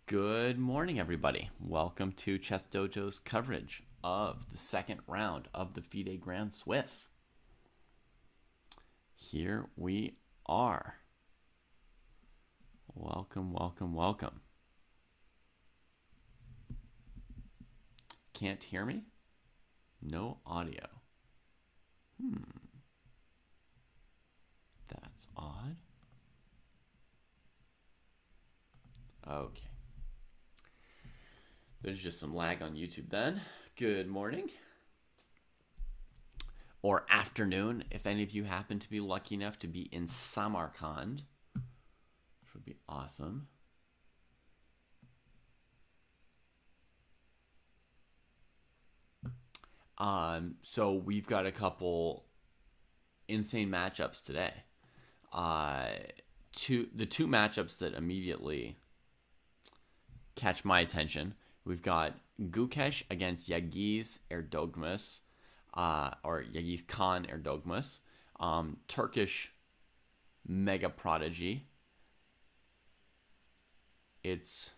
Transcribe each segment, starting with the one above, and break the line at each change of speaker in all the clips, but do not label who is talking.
Good morning, everybody. Welcome to Chess Dojo's coverage of the second round of the FIDE Grand Swiss. Here we are. Welcome, welcome, welcome. Can't hear me? No audio. That's odd. Okay. There's just some lag on YouTube then. Good morning. Or afternoon, if any of you happen to be lucky enough to be in Samarkand, which would be awesome. So we've got a couple insane matchups today. The two matchups that immediately catch my attention. We've got Gukesh against Yagiz Erdogmus, or Yagiz Khan Erdogmus, Turkish mega prodigy. It's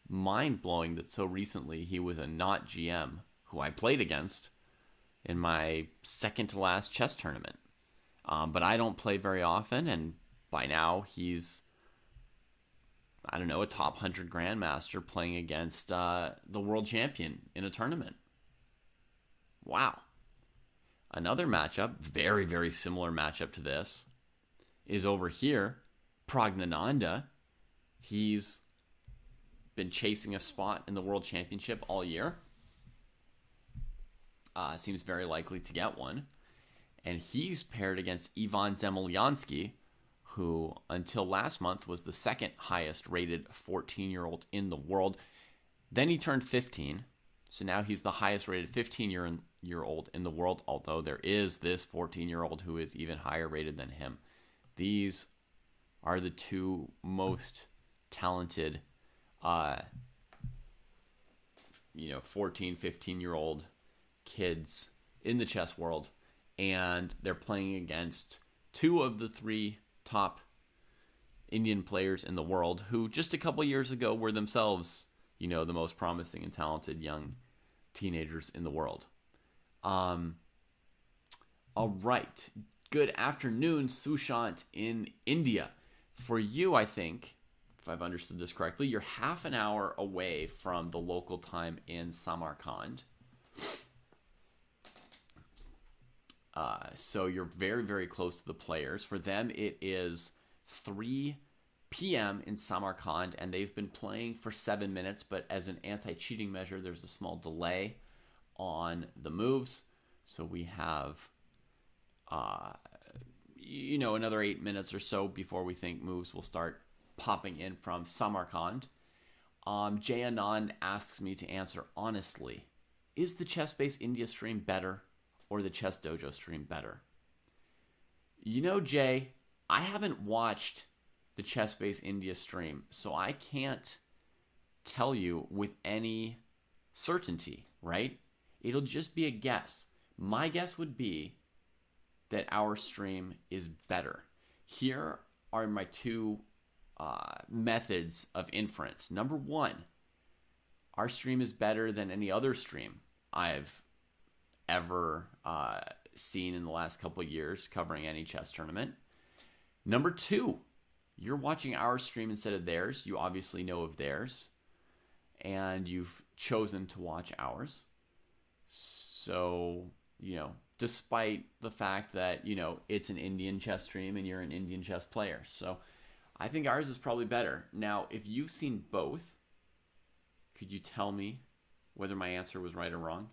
mind-blowing that so recently he was a not GM who I played against in my second to last chess tournament. But I don't play very often, and by now he's, I don't know, a top 100 grandmaster playing against the world champion in a tournament. Wow. Another matchup, very, very similar matchup to this, is over here. Praggnanandhaa. He's been chasing a spot in the world championship all year. Seems very likely to get one. And he's paired against Ivan Zemlyansky, who until last month was the second highest rated 14-year-old in the world. Then he turned 15, so now he's the highest rated 15-year-old in the world, although there is this 14-year-old who is even higher rated than him. These are the two most talented 14, 15-year-old kids in the chess world, and they're playing against two of the three top Indian players in the world who just a couple years ago were themselves, the most promising and talented young teenagers in the world. All right. Good afternoon, Sushant in India. For you, I think, if I've understood this correctly, you're half an hour away from the local time in Samarkand. So you're very, very close to the players. For them, it is 3 p.m. in Samarkand, and they've been playing for 7 minutes, but as an anti-cheating measure, there's a small delay on the moves. So we have, another 8 minutes or so before we think moves will start popping in from Samarkand. Jay Anand asks me to answer honestly, is the Chess Base India stream better or the Chess Dojo stream better? Jay, I haven't watched the Chess Base India stream, so I can't tell you with any certainty, right? It'll just be a guess. My guess would be that our stream is better. Here are my two methods of inference. Number one, our stream is better than any other stream I've ever seen in the last couple of years covering any chess tournament. Number two, you're watching our stream instead of theirs. You obviously know of theirs, and you've chosen to watch ours. So, despite the fact that, it's an Indian chess stream and you're an Indian chess player. So I think ours is probably better. Now, if you've seen both, could you tell me whether my answer was right or wrong?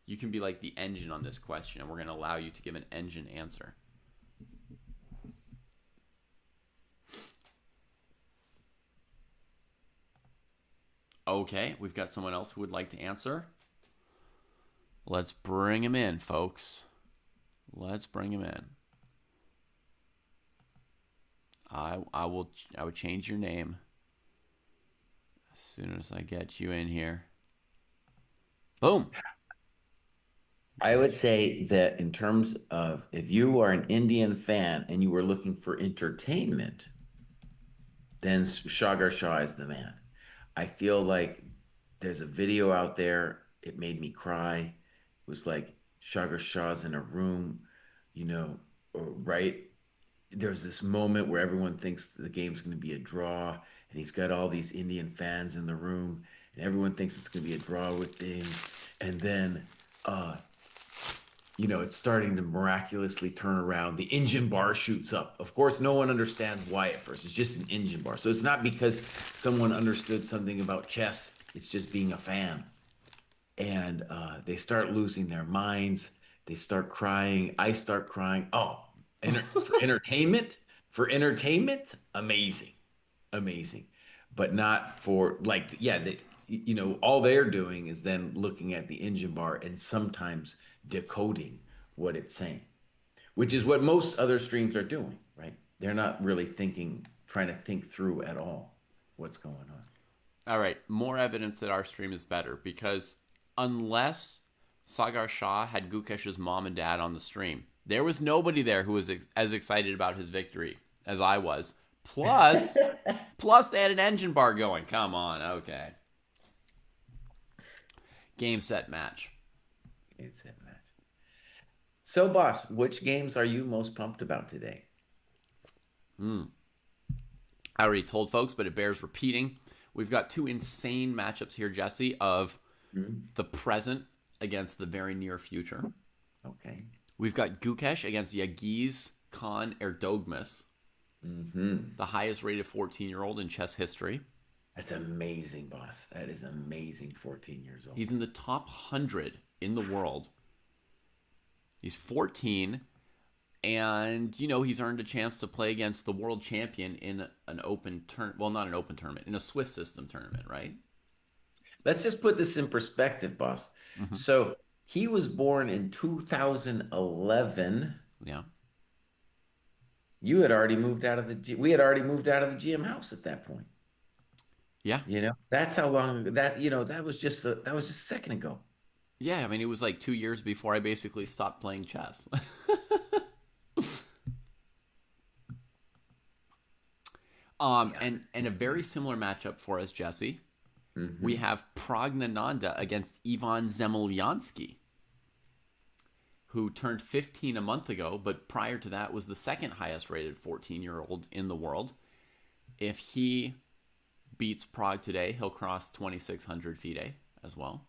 You can be like the engine on this question, and we're going to allow you to give an engine answer. Okay, we've got someone else who would like to answer. Let's bring him in, folks. Let's bring him in. I would change your name as soon as I get you in here. Boom.
I would say that in terms of if you are an Indian fan and you were looking for entertainment, then Shagar Shah is the man. I feel like there's a video out there. It made me cry. It was like Shagar Shah's in a room, you know, right? There's this moment where everyone thinks the game's going to be a draw, and he's got all these Indian fans in the room, and everyone thinks it's going to be a draw with things. And then, uh, it's starting to miraculously turn around. The engine bar shoots up. Of course, no one understands why at first. It's just an engine bar. So it's not because someone understood something about chess, it's just being a fan. And they start losing their minds. They start crying. I start crying. Oh, for entertainment, amazing, amazing, but not for like, yeah, all they're doing is then looking at the engine bar and sometimes decoding what it's saying, which is what most other streams are doing, right? They're not really trying to think through at all what's going on.
All right, more evidence that our stream is better because unless Sagar Shah had Gukesh's mom and dad on the stream, there was nobody there who was as excited about his victory as I was. Plus they had an engine bar going. Come on, okay. Game, set, match.
It's that match. So, boss, which games are you most pumped about today?
I already told folks, but it bears repeating. We've got two insane matchups here, Jesse, of the present against the very near future.
Okay.
We've got Gukesh against Yagiz Khan Erdogmus, the highest rated 14-year-old in chess history.
That's amazing, boss. That is amazing. 14 years old.
He's in the top 100 in the world. He's 14, and he's earned a chance to play against the world champion in an open well, not an open tournament, in a Swiss system tournament, right?
Let's just put this in perspective, boss. So he was born in 2011.
Yeah.
You had already moved out of we had already moved out of the GM house at that point.
Yeah.
That's how long that was just a second ago.
Yeah, I mean, it was like 2 years before I basically stopped playing chess. And a very similar matchup for us, Jesse. We have Praggnanandhaa against Ivan Zemlyansky, who turned 15 a month ago, but prior to that was the second highest rated 14-year-old in the world. If he beats Prague today, he'll cross 2,600 FIDE as well.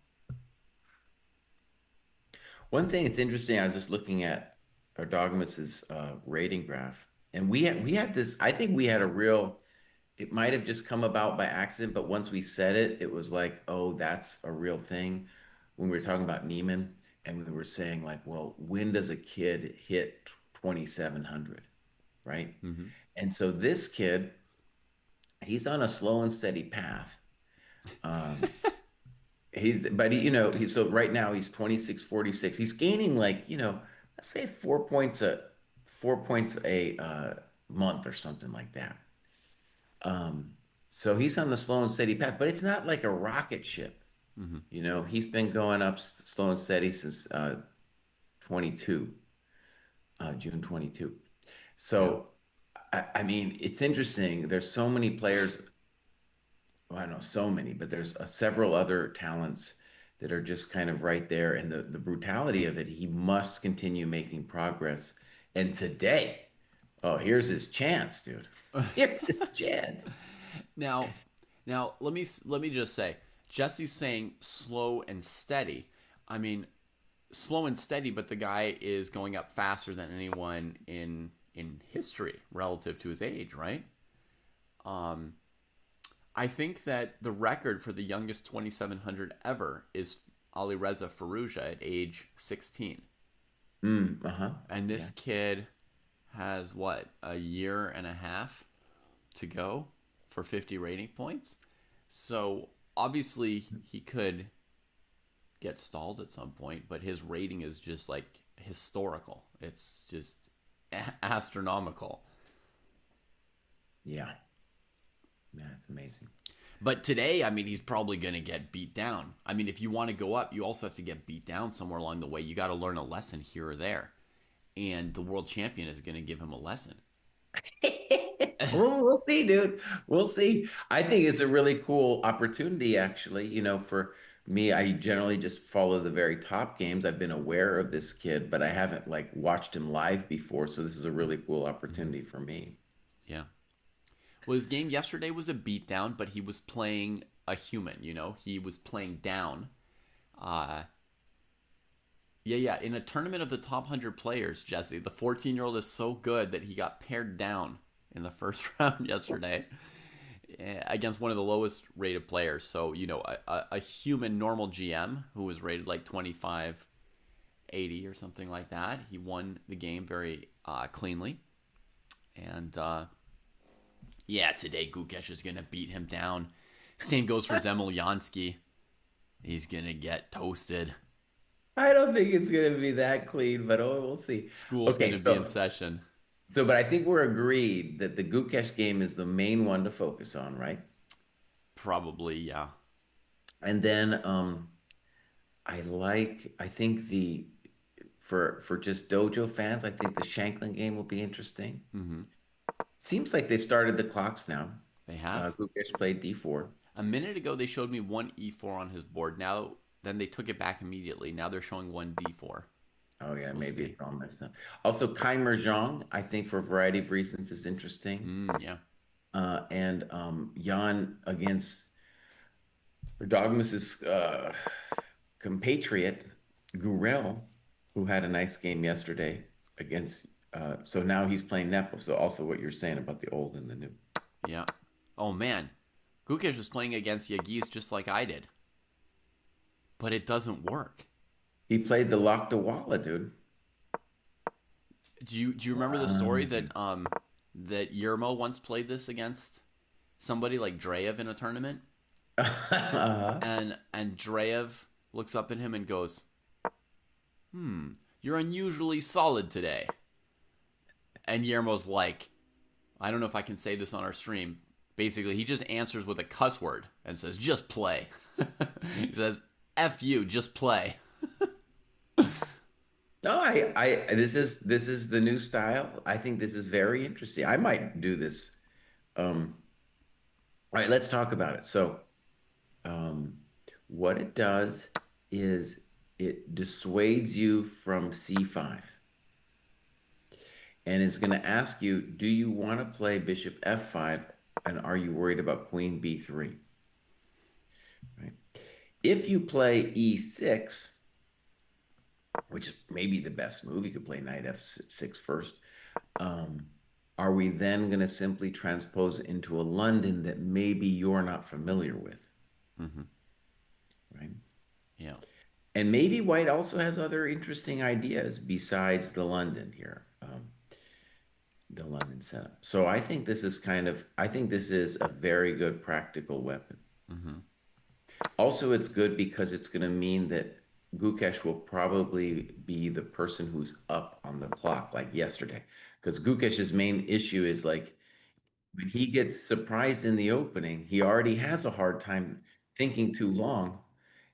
One thing that's interesting, I was just looking at Erdogmus's rating graph, and we had this. I think we had a real. It might have just come about by accident, but once we said it, it was like, oh, that's a real thing. When we were talking about Neiman, and we were saying like, well, when does a kid hit 2,700, right? And so this kid, he's on a slow and steady path. So right now he's 2646. He's gaining like, let's say 4 points a month or something like that. So he's on the slow and steady path, but it's not like a rocket ship. He's been going up slow and steady since 22, June 22. So, I mean, it's interesting. There's so many players. Well, I don't know so many, but there's several other talents that are just kind of right there. And the brutality of it, he must continue making progress. And today, oh, here's his chance, dude. Here's his chance.
Now, let me just say, Jesse's saying slow and steady. I mean, slow and steady, but the guy is going up faster than anyone in history relative to his age, right? I think that the record for the youngest 2,700 ever is Alireza Firouzja at age 16. And this kid has what, a year and a half to go for 50 rating points. So obviously he could get stalled at some point, but his rating is just like historical. It's just astronomical.
Yeah. That's amazing.
But today, I mean, he's probably going to get beat down. I mean, if you want to go up, you also have to get beat down somewhere along the way. You got to learn a lesson here or there. And the world champion is going to give him a lesson.
We'll see, dude. We'll see. I think it's a really cool opportunity, actually. For me, I generally just follow the very top games. I've been aware of this kid, but I haven't like watched him live before. So this is a really cool
Mhm.
opportunity for me.
Yeah. Well, his game yesterday was a beatdown, but he was playing a human. He was playing down. Uh, yeah. In a tournament of the top 100 players, Jesse, the 14-year-old is so good that he got paired down in the first round yesterday against one of the lowest rated players. So, a human normal GM who was rated like 2580 or something like that. He won the game very cleanly. And yeah, today Gukesh is going to beat him down. Same goes for Zemlyansky. He's going to get toasted.
I don't think it's going to be that clean, but we'll see.
School's going
Okay,
to be in
so
session.
but I think we're agreed that the Gukesh game is the main one to focus on, right?
Probably, yeah.
And then I think the for just dojo fans, I think the Shanklin game will be interesting.
Hmm.
Seems like they've started the clocks now.
They have.
Gukesh played D4.
A minute ago, they showed me one E4 on his board. Then they took it back immediately. Now they're showing one D4.
Oh
So
yeah,
we'll
maybe
see.
it's all messed up. Also, Keimer Zhang, I think for a variety of reasons is interesting.
Yeah.
And Jan against Erdogmus's compatriot Gurel, who had a nice game yesterday against. So now he's playing Nepo. So also what you're saying about the old and the new.
Yeah. Oh, man. Gukesh is playing against Yagis just like I did. But it doesn't work.
He played the Lock de Walla, dude.
Do you remember the story
Um,
that Yermo once played this against somebody like Dreyev in a tournament?
uh-huh.
And Dreyev looks up at him and goes, "You're unusually solid today." And Yermo's like, I don't know if I can say this on our stream. Basically, he just answers with a cuss word and says, "Just play." He says, "F you, just play."
No, this is the new style. I think this is very interesting. I might do this. Um, all right, let's talk about it. So, um, what it does is it dissuades you from C5, and it's going to ask you, do you want to play bishop F5, and are you worried about queen B3? Right? If you play E6, which is maybe the best move, you could play knight F6 first. Um, are we then going to simply transpose it into a London that maybe you're not familiar with,
Hmm.
right?
Yeah.
And maybe White also has other interesting ideas besides the London setup. So I think this is a very good practical weapon.
Hmm.
Also, it's good because it's going to mean that Gukesh will probably be the person who's up on the clock like yesterday. Because Gukesh's main issue is like when he gets surprised in the opening, he already has a hard time thinking too long,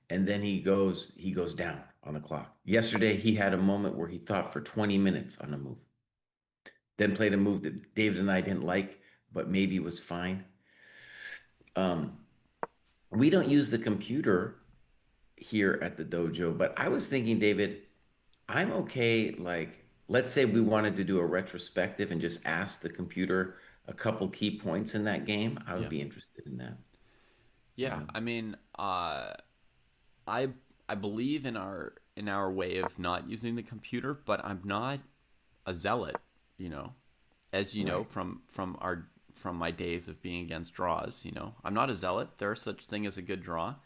and then he goes down on the clock. Yesterday, he had a moment where he thought for 20 minutes on a move, then played a move that David and I didn't like, but maybe was fine. Um, we don't use the computer here at the dojo, but I was thinking, David, I'm okay. Like, let's say we wanted to do a retrospective and just ask the computer a couple key points in that game. I would
Yeah.
be interested in that.
Yeah.
Yeah.
I mean, I believe in our way of not using the computer, but I'm not a zealot, you know. As you know
Right.
from my days of being against draws, I'm not a zealot. There's such thing as a good draw.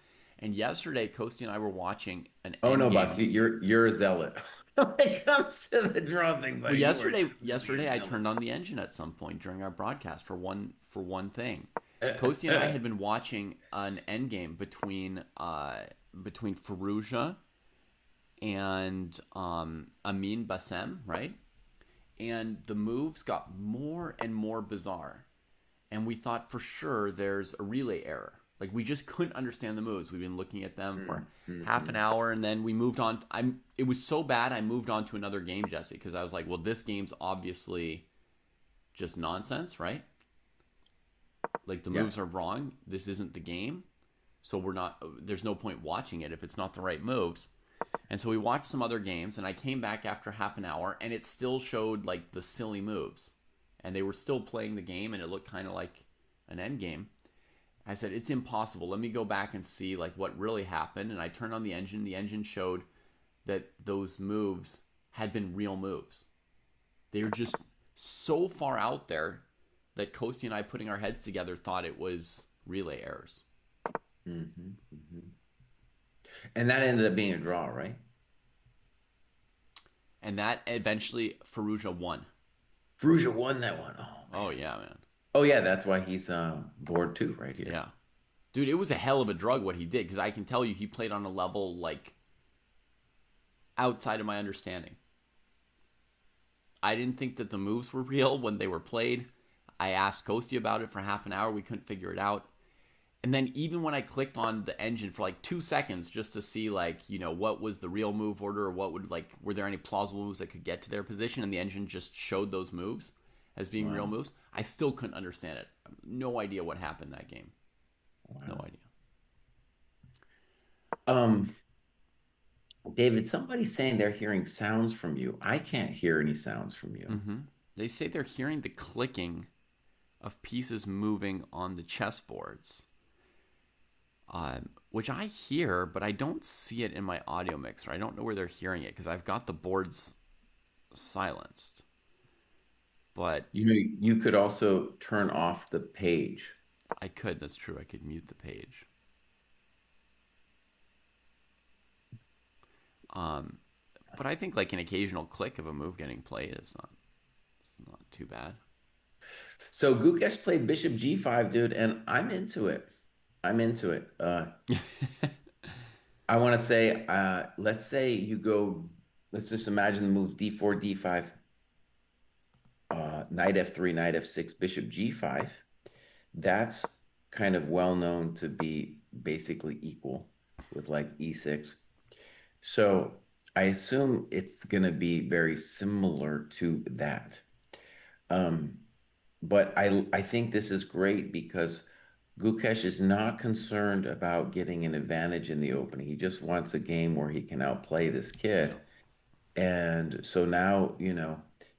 And yesterday, Kosti and I were watching an
Oh
end
no, boss,
game.
you're a zealot when it comes to the draw thing,
Well,
buddy. You are
yesterday
definitely
I
a zealot.
turned on the engine at some point during our broadcast for one thing. Kosti and I had been watching an end game between Faruja and Amin Bassem, right? And the moves got more and more bizarre. And we thought for sure there's a relay error. Like we just couldn't understand the moves. We've been looking at them for half an
Mhm.
hour, and then we moved on. It was so bad. I moved on to another game, Jesse, because I was like, well, this game's obviously just nonsense, right? Like the
Yeah.
moves are wrong. This isn't the game. So there's no point watching it if it's not the right moves. And so we watched some other games, and I came back after half an hour, and it still showed like the silly moves. And they were still playing the game, and it looked kind of like an end game. I said, it's impossible. Let me go back and see like what really happened. And I turned on the engine. The engine showed that those moves had been real moves. They were just so far out there that Kosti and I, putting our heads together, thought it was relay errors.
Hmm. Hmm. And that ended up being a draw, right?
And that eventually Faruja won.
Fruja won that one. Oh
Oh,
man.
yeah, man.
Oh yeah, that's why he's board two right here.
Yeah. Dude, it was a hell of a drug what he did, because I can tell you he played on a level like outside of my understanding. I didn't think that the moves were real when they were played. I asked Kosti about it for half an hour. We couldn't figure it out. And then even when I clicked on the engine for like 2 seconds just to see like, what was the real move order, or what would like, were there any plausible moves that could get to their position, and the engine just showed those moves as being real
Wow.
moves, I still couldn't understand it. No idea what happened that game. No
Wow.
idea.
Um, David, somebody's saying they're hearing sounds from you. I can't hear any sounds from you.
Mm-hmm. They say they're hearing the clicking of pieces moving on the chessboards, which I hear, but I don't see it in my audio mixer. I don't know where they're hearing it because I've got the boards silenced. But
You know, you could also turn off the page.
I could, that's true. I could mute the page. Um, but I think like an occasional click of a move getting played it's not too bad.
So Gukesh played Bishop G5, dude, and I'm into it. I'm into it. I want to say, let's say you go, let's just imagine the move D4, D5, knight F3, knight F6, Bishop G5. That's kind of well known to be basically equal with like E6. So I assume it's going to be very similar to that. Um, but I think this is great because Gukesh is not concerned about getting an advantage in the opening. He just wants a game where he can outplay this
Yeah,
kid. And so now,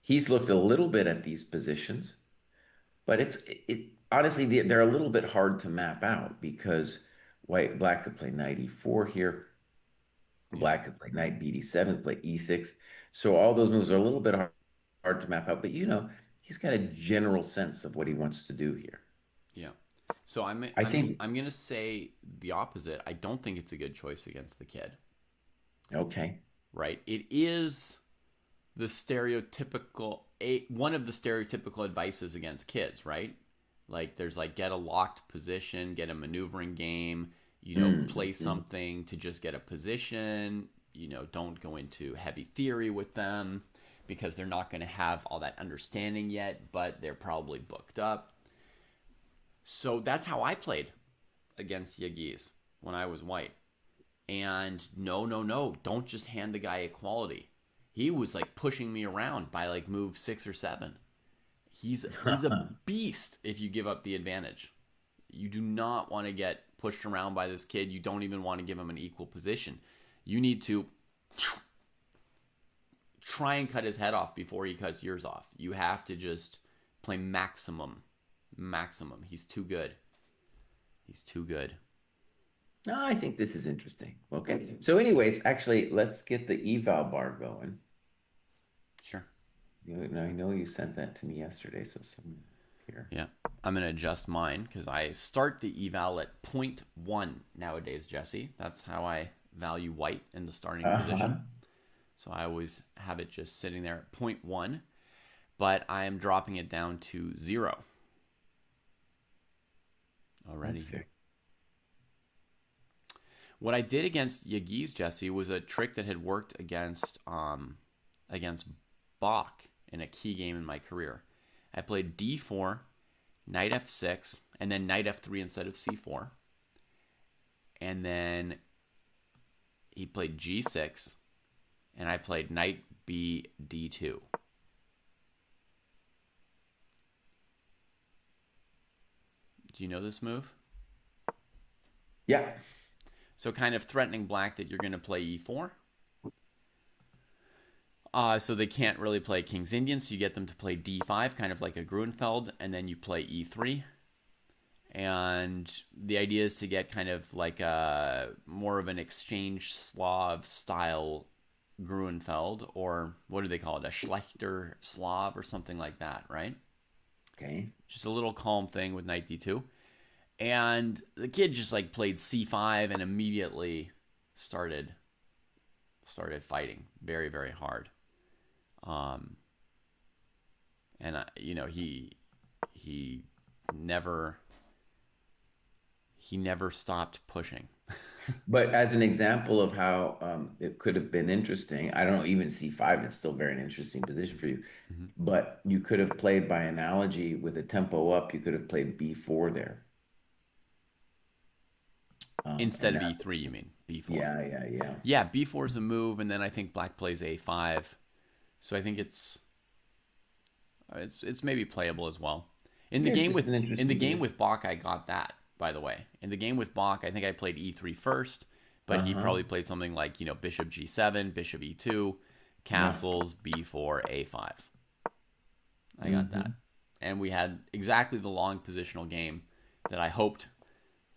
he's looked a little bit at these positions, but honestly, they're a little bit hard to map out because black could play knight e4 here.
yeah,
Black could play knight bd7, play e6. So all those moves are a little bit hard to map out, but he's got a general sense of what he wants to do here.
yeah. So I'm
I
I'm
think,
I'm gonna say the opposite. I don't think it's a good choice against the kid.
okay.
Right? It is the stereotypical one of the stereotypical advices against kids, right? Like there's like get a locked position, get a maneuvering game, play
Mm-hmm.
something to just get a position, don't go into heavy theory with them because they're not going to have all that understanding yet, but they're probably booked up. So that's how I played against Yagis when I was white. And no, no, no, don't just hand the guy equality. He was like pushing me around by like move 6 or 7. He's a beast if you give up the advantage. You do not want to get pushed around by this kid. You don't even want to give him an equal position. You need to try and cut his head off before he cuts yours off. You have to just play maximum. Maximum. He's too good. He's too good.
No, I think this is interesting. Okay. So, anyways, actually, let's get the eval bar going.
Sure.
I know you sent that to me yesterday, so some here.
Yeah. I'm going to adjust mine because I start the eval at 0.1 nowadays, Jesse. That's how I value white in the starting
Uh-huh.
position. So I always have it just sitting there at 0.1, but I am dropping it down to 0
That's
already.
fair.
What I did against Yagis, Jesse, was a trick that had worked against Bach in a key game in my career. I played d4, knight f6, and then knight f3 instead of c4. And then he played g6, and I played knight b d2. Do you know this move?
Yeah.
So kind of threatening black that you're going to play e4. So they can't really play King's Indian, so you get them to play d5, kind of like a Grunfeld, and then you play e3. And the idea is to get kind of like a more of an exchange Slav style Grunfeld, or what do they call it? A Schlechter Slav or something like that, right?
Okay.
Just a little calm thing with knight d2. And the kid just like played c5 and immediately started fighting very, very hard. Um, and he never stopped pushing.
But as an example of how it could have been interesting, I don't know, even C5 is still very an interesting position for you.
Mm-hmm.
But you could have played by analogy with a tempo up, you could have played B4 there.
Instead of e3, you mean b4?
Yeah.
Yeah, b4 is a move, and then I think black plays a5. So I think it's maybe playable as well. In the game with Bach, I got that, by the way. In the game with Bach, I think I played e3 first, but he probably played something like, bishop g7, bishop e2, castles, b4, a5. I got that. And we had exactly the long positional game that I hoped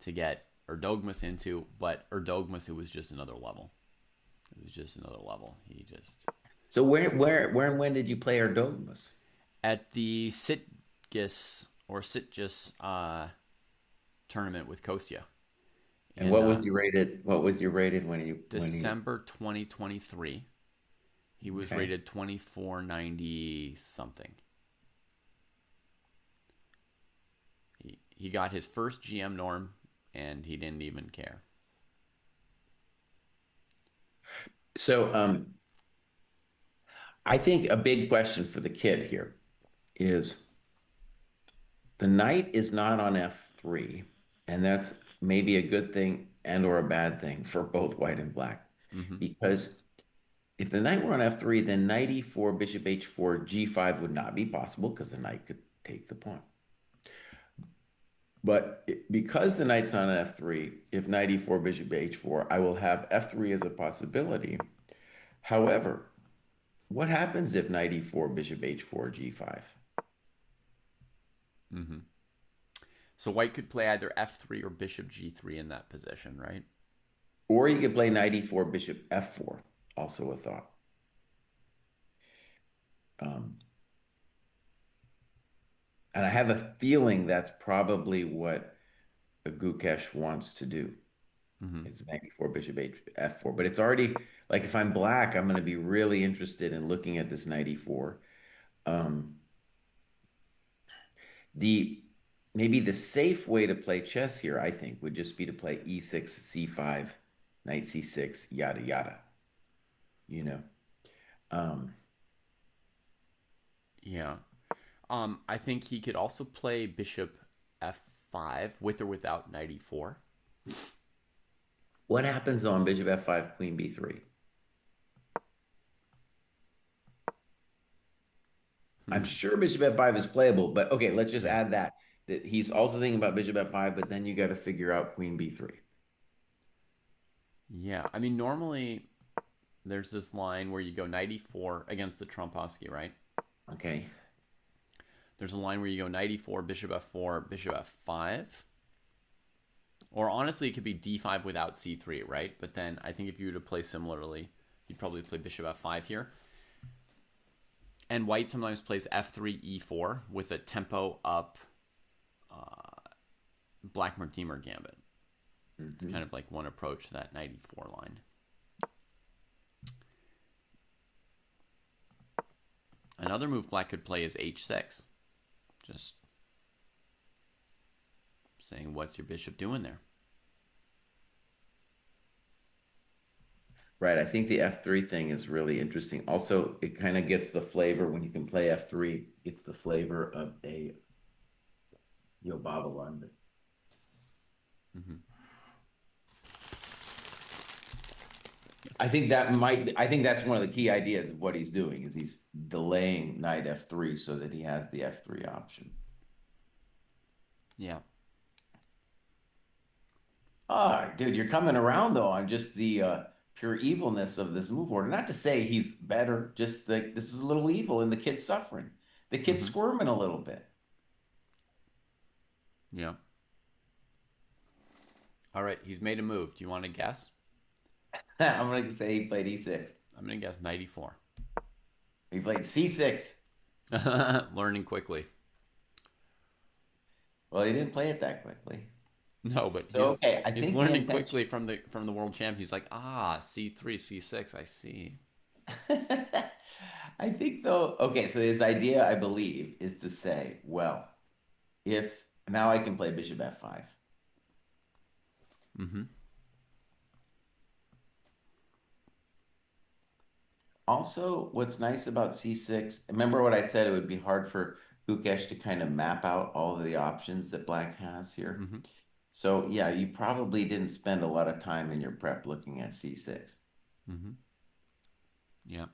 to get Erdogmus into, but Erdogmus, it was just another level. It was just another level. He just...
So where and when did you play Erdogmus?
At the Sitges tournament with Kostya.
And what was you rated? What was you rated when you
December 2023? He was rated 2490 something. He got his first GM norm, and he didn't even care.
So I think a big question for the kid here is the knight is not on f3, and that's maybe a good thing and or a bad thing for both white and black. Because if the knight were on f3, then knight e4, bishop h4, g5 would not be possible because the knight could take the pawn. But because the knight's on f3, if knight e4, bishop h4, I will have f3 as a possibility. However, what happens if knight e4, bishop h4, g5?
So white could play either f3 or bishop g3 in that position, right?
Or you could play knight e4, bishop f4, also a thought. And I have a feeling that's probably what a Gukesh wants to do. It's knight e4, bishop f4. But it's already, like if I'm black, I'm going to be really interested in looking at this knight e4. Maybe the safe way to play chess here, I think, would just be to play e6, c5, knight c6, yada yada.
Yeah. I think he could also play bishop f5 with or without knight e4.
What happens on bishop f5, queen b3? I'm sure bishop f5 is playable, but okay, let's just add that he's also thinking about bishop f5, but then you got to figure out queen b3.
Yeah, I mean, normally there's this line where you go knight e4 against the Trompowsky, right?
Okay.
There's a line where you go knight e4, bishop f4, bishop f5. Or honestly, it could be d5 without c3, right? But then I think if you were to play similarly, you'd probably play bishop f5 here. And white sometimes plays f3, e4 with a tempo up Black-Mortimer gambit. It's kind of like one approach to that knight e4 line. Another move black could play is h6. Just saying, what's your bishop doing there?
Right. I think the f3 thing is really interesting. Also, it kind of gets the flavor when you can play f3. It's the flavor of a Yobaba London. I think that's one of the key ideas of what he's doing is he's delaying knight f3 so that he has the f3 option.
Yeah.
Ah, dude, you're coming around though on just the pure evilness of this move order. Not to say he's better, just like this is a little evil and the kid's suffering. The kid's
Mm-hmm.
squirming a little bit.
Yeah. All right, he's made a move. Do you want to guess?
I'm gonna say he played E6.
I'm gonna guess 94.
He played C6.
Learning quickly.
Well, he didn't play it that quickly.
No, but
So okay, I
he's
think the
learning
intention.
quickly from the world champ. He's like, C3, C6. I see.
I think though, okay, so his idea, I believe, is to say, well, if now I can play bishop f5.
Mm-hmm.
Also, what's nice about c6, remember what I said, it would be hard for Gukesh to kind of map out all of the options that black has here.
Mm-hmm.
So yeah, you probably didn't spend a lot of time in your prep looking at c6.
Mm-hmm. Yeah.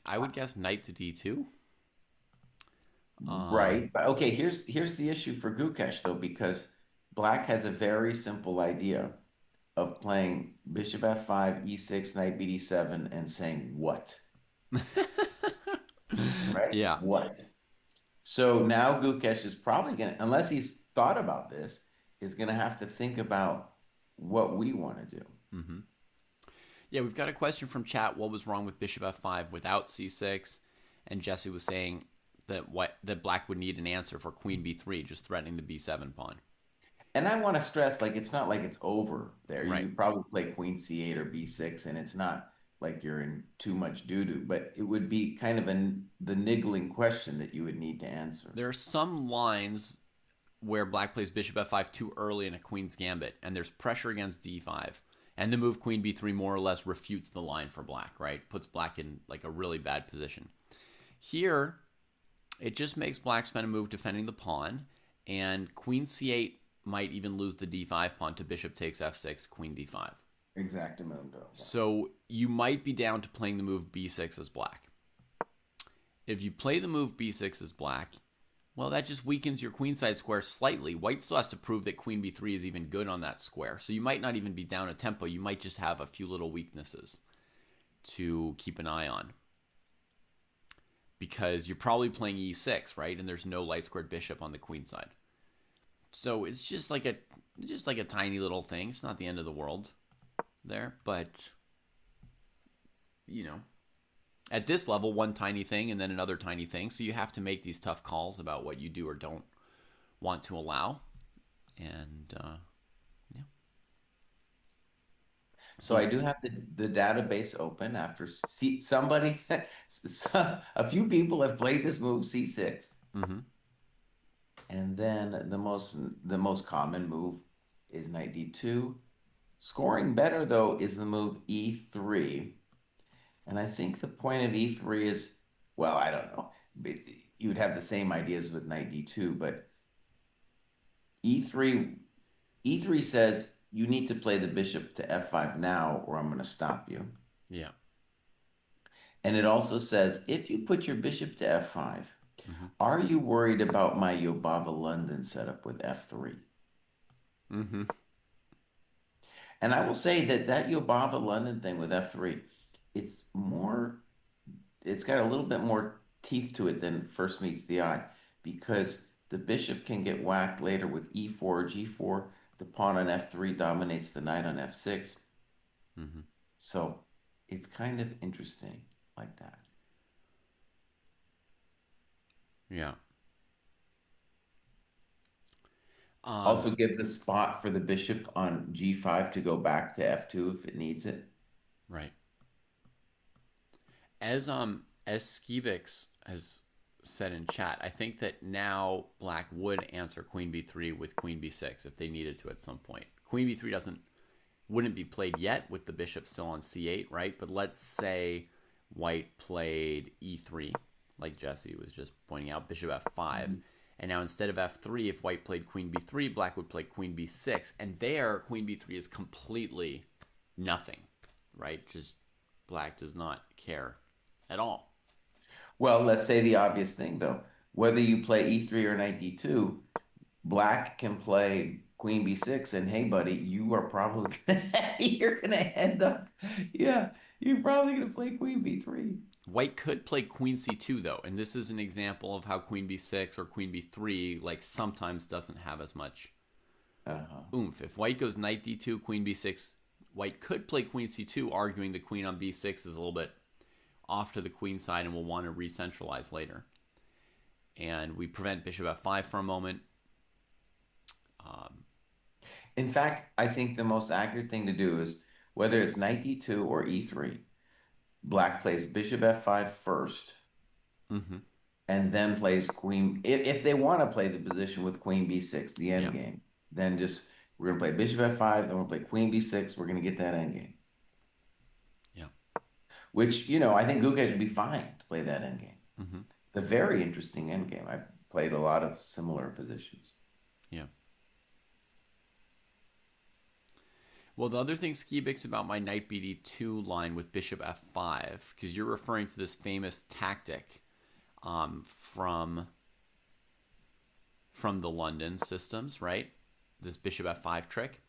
I would guess knight to D2. Um,
Right. But okay, here's the issue for Gukesh though, because black has a very simple idea of playing bishop f5, e6, knight bd7, and saying what? Right?
yeah.
What? So now Gukesh is probably gonna, unless he's thought about this, is gonna have to think about what we want to do.
Mm-hmm. Yeah, we've got a question from chat. What was wrong with bishop f5 without c6? And Jesse was saying that black would need an answer for queen b3, just threatening the b7 pawn.
And I want to stress, like, it's not like it's over there.
Right.
You probably play queen c8 or b6, and it's not like you're in too much doo-doo, but it would be kind of the niggling question that you would need to answer.
There are some lines where black plays bishop f5 too early in a queen's gambit, and there's pressure against d5. And the move queen b3 more or less refutes the line for black, right? Puts black in like a really bad position. Here, it just makes black spend a move defending the pawn, and queen c8 might even lose the d5 pawn to bishop takes f6, queen d5.
Exactamundo. Yeah.
So you might be down to playing the move b6 as black. If you play the move b6 as black, well, that just weakens your queenside square slightly. White still has to prove that queen b3 is even good on that square. So you might not even be down a tempo. You might just have a few little weaknesses to keep an eye on. Because you're probably playing e6, right? And there's no light squared bishop on the queen side. So it's just like a tiny little thing. It's not the end of the world there, but you know, at this level, one tiny thing and then another tiny thing. So you have to make these tough calls about what you do or don't want to allow. And yeah.
So I do have the database open after see somebody, a few people have played this move c6.
Mm-hmm.
And then the most common move is knight d2. Scoring better though is the move e3. And I think the point of e3 is, well, I don't know. You'd have the same ideas with knight d2, but e3 e3 says you need to play the bishop to f5 now or I'm going to stop you.
Yeah.
And it also says if you put your bishop to f5,
Mm-hmm.
are you worried about my Yobava London setup with f3?
Mm-hmm.
And I will say that that Yobava London thing with f3, it's more, it's got a little bit more teeth to it than first meets the eye because the bishop can get whacked later with e4 or g4. The pawn on f3 dominates the knight on f6.
Mm-hmm.
So it's kind of interesting like that.
Yeah.
Also gives a spot for the bishop on g5 to go back to f2 if it needs it.
Right. As Skivix has said in chat, I think that now black would answer queen b3 with queen b6 if they needed to at some point. Queen b3 wouldn't be played yet with the bishop still on c8, right? But let's say white played e3, like Jesse was just pointing out, bishop f5. And now instead of f3, if white played queen b3, black would play queen b6. And there, queen b3 is completely nothing, right? Just black does not care at all.
Well, let's say the obvious thing though. whether you play e3 or knight d2, black can play queen b6, and hey, buddy, you are probably you're gonna end up, yeah, you're probably gonna play queen b3.
White could play queen c2 though, and this is an example of how queen b6 or queen b3 like sometimes doesn't have as much
Uh-huh.
oomph. If white goes knight d2, queen b6, white could play queen c2, arguing the queen on b6 is a little bit off to the queen side and will want to re-centralize later. And we prevent bishop f5 for a moment. Um,
In fact, I think the most accurate thing to do is whether it's knight d2 or e3, black plays bishop f5 first
mm-hmm.
and then plays queen. If they want to play the position with queen b6, the
Yeah,
end game, then just we're gonna play bishop f5, then we'll play queen b6. We're gonna get that end game,
yeah,
which I think Gukesh would be fine to play that end game.
mm-hmm.
It's a very interesting end game. I've played a lot of similar positions.
Yeah. Well, the other thing, Skibix, about my knight bd2 line with bishop f5, because you're referring to this famous tactic from the London systems, right? This bishop f5 trick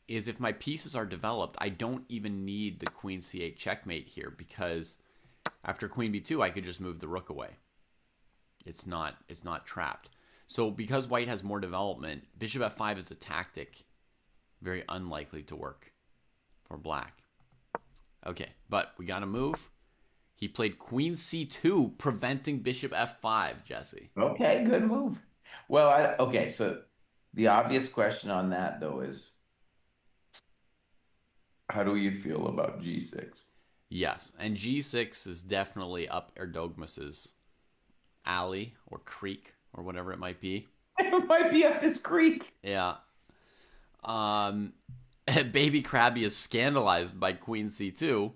is if my pieces are developed, I don't even need the queen c8 checkmate here because after queen b2, I could just move the rook away. It's not trapped. So because white has more development, bishop f5 is a tactic very unlikely to work for black. Okay, but we got to move. He played queen c2, preventing bishop f5, Jesse.
Okay, good move. Well, okay, so the obvious question on that though is how do you feel about G6?
Yes, and g6 is definitely up Erdogmus's alley or creek or whatever it might be.
It might be up his creek.
Yeah. Um, Baby Krabby is scandalized by queen c2.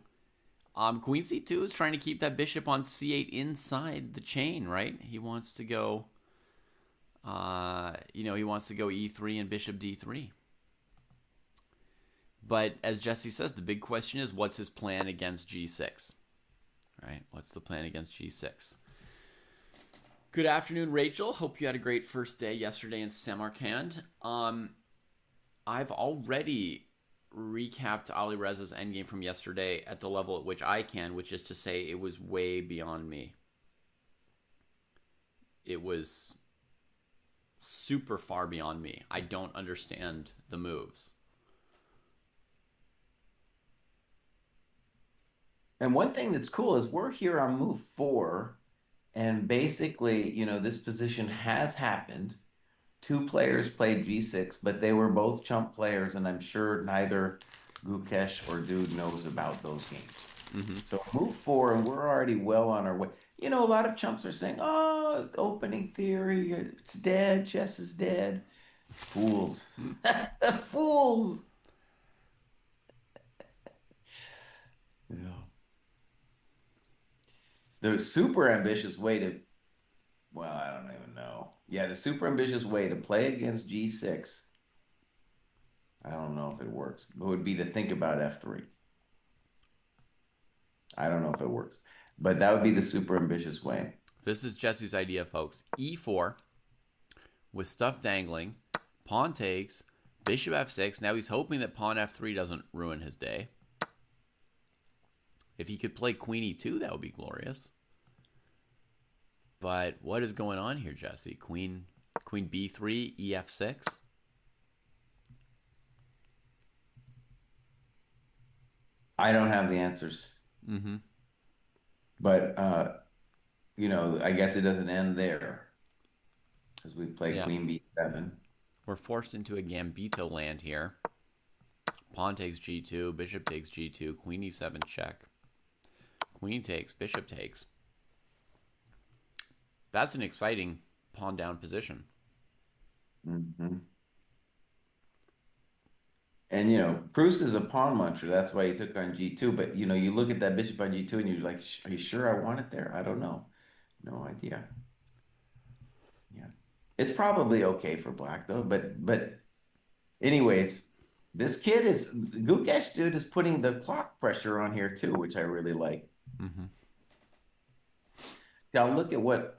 Queen c2 is trying to keep that bishop on c8 inside the chain, right? He wants to go, he wants to go e3 and bishop d3. But as Jesse says, the big question is what's his plan against g6, right? What's the plan against g6? Good afternoon, Rachel. Hope you had a great first day yesterday in Samarkand. I've already recapped Ali Reza's endgame from yesterday at the level at which I can, which is to say it was way beyond me. It was super far beyond me. I don't understand the moves.
And one thing that's cool is we're here on move 4, and basically, this position has happened. Two players played G6, but they were both chump players, and I'm sure neither Gukesh or Dude knows about those games.
Mm-hmm.
So move 4, and we're already well on our way. A lot of chumps are saying, "Oh, opening theory, it's dead. Chess is dead." Fools, fools. Yeah. The super ambitious way to, well, I don't even know. Yeah, the super ambitious way to play against G6. I don't know if it works. It would be to think about F3. I don't know if it works, but that would be the super ambitious way.
This is Jesse's idea, folks. E4 with stuff dangling, pawn takes, bishop f6. Now he's hoping that pawn f3 doesn't ruin his day. If he could play queen e2, that would be glorious. But what is going on here, Jesse? Queen b3, ef6.
I don't have the answers,
Mm-hmm.
but I guess it doesn't end there because we play
Yeah.
Queen B7.
We're forced into a gambito land here. Pawn takes g2, bishop takes g2, queen e7 check. Queen takes, bishop takes. That's an exciting pawn down position.
Hmm. And Proust is a pawn muncher. That's why he took on G2. But you look at that bishop on G2 and you're like, are you sure I want it there? I don't know. No idea. Yeah. It's probably okay for black though. But anyways, this kid is Gukesh dude is putting the clock pressure on here too, which I really like.
Mm-hmm.
Now look at what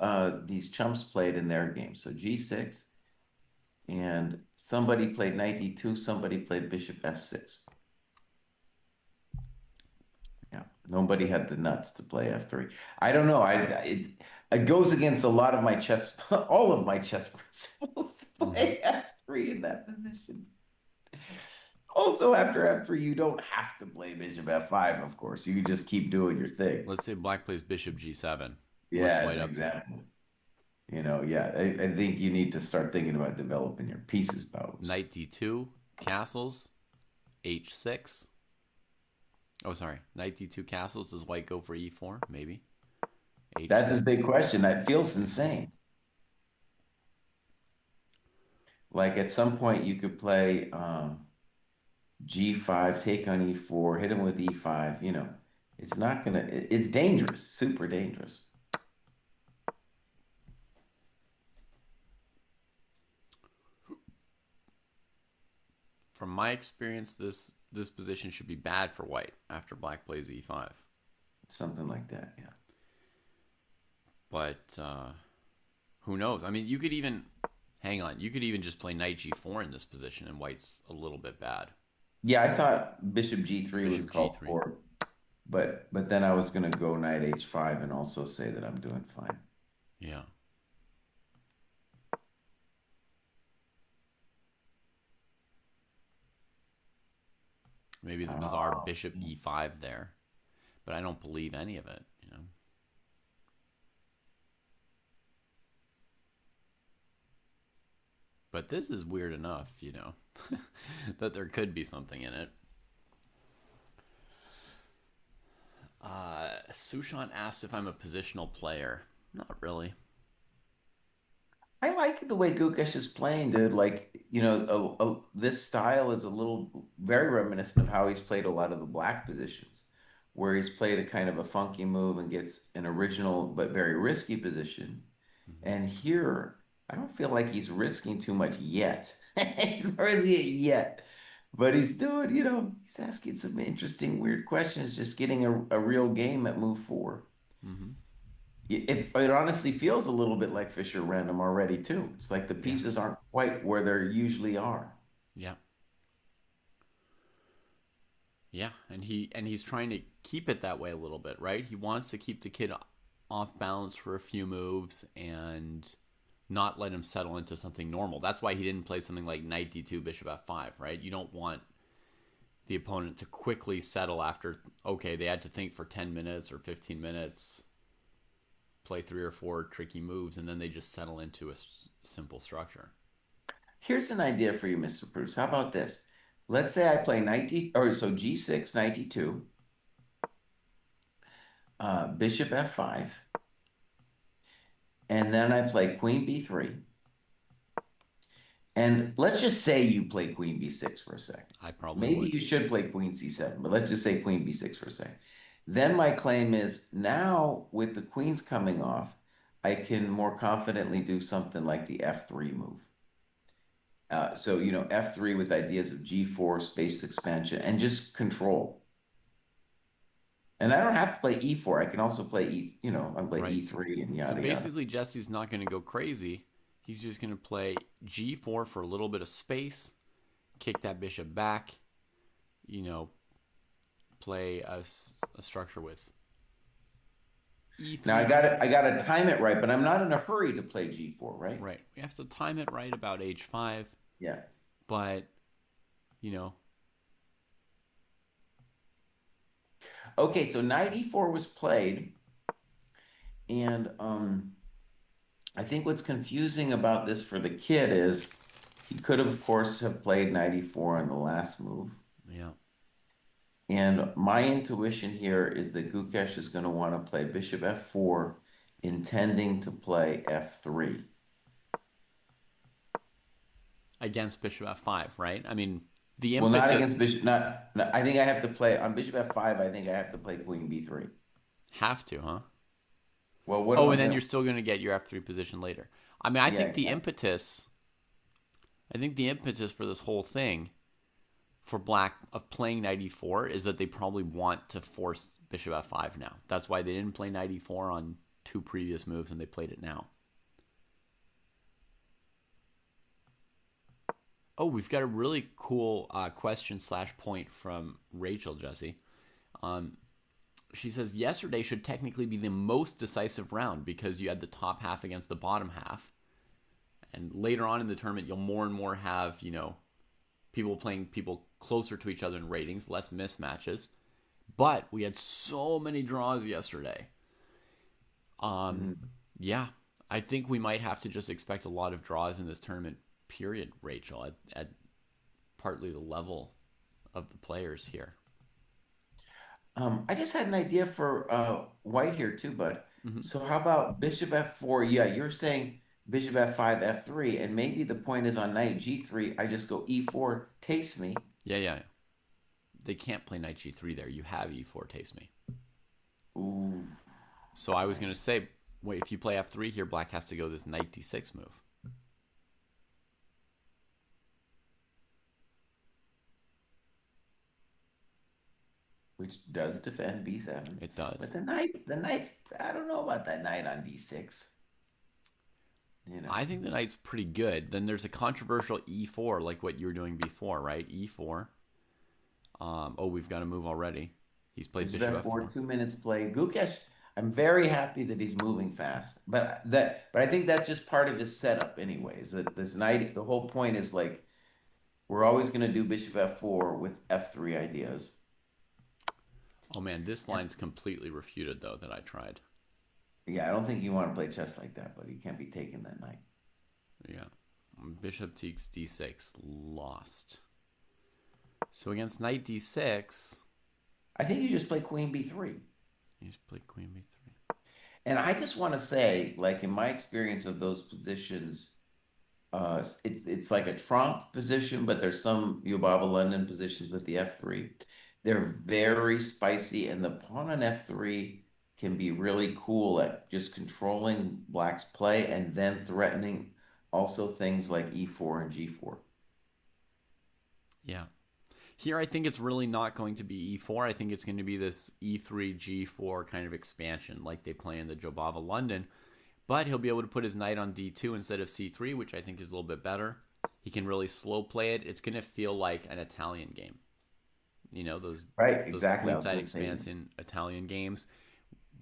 these chumps played in their game. So G6, and somebody played knight D2, somebody played bishop F6. Yeah, nobody had the nuts to play F3. I don't know. It goes against a lot of my chess, all of my chess principles to
Hmm.
play F3 in that position. Also, after F3, you don't have to play bishop F5, of course. You can just keep doing your thing.
Let's say black plays bishop G7. What's
Yeah, as
white
an
up to?
example. Yeah, I think you need to start thinking about developing your pieces, Bows.
Knight D2, castles, H6. Oh, sorry. Knight D2 castles. Does white go for E4? Maybe.
That's his
H6.
big question. That feels insane. Like at some point, you could play G5, take on E4, hit him with E5. It's not gonna. It's dangerous, super dangerous.
From my experience, this position should be bad for white after black plays E5.
Something like that. Yeah.
But who knows? I mean, you could even hang on. You could even just play knight G4 in this position, and white's a little bit bad.
Yeah, I thought Bishop G3 was
Bishop
called
G3.
for, but then I was gonna go Knight H5 and also say that I'm doing fine.
Yeah. Maybe the bizarre
Oh.
bishop E5 there, but I don't believe any of it. But this is weird enough, that there could be something in it. Sushant asked if I'm a positional player. Not really.
I like the way Gukesh is playing, dude. Like, this style is a little very reminiscent of how he's played a lot of the black positions, where he's played a kind of a funky move and gets an original but very risky position.
Hmm.
And here, I don't feel like he's risking too much yet. He's hardly yet. But he's asking some interesting, weird questions, just getting a real game at move four.
Hmm.
It honestly feels a little bit like Fisher Random already, too. It's like the
Yeah.
pieces aren't quite where they usually are.
Yeah. Yeah. And he's trying to keep it that way a little bit, right? He wants to keep the kid off balance for a few moves and not let him settle into something normal. That's why he didn't play something like knight d2, bishop f5, right? You don't want the opponent to quickly settle after, okay, they had to think for 10 minutes or 15 minutes, play 3 or 4 tricky moves, and then they just settle into a simple structure.
Here's an idea for you, Mr. Bruce. How about this? Let's say I play G6, knight D2, bishop F5, and then I play queen B3. And let's just say you play queen B6 for a second.
I probably
Maybe
would.
you should play queen C7, but let's just say queen B6 for a second. Then my claim is now with the queens coming off, I can more confidently do something like the F3 move. F3 with ideas of G4, space expansion, and just control. And I don't have to play E4. I can also play I play
Right.
E3 and
So
yada yada.
basically, Jesse's not going to go crazy. He's just going to play g4 for a little bit of space, kick that bishop back, you know, play a structure with
Now I
e3.
got it. I got to time it right, but I'm not in a hurry to play G4, right?
Right. We have to time it right about h5,
Yeah.
but, you know,
Okay, so knight E4 was played, and I think what's confusing about this for the kid is he could, of course, have played knight E4 on the last move.
yeah.
And my intuition here is that Gukesh is going to want to play bishop F4, intending to play F3.
Against bishop f5, right? I mean, the
Well, not against
impetus
bishop, I think I have to play on bishop F5. I think I have to play queen B3.
have to, huh?
Well, what am
Oh,
I
and then
going
you're
to?
still going to get your f3 position later. I mean,
Yeah, exactly.
I think the impetus for this whole thing for black of playing knight e4 is that they probably want to force bishop f5 now. That's why they didn't play knight e4 on two previous moves and they played it now. Oh, we've got a really cool question slash point from Rachel, Jesse. Um, she says yesterday should technically be the most decisive round because you had the top half against the bottom half, and later on in the tournament you'll more and more have people playing people closer to each other in ratings, less mismatches. But we had so many draws yesterday. Um,
Mhm.
yeah, I think we might have to just expect a lot of draws in this tournament. Period, Rachel. At partly the level of the players here.
I just had an idea for white here too, bud.
Mm-hmm.
So how about bishop f4? Yeah, you're saying bishop f5, f3, and maybe the point is on knight g3. I just go e4, takes me.
Yeah, yeah. They can't play knight g3 there. You have e4 taste me.
Ooh,
So I was
right.
going to say, wait, if you play f3 here, black has to go this knight d6 move.
Which does defend b7.
It does.
But the knight's, I don't know about that knight on d6. You know,
I think the knight's pretty good. Then there's a controversial e4, like what you were doing before, right? E4. Oh, we've got a move already. He's played
bishop
bishop
f4,
f4.
2 minutes play. Gukesh, I'm very happy that he's moving fast. But I think that's just part of his setup anyways. That this knight, the whole point is like we're always going to do bishop f4 with f3 ideas.
Oh man, this
And
line's completely refuted though that I tried.
yeah, I don't think you want to play chess like that, but you can't be taking that knight.
Yeah. Bishop takes d6, lost. So against knight d6,
I think you just play queen b3.
he's played queen b3.
And I just want to say, like in my experience of those positions, it's like a trump position, but there's some Yubaba London positions with the f3. They're very spicy, and the pawn on f3 can be really cool at just controlling black's play and then threatening also things like e4 and g4.
Yeah. Here, I think it's really not going to be e4. I think it's going to be this e3, g4 kind of expansion like they play in the Jobava London. But he'll be able to put his knight on d2 instead of c3, which I think is a little bit better. He can really slow play it. It's going to feel like an Italian game. You know,
Right,
those
exactly. I was
queenside
going to say that.
expansion Italian games,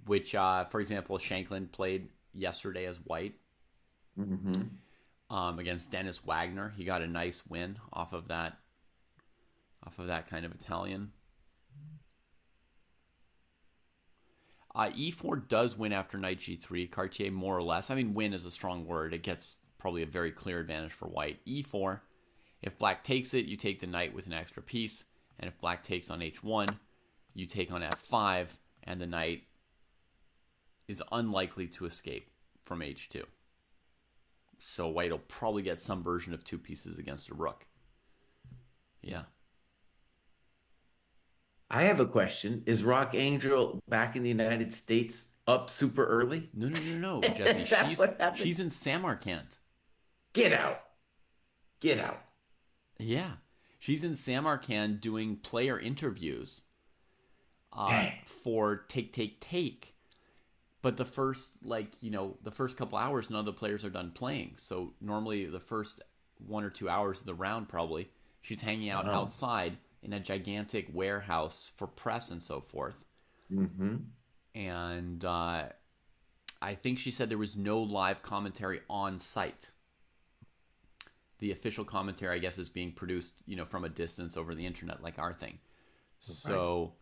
which, for example, Shanklin played yesterday as white
Hmm.
against Dennis Wagner. He got a nice win off of that kind of Italian. E4 does win after knight g3. Cartier more or less. I mean, win is a strong word. It gets probably a very clear advantage for white. E4. If black takes it, you take the knight with an extra piece. And if black takes on h1, you take on f5, and the knight is unlikely to escape from h2. So white will probably get some version of two pieces against a rook. Yeah.
I have a question. Is Rock Angel back in the United States up super early?
No, no, no, no, Jesse.
Is that what happened?
She's in Samarkand.
Get out. Get out.
Yeah. She's in Samarkand doing player interviews
Dang.
for Take Take Take. But the first couple hours, none of the players are done playing. So normally the first 1 or 2 hours of the round, probably, she's hanging out
Wow.
outside in a gigantic warehouse for press and so forth.
Hmm.
And I think she said there was no live commentary on site. The official commentary, I guess, is being produced, from a distance over the internet, like our thing.
Right.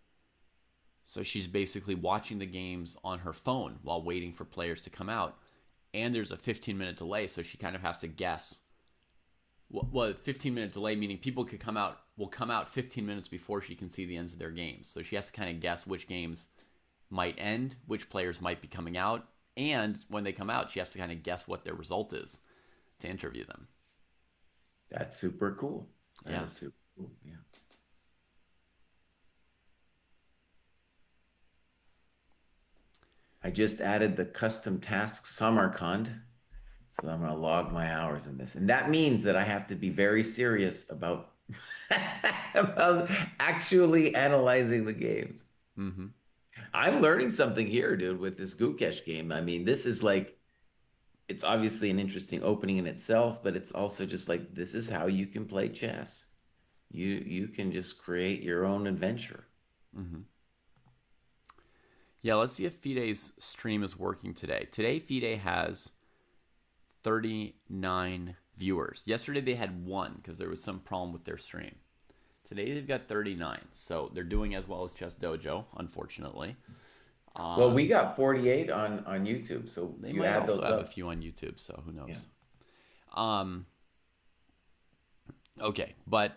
So she's basically watching the games on her phone while waiting for players to come out. And there's a 15-minute delay, so she kind of has to guess. Well, 15-minute delay meaning people will come out 15 minutes before she can see the ends of their games. So she has to kind of guess which games might end, which players might be coming out, and when they come out, she has to kind of guess what their result is to interview them.
That's super cool. That
Yeah.
is super cool. Yeah. I just added the custom task Samarkand. So I'm going to log my hours in this. And that means that I have to be very serious about, about actually analyzing the games.
Mm-hmm.
I'm learning something here, dude, with this Gukesh game. I mean, this is like it's obviously an interesting opening in itself, but it's also just like this is how you can play chess. You can just create your own adventure.
Hmm. Yeah, let's see if Fide's stream is working today. Today, Fide has 39 viewers. Yesterday, they had one because there was some problem with their stream. Today, they've got 39. So they're doing as well as Chess Dojo, unfortunately.
Well,
Um,
we got 48 on YouTube, so if
they
you
might
add
also
those
have a
up,
few on YouTube, so who
yeah.
knows? Um, okay, but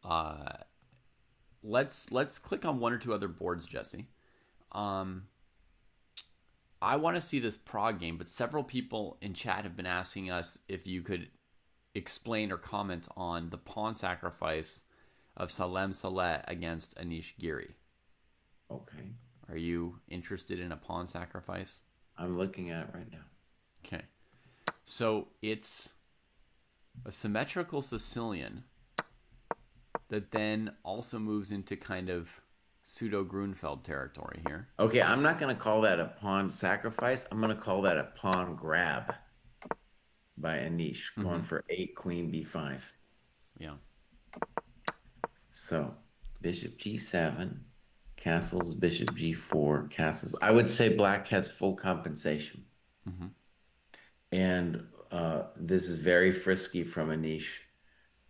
uh, let's click on one or two other boards, Jesse. Um, I want to see this Prague game, but several people in chat have been asking us if you could explain or comment on the pawn sacrifice of Salem Saleh against Anish Giri.
Okay.
Are you interested in a pawn sacrifice?
I'm looking at it right now.
Okay. So it's a symmetrical Sicilian that then also moves into kind of pseudo Grunfeld territory here.
Okay, I'm not going to call that a pawn sacrifice. I'm going to call that a pawn grab by Anish, going
Mm-hmm.
for 8, queen b5.
Yeah.
So bishop g7, castles, bishop g4, castles. I would say black has full compensation.
Mm-hmm.
And this is very frisky from Anish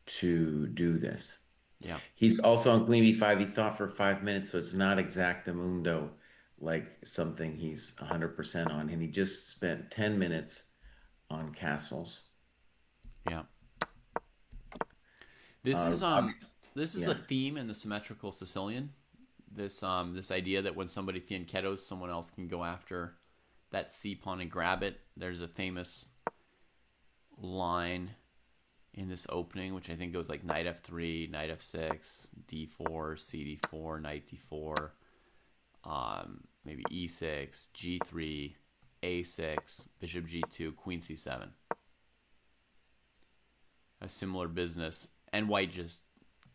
to do this.
Yeah.
He's also on queen b5. He thought for 5 minutes, so it's not exactamundo like something he's 100% on. And he just spent 10 minutes on castles.
Yeah. This is
Obviously,
this is a
yeah.
theme in the symmetrical Sicilian. This idea that when somebody fianchettos, someone else can go after that c pawn and grab it. There's a famous line in this opening, which I think goes like knight f3, knight f6, d4, cd4, knight d4, maybe e6, g3, a6, bishop g2, queen c7. A similar business, and white just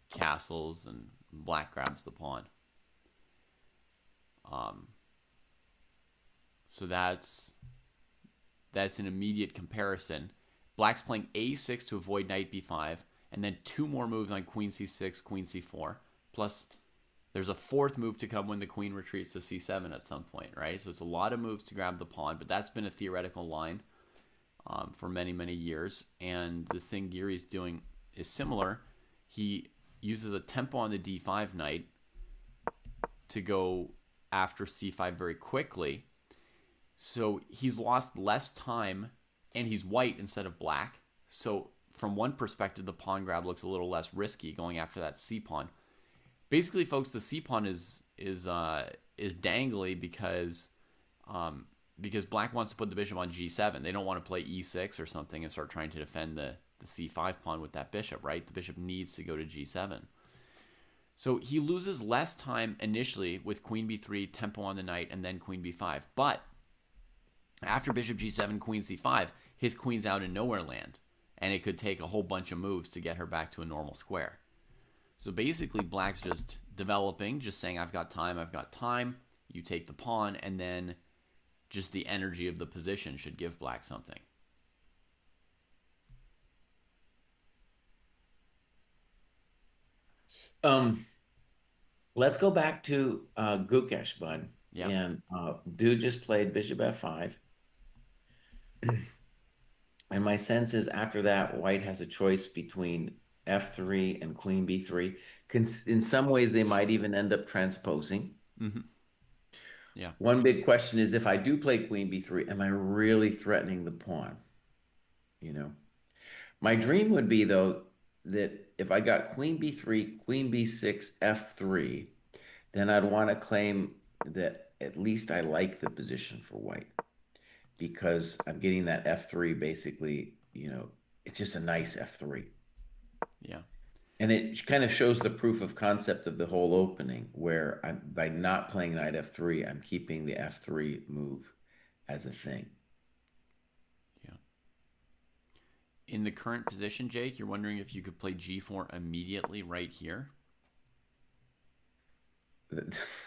castles and black grabs the pawn. Um, so that's an immediate comparison. Black's playing a6 to avoid knight b5, and then two more moves on queen c6, queen c4. Plus, there's a fourth move to come when the queen retreats to c7 at some point, right? So it's a lot of moves to grab the pawn, but that's been a theoretical line for many, many years. And this thing Giri's doing is similar. He uses a tempo on the d5 knight to go after c5 very quickly. So he's lost less time, and he's white instead of black. So from one perspective, the pawn grab looks a little less risky going after that c pawn. Basically, folks, the c pawn is dangly because black wants to put the bishop on g7. They don't want to play e6 or something and start trying to defend the c5 pawn with that bishop, right? The bishop needs to go to g7. So he loses less time initially with queen b3, tempo on the knight, and then queen b5. But after bishop g7, queen c5, his queen's out in nowhere land, and it could take a whole bunch of moves to get her back to a normal square. So basically, black's just developing, just saying, I've got time. You take the pawn, and then just the energy of the position should give black something.
Um, let's go back to Gukesh, bud.
Yeah.
And dude just played bishop f5. And my sense is after that, white has a choice between f3 and queen b3. In some ways, they might even end up transposing.
Mm-hmm. Yeah.
One big question is if I do play queen b3, am I really threatening the pawn? You know, my dream would be though that if I got queen b3, queen b6, f3, then I'd want to claim that at least I like the position for white because I'm getting that f3 basically, it's just a nice f3.
Yeah.
And it kind of shows the proof of concept of the whole opening, where by not playing knight f3, I'm keeping the f3 move as a thing.
Yeah. In the current position, Jake, you're wondering if you could play g4 immediately right here?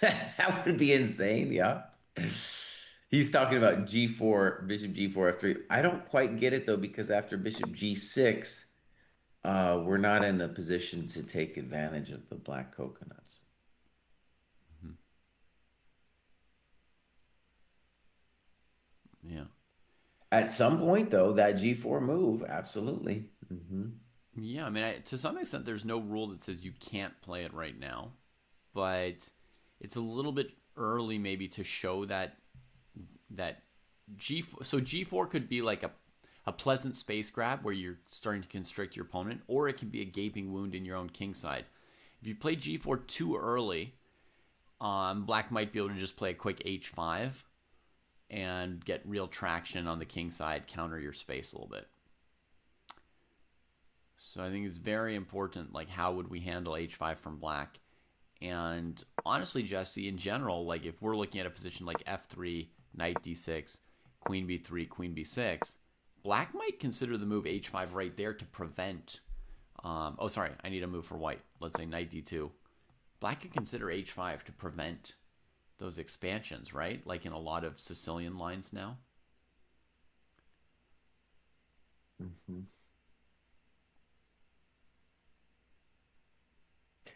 That would be insane, yeah. He's talking about G4, Bishop G4, F3. I don't quite get it though, because after Bishop G6, we're not in a position to take advantage of the black coconuts.
Mhm. Yeah.
At some point, though, that G4 move, absolutely.
Yeah, I mean, to some extent, there's no rule that says you can't play it right now, but it's a little bit early maybe to show that G4 could be like a pleasant space grab where you're starting to constrict your opponent, or it can be a gaping wound in your own king side. If you play G4 too early, black might be able to just play a quick H5 and get real traction on the king side, counter your space a little bit. So I think it's very important, like how would we handle H5 from black? And honestly, Jesse, in general, like if we're looking at a position like F3, Knight D6, Queen B3, Queen B6, black might consider the move H5 right there to prevent. Oh, sorry, I need a move for white. Let's say Knight D2. Black could consider H5 to prevent those expansions, right? Like in a lot of Sicilian lines now.
Hmm.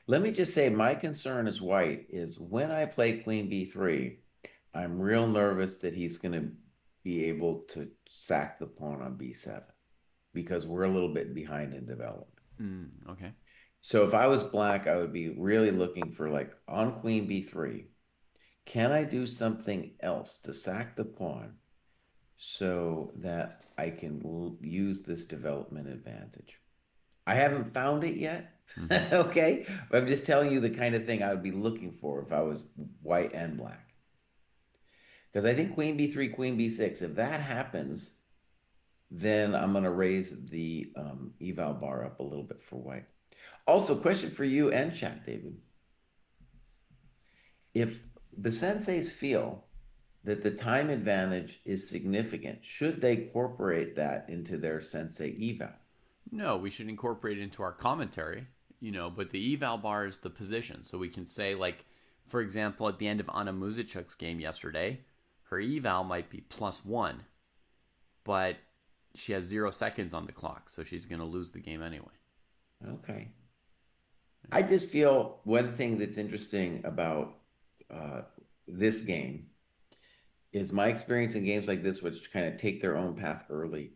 Let me just say, my concern as white is when I play Queen B3, I'm real nervous that he's going to be able to sack the pawn on B7 because we're a little bit behind in development.
Okay.
So if I was black, I would be really looking for like on Queen B3, can I do something else to sack the pawn so that I can use this development advantage? I haven't found it yet.
Mm-hmm.
Okay. But I'm just telling you the kind of thing I would be looking for if I was white and black. Because I think Queen B3, Queen B6, if that happens, then I'm going to raise the eval bar up a little bit for white. Also, question for you and chat, David. If the senseis feel that the time advantage is significant, should they incorporate that into their sensei eval?
No, we should incorporate it into our commentary, but the eval bar is the position. So we can say, like, for example, at the end of Anna Muzichuk's game yesterday, her eval might be +1, but she has 0 seconds on the clock, so she's going to lose the game anyway.
Okay. I just feel one thing that's interesting about uh, this game is my experience in games like this, which kind of take their own path early.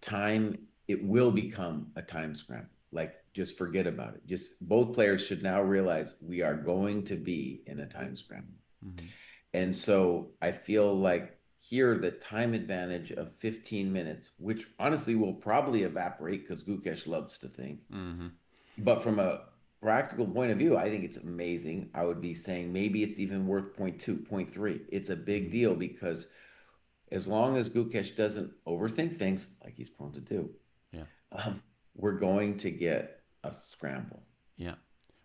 Time, it will become a time scramble. Like, just forget about it. Just both players should now realize we are going to be in a time scramble.
Mm-hmm.
And so I feel like here the time advantage of 15 minutes, which honestly will probably evaporate because Gukesh loves to think.
Mm-hmm.
But from a practical point of view, I think it's amazing. I would be saying maybe it's even worth point two, point three. It's a big
Mm-hmm.
deal because as long as Gukesh doesn't overthink things like he's prone to do,
Yeah.
um, we're going to get a scramble.
Yeah.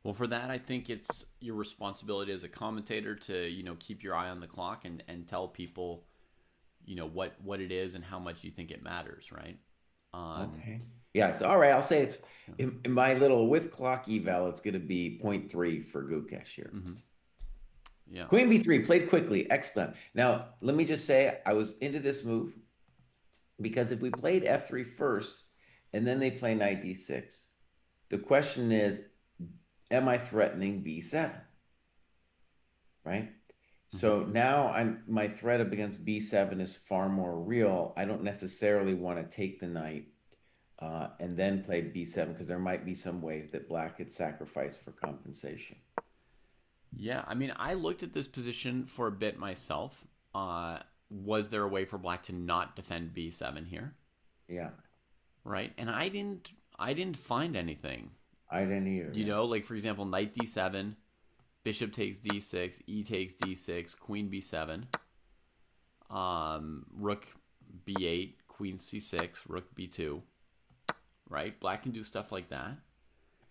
Well, for that, I think it's your responsibility as a commentator to, keep your eye on the clock and tell people, what it is and how much you think it matters, right? Um,
Okay. Yeah. So, all right. I'll say it's
yeah.
in my little with clock eval, it's going to be point three for Gukesh here.
Mm-hmm. Yeah.
Queen B3 played quickly. Excellent. Now, let me just say I was into this move because if we played F3 first and then they play knight D6, the question is, am I threatening B7? Right?
Mm-hmm.
So now my threat up against B7 is far more real. I don't necessarily want to take the knight and then play B7 because there might be some way that black could sacrifice for compensation.
Yeah. I mean, I looked at this position for a bit myself. Was there a way for black to not defend B7 here?
Yeah,
Right. And I didn't find anything.
I didn't either. Yeah.
Like for example, knight D7, bishop takes D6, E takes D6, queen B7, rook B8, queen C6, rook B2. Right? Black can do stuff like that.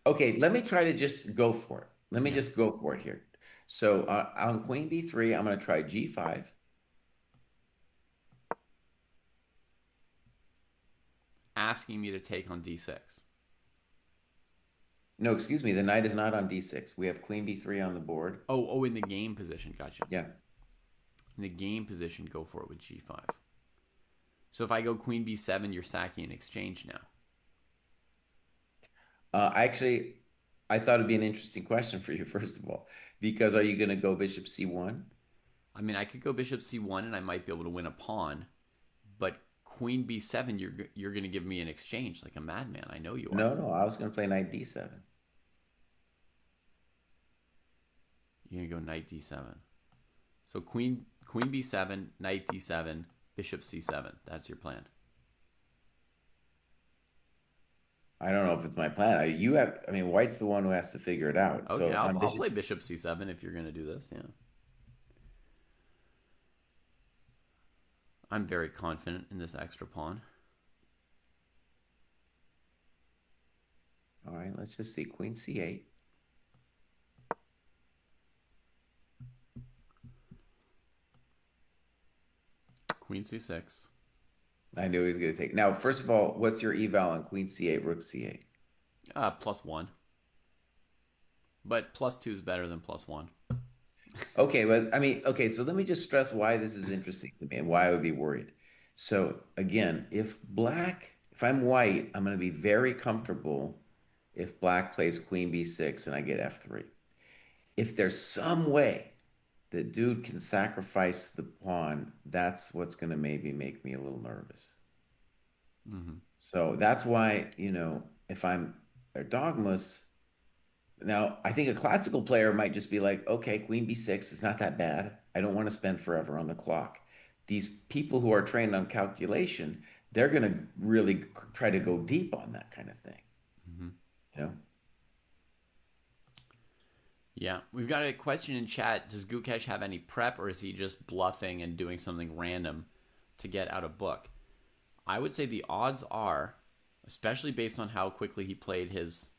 Okay, let me try to just go for it. Let me
Yeah.
just go for it here. So on queen B3, I'm going to try G5.
Asking me to take on D6.
No, excuse me. The knight is not on d6. We have queen b3 on the board.
Oh, in the game position. Gotcha.
Yeah.
In the game position, go for it with g5. So if I go queen b7, you're sacking an exchange now.
Actually, I thought it'd be an interesting question for you, first of all, because are you going to go bishop c1?
I mean, I could go bishop c1 and I might be able to win a pawn, but queen b7, you're going to give me an exchange like a madman. I know you are.
No, no, I was going to play knight d7.
You're going to go knight d7. So queen b7, knight d7, bishop c7. That's your plan.
I don't know if it's my plan. You have, I mean, White's the one who has to figure it out.
Okay,
So on
I'll play
bishops,
bishop c7 if you're going to do this. Yeah. I'm very confident in this extra pawn.
all right, let's just see. Queen c8.
Queen c6.
I knew he was going to take. Now, first of all, what's your eval on queen c8, rook c8?
+1. But +2 is better than +1.
Okay, but I mean, okay, so let me just stress why this is interesting to me and why I would be worried. So again, if I'm white, I'm going to be very comfortable if black plays queen b6 and I get f3. If there's some way that dude can sacrifice the pawn, that's what's going to maybe make me a little nervous.
Hmm.
So that's why, if I'm Erdogmus, now I think a classical player might just be like, okay, queen b6 is not that bad. I don't want to spend forever on the clock. These people who are trained on calculation, they're going to really try to go deep on that kind of thing,
Hmm.
you know?
Yeah, we've got a question in chat. Does Gukesh have any prep, or is he just bluffing and doing something random to get out of book? I would say the odds are, especially based on how quickly he played his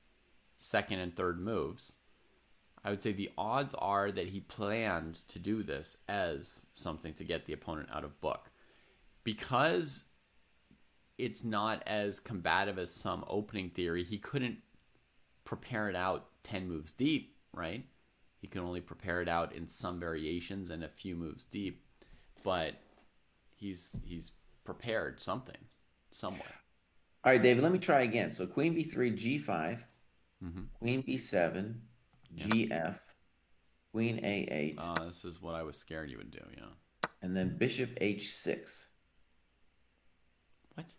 second and third moves, I would say the odds are that he planned to do this as something to get the opponent out of book. Because it's not as combative as some opening theory, he couldn't prepare it out 10 moves deep, right? He can only prepare it out in some variations and a few moves deep, but he's prepared something somewhere.
All right, David, let me try again. So queen b3, g5,
Mm-hmm.
queen b7,
Yeah.
gf, queen a8,
This is what I was scared you would do. Yeah.
and then bishop h6.
What?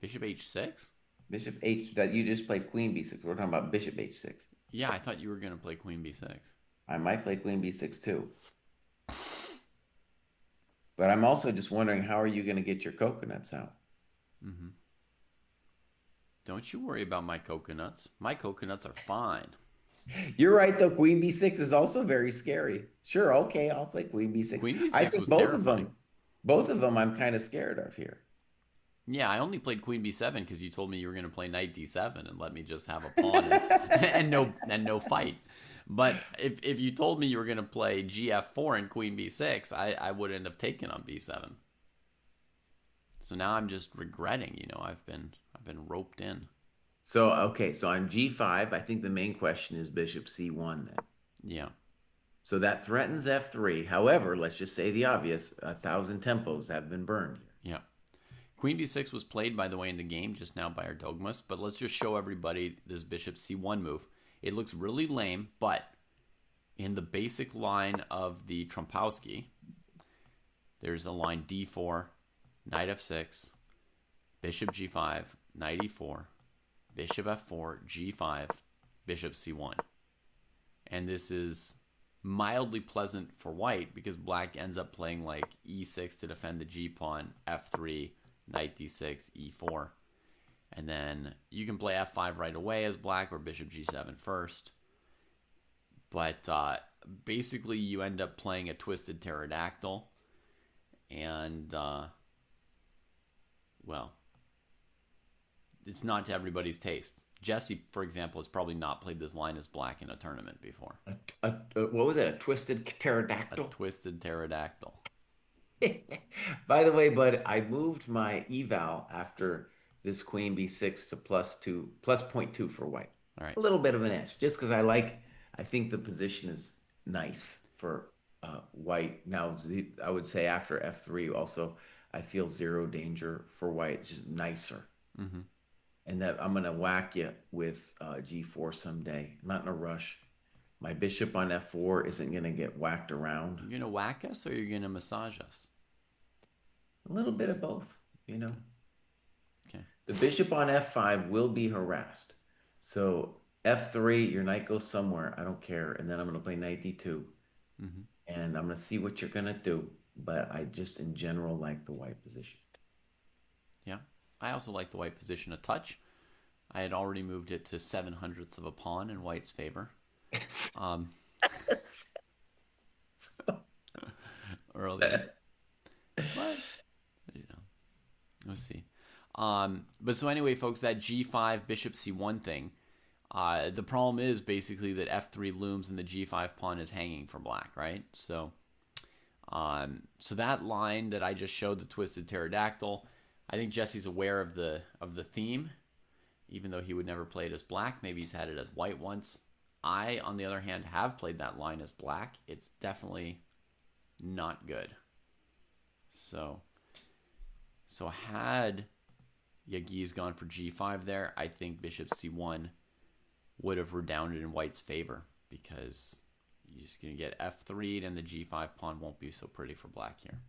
Bishop h6?
Bishop h, that you just played queen b6. We're talking about bishop h6.
Yeah, I thought you were gonna play queen b6.
I might play queen b6 too. But I'm also just wondering, how are you going to get your coconuts out?
Mm-hmm. Don't you worry about my coconuts. My coconuts are fine.
You're right, though. Queen b6 is also very scary. Sure, okay, I'll play queen b6.
Queen
I
b6
think
was terrifying.
both of them I'm kind of scared of here.
Yeah, I only played queen b7 because you told me you were gonna play knight d7 and let me just have a pawn and no fight. But if you told me you were gonna play gf4 and queen b6, I wouldn't have taken on b7. So now I'm just regretting. I've been roped in.
So, okay, so on g5, I think the main question is bishop c1 then.
Yeah,
So that threatens f3. However, let's just say the obvious, 1,000 tempos have been burned here.
yeah. Queen b6 was played, by the way, in the game just now by Erdogmus, but let's just show everybody this bishop c1 move. It looks really lame, but in the basic line of the Trompowsky, there's a line d4, knight f6, bishop g5, knight e4, bishop f4, g5, bishop c1. And this is mildly pleasant for white because black ends up playing like e6 to defend the g-pawn, f3, knight d6, e4. And then you can play f5 right away as black or bishop g7 first. But basically you end up playing a twisted pterodactyl. And, well, it's not to everybody's taste. Jesse, for example, has probably not played this line as black in a tournament before.
What was it? A twisted
A
pterodactyl?
twisted pterodactyl.
By the way, bud, I moved my eval after this queen b6 to +2, plus +0.2 for white.
All right.
a little bit of an edge, just because I think the position is nice for white. Now, I would say after F3 also, I feel zero danger for white, just nicer.
Mm-hmm.
And that I'm gonna whack you with G4 someday. I'm not in a rush. My bishop on F4 isn't gonna get whacked around.
You're gonna whack us or you're gonna massage us?
A little bit of both, you know.
Okay. Okay.
The bishop on F5 will be harassed. So F3, your knight goes somewhere. I don't care. And then I'm gonna play knight D2,
Mm-hmm.
and I'm gonna see what you're gonna do. But I just in general like the white position.
Yeah. I also like the white position a touch. I had already moved it to 7/100ths of a pawn in white's favor. Um, earlier, but you know, we'll see. But so anyway, folks, that G5 bishop C1 thing. The problem is basically that F3 looms and the G5 pawn is hanging for black, right? So that line that I just showed, the twisted pterodactyl, I think Jesse's aware of the theme, even though he would never play it as black. Maybe he's had it as white once. I, on the other hand, have played that line as black. It's definitely not good. So had Yagi's gone for G5 there, I think bishop C1 would have redounded in white's favor because you're just going to get F3'd and the G5 pawn won't be so pretty for black here.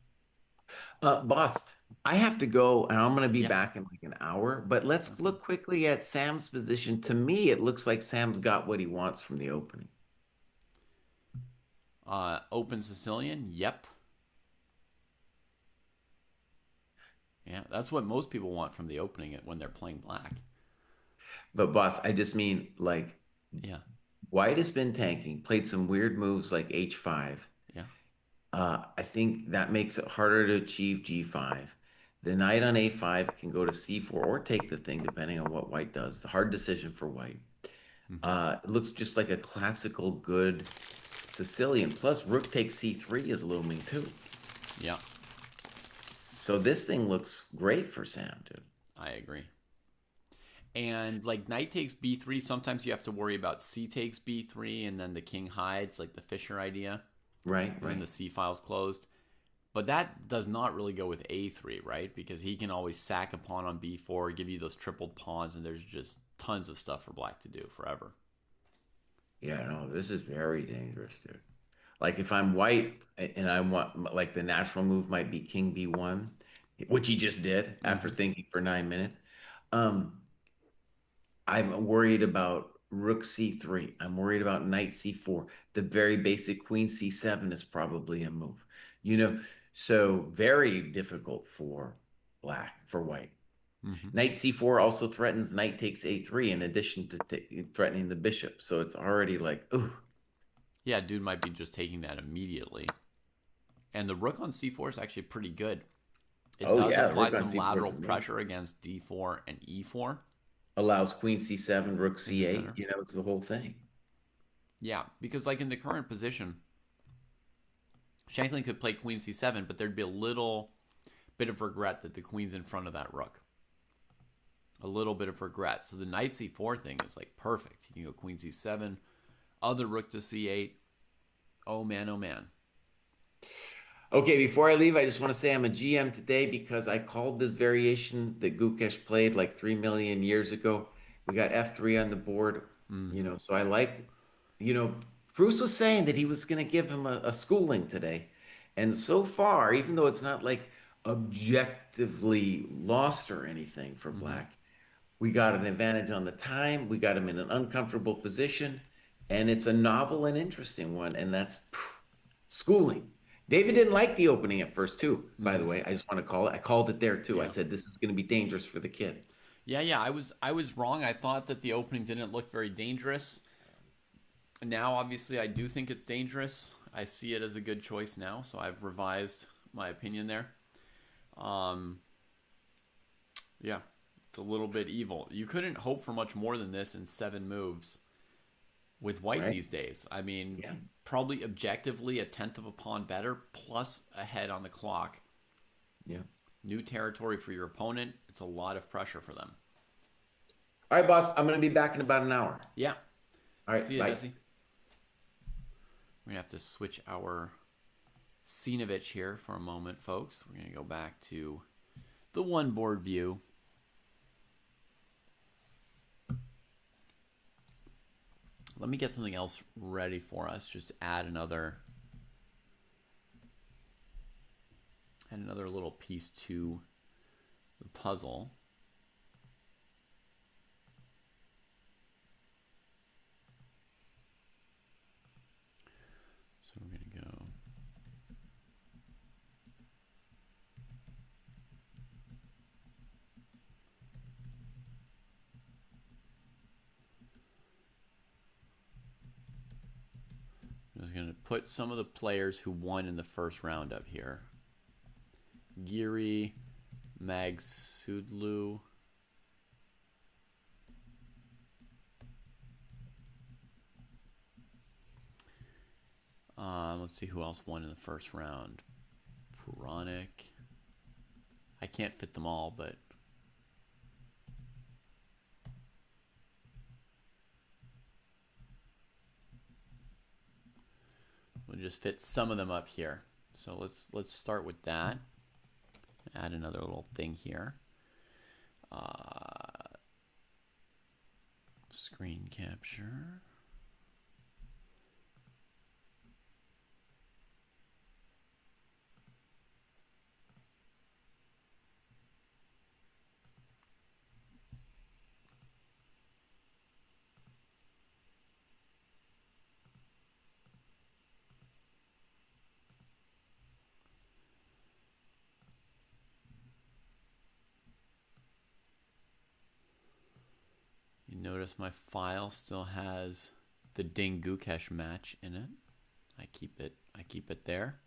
Boss, I have to go, and I'm going to be
Yeah.
back in like an hour. But let's
Okay.
look quickly at Sam's position. To me, it looks like Sam's got what he wants from the opening.
Open Sicilian. Yep. Yeah, that's what most people want from the opening when they're playing black.
But boss, I just mean like
Yeah.
White has been tanking, played some weird moves like H5.
Yeah.
I think that makes it harder to achieve G5. The knight on A5 can go to C4 or take the thing, depending on what White does. The hard decision for White.
Mm-hmm.
It looks just like a classical good Sicilian. Plus, rook takes C3 is looming too.
Yeah.
So this thing looks great for Sam, dude.
I agree. And like knight takes B3, sometimes you have to worry about C takes B3 and then the king hides, like the Fischer idea,
Right,
because then
right.
the C file's closed. But that does not really go with A3, right? Because he can always sack a pawn on B4, give you those tripled pawns, and there's just tons of stuff for black to do forever.
Yeah, no, this is very dangerous, dude. Like if I'm white and I want like the natural move might be king b1, which he just did after
Mm-hmm.
thinking for 9 minutes. Um, I'm worried about rook c3. I'm worried about knight c4. The very basic queen c7 is probably a move. You know, so very difficult for for white.
Mm-hmm.
Knight c4 also threatens knight takes a3 in addition to threatening the bishop. So it's already like, ooh.
Yeah, dude might be just taking that immediately. And the rook on C4 is actually pretty good. It
Oh
does
yeah,
apply
rook on
some
c4
lateral
is amazing.
pressure against D4 and E4
Allows queen c7, rook
in the
c8.
center.
You know, it's the whole thing.
Yeah, because like in the current position, Shanklin could play queen C7, but there'd be a little bit of regret that the queen's in front of that rook. A little bit of regret. So the knight C4 thing is like perfect. You can go queen C7, other rook to C8. Oh man, oh man.
Okay, before I leave, I just want to say I'm a GM today because I called this variation that Gukesh played like 3 million years ago. We got F3 on the board, you
Mm-hmm.
know, so I like, you know, Bruce was saying that he was going to give him a schooling today. And so far, even though it's not like objectively lost or anything for
Mm-hmm.
Black, we got an advantage on the time. We got him in an uncomfortable position, and it's a novel and interesting one, and that's schooling. David didn't like the opening at first, too, by
Mm-hmm.
the way. I just want to call it. I called it there, too. I
Yeah.
said, this is going to be dangerous for the kid.
Yeah. I was wrong. I thought that the opening didn't look very dangerous. Now, obviously, I do think it's dangerous. I see it as a good choice now, so I've revised my opinion there. Um, yeah, it's a little bit evil. You couldn't hope for much more than this in 7 moves with white
Right?
these days. I mean,
Yeah.
probably objectively a tenth of a pawn better, plus a head on the clock.
Yeah.
New territory for your opponent. It's a lot of pressure for them.
All right, boss. I'm going to be back in about an hour.
Yeah.
All
See
right,
you,
bye.
Desi. We're going to have to switch our Scenovich here for a moment, folks. We're going to go back to the one board view. Let me get something else ready for us. Just add another little piece to the puzzle. So we're going to go I'm just going to put some of the players who won in the first round up here. Giri, Magsudlu. Let's see who else won in the first round. Pranic. I can't fit them all, but we'll just fit some of them up here. So let's start with that. Add another little thing here. Screen capture. You notice my file still has the Ding Gukesh match in it. I keep it there.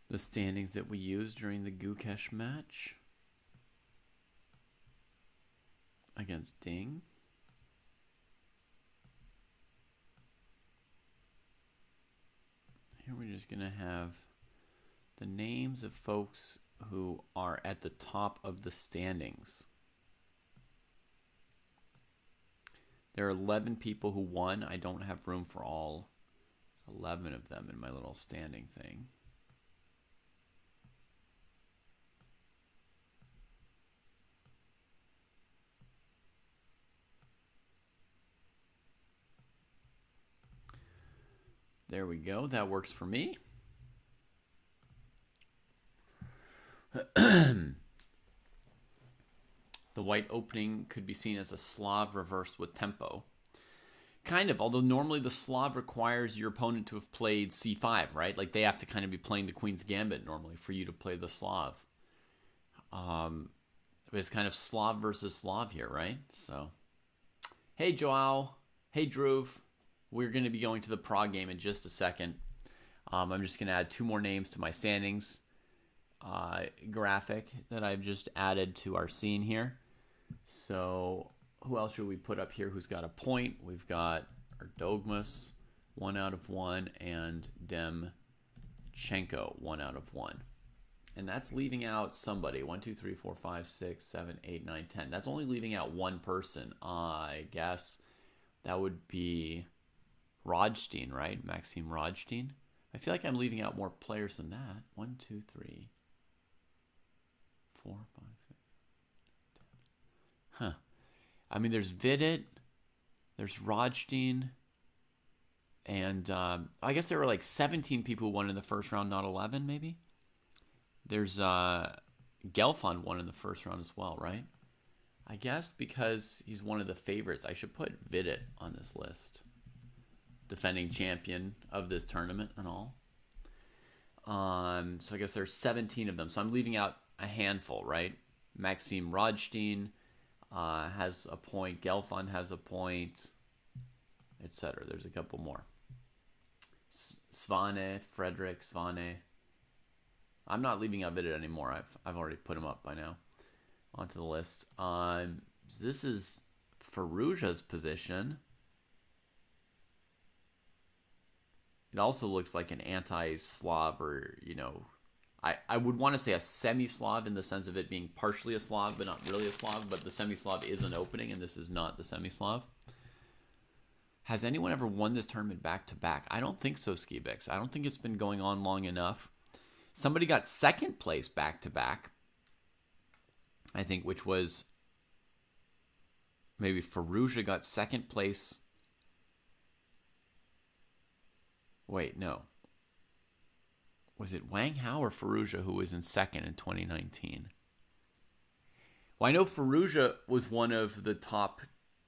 The standings that we used during the Gukesh match against Ding. Here we're just going to have the names of folks who are at the top of the standings. There are 11 people who won. I don't have room for all 11 of them in my little standing thing. There we go. That works for me. The white opening could be seen as a Slav reversed with tempo. Kind of, although normally the Slav requires your opponent to have played c5, right? Like they have to kind of be playing the Queen's Gambit normally for you to play the Slav. It's kind of Slav versus Slav here, right? So, hey Joao, hey Drew. We're going to be going to the Prague game in just a second. I'm just going to add 2 more names to my standings graphic that I've just added to our scene here. So who else should we put up here who's got a point? We've got Erdogmus, 1 out of 1, and Demchenko, 1 out of 1. And that's leaving out somebody. 1, 2, 3, 4, 5, 6, 7, 8, 9, 10. That's only leaving out one person. I guess that would be Rodstein, right? Maxim Rodstein. I feel like I'm leaving out more players than that. 1, 2, 3, 4, 5, 6, 10. Huh. I mean, there's Vidit, there's Rodstein, and I guess there were like 17 people who won in the first round, not 11 maybe. There's Gelfand won in the first round as well, right? I guess because he's one of the favorites, I should put Vidit on this list. Defending champion of this tournament and all. So I guess there's 17 of them. So I'm leaving out a handful, right? Maxim Rodstein has a point. Gelfand has a point, etc. There's a couple more. Svane, Frederick Svane. I'm not leaving out Vidit anymore. I've already put him up by now onto the list. This is Faruja's position. It also looks like an anti-Slav, or, I would want to say a semi-Slav in the sense of it being partially a Slav, but not really a Slav. But the semi-Slav is an opening, and this is not the semi-Slav. Has anyone ever won this tournament back-to-back? I don't think so, Skibix. I don't think it's been going on long enough. Somebody got second place back-to-back, I think, which was maybe Firouzja got second place. Wait, no. Was it Wang Hao or Firouzja who was in second in 2019? Well, I know Firouzja was one of the top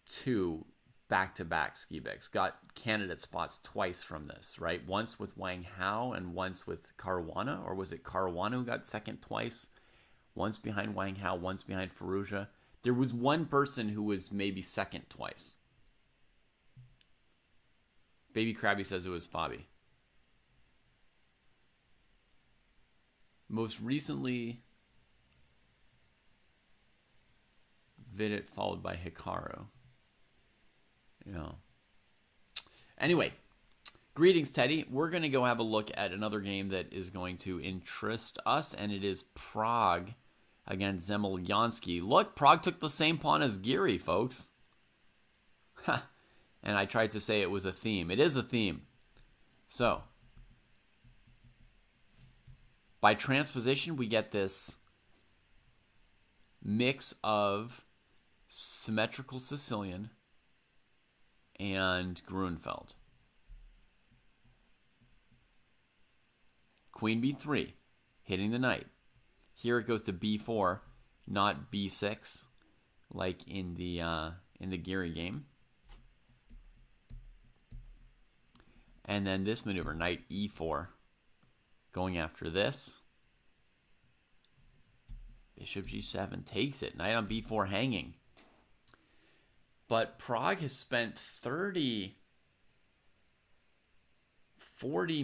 two back-to-back Skibix. Got candidate spots twice from this, right? Once with Wang Hao and once with Caruana. Or was it Caruana who got second twice? Once behind Wang Hao, once behind Firouzja. There was one person who was maybe second twice. Baby Krabby says it was Fabi. Most recently, Vidit followed by Hikaru. Anyway, greetings, Teddy. We're going to go have a look at another game that is going to interest us, and it is Prague against Zemlyansky. Look, Prague took the same pawn as Giri, folks. And I tried to say it was a theme. It is a theme. So, by transposition, we get this mix of symmetrical Sicilian and Grunfeld. Queen b3, hitting the knight. Here it goes to b4, not b6, like in the Giri game. And then this maneuver, knight e4, going after this. Bishop g7 takes it. Knight on b4 hanging. But Prague has spent 40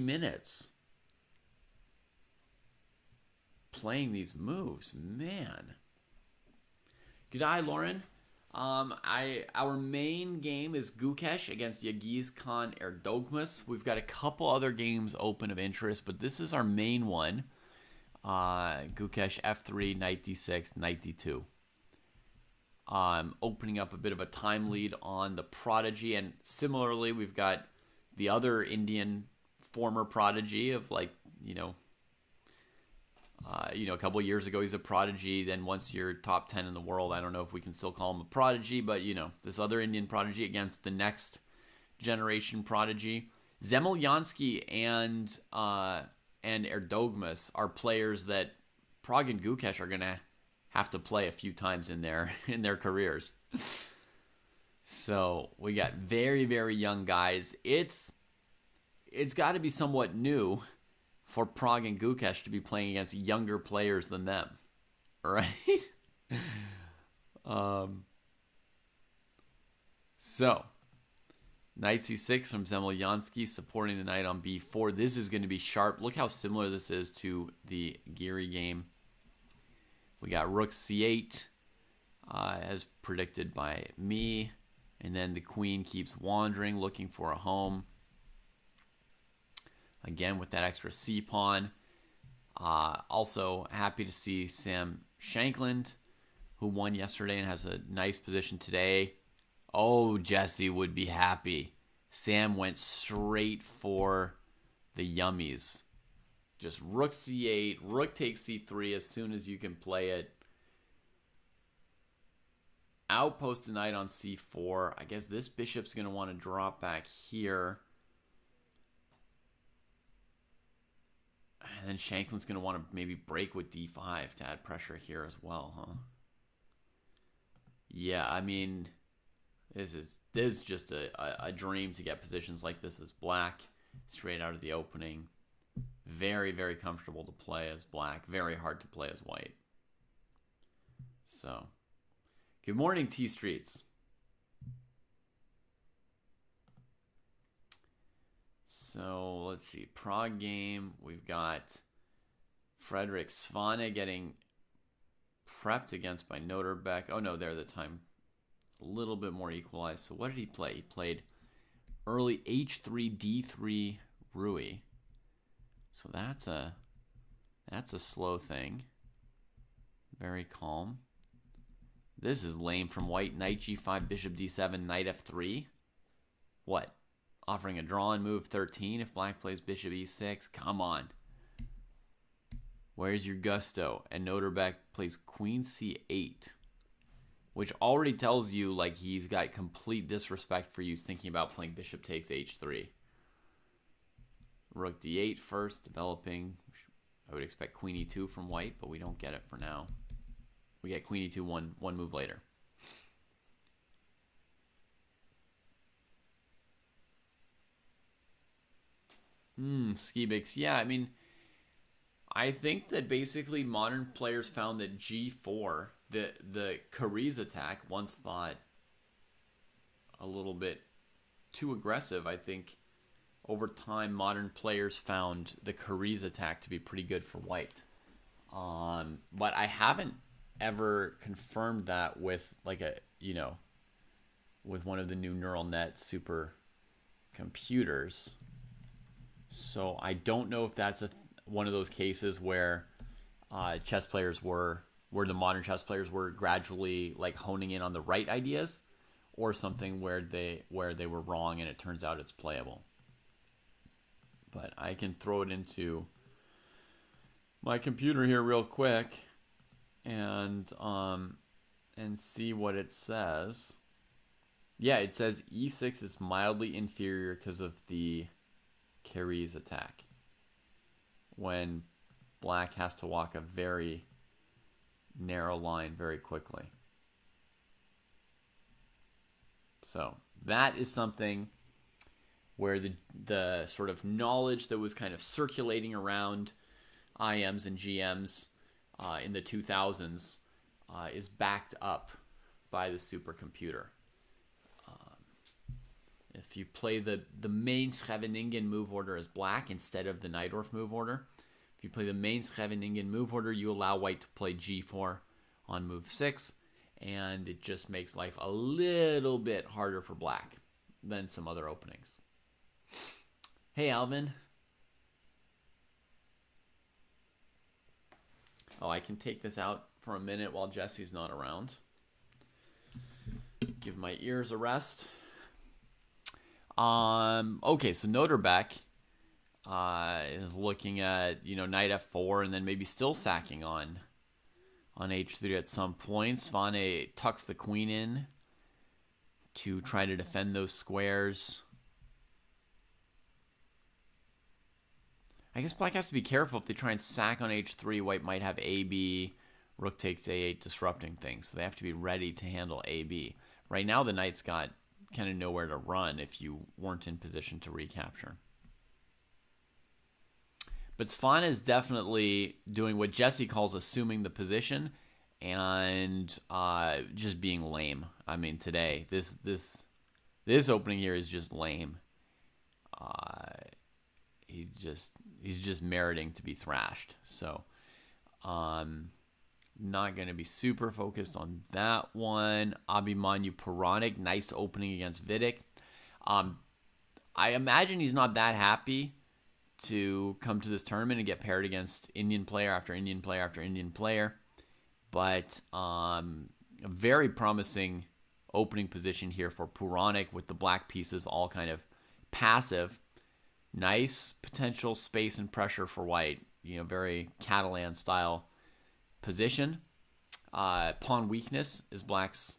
minutes playing these moves. Man. G'day, Lauren. Our main game is Gukesh against Yagiz Khan Erdogmus. We've got a couple other games open of interest, but this is our main one. Gukesh f3, knight d6, knight d2. Opening up a bit of a time lead on the Prodigy, and similarly, we've got the other Indian former Prodigy of, like, a couple of years ago, he's a prodigy. Then once you're top 10 in the world, I don't know if we can still call him a prodigy, but, this other Indian prodigy against the next generation prodigy. Zemlyansky and Erdogmus are players that Pragg and Gukesh are going to have to play a few times in their careers. So we got very, very young guys. It's got to be somewhat new for Pragg and Gukesh to be playing against younger players than them, right? So, knight c6 from Zemlyansky, supporting the knight on b4. This is going to be sharp. Look how similar this is to the Giri game. We got rook c8, as predicted by me. And then the queen keeps wandering, looking for a home. Again, with that extra c-pawn. Also, happy to see Sam Shankland, who won yesterday and has a nice position today. Oh, Jesse would be happy. Sam went straight for the yummies. Just rook c8, rook takes c3 as soon as you can play it. Outpost a knight on c4. I guess this bishop's going to want to drop back here. And then Shankland's going to want to maybe break with d5 to add pressure here as well, huh? Yeah, I mean, this is just a dream to get positions like this as black, straight out of the opening. Very, very comfortable to play as black. Very hard to play as white. So, good morning, T-Streets. So, let's see. Prague game. We've got Frederick Svane getting prepped against by Noterbeck. Oh, no, there the time. A little bit more equalized. So, what did he play? He played early h3, d3, Rui. So that's a slow thing. Very calm. This is lame from white. Knight g5, bishop d7, knight f3. What? Offering a draw and move 13 if black plays bishop e6? Come on. Where's your gusto? And Noterbeck plays queen c8, which already tells you like he's got complete disrespect for you thinking about playing bishop takes h3. Rook d8 first, developing. I would expect queen e2 from white, but we don't get it for now. We get queen e2 one move later. Skibix. Yeah, I mean, I think that basically modern players found that g4, the Giri's attack, once thought a little bit too aggressive. I think over time, modern players found the Giri's attack to be pretty good for white. But I haven't ever confirmed that with like with one of the new neural net super computers. So I don't know if that's one of those cases where chess players where the modern chess players were gradually like honing in on the right ideas, or something where they were wrong and it turns out it's playable. But I can throw it into my computer here real quick and see what it says. Yeah, it says e6 is mildly inferior because of the Giri's attack, when black has to walk a very narrow line very quickly. So that is something where the sort of knowledge that was kind of circulating around IMs and GMs in the 2000s is backed up by the supercomputer. If you play the main Scheveningen move order as black instead of the Najdorf move order, if you play the main Scheveningen move order, you allow white to play g4 on move 6, and it just makes life a little bit harder for black than some other openings. Hey, Alvin. Oh, I can take this out for a minute while Jesse's not around. Give my ears a rest. Okay, so Noterbeck is looking at, knight f4 and then maybe still sacking on h3 at some point. Svane tucks the queen in to try to defend those squares. I guess black has to be careful if they try and sack on h3. White might have ab, rook takes a8, disrupting things. So they have to be ready to handle ab. Right now the knight's got kind of nowhere to run if you weren't in position to recapture. But Svane is definitely doing what Jesse calls assuming the position and just being lame. I mean, today this opening here is just lame. He's just meriting to be thrashed. So, not going to be super focused on that one. Abhimanyu Puranik, nice opening against Vidic. I imagine he's not that happy to come to this tournament and get paired against Indian player after Indian player after Indian player. But a very promising opening position here for Puranik with the black pieces all kind of passive. Nice potential space and pressure for white. Very Catalan style position. Pawn weakness is black's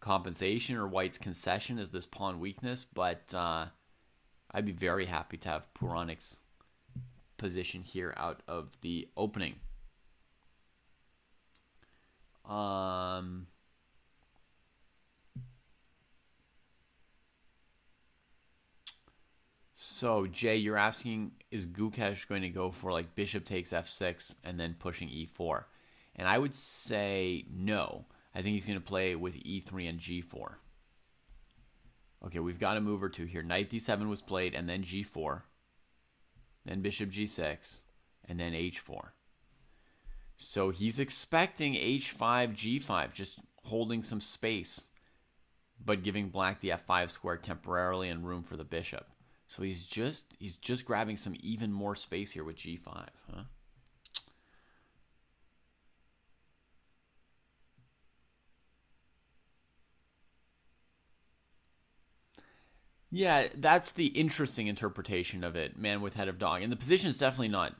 compensation, or white's concession is this pawn weakness, but I'd be very happy to have Puranik's position here out of the opening. So, Jay, you're asking, is Gukesh going to go for like bishop takes f6 and then pushing e4? And I would say no. I think he's going to play with e3 and g4. Okay, we've got a move or two here. Knight d7 was played, and then g4. Then bishop g6, and then h4. So he's expecting h5, g5, just holding some space, but giving black the f5 square temporarily and room for the bishop. So he's just grabbing some even more space here with g5, huh? Yeah, that's the interesting interpretation of it, man with head of dog. And the position is definitely not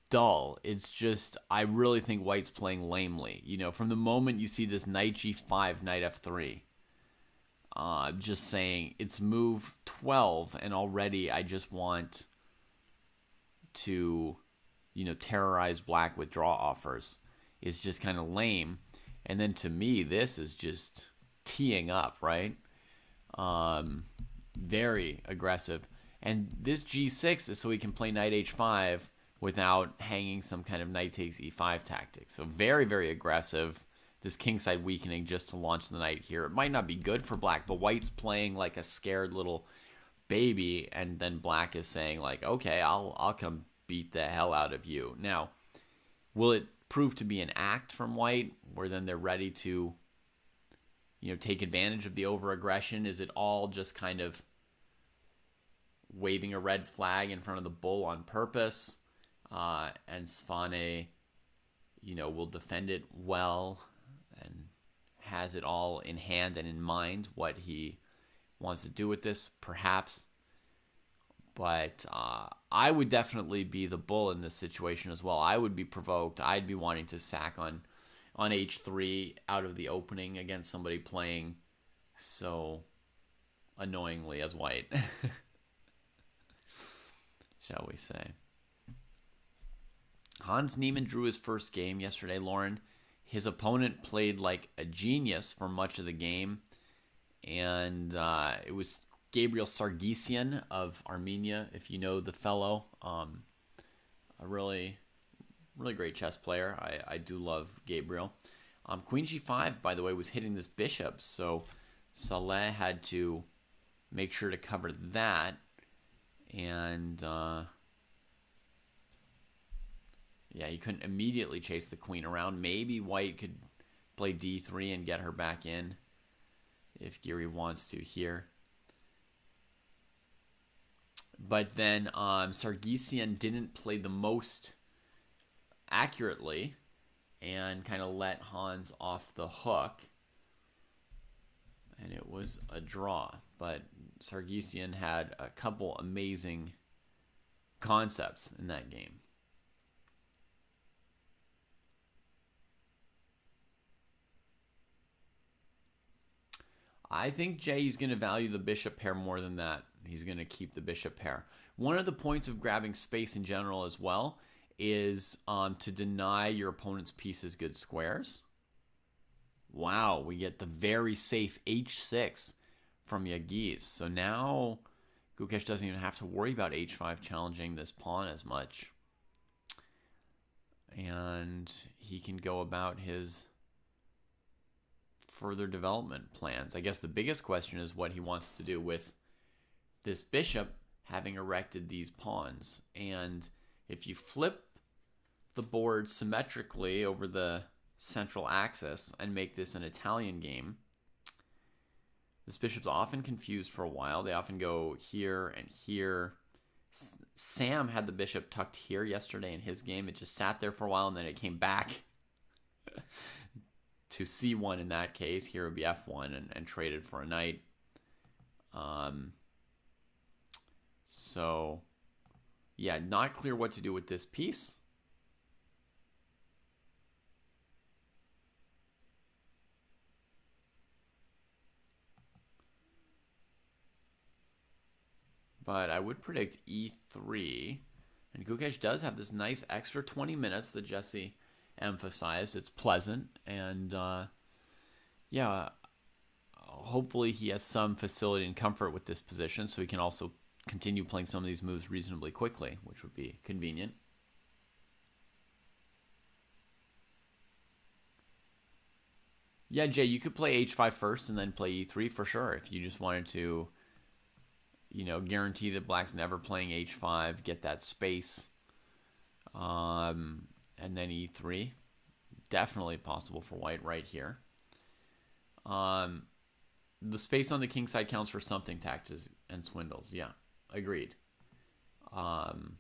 dull. It's just I really think White's playing lamely. From the moment you see this knight g5, knight f3, just saying it's move 12, and already I just want to, terrorize black with draw offers. It's just kind of lame. And then to me, this is just teeing up, right? Very aggressive. And this g6 is so he can play knight h5 without hanging some kind of knight takes e5 tactic. So very, very aggressive. This kingside weakening just to launch the knight here. It might not be good for black, but white's playing like a scared little baby, and then black is saying like, okay, I'll come beat the hell out of you. Now, will it prove to be an act from white where then they're ready to take advantage of the over-aggression? Is it all just kind of waving a red flag in front of the bull on purpose? And Svane, will defend it well and has it all in hand and in mind what he wants to do with this, perhaps. But I would definitely be the bull in this situation as well. I would be provoked. I'd be wanting to sack on h3 out of the opening against somebody playing so annoyingly as white, shall we say. Hans Niemann drew his first game yesterday, Lauren. His opponent played like a genius for much of the game, and it was Gabriel Sargsyan of Armenia, if you know the fellow. A really, really great chess player. I do love Gabriel. Queen g5, by the way, was hitting this bishop, so Saleh had to make sure to cover that. And yeah, he couldn't immediately chase the queen around. Maybe white could play d3 and get her back in if Giri wants to here. But then Sargsyan didn't play the most accurately and kind of let Hans off the hook. And it was a draw. But Sargsyan had a couple amazing concepts in that game. I think Jay's going to value the bishop pair more than that. He's going to keep the bishop pair. One of the points of grabbing space in general as well is to deny your opponent's pieces good squares. Wow, we get the very safe h6 from Yagiz. So now Gukesh doesn't even have to worry about h5 challenging this pawn as much. And he can go about his further development plans. I guess the biggest question is what he wants to do with this bishop having erected these pawns. And if you flip the board symmetrically over the central axis and make this an Italian game, this bishop's often confused for a while. They often go here and here. Sam had the bishop tucked here yesterday in his game. It just sat there for a while, and then it came back to c1 in that case. Here would be f1 and traded for a knight. So, yeah, not clear what to do with this piece. But I would predict e3. And Gukesh does have this nice extra 20 minutes that Jesse emphasized. It's pleasant. And, yeah, hopefully he has some facility and comfort with this position so he can also continue playing some of these moves reasonably quickly, which would be convenient. Yeah, Jay, you could play h5 first and then play e3 for sure if you just wanted to, guarantee that black's never playing h5, get that space, and then e3. Definitely possible for white right here. The space on the king side counts for something, tactics and swindles, yeah. Agreed. Um,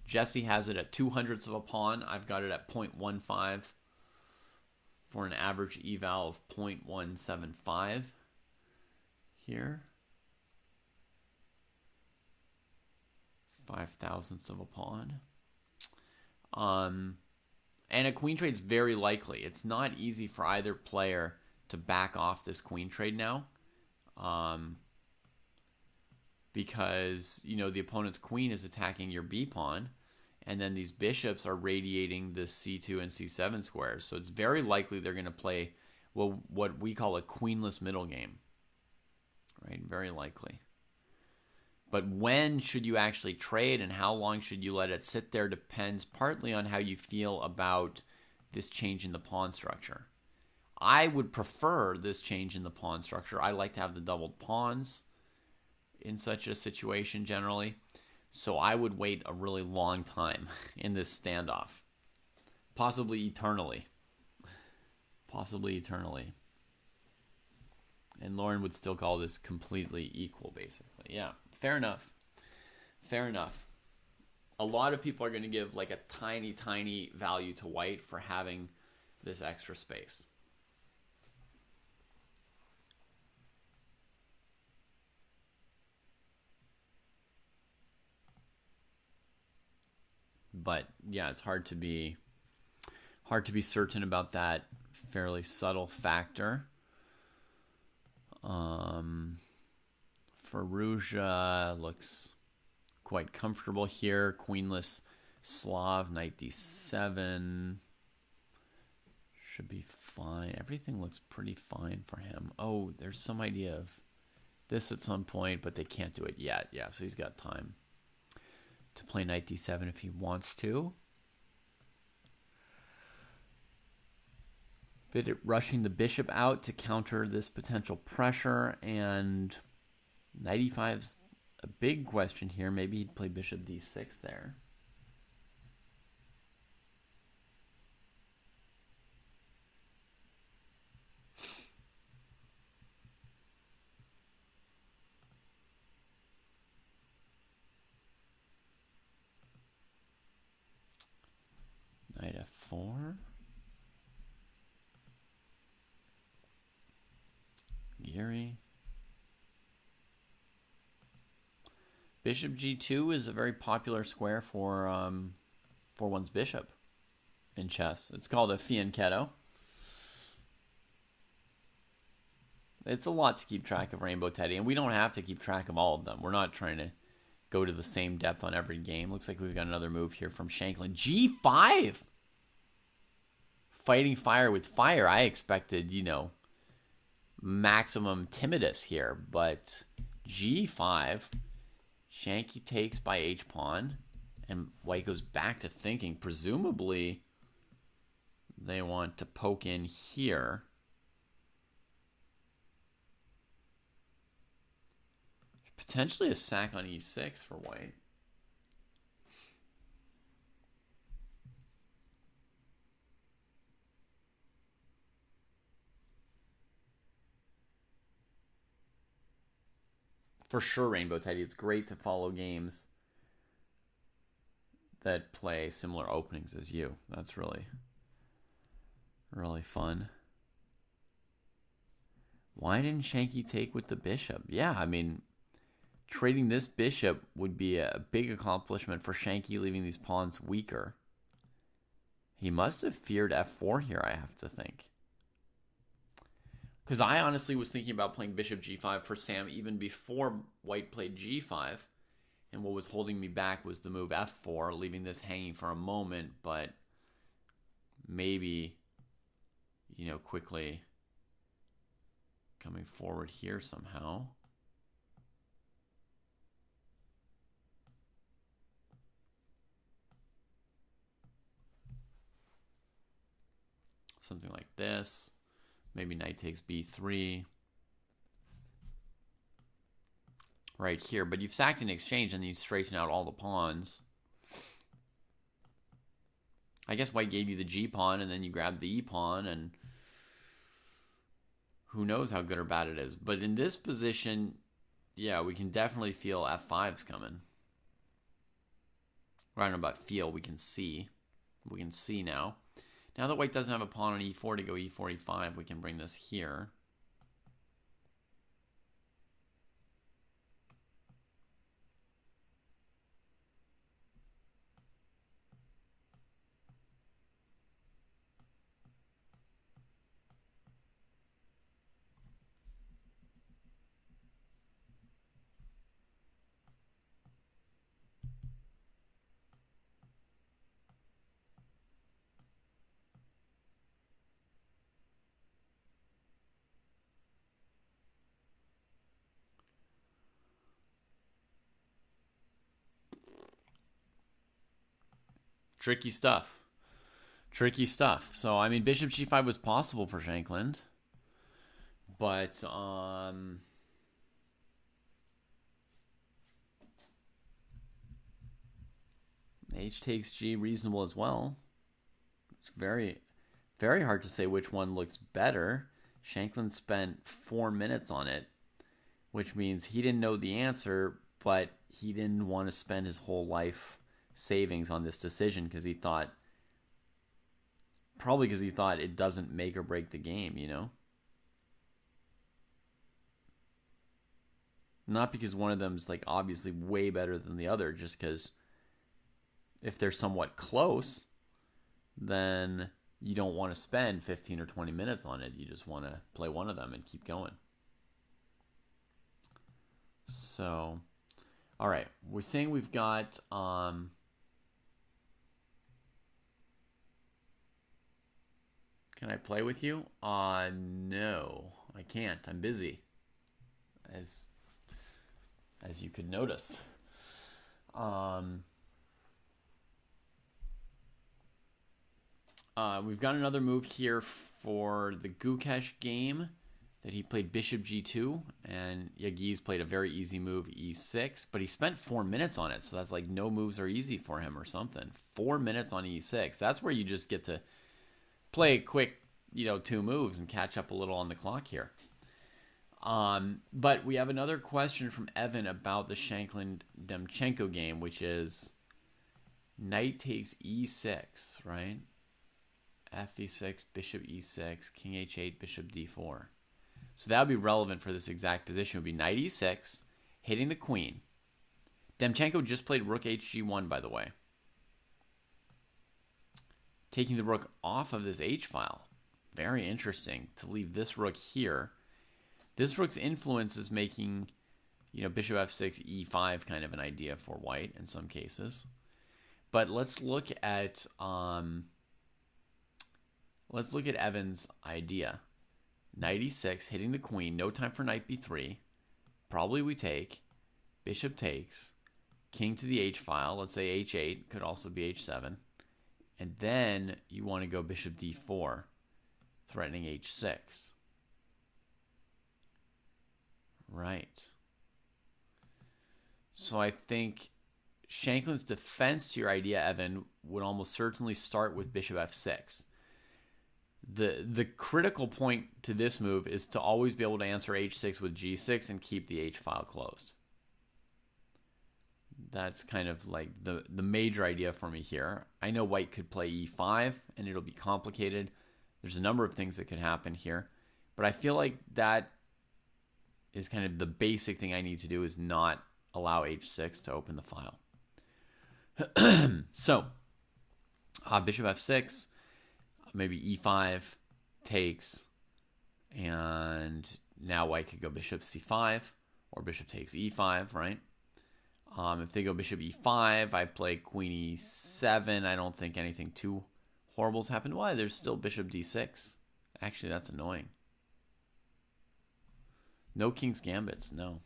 Jesse has it at 2/100ths of a pawn. I've got it at 0.15 for an average eval of 0.175 here. 5/1000ths of a pawn. And a queen trade is very likely. It's not easy for either player to back off this queen trade now. Because, the opponent's queen is attacking your b pawn, and then these bishops are radiating the c2 and c7 squares. So it's very likely they're going to play what we call a queenless middle game. Right? Very likely. But when should you actually trade and how long should you let it sit there depends partly on how you feel about this change in the pawn structure. I would prefer this change in the pawn structure. I like to have the doubled pawns in such a situation generally. So I would wait a really long time in this standoff. Possibly eternally. Possibly eternally. And Lauren would still call this completely equal, basically. Yeah, fair enough. Fair enough. A lot of people are going to give like a tiny, tiny value to white for having this extra space. But yeah, it's hard to be certain about that fairly subtle factor. Firouzja looks quite comfortable here. Queenless Slav, knight d7. Should be fine. Everything looks pretty fine for him. Oh, there's some idea of this at some point, but they can't do it yet. Yeah, so he's got time to play knight d7 if he wants to. Bit rushing the bishop out to counter this potential pressure, and knight e5's a big question here. Maybe he'd play bishop d6 there. Knight f4. Giri. Bishop g2 is a very popular square for one's bishop in chess. It's called a fianchetto. It's a lot to keep track of, Rainbow Teddy, and we don't have to keep track of all of them. We're not trying to go to the same depth on every game. Looks like we've got another move here from Shanklin. G5! Fighting fire with fire. I expected, maximum timidus here, but G5. Shanky takes by h-pawn, and white goes back to thinking. Presumably, they want to poke in here. Potentially a sack on e6 for white. For sure, Rainbow Teddy. It's great to follow games that play similar openings as you. That's really, really fun. Why didn't Shanky take with the bishop? Yeah, I mean, trading this bishop would be a big accomplishment for Shanky, leaving these pawns weaker. He must have feared f4 here, I have to think. Because I honestly was thinking about playing bishop g5 for Sam even before white played g5. And what was holding me back was the move f4, leaving this hanging for a moment. But maybe, quickly coming forward here somehow. Something like this. Maybe knight takes b3. Right here. But you've sacked in exchange and you straighten out all the pawns. I guess white gave you the g pawn and then you grabbed the e pawn, and who knows how good or bad it is. But in this position, yeah, we can definitely feel f5's coming. I don't know about feel, we can see. We can see now. Now that white doesn't have a pawn on e4 to go e4, e5, we can bring this here. Tricky stuff. Tricky stuff. So, I mean, bishop g5 was possible for Shankland. But, h takes g reasonable as well. It's very, very hard to say which one looks better. Shankland spent 4 minutes on it, which means he didn't know the answer, but he didn't want to spend his whole life savings on this decision because he thought, probably because he thought it doesn't make or break the game, you know? Not because one of them's like obviously way better than the other, just because if they're somewhat close, then you don't want to spend 15 or 20 minutes on it. You just want to play one of them and keep going. So, all right, we're saying we've got can I play with you? No, I can't. I'm busy, as you could notice. We've got another move here for the Gukesh game that he played bishop g2, and Yagiz played a very easy move, e6, but he spent 4 minutes on it, so that's like no moves are easy for him or something. 4 minutes on e6. That's where you just get to play a quick, 2 moves and catch up a little on the clock here. But we have another question from Evan about the Shankland-Demchenko game, which is knight takes e6, right? F e6, bishop e6, king h8, bishop d4. So that would be relevant for this exact position. It would be knight e6, hitting the queen. Demchenko just played rook hg1, by the way. Taking the rook off of this h-file. Very interesting to leave this rook here. This rook's influence is making, bishop f6, e5 kind of an idea for white in some cases. But let's look at Evan's idea. Knight e6, hitting the queen. No time for knight b3. Probably we take. Bishop takes. King to the h-file. Let's say h8. Could also be h7. And then you want to go bishop d4, threatening h6. Right. So I think Shankland's defense to your idea, Evan, would almost certainly start with bishop f6. The critical point to this move is to always be able to answer h6 with g6 and keep the h-file closed. That's kind of like the major idea for me here. I know white could play e5 and it'll be complicated. There's a number of things that could happen here. But I feel like that is kind of the basic thing I need to do, is not allow h6 to open the file. So, bishop f6, maybe e5 takes, and now white could go bishop c5 or bishop takes e5, right? If they go bishop e5, I play queen e7. I don't think anything too horrible's happened. Why? There's still bishop d6. Actually, that's annoying. No king's gambits, no.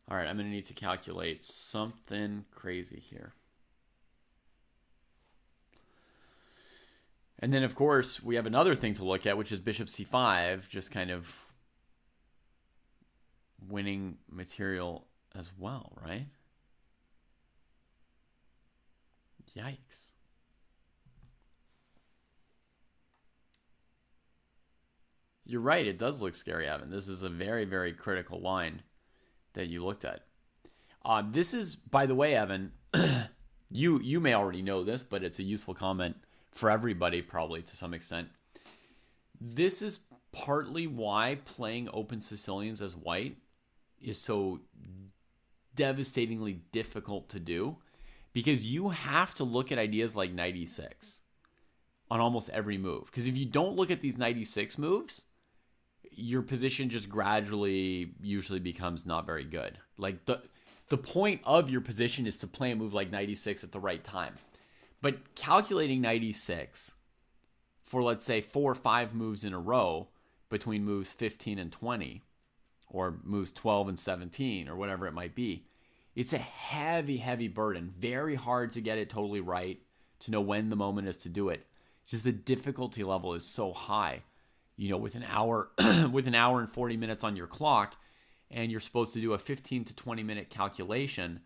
All right, I'm going to need to calculate something crazy here. And then, of course, we have another thing to look at, which is bishop c5, just kind of winning material as well, right? Yikes. You're right. It does look scary, Evan. This is a very, very critical line that you looked at. This is, by the way, Evan, you may already know this, but it's a useful comment for everybody, probably to some extent. This is partly why playing open Sicilians as white is so devastatingly difficult to do, because you have to look at ideas like knight e6 on almost every move. Because if you don't look at these knight e6 moves, your position just gradually usually becomes not very good. Like the point of your position is to play a move like knight e6 at the right time. But calculating knight e6 for, let's say, 4 or 5 moves in a row between moves 15 and 20, or moves 12 and 17, or whatever it might be, it's a heavy, heavy burden. Very hard to get it totally right, to know when the moment is to do it. Just the difficulty level is so high. You know, with an hour and 40 minutes on your clock, and you're supposed to do a 15 to 20 minute calculation,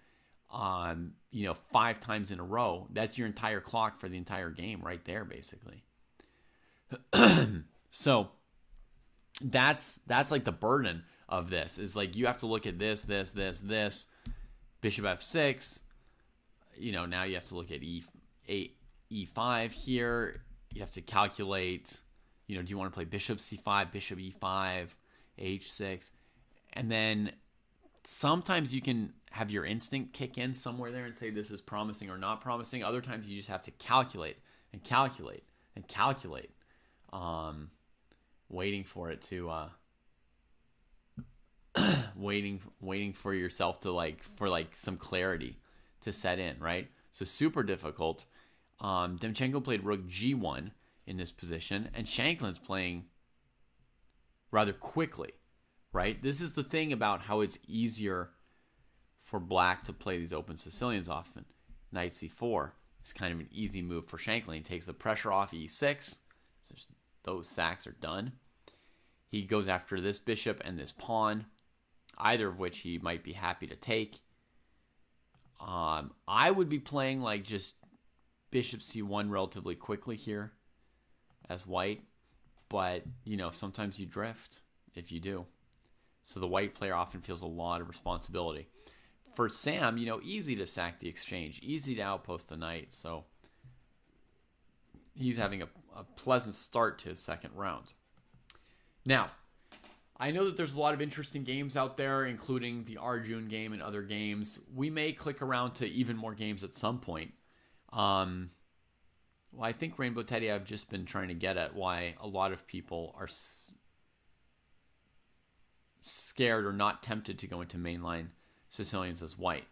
5 times in a row. That's your entire clock for the entire game right there, basically. So that's like the burden of this, is like you have to look at this, bishop f6. Now you have to look at e8, e5 here. You have to calculate, do you want to play bishop c5, bishop e5, h6? And then sometimes you can have your instinct kick in somewhere there and say this is promising or not promising. Other times you just have to calculate and calculate and calculate, waiting for it to waiting for yourself to for some clarity to set in, right? So super difficult. Demchenko played rook g1 in this position, and Shanklin's playing rather quickly, right? This is the thing about how it's easier for black to play these open Sicilians often. Knight c4 is kind of an easy move for Shanklin. He takes the pressure off e6. So those sacks are done. He goes after this bishop and this pawn, either of which he might be happy to take. I would be playing like just bishop c1 relatively quickly here as white, but sometimes you drift if you do. So the white player often feels a lot of responsibility. For Sam, easy to sack the exchange, easy to outpost the knight, so he's having a pleasant start to his second round. Now, I know that there's a lot of interesting games out there, including the Arjun game and other games. We may click around to even more games at some point. I think Rainbow Teddy, I've just been trying to get at why a lot of people are scared or not tempted to go into mainline Sicilians as white.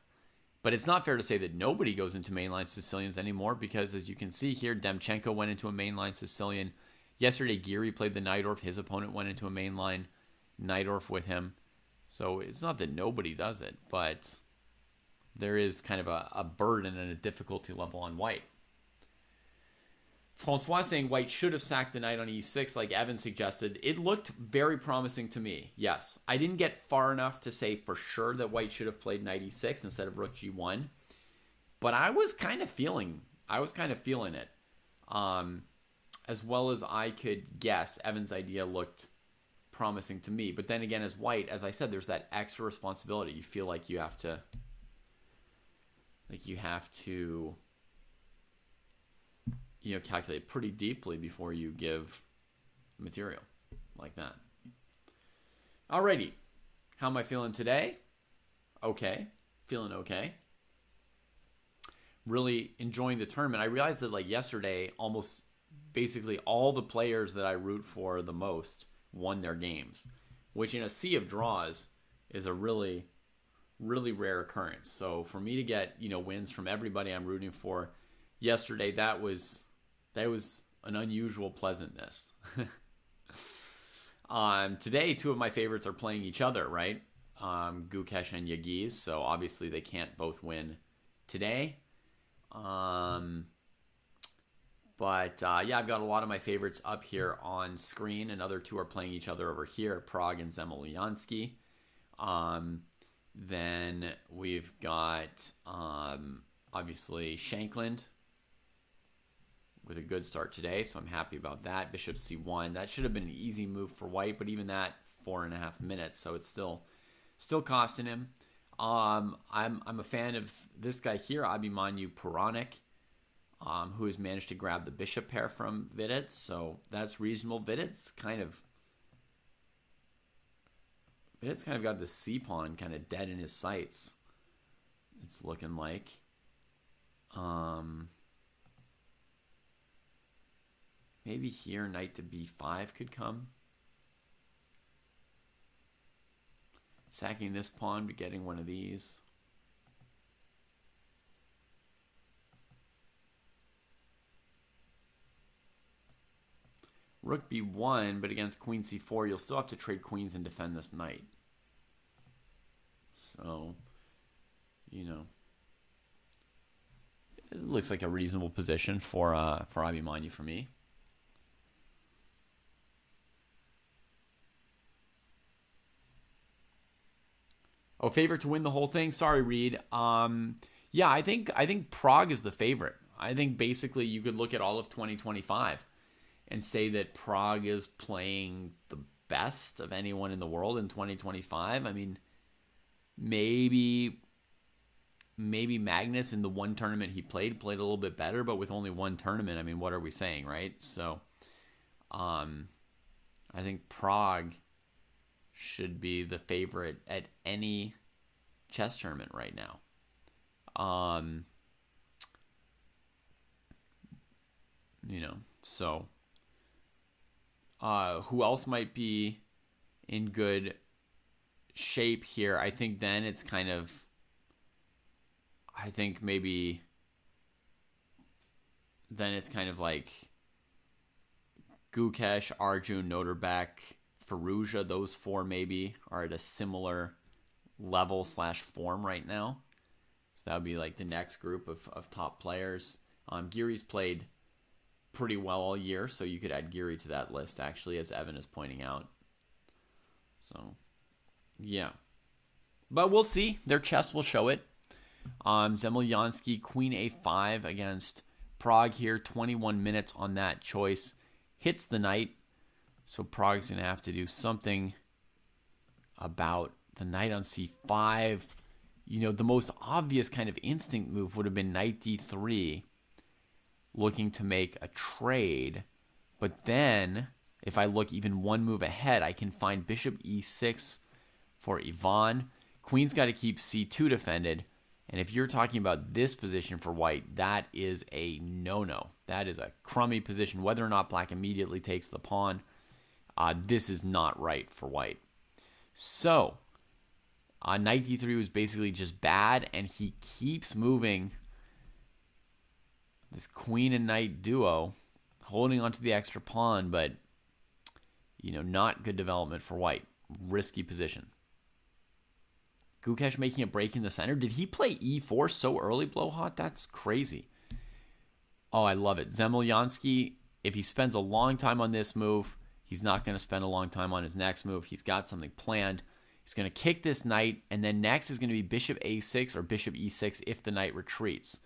But it's not fair to say that nobody goes into mainline Sicilians anymore, because as you can see here, Demchenko went into a mainline Sicilian. Yesterday, Giri played the Najdorf. His opponent went into a mainline Najdorf with him. So it's not that nobody does it, but there is kind of a burden and a difficulty level on white. Francois saying white should have sacked the knight on e6 like Evan suggested. It looked very promising to me, yes. I didn't get far enough to say for sure that white should have played knight e6 instead of rook g1. But I was kind of feeling it. As well as I could guess, Evan's idea looked promising to me. But then again, as white, as I said, there's that extra responsibility. You feel like you have to calculate pretty deeply before you give material like that. Alrighty. How am I feeling today? Okay. Feeling okay. Really enjoying the tournament. I realized that yesterday, almost basically all the players that I root for the most won their games, which in a sea of draws is a really, really rare occurrence. So for me to get, wins from everybody I'm rooting for yesterday, that was an unusual pleasantness. Today, two of my favorites are playing each other, right? Gukesh and Yagiz, so obviously they can't both win today. But I've got a lot of my favorites up here on screen. Another two are playing each other over here, Prag and Zemolyansky. Then we've got obviously Shankland with a good start today, so I'm happy about that. Bishop c1. That should have been an easy move for white, but even that 4.5 minutes, so it's still costing him. I'm a fan of this guy here, Abhimanyu Puranik, who has managed to grab the bishop pair from Vidit, so that's reasonable. Vidit's kind of got the c pawn kind of dead in his sights. It's looking like. Maybe here knight to b5 could come. Sacking this pawn, but getting one of these. Rook b1, but against queen c4, you'll still have to trade queens and defend this knight. So, you know, it looks like a reasonable position for Abhimanyu for me. Oh, favorite to win the whole thing? Sorry, Reed. Yeah, I think Prague is the favorite. I think basically you could look at all of 2025 and say that Prague is playing the best of anyone in the world in 2025. I mean, maybe Magnus in the one tournament he played a little bit better, but with only one tournament, I mean, what are we saying, right? So, I think Prague should be the favorite at any chess tournament right now. You know, so who else might be in good shape here? I think then it's kind of, I think maybe then it's kind of like Gukesh, Arjun, Noterbeck, Firouzja, those four maybe are at a similar level / form right now. So that would be like the next group of top players. Giri's played pretty well all year, so you could add Giri to that list, actually, as Evan is pointing out. So, yeah. But we'll see. Their chess will show it. Zemlyansky, queen a5 against Prague here. 21 minutes on that choice. Hits the knight. So Prague's going to have to do something about the knight on c5. You know, the most obvious kind of instinct move would have been knight d3, looking to make a trade. But then, if I look even one move ahead, I can find bishop e6 for Ivan. Queen's got to keep c2 defended. And if you're talking about this position for white, that is a no-no. That is a crummy position. Whether or not black immediately takes the pawn, this is not right for white. So, knight d3 was basically just bad, and he keeps moving this queen and knight duo, holding onto the extra pawn, but, you know, not good development for white. Risky position. Gukesh making a break in the center. Did he play e4 so early, Blowhot? That's crazy. Oh, I love it. Zemlyansky, if he spends a long time on this move, he's not going to spend a long time on his next move. He's got something planned. He's going to kick this knight, and then next is going to be bishop a6 or bishop e6 if the knight retreats.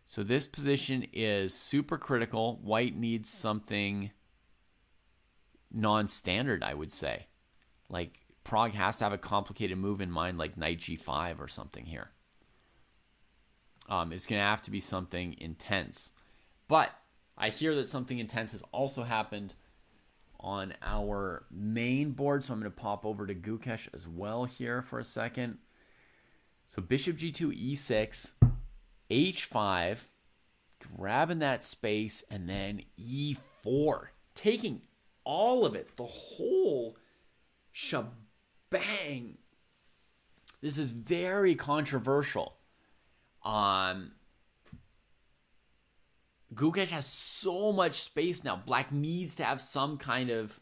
So this position is super critical. White needs something non-standard, I would say. Like, Prague has to have a complicated move in mind, like knight g5 or something here. It's going to have to be something intense. But I hear that something intense has also happened on our main board, so I'm going to pop over to Gukesh as well here for a second. So bishop g2, e6, h5, grabbing that space, and then e4, taking all of it, the whole shebang. This is very controversial. Gukesh has so much space now. Black needs to have some kind of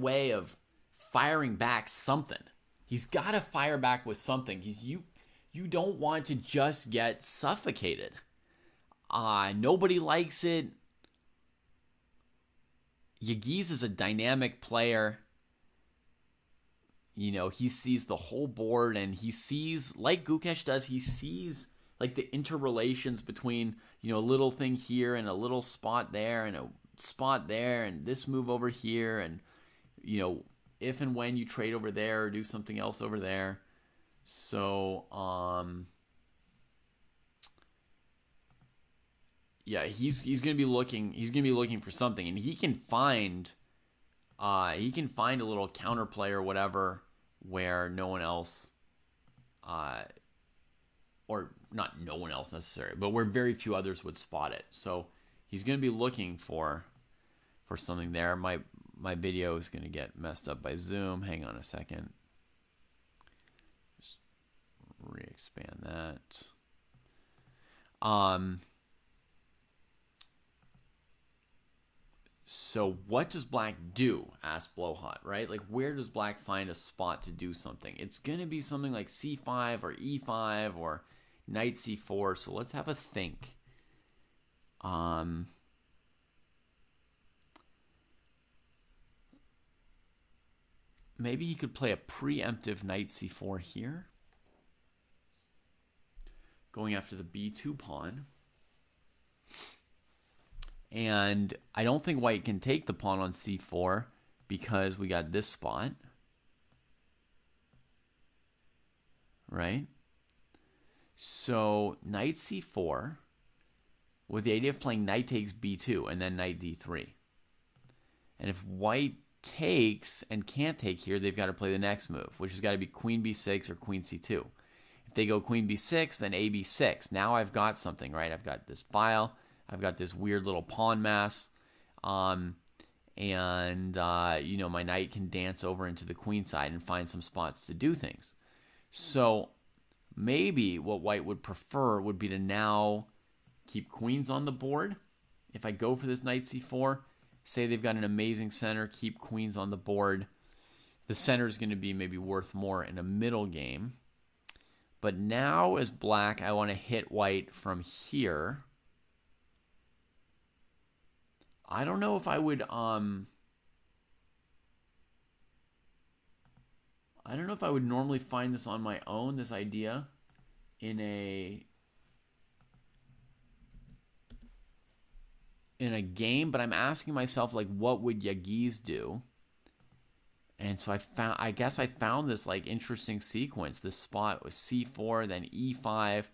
way of firing back something. He's got to fire back with something. You don't want to just get suffocated. Nobody likes it. Yagiz is a dynamic player. he sees the whole board, and he sees, like Gukesh does, he sees like the interrelations between, a little thing here and a little spot there and a spot there and this move over here, and, if and when you trade over there or do something else over there. So, yeah, he's gonna be looking for something, and he can find a little counterplay or whatever where no one else, uh, or not no one else necessarily, but where very few others would spot it. So he's gonna be looking for something there. My video is gonna get messed up by Zoom. Hang on a second. Just re-expand that. So what does black do? Asked Blowhot, right? Like, where does black find a spot to do something? It's going to be something like c5 or e5 or knight c4. So let's have a think. Maybe he could play a preemptive knight c4 here, going after the b2 pawn. And I don't think white can take the pawn on c4 because we got this spot. Right? So knight c4 with the idea of playing knight takes b2 and then knight d3. And if white takes and can't take here, they've got to play the next move, which has got to be queen b6 or queen c2. If they go queen b6, then a b6. Now I've got something, right? I've got this file. I've got this weird little pawn mass, and my knight can dance over into the queen side and find some spots to do things. So maybe what white would prefer would be to now keep queens on the board. If I go for this knight c4, say they've got an amazing center, keep queens on the board. The center is going to be maybe worth more in a middle game. But now as black, I want to hit white from here. I don't know if I would normally find this on my own, this idea, in a game, but I'm asking myself, like, what would Yagiz do? And so I guess I found this like interesting sequence. This spot was c4, then e5,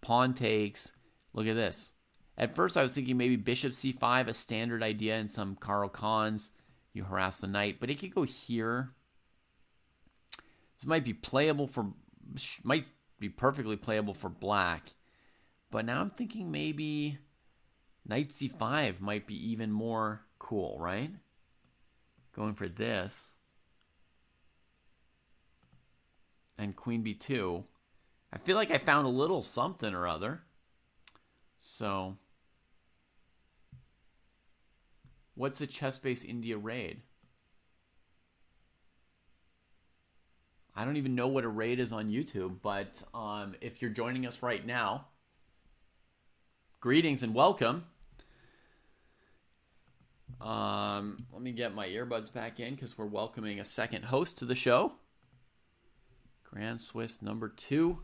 pawn takes. Look at this. At first, I was thinking maybe bishop c5, a standard idea in some Carl Khans. You harass the knight, but it could go here. This might be perfectly playable for black. But now I'm thinking maybe knight c5 might be even more cool, right? Going for this. And queen b2. I feel like I found a little something or other. So, what's a chess-based India raid? I don't even know what a raid is on YouTube, but if you're joining us right now, greetings and welcome. Let me get my earbuds back in because we're welcoming a second host to the show. Grand Swiss number 2.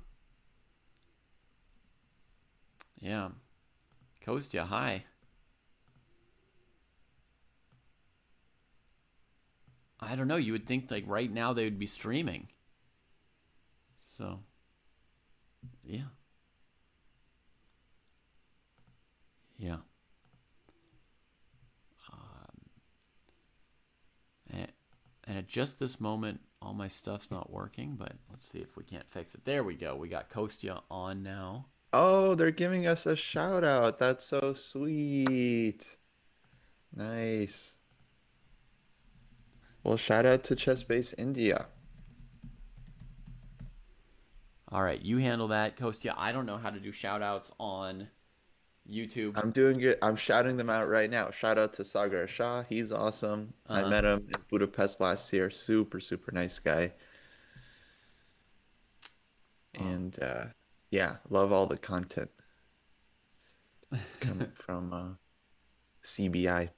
Yeah. Kostya, hi. I don't know. You would think like right now they would be streaming. So, yeah. Yeah. And at just this moment, all my stuff's not working, but let's see if we can't fix it. There we go. We got Kostya on now.
Oh, they're giving us a shout out. That's so sweet. Nice. Well, shout out to Chess Base India.
All right, you handle that, Kostya. I don't know how to do shout outs on YouTube.
I'm doing it. I'm shouting them out right now. Shout out to Sagar Shah. He's awesome. I
Uh,
met him in Budapest last year. Super, super nice guy.
oh.
And yeah, love all the content coming from CBI.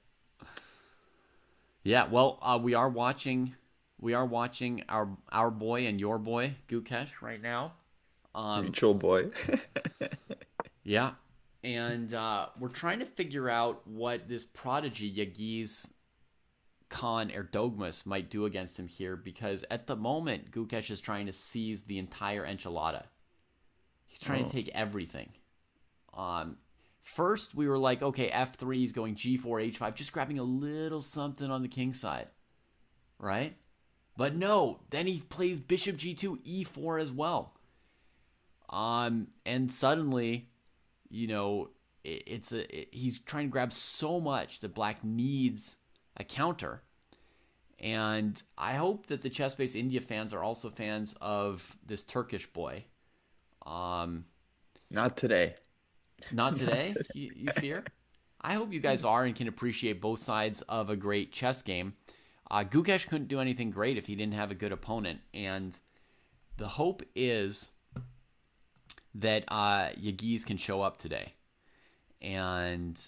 Yeah, well, we are watching We are watching our boy and your boy Gukesh right now. Um,
Mutual boy.
yeah, and we're trying to figure out what this prodigy Yagiz Khan Erdogmus might do against him here because at the moment Gukesh is trying to seize the entire enchilada. He's trying to
Oh,
take everything. Um, First we were like, okay, F3 is going G4 H5, just grabbing a little something on the king side, right? But no, then he plays Bishop G2 E4 as well. And suddenly, you know, he's trying to grab so much that Black needs a counter. And I hope that the chess based India fans are also fans of this Turkish boy. Um,
not today.
Not
Not
today,
today.
you fear? I hope you guys are and can appreciate both sides of a great chess game. Gukesh couldn't do anything great if he didn't have a good opponent. And the hope is that Yagiz can show up today. And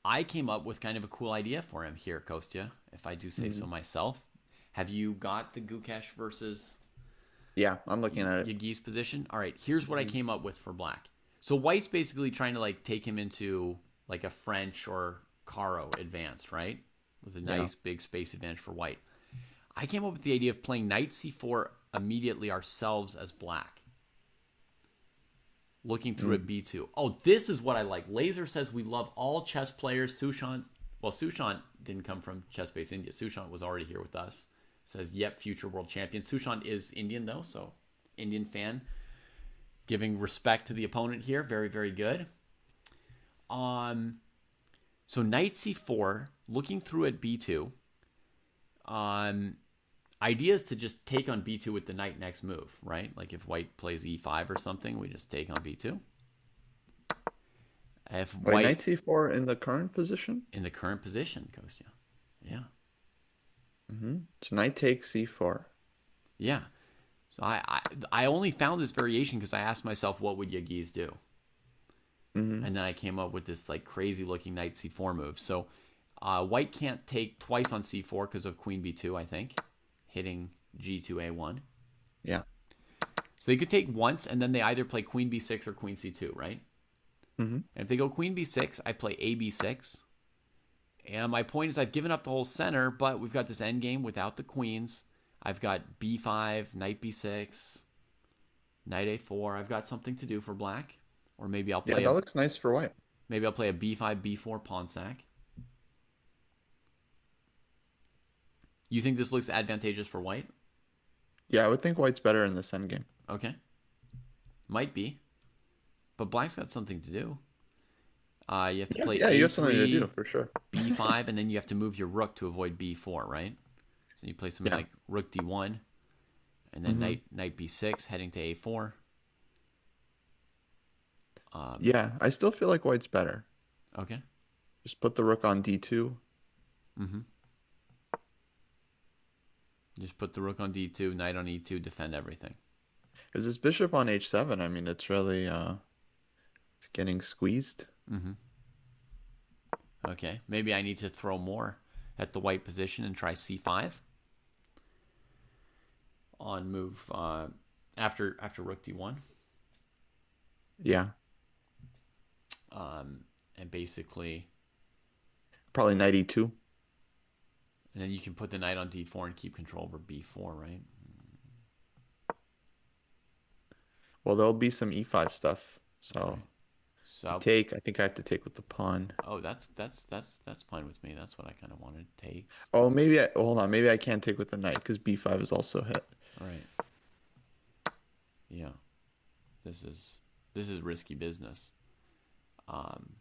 I came up with kind of a cool idea for him here, Kostya, if I do say so
Mhm.
myself. Have you got the Gukesh versus
Yeah, I'm looking at it.
Yagiz position? All right, here's what I
Mhm.
came up with for Black. So White's basically trying to like take him into like a French or Caro advanced, right? With a
Yeah.
nice big space advantage for White. I came up with the idea of playing Knight C4 immediately ourselves as Black, looking through at
Mm.
B2. Oh, this is what I like. Laser says we love all chess players. Sushant, well, Sushant didn't come from Chess Base India. Sushant was already here with us. Says, yep, future world champion. Sushant is Indian, though, so Indian fan. Giving respect to the opponent here. Very, very good. Um, so Knight C4, looking through at B2. Um, Idea is to just take on B2 with the knight next move, right? Like if White plays E5 or something, we just take on B2. If
Wait,
White
knight c4 in the current position?
in the current position, Kostya. Yeah.
So knight takes c4.
Yeah. So I only found this variation because I asked myself, what would Yagiz do?
hmm
And then I came up with this like crazy looking knight c4 move. So White can't take twice on c4 because of queen b2, I think, hitting g2 a1.
Yeah.
So they could take once, and then they either play queen b6 or queen c2, right?
hmm
And if they go queen b6, I play a b6. And my point is I've given up the whole center, but we've got this endgame without the queens. I've got b5, knight b6, knight a4. I've got something to do for black. Or
Yeah, that looks nice for white.
maybe I'll play a b5, b4 pawn sack. You think this looks advantageous for white?
Yeah, I would think white's better in this endgame.
Okay. Might be. But black's got something to do. You have to
Yeah,
play
yeah, you have something to do
a3,
for sure.
b5, and then you have to move your rook to avoid b4, right? So you play something
Yeah.
like rook d1, and then
hmm
knight b6, heading to a4. Um,
Yeah, I still feel like white's better.
okay.
Just put the rook on d2.
Mm-hmm. Just put the rook on d2, knight on e2, defend everything.
Because this bishop on h7, I mean, it's really it's getting squeezed.
Mm-hmm. Okay. Maybe I need to throw more at the white position and try c5 on move after rook d1.
Yeah,
And basically,
probably knight e2.
and then you can put the knight on d4 and keep control over b4, right?
Well, there'll be some e5 stuff.
Okay.
So you
So,
take. I think I have to take with the pawn.
oh, that's fine with me. That's what I kind of wanted. Takes.
Oh, maybe hold on. Maybe I can't take with the knight because b5 is also hit.
All right. Yeah. This is risky business. Um,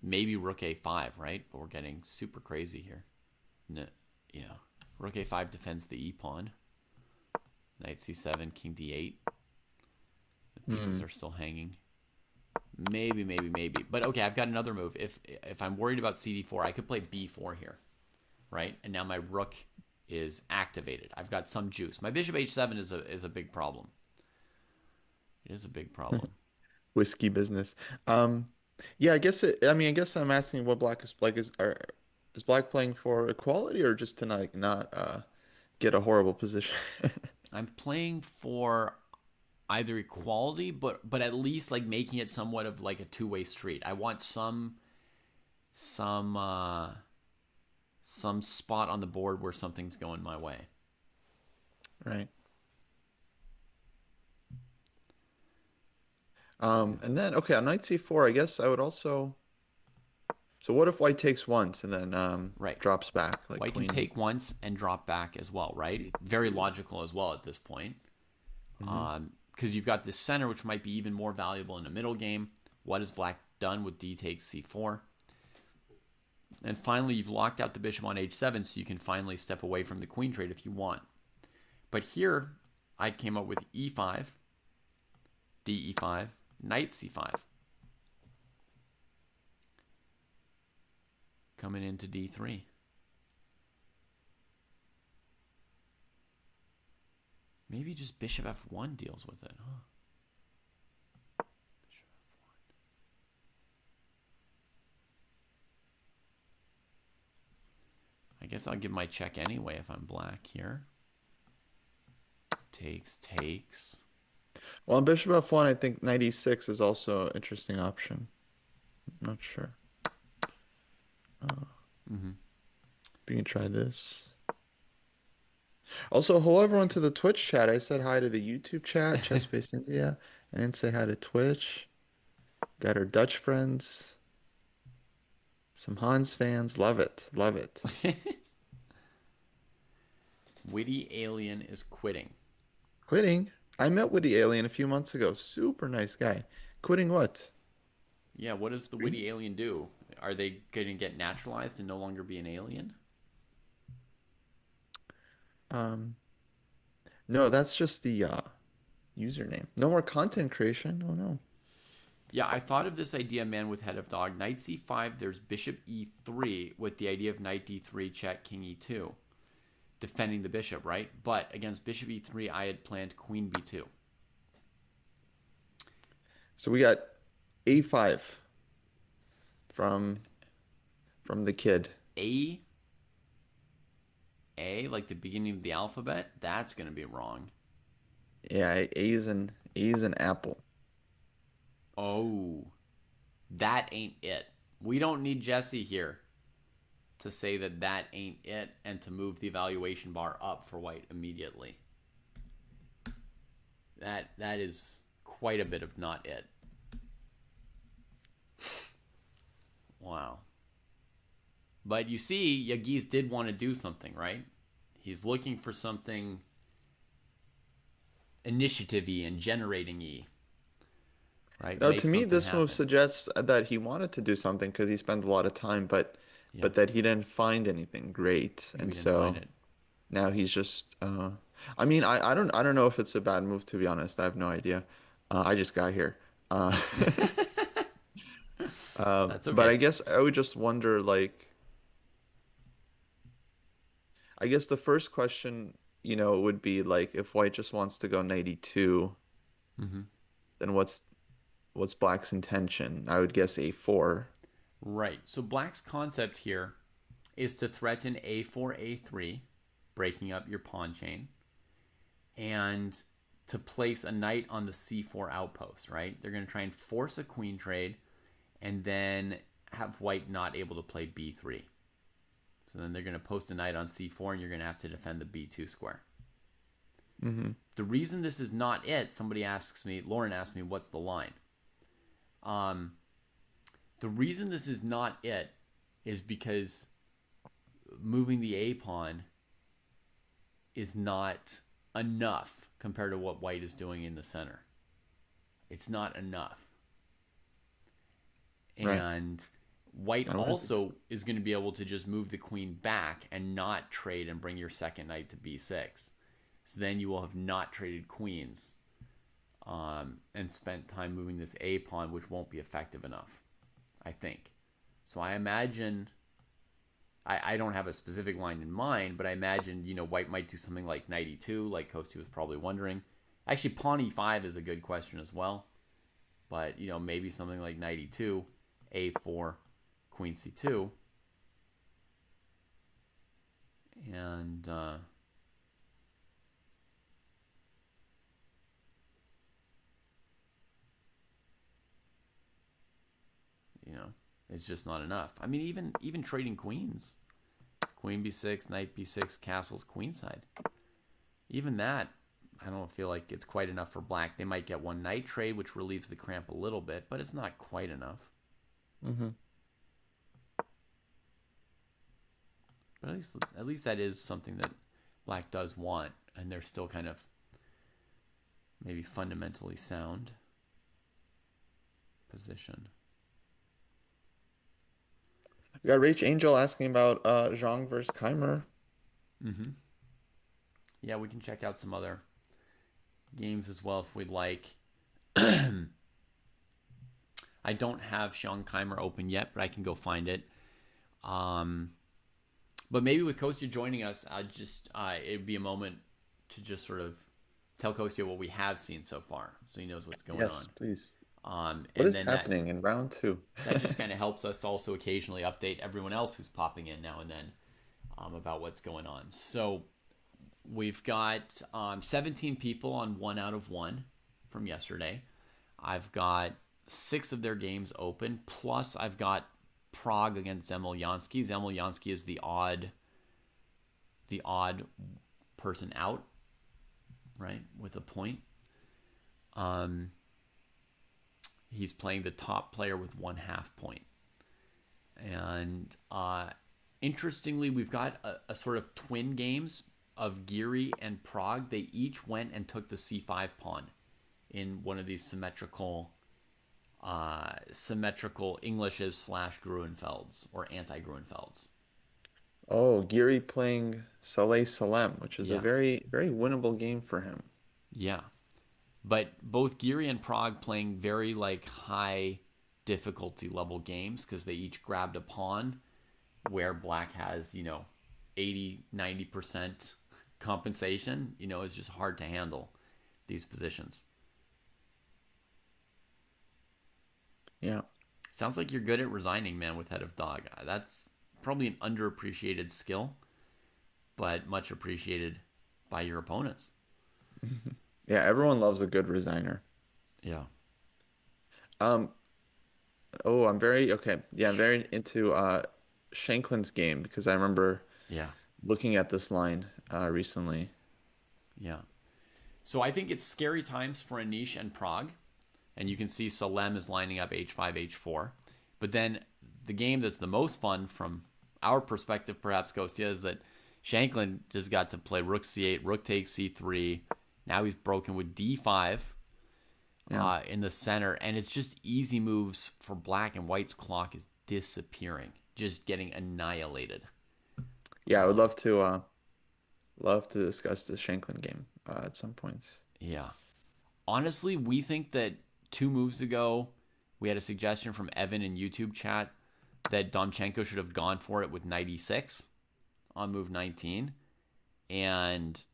Maybe rook a5, right? But we're getting super crazy here. No, yeah. Rook a5 defends the e pawn. Knight c7, king d8. The pieces
Hmm.
are still hanging. Maybe. But okay, I've got another move. If I'm worried about cd4, I could play b4 here, right? And now my rook is activated. I've got some juice. My bishop h7 is a big problem. It is a big problem.
Whiskey business. Yeah, I guess I mean, I guess I'm asking what black is black is black playing for equality or just to not get a horrible position.
I'm playing for either equality, but at least like making it somewhat of like a two-way street. I want some some spot on the board where something's going my way.
Right. And then okay, on knight c4, I guess I would also. So what if white takes once and then
Right.
drops back like
White can
queen
take once and drop back as well, right? Very
B2.
logical as well at this point.
hmm
Because you've got this center, which might be even more valuable in a middle game. What has black done with d takes c4? And finally, you've locked out the bishop on h7, so you can finally step away from the queen trade if you want. But here, I came up with e5, de5, knight c5. Coming into d3. Maybe just bishop f1 deals with it, huh? Bishop f1. I guess I'll give my check anyway if I'm black here. Takes, takes.
Well, on bishop f1, I think knight e6 is also an interesting option. I'm not sure.
Mm-hmm.
We can try this. Also, hello everyone to the Twitch chat. I said hi to the YouTube chat, Chess Based India. I didn't say hi to Twitch. Got our Dutch friends. Some Hans fans. Love it. Love it.
Witty Alien is quitting.
Quitting. I met Witty Alien a few months ago. Super nice guy. Quitting what?
Yeah, what does the Witty Alien do? Are they going to get naturalized and no longer be an alien?
Um, no, that's just the username. No more content creation. Oh no.
Yeah, I thought of this idea, man, with head of dog. Knight c5, there's bishop e3 with the idea of knight d3, check, king e2. Defending the bishop, right? But against bishop e3, I had planned queen b2.
So we got A5 from the kid.
A, A, like the beginning of the alphabet, that's going to be wrong.
Yeah, A is an apple.
Oh, that ain't it. We don't need Jesse here to say that that ain't it and to move the evaluation bar up for white immediately. That is quite a bit of not it. Wow. But you see, Yagis did want to do something, right? He's looking for something initiative-y and generating-y, right?
Now,
Make
to me,
something
this move
happen.
suggests that he wanted to do something because he spent a lot of time,
Yeah,
but that he didn't find anything great,
maybe
and
he didn't find
so
it.
now he's just. I mean, I don't know if it's a bad move to be honest. I have no idea. I just got here. Uh,
That's
but I
okay.
guess I would just wonder, like, I guess the first question, would be like, if White just wants to go 92,
Mm-hmm.
then what's Black's intention? I would guess A4.
Right. So Black's concept here is to threaten a4, a3, breaking up your pawn chain, and to place a knight on the c4 outpost, right? They're going to try and force a queen trade and then have white not able to play b3. So then they're going to post a knight on c4 and you're going to have to defend the b2 square.
Mm-hmm.
The reason this is not it, somebody asks me, Lauren asked me, what's the line? The reason this is not it is because moving the a pawn is not enough compared to what white is doing in the center. It's not enough.
Right.
And white
I don't have this.
also is going to be able to just move the queen back and not trade and bring your second knight to b6. So then you will have not traded queens and spent time moving this a pawn, which won't be effective enough, I think. So I imagine, I don't have a specific line in mind, but I imagine, white might do something like knight e2, like Kosti was probably wondering. Actually, pawn e5 is a good question as well. But, maybe something like knight e2, a4, queen c2. And you know, it's just not enough. I mean, even trading queens, queen b6, knight b6, castles queenside. Even that, I don't feel like it's quite enough for black. They might get one knight trade, which relieves the cramp a little bit, but it's not quite enough.
Hmm.
But at least that is something that black does want, and they're still kind of maybe fundamentally sound position.
We got Rach Angel asking about Zhang versus Keimer.
Mm-hmm. Yeah, we can check out some other games as well if we'd like. I don't have Schonheimer open yet, but I can go find it. But maybe with Kostya joining us, it'd be a moment to just sort of tell Kostya what we have seen so far, so he knows what's going
Yes, please.
on.
What
And
is
then
happening in round two?
that just kind of helps us to also occasionally update everyone else who's popping in now and then about what's going on. So we've got 17 people on 1 out of 1 from yesterday. I've got 6 of their games open. Plus, I've got Prague against Zemlyansky. Zemlyansky is the odd person out, right, with a point. He's playing the top player with 1/2 point. And interestingly, we've got a sort of twin games of Giri and Prague. They each went and took the c5 pawn in one of these symmetrical Englishes / Gruenfelds or anti-Gruenfelds.
Oh, Giri playing Salem, which is a
Yeah,
very, very winnable game for him.
yeah. But both Giri and Prague playing very like high difficulty level games because they each grabbed a pawn where black has, 80-90% compensation, is just hard to handle these positions.
Yeah.
Sounds like you're good at resigning, man, with head of dog. That's probably an underappreciated skill, but much appreciated by your opponents.
Yeah, everyone loves a good resigner.
Yeah.
Um, oh, I'm very okay. Yeah, I'm very into Shanklin's game because I remember
Yeah.
looking at this line recently.
Yeah. So I think it's scary times for Anish and Prague. And you can see Salem is lining up h5, h4. But then the game that's the most fun from our perspective, perhaps, Kostya, is that Shanklin just got to play rook c8, rook takes c3. Now he's broken with d5
Yeah.
in the center. And it's just easy moves for black, and white's clock is disappearing, just getting annihilated.
Yeah, I would love to discuss the Shanklin game at some points.
Yeah. Honestly, we think that 2 moves ago, we had a suggestion from Evan in YouTube chat that Domchenko should have gone for it with knight e6 on move 19. And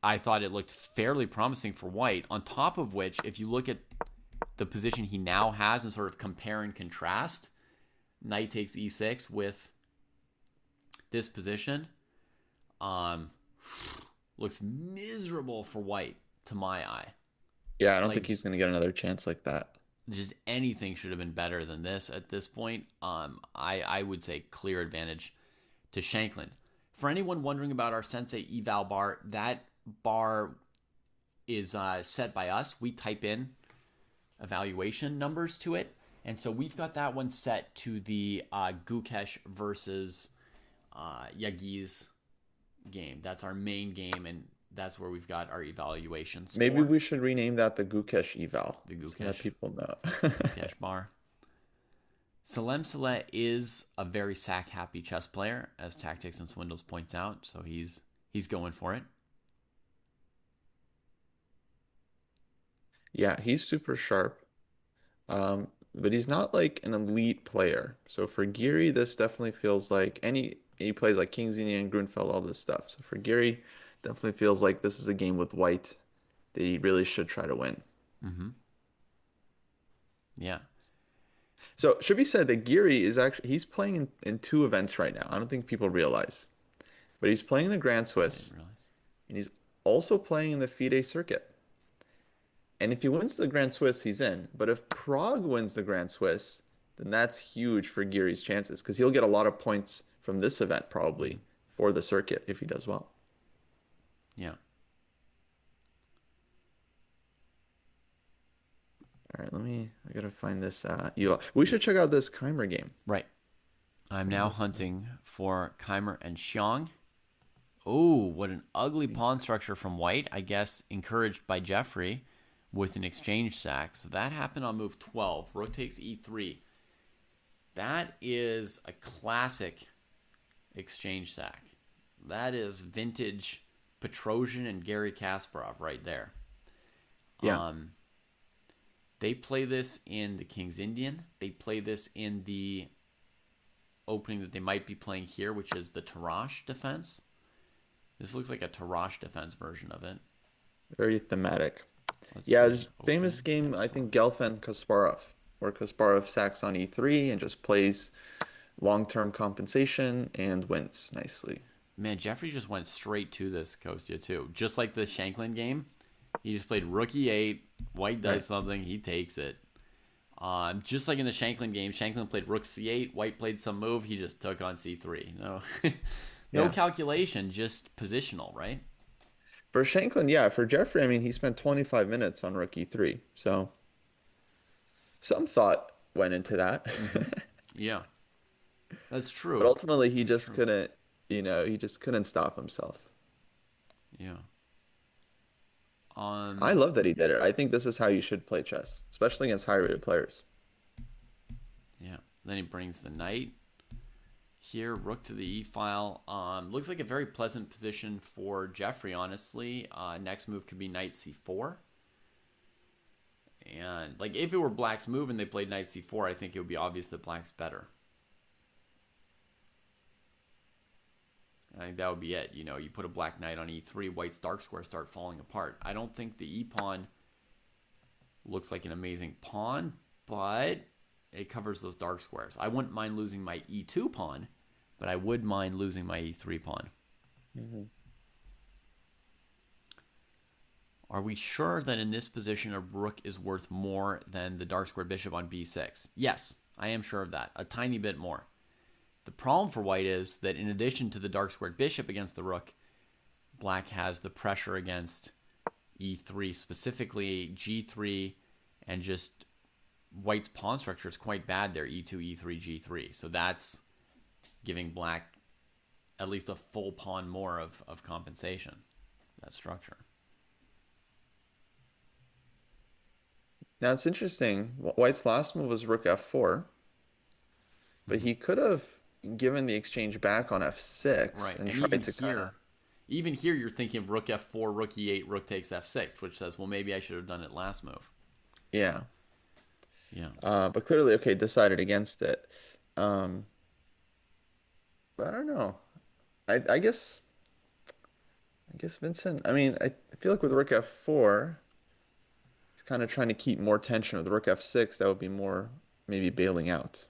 I thought it looked fairly promising for white. On top of which, if you look at the position he now has and sort of compare and contrast, knight takes e6 with this position, looks miserable for white to my eye.
Yeah, I don't think
Like,
he's going to get another chance like that.
just anything should have been better than this at this point. I would say clear advantage to Shanklin. For anyone wondering about our Sensei eval bar, that bar is set by us. We type in evaluation numbers to it, and so we've got that one set to the Gukesh versus Yagi's game. That's our main game, and that's where we've got our evaluations
Maybe
for
we should rename that the Gukesh eval
the
so that
Gukesh
people know.
bar. Salem Saleh is a very sack-happy chess player, as Tactics and Swindles points out, so he's going for it.
Yeah, he's super sharp. But he's not like an elite player. So for Giri, this definitely feels like he plays like King's Indian, Grunfeld, all this stuff. So for Giri, definitely feels like this is a game with white that he really should try to win.
Mm-hmm. Yeah.
So it should be said that Giri is actually he's playing in 2 events right now. I don't think people realize. But he's playing the Grand
I
Swiss
didn't realize.
and he's also playing in the FIDE circuit. And if he wins the Grand Swiss, he's in. But if Prague wins the Grand Swiss, then that's huge for Giri's chances because he'll get a lot of points from this event probably for the circuit if he does well.
Yeah.
All right, I gotta find this. We should check out this Keimer game.
Right. I'm
Where
now
is it?
hunting for Keimer and Xiong. Oh, what an ugly
Me
pawn structure from white. I guess encouraged by Jeffrey with an exchange sack. So that happened on move 12. Rook takes e3. That is a classic exchange sack. That is vintage Petrosian and Gary Kasparov right there.
Yeah,
Um, they play this in the King's Indian. They play this in the opening that they might be playing here, which is the Tarrasch defense. This looks like a Tarrasch defense version of it.
very thematic.
Let's
Yeah,
see.
there's famous
Open.
game,
Yeah,
I think
Tarrasch.
Gelfand Kasparov, where Kasparov sacks on e3 and just plays long-term compensation and wins nicely.
Man, Jeffrey just went straight to this Kostya too. Just like the Shanklin game. He just played rook e8. White
Right.
does something. He takes it. Just like in the Shanklin game, Shanklin played rook c8. White played some move. He just took on c3. No, no
Yeah.
calculation, just positional, right?
For Shanklin, yeah. For Jeffrey, I mean, he spent 25 minutes on Rookie 3. So some thought went into that.
Mm-hmm. Yeah, that's
But
true.
ultimately, he
That's
just
true.
couldn't, he just couldn't stop himself.
Yeah.
I
Um.
love that he did it. I think this is how you should play chess, especially against high-rated players.
Yeah. Then he brings the knight here. Rook to the e file. Looks like a very pleasant position for Jeffrey. Honestly. Next move could be knight c4. And like if it were Black's move and they played knight c4, I think it would be obvious that Black's better. I think that would be it. You know, you put a Black knight on e3, White's dark squares start falling apart. I don't think the e pawn looks like an amazing pawn, but it covers those dark squares. I wouldn't mind losing my e2 pawn, but I would mind losing my e3 pawn.
Mhm.
Are we sure that in this position a rook is worth more than the dark square bishop on b6? Yes, I am sure of that. A tiny bit more. The problem for white is that in addition to the dark squared bishop against the rook, black has the pressure against e3, specifically g3, and just white's pawn structure is quite bad there, e2, e3, g3. So that's giving black at least a full pawn more of compensation, that structure.
Now it's interesting. White's last move was Rook F4, but
Mm-hmm.
he could have given the exchange back on F6
Right.
and
And
tried to kind of,
even here, you're thinking of rook f4, rook e8, rook takes f6, which says, well, maybe I should have done it last move.
yeah.
Yeah.
But clearly, okay, decided against it. Um, but I don't know. I guess Vincent. I mean, I feel like with Rook F4, he's kind of trying to keep more tension. With Rook F6, that would be more maybe bailing out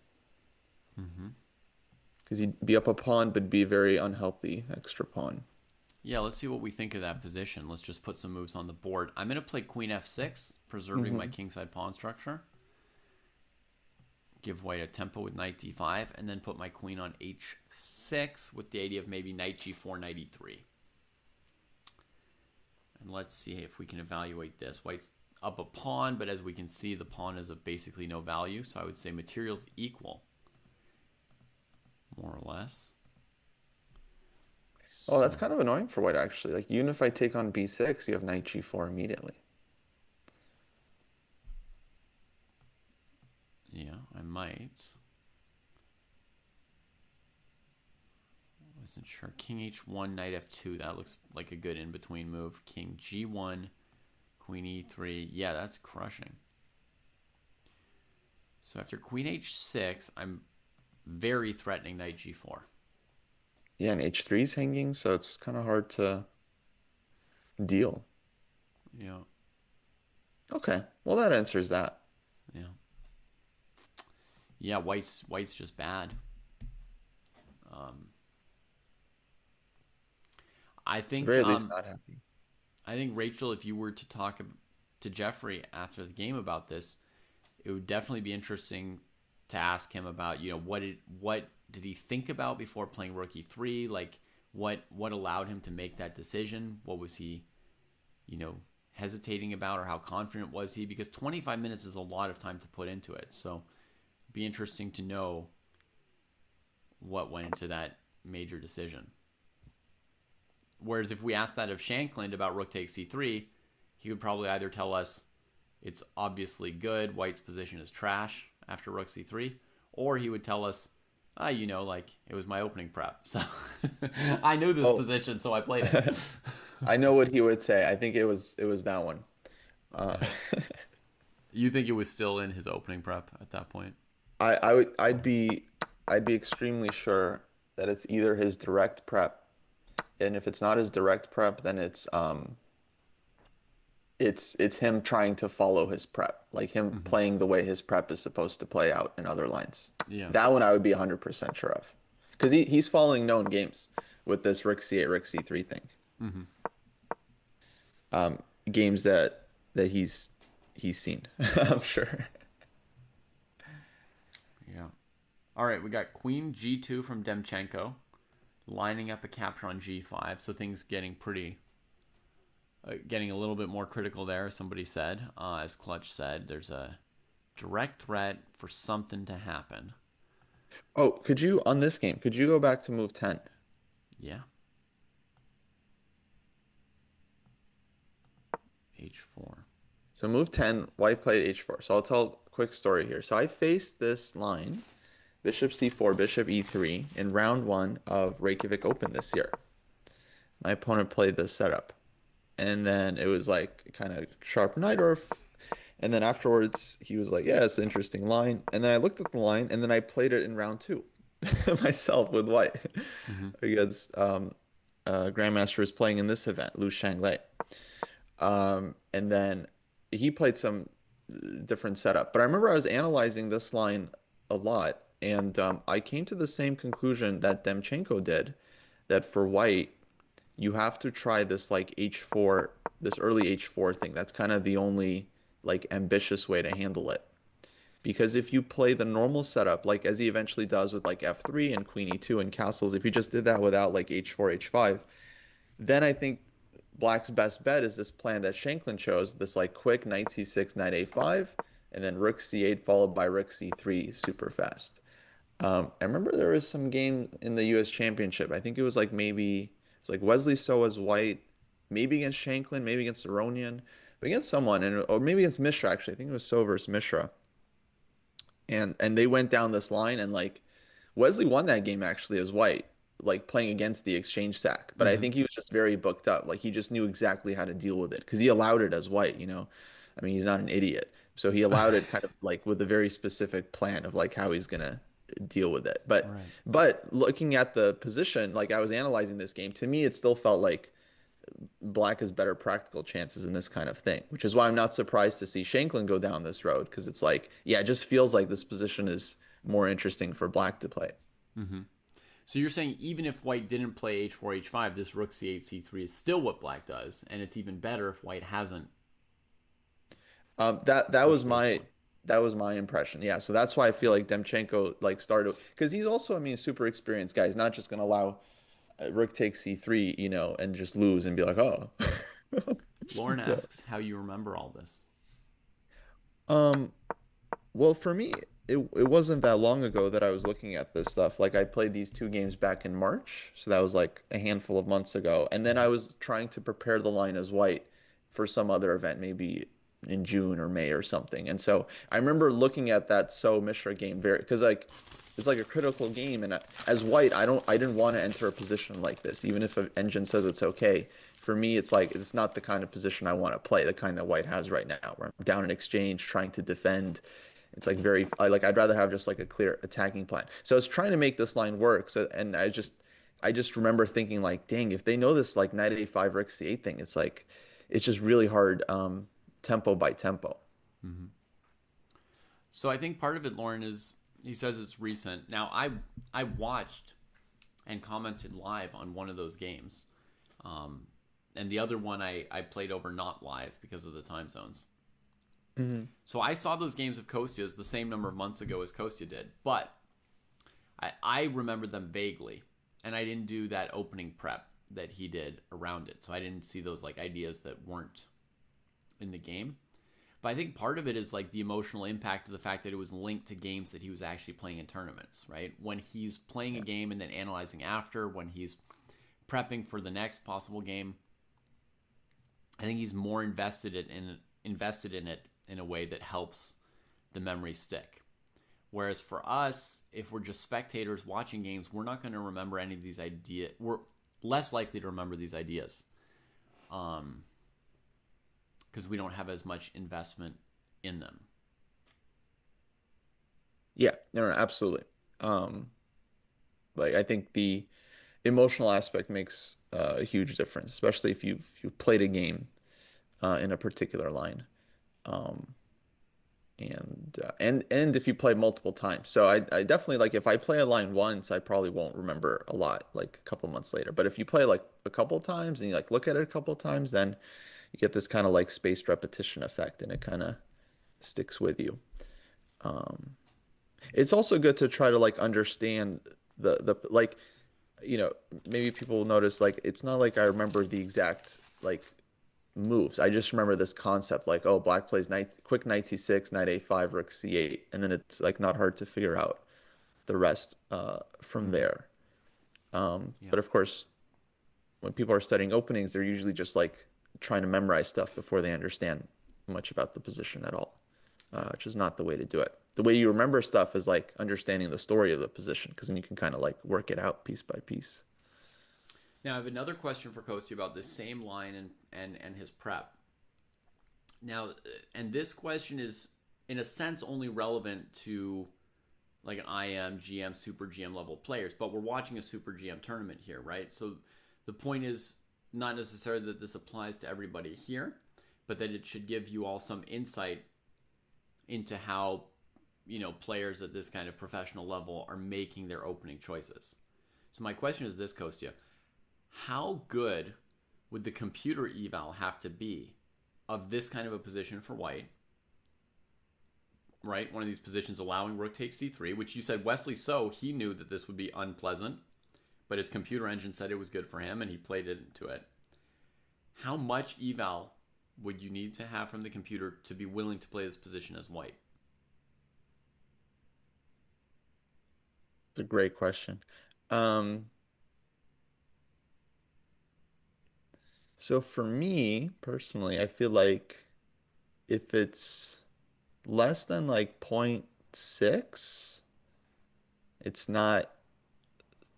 Mm-hmm.
because he'd be up a pawn, but be a very unhealthy extra pawn.
Yeah, let's see what we think of that position. Let's just put some moves on the board. I'm going to play queen f6, preserving my
Hmm.
kingside pawn structure. Give white a tempo with knight d5, and then put my queen on h6 with the idea of maybe knight g4, knight e3. And let's see if we can evaluate this. White's up a pawn, but as we can see, the pawn is of basically no value. So I would say materials equal, more or less.
Oh, that's
So,
kind of annoying for White actually. Like even if I take on B6, you have Knight G4 immediately.
yeah, I might. Wasn't sure. King h1, knight f2. That looks like a good in-between move. King g1, queen e3. Yeah, that's crushing. So after queen h6, I'm very threatening knight g4.
Yeah, and H3 is hanging, so it's kind of hard to deal.
Yeah,
Okay, well that answers that.
yeah, yeah. White's just bad. Um, I
At the
think
very least, not happy.
I think Rachel, if you were to talk to Jeffrey after the game about this, it would definitely be interesting to ask him about, what did he think about before playing rook e3? Like, what allowed him to make that decision? What was he, hesitating about, or how confident was he? Because 25 minutes is a lot of time to put into it. So it'd be interesting to know what went into that major decision. Whereas if we asked that of Shankland about rook takes c3, he would probably either tell us it's obviously good, white's position is trash after rook c3, or he would tell us, like, it was my opening prep. So I knew this
Oh,
position, so I played it.
I know what he would say. I think it was that one. Uh,
You think it was still in his opening prep at that point?
I'd be extremely sure that it's either his direct prep, and if it's not his direct prep, then it's him trying to follow his prep, like him
Mm-hmm.
playing the way his prep is supposed to play out in other lines.
Yeah.
That one I would be 100% sure of, because he's following known games with this rook c8, rook c3 thing.
Mm-hmm.
Um, Games that he's seen, I'm sure.
Yeah. All right, we got queen g2 from Demchenko, lining up a capture on g5. So things getting a little bit more critical there. Somebody said, as Clutch said, there's a direct threat for something to happen.
Oh, on this game, could you go back to move 10?
Yeah. h4.
So move 10, white played h4. So I'll tell a quick story here. So I faced this line, bishop c4, bishop e3, in round one of Reykjavik Open this year. My opponent played this setup. And then it was like kind of sharp knight, or and then afterwards he was like, yeah, it's an interesting line. And then I looked at the line, and then I played it in round two myself with white
Mm-hmm.
against Grandmaster was playing in this event, Lu Shanglei. And then he played some different setup. But I remember I was analyzing this line a lot, and I came to the same conclusion that Demchenko did, that for white, you have to try this like h4, this early h4 thing. That's kind of the only like ambitious way to handle it. Because if you play the normal setup, like as he eventually does with like f3 and queen e2 and castles, if you just did that without like h4, h5, then I think Black's best bet is this plan that Shanklin chose, this like quick knight c6, knight a5, and then rook c8 followed by rook c3 super fast. I remember there was some game in the U.S. Championship. I think it was like maybe it's like Wesley So as white, maybe against Shanklin, maybe against Aronian, but against someone, and or maybe against Mishra actually. I think it was So versus Mishra, and they went down this line, and like Wesley won that game actually as white, like playing against the exchange sack. But I
Mm-hmm.
think he was just very booked up. Like he just knew exactly how to deal with it because he allowed it as white, I mean, he's not an idiot. So he allowed it kind of like with a very specific plan of like how he's gonna deal with it. But
Right.
but looking at the position, like I was analyzing this game, to me it still felt like Black has better practical chances in this kind of thing, which is why I'm not surprised to see Shanklin go down this road because it's like, yeah, it just feels like this position is more interesting for Black to play.
Mm-hmm. So you're saying even if white didn't play h4, h5, this rook c8, c3 is still what black does, and it's even better if white hasn't
That was
pushed
my
h1.
impression. Yeah, so that's why I feel like Demchenko like started because he's also, I mean, super experienced guy. He's not just gonna allow Rook takes c3, and just lose and be like, oh.
Lauren
So,
asks how you remember all this.
um, well, for me, it wasn't that long ago that I was looking at this stuff. Like I played these two games back in March, so that was like a handful of months ago. And then I was trying to prepare the line as white for some other event, maybe in June or May or something. And so I remember looking at that So Mishra game very because like it's like a critical game, and as white, I didn't want to enter a position like this, even if an engine says it's okay. For me, it's like it's not the kind of position I want to play, the kind that white has right now, where I'm down in exchange, trying to defend. It's like I'd rather have just like a clear attacking plan. So I was trying to make this line work. So and I just remember thinking like, dang, if they know this like knight a5 rook c8 thing, it's like it's just really hard tempo by tempo.
Mm-hmm. So I think part of it, Lauren, is he says it's recent. Now I watched and commented live on one of those games, and the other one I played over not live because of the time zones.
Hmm.
So I saw those games of Kostya's the same number of months ago as Kostya did, but I remember them vaguely, and I didn't do that opening prep that he did around it. So I didn't see those like ideas that weren't in the game. But I think part of it is like the emotional impact of the fact that it was linked to games that he was actually playing in tournaments, right? When he's playing a game and then analyzing after, when he's prepping for the next possible game, I think he's more invested in it in a way that helps the memory stick. Whereas for us, if we're just spectators watching games, we're not going to remember any of these ideas. We're less likely to remember these ideas. Because we don't have as much investment in them.
Yeah, no, no, absolutely. Um, like I think the emotional aspect makes a huge difference, especially if you played a game in a particular line. Um, and if you play multiple times. So I definitely like if I play a line once, I probably won't remember a lot like a couple months later. But if you play like a couple times and you like look at it a couple times, then you get this kind of like spaced repetition effect and it kind of sticks with you. Um, it's also good to try to like understand the like maybe people will notice like it's not like I remember the exact like moves. I just remember this concept like, oh, black plays knight c6, knight a5, rook c8, and then it's like not hard to figure out the rest from
Mm-hmm.
there.
Yeah.
But of course, when people are studying openings, they're usually just like trying to memorize stuff before they understand much about the position at all,
Yeah.
which is not the way to do it. The way you remember stuff is like understanding the story of the position, because then you can kind of like work it out piece by piece.
Now I have another question for Kosti about this same line and his prep. Now, and this question is in a sense only relevant to like an IM, GM, Super GM level players, but we're watching a Super GM tournament here, right? So the point is not necessarily that this applies to everybody here, but that it should give you all some insight into how players at this kind of professional level are making their opening choices. So my question is this, Kostya: how good would the computer eval have to be of this kind of a position for white, right? One of these positions allowing rook takes c3, which you said Wesley So he knew that this would be unpleasant, but his computer engine said it was good for him and he played it into it. How much eval would you need to have from the computer to be willing to play this position as white?
It's a great question. Um, so for me personally, I feel like if it's less than like point 0.6, it's not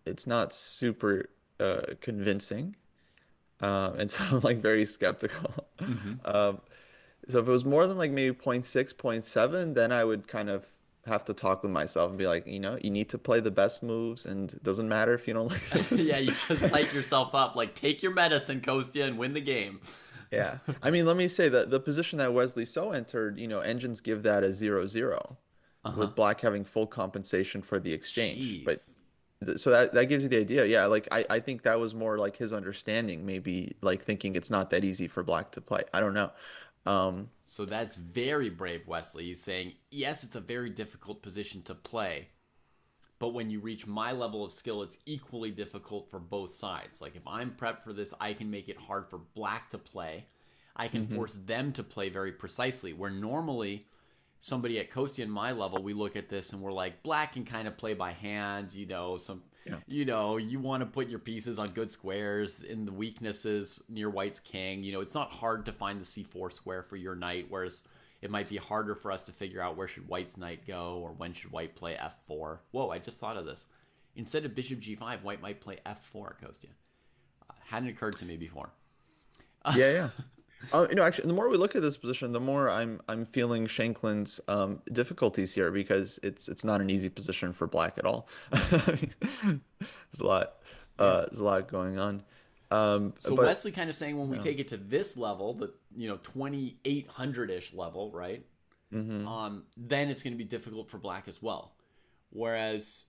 it's not super convincing. And so I'm like very skeptical.
Mm-hmm.
Um, so if it was more than like maybe point 0.6, point 0.7, then I would kind of have to talk with myself and be like, you need to play the best moves, and it doesn't matter if you don't like this.
Yeah, you just psych yourself up. Like, take your medicine, Kostya, and win the game.
Yeah. I mean, let me say that the position that Wesley So entered, engines give that a 0-0,
Uh huh.
with black having full compensation for the exchange. But
Jeez.
so that gives you the idea. Yeah, like I think that was more like his understanding, maybe like thinking it's not that easy for black to play. I don't know. Um,
So that's very brave, Wesley. He's saying, yes, it's a very difficult position to play, but when you reach my level of skill, it's equally difficult for both sides. Like, if I'm prepped for this, I can make it hard for black to play. I can
mhm.
force them to play very precisely, where normally somebody at Coasty and my level, we look at this and we're like, black can kind of play by hand,
Yeah.
you want to put your pieces on good squares in the weaknesses near white's king. It's not hard to find the c4 square for your knight, whereas it might be harder for us to figure out where should white's knight go or when should white play f4. Whoa, I just thought of this. Instead of bishop g5, white might play f4, Kostya. Hadn't occurred to me before.
Yeah, yeah. Actually, the more we look at this position, the more I'm feeling Shanklin's difficulties here, because it's not an easy position for black at all. There's a lot
Yeah.
there's a lot going on.
So
But
Wesley kind of saying when we
yeah.
take it to this level, the 2800-ish level, right?
Hmm.
Then it's going to be difficult for black as well. Whereas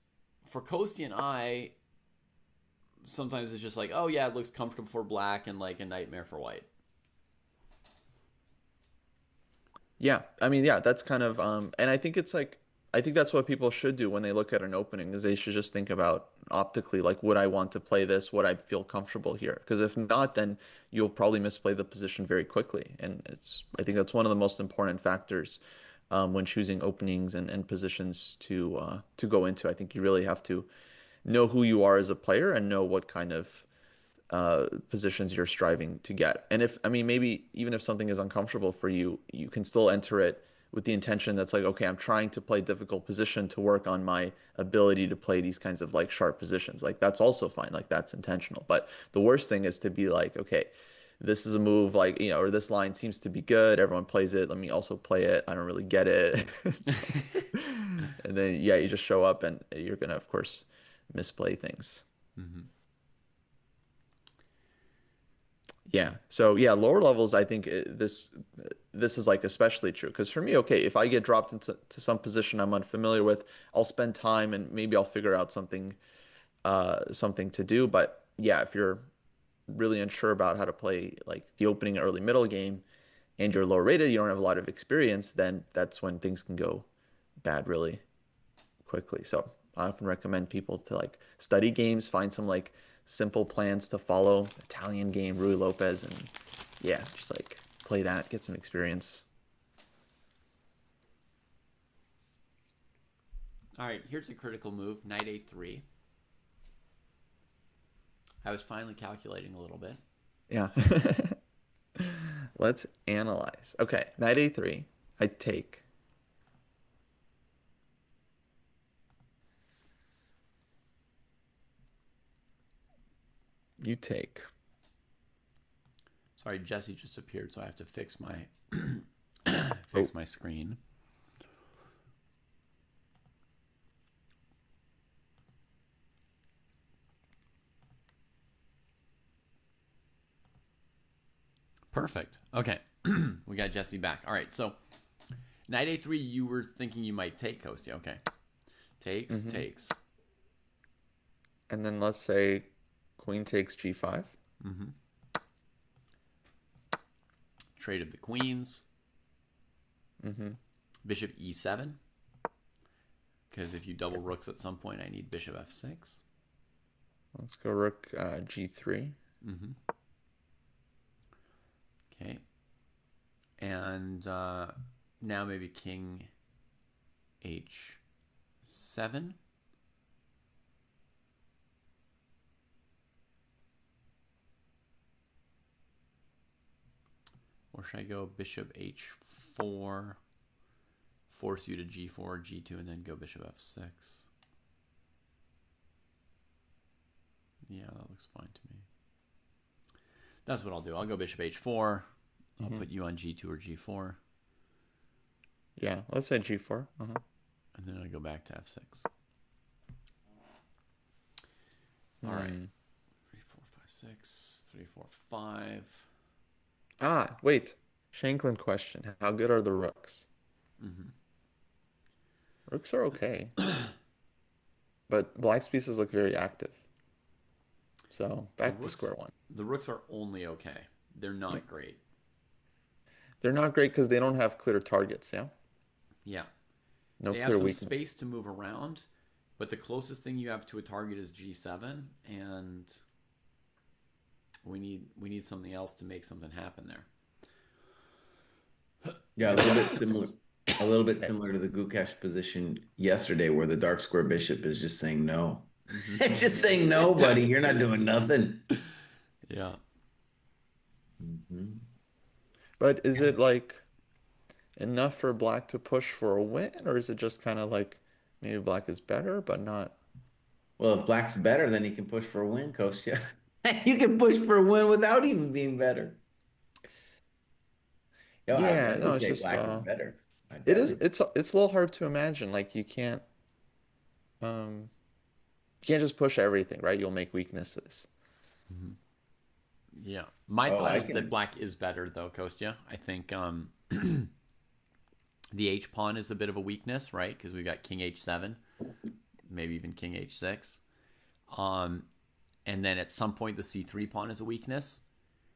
for Coasty and I, sometimes it's just like, oh yeah, it looks comfortable for black and like a nightmare for white.
Yeah, I mean, yeah, that's kind of and I think it's like I think that's what people should do when they look at an opening is they should just think about optically like would I want to play this? Would I feel comfortable here? Because if not, then you'll probably misplay the position very quickly. And it's I think that's one of the most important factors when choosing openings and positions to go into. I think you really have to know who you are as a player and know what kind of positions you're striving to get. And if, I mean, maybe even if something is uncomfortable for you, you can still enter it with the intention that's like, okay, I'm trying to play difficult position to work on my ability to play these kinds of like sharp positions. Like that's also fine. Like that's intentional. But the worst thing is to be like, okay, this is a move like, or this line seems to be good. Everyone plays it. Let me also play it. I don't really get it. And then, yeah, you just show up and you're gonna, of course, misplay things.
Mm-hmm.
Yeah. So yeah, lower levels, I think this is like especially true because for me, okay, if I get dropped into some position I'm unfamiliar with, I'll spend time and maybe I'll figure out something to do. But yeah, if you're really unsure about how to play like the opening early middle game and you're low rated, you don't have a lot of experience, then that's when things can go bad really quickly. So I often recommend people to like study games, find some like simple plans to follow, Italian game, Rui Lopez, and yeah, just like play that, get some experience.
All right, here's a critical move, knight a3. I was finally calculating a little bit.
Yeah. Let's analyze. Okay, knight a3. I take. You take.
Sorry, Jesse just appeared, so I have to fix my
Oh,
fix my screen. Perfect. Okay, we got Jesse back. All right, so knight a3. You were thinking you might take Kostya. Okay, takes
mm-hmm.
takes.
And then let's say queen takes g5.
Mm-hmm. Traded the queens.
Mm-hmm.
Bishop e7. Because if you double rooks at some point, I need bishop f6.
Let's go rook g3.
Mm-hmm. Okay. And now maybe king h7. Or should I go bishop h4, force you to g4, g2, and then go bishop f6? Yeah, that looks fine to me. That's what I'll do. I'll go bishop h4. I'll
Mm-hmm.
put you on g2 or g4.
Yeah, let's say g4.
And then I go back to f6. All right.
Hmm.
3, 4, 5, 6. 3, 4, 5.
Ah, wait. Shanklin question. How good are the rooks?
Mm-hmm.
Rooks are okay, but black's pieces look very active. So
The
back to
rooks,
square one.
the rooks are only okay. They're
Yeah.
not great.
They're not great because they don't have clear targets, yeah?
Yeah,
No
they have
clear
some
weakness.
space to move around, but the closest thing you have to a target is g7, and we need something else to make something happen there.
Yeah, a little bit similar. A little bit similar to the Gukesh position yesterday, where the dark square bishop is just saying no. It's just saying no, buddy. You're not doing nothing.
Yeah.
Mhm.
But is it like enough for black to push for a win, or is it just kind of like maybe black is better, but not?
Well, if black's better, then he can push for a win, Coach. Yeah. You can push for a win without even being better. Yo, I
Yeah,
definitely
no, it's
say
just
black is better. I
it is
definitely.
it's a little hard to imagine. Like um you can't just push everything, right? You'll make weaknesses.
Mhm. Yeah. My
Oh,
thought
I
is that
can.
black is better though, Kostya. I think the h pawn is a bit of a weakness, right? Because we've got king h7, maybe even king h6. Um, and then at some point the c3 pawn is a weakness.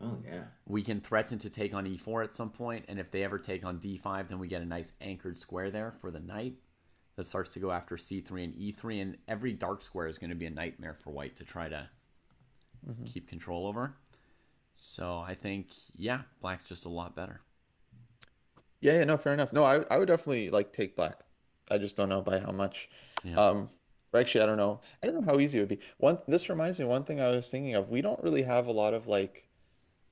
Oh yeah.
We can threaten to take on e4 at some point, and if they ever take on d5, then we get a nice anchored square there for the knight that starts to go after c3 and e3, and every dark square is going to be a nightmare for white to try to
Hmm.
keep control over. So I think, yeah, black's just a lot better.
Yeah, yeah, no, fair enough. No, I would definitely like take black. I just don't know by how much.
Yeah.
Um, or actually, I don't know. I don't know how easy it would be. This reminds me, one thing I was thinking of, we don't really have a lot of like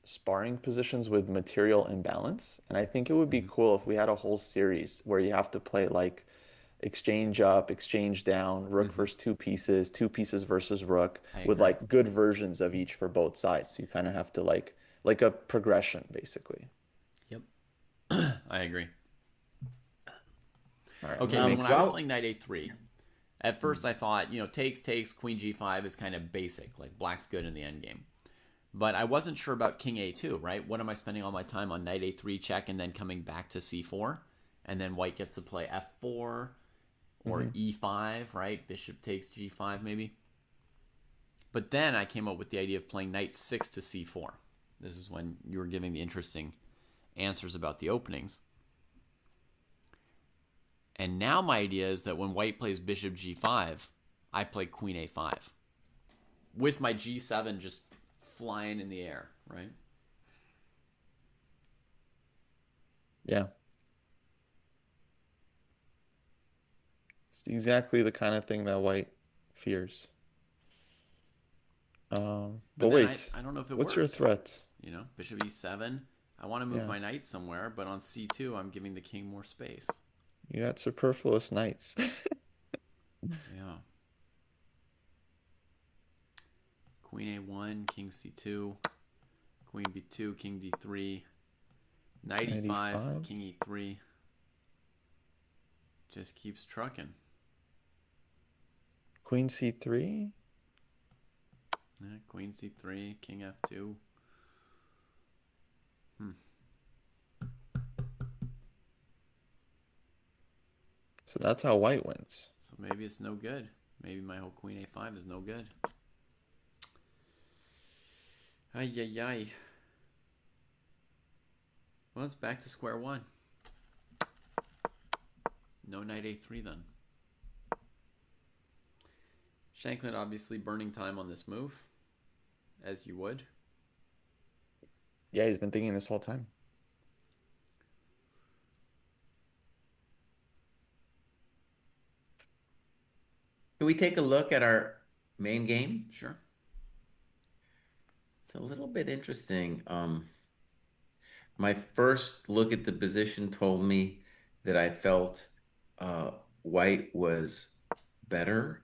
sparring positions with material imbalance. And I think it would be
Mm-hmm.
cool if we had a whole series where you have to play like exchange up, exchange down, rook
Mm-hmm.
versus two pieces versus rook,
I
with
agree.
like good versions of each for both sides. So you kind of have to like a progression, basically.
Yep. I agree.
All right, I'm
Okay,
gonna
so
make
when I was
Well,
playing knight a3, at first I thought, takes, queen g5 is kind of basic. Like black's good in the endgame. But I wasn't sure about king a2, right? What am I spending all my time on knight a3 check and then coming back to c4? And then white gets to play f4 or
hmm
e5, right? Bishop takes g5 maybe. But then I came up with the idea of playing knight 6 to c4. This is when you were giving the interesting answers about the openings. And now my idea is that when white plays bishop g5, I play queen a5 with my g7 just flying in the air, right?
Yeah, it's exactly the kind of thing that white fears.
But
But
then
wait,
I don't know if it
what's your
works.
threat?
Bishop e7. I want to move
Yeah,
my knight somewhere, but on c2, I'm giving the king more space.
you got superfluous knights.
Yeah. Queen a1, king c2, queen b2, king d3, knight e5,
95,
king e3. Just keeps trucking.
Queen C3.
Yeah, queen c3, king f2. Hmm.
So that's how white wins.
So maybe it's no good. Maybe my whole queen a5 is no good. Ay, ay, ay. Well, it's back to square one. No knight a3 then. Shanklin obviously burning time on this move, as you would.
Yeah, he's been thinking this whole time.
can we take a look at our main game?
Sure.
It's a little bit interesting. My first look at the position told me that I felt uh, white was better.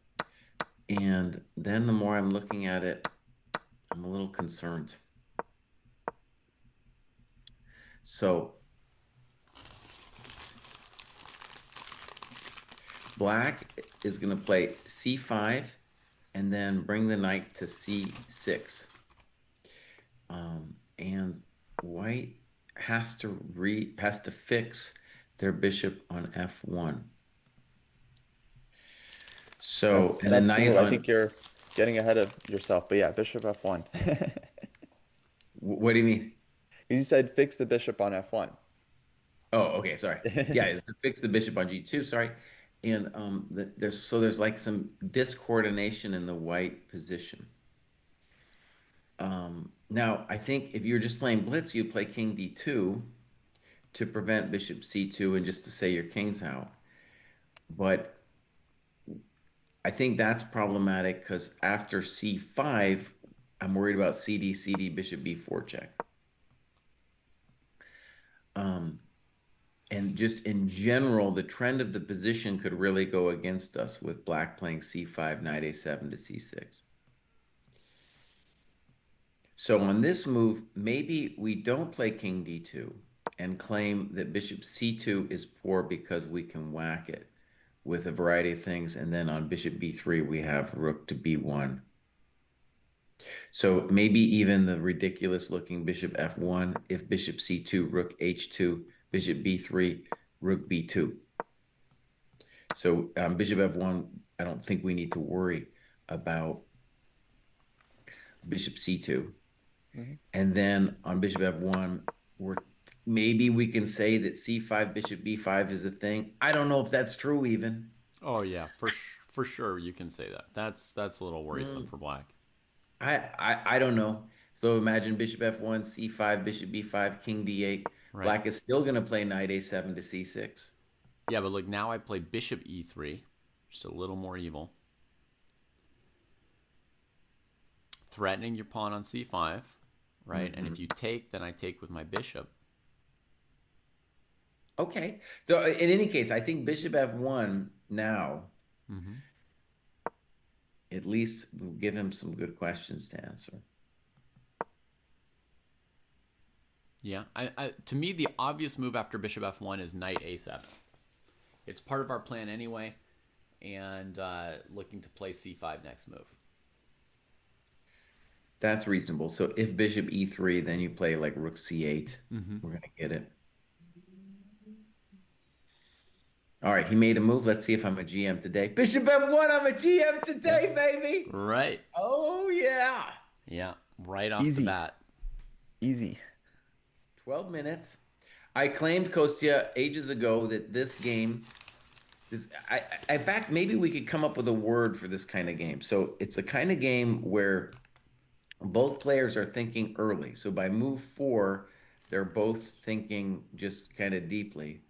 And then the more I'm looking at it, I'm a little concerned. So black is going to play c5 and then bring the knight to c6. And white has to fix their bishop on f1. So, and the
That's the
knight
move. I
on,
think you're getting ahead of yourself. But yeah, bishop F1.
what do you mean?
You said fix the bishop on F1.
Oh, okay, sorry. Yeah, it's to fix the bishop on g2, sorry. And there's like some discoordination in the white position. Now, I think if you're just playing blitz, you'd play king d2 to prevent bishop c2 and just to say your king's out. But I think that's problematic because after c5, I'm worried about cd, bishop b4 check. Um, and just in general, the trend of the position could really go against us with black playing c5, knight a7 to c6. So on this move, maybe we don't play king d2 and claim that bishop c2 is poor because we can whack it with a variety of things. And then on bishop b3, we have rook to b1. So maybe even the ridiculous looking bishop f1, if bishop c2, rook h2, bishop b3, rook b2. So bishop f1, I don't think we need to worry about bishop c2.
Mhm.
And then on bishop f1, we're maybe we can say that c5, bishop b5 is a thing. I don't know if that's true even.
Oh yeah, for sure you can say that. That's a little worrisome
Mm,
for black.
I don't know. So imagine bishop f1, c5, bishop b5, king d8.
Right.
Black is still going to play knight a7 to c6.
Yeah, but look, now I play bishop e3, just a little more evil, threatening your pawn on c5, right? And if
Hmm.
you take, then I take with my bishop.
Okay. So in any case, I think bishop f1 now
Mm-hmm.
at least will give him some good questions to answer.
Yeah, to me the obvious move after bishop f1 is knight a7. It's part of our plan anyway, and looking to play c5 next move.
That's reasonable. So if bishop e3, then you play like rook c8.
Mm-hmm.
We're gonna get it. All right, he made a move. Let's see if I'm a GM today. Bishop f1, I'm a GM
Yeah.
today, baby.
Right.
Oh yeah.
Yeah. Right off the
Easy.
bat.
Easy.
12 minutes. I claimed Kostya ages ago that this game is in fact, maybe we could come up with a word for this kind of game. So it's a kind of game where both players are thinking early. So by move four, they're both thinking just kind of deeply.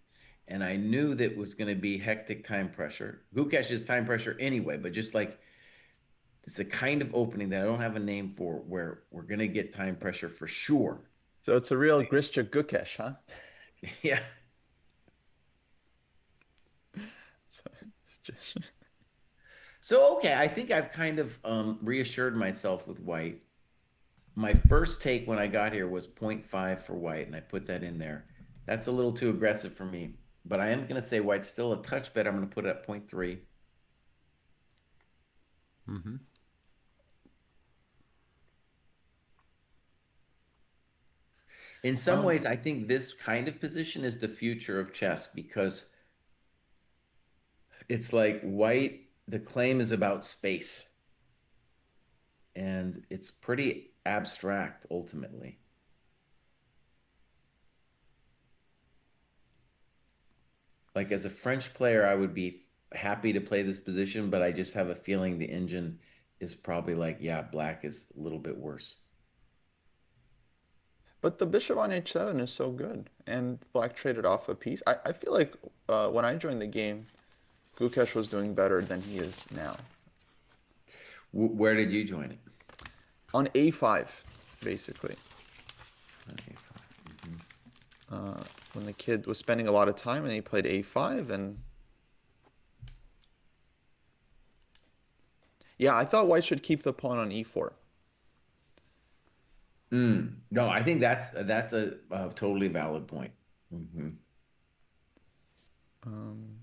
And I knew that was going to be hectic time pressure. Gukesh is time pressure anyway, but just like it's a kind of opening that I don't have a name for where we're going to get time pressure for sure.
So it's a real Grisha Gukesh, huh?
Yeah.
So it's just
So, okay, I think I've kind of reassured myself with white. My first take when I got here was point 0.5 for white, and I put that in there. That's a little too aggressive for me, but I am going to say white's still a touch better. I'm going to put it at point 0.3.
Mm-hmm.
In some
um
ways, I think this kind of position is the future of chess because it's like white, the claim is about space, and it's pretty abstract ultimately. Like as a French player, I would be happy to play this position, but I just have a feeling the engine is probably like, yeah, black is a little bit worse.
but the bishop on h7 is so good, and black traded off a piece. I feel like when I joined the game, Gukesh was doing better than he is now.
Where did you join it?
On a5, basically.
Okay, fine. Mhm.
When the kid was spending a lot of time and he played a5, and yeah, I thought white should keep the pawn on e4.
No, I think that's a totally valid point. Hmm.
Um,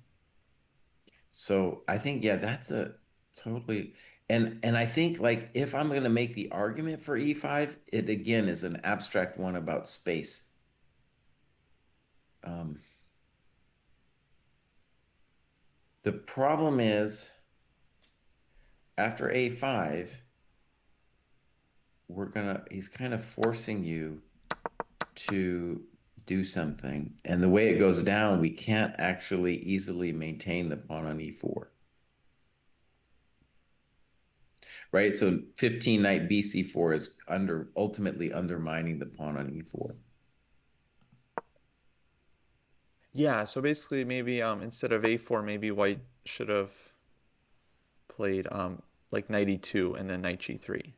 So I think yeah, that's a totally and I think like if I'm going to make the argument for e5, it again is an abstract one about space. Um, the problem is after a5, he's kind of forcing you to do something. And the way it goes down, we can't actually easily maintain the pawn on e4. Right? So 15 knight bc4 is ultimately undermining the pawn on e4.
yeah, so basically maybe instead of a4, maybe white should have played like knight e2 and then knight g3.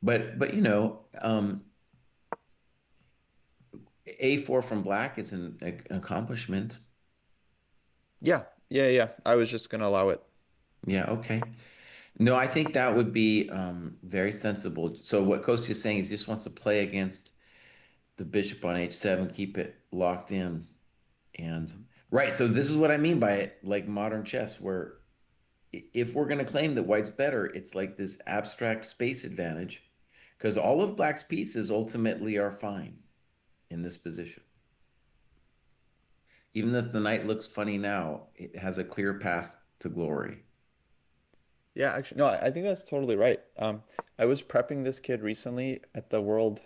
But a4 from black is an accomplishment.
Yeah, yeah, yeah. I was just gonna allow it.
Yeah, okay. No, I think that would be very sensible. So what Kostya is saying is he just wants to play against the bishop on h7, keep it locked in. And
Mm-hmm.
right, so this is what I mean by it, like modern chess, where if we're going to claim that white's better, it's like this abstract space advantage, because all of black's pieces ultimately are fine in this position. Even if the knight looks funny now, it has a clear path to glory.
Yeah, actually, no, I think that's totally right. I was prepping this kid recently at the World.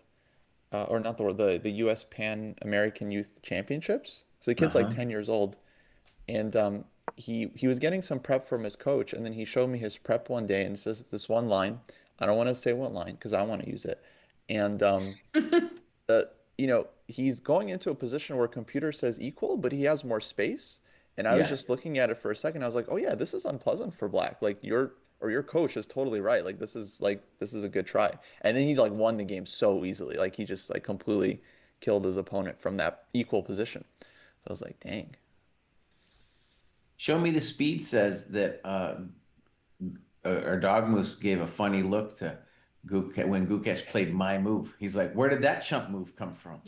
or not the U.S. Pan American Youth Championships. So the kid's like
Uh-huh.
10 years old, and he was getting some prep from his coach, and then he showed me his prep one day, and it says this one line. I don't want to say what line because I want to use it, and uh, he's going into a position where computer says equal, but he has more space. And I was
Yeah.
just looking at it for a second. I was like, oh yeah, this is unpleasant for black. Like your coach is totally right. Like this is a good try. And then he like won the game so easily. Like he just like completely killed his opponent from that equal position. So I was like, dang.
Show Me the Speed says that Erdogmus gave a funny look to Gukesh when Gukesh played my move. He's like, "Where did that chump move come from?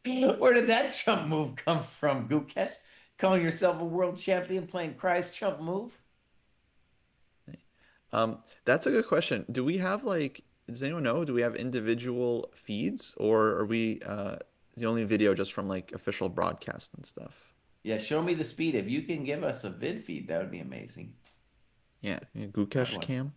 Where did that chump move come from, Gukesh? Calling yourself a world champion playing Christ chump move?"
That's a good question. Do we have like, does anyone know? Do we have individual feeds or are we the only video just from like official broadcast and stuff?
Yeah, show me the speed. If you can give us a vid feed, that would be amazing.
Yeah,
I'd
Gukesh
watch it.
cam.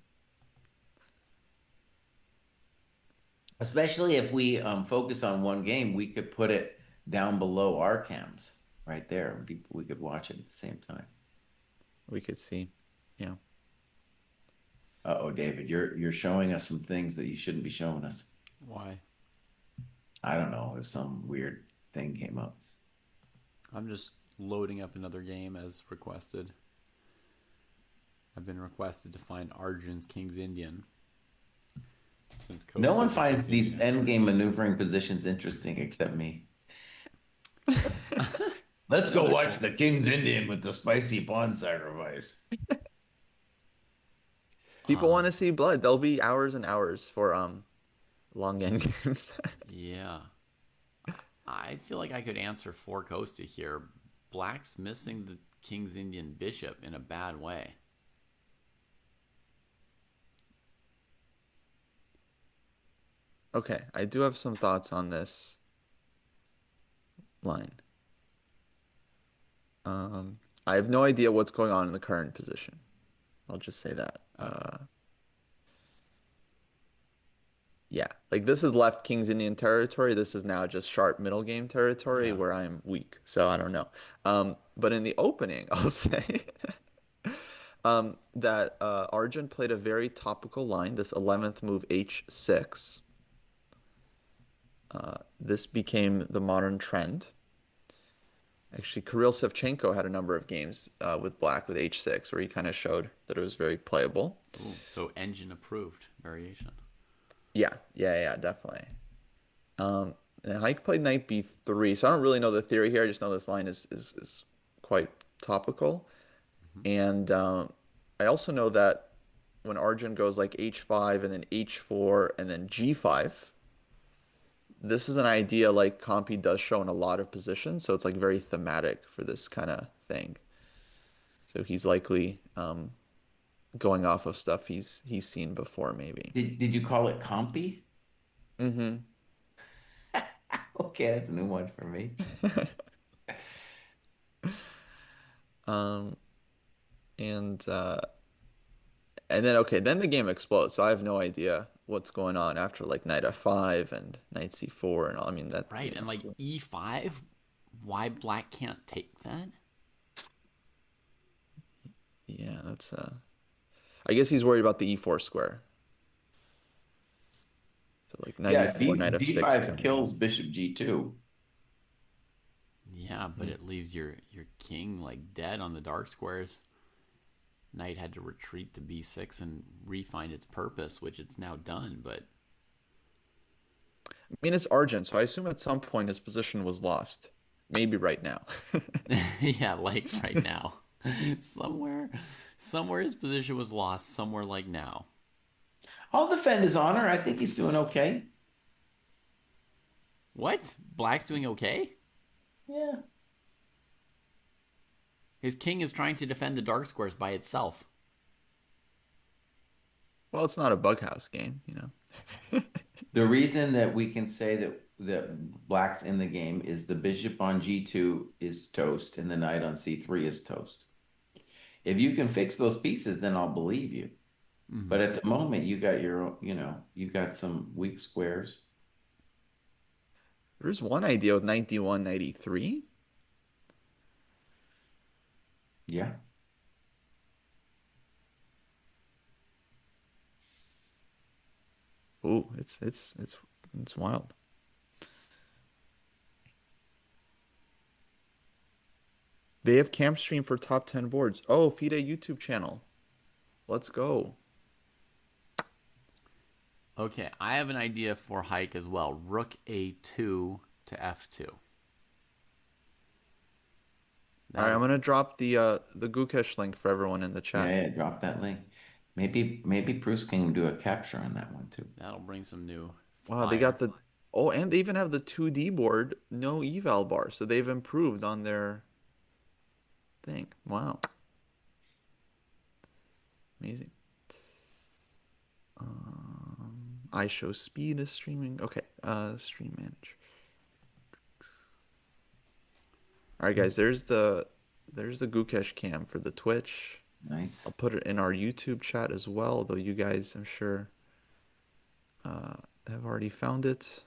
Especially if we focus on one game, we could put it down below our cams right there. We could watch it at the same time.
We could see. Yeah.
Uh-oh, David, you're showing us some things that you shouldn't be showing us.
Why?
I don't know if some weird thing came up.
I'm just loading up another game as requested. I've been requested to find Arjun's King's Indian since Coach
No one
says it
finds
just seems
these
to answer.
endgame maneuvering positions interesting except me. Let's go
They're
watch
cool.
the King's Indian with the spicy pawn sacrifice.
People want
Um,
to see blood. There'll be hours and hours for long end games.
yeah. I feel like I could answer for Costa here. Black's missing the King's Indian bishop in a bad way.
Okay, I do have some thoughts on this line. I have no idea what's going on in the current position. I'll just say that.
Okay.
Yeah, like this is left King's Indian territory. This is now just sharp middle game territory
Yeah.
where I'm weak. So I don't know. But in the opening, I'll say that Arjun played a very topical line, this 11th move H6. This became the modern trend. Actually, Kirill Sevchenko had a number of games with Black with H6 where he kind of showed that it was very playable.
Ooh, so engine approved variation.
Yeah, definitely. Um, and Hike played knight b3, so I don't really know the theory here. I just know this line is quite topical.
Hmm.
And I also know that when Arjun goes like h5 and then h4 and then g5, this is an idea like Compi does show in a lot of positions, so it's like very thematic for this kind of thing. So he's likely going off of stuff he's seen before, maybe.
Did you call it compy?
Hmm.
Okay, that's a new one for me.
Um, and then okay, then the game explodes. So I have no idea what's going on after like knight f5 and knight c4 and all. I mean that,
Right, and like e5, why black can't take that?
yeah, that's I guess he's worried about the e4 square. So like knight
Yeah,
e4, knight f6
D5
coming in.
kills bishop G2.
Yeah, but it leaves your king like dead on the dark squares. Knight had to retreat to b6 and refine its purpose, which it's now done. But
I mean it's Argent, so I assume at some point his position was lost. Maybe right now.
yeah, like right now, somewhere, somewhere his position was lost. Somewhere like now.
I'll defend his honor. I think he's doing okay.
What? Black's doing okay?
Yeah.
His king is trying to defend the dark squares by itself.
Well, it's not a bug house game, you know.
The reason that we can say that black's in the game is the bishop on G2 is toast and the knight on C3 is toast. If you can fix those pieces, then I'll believe you.
Hmm.
But at the moment, you got you got some weak squares.
There's one idea with 91, 93.
Yeah.
Oh, it's wild. They have camp stream for top 10 boards. Oh, FIDE YouTube channel. Let's go.
Okay, I have an idea for hike as well. Rook A2 to F2.
All right, I'm
That'll
gonna drop the Gukesh link for everyone in the
Yeah,
chat.
yeah, drop that link. Maybe Bruce can do a capture on that one too.
that'll bring some new
Wow, they got
fire.
the oh, and they even have the 2D board, no eval bar, so they've improved on their thing. Wow, amazing. I show speed is streaming. Okay, stream manager. All right, guys, there's the Gukesh cam for the Twitch. I'll
Nice.
put it in our YouTube chat as well, though you guys, I'm sure, uh, have already found it.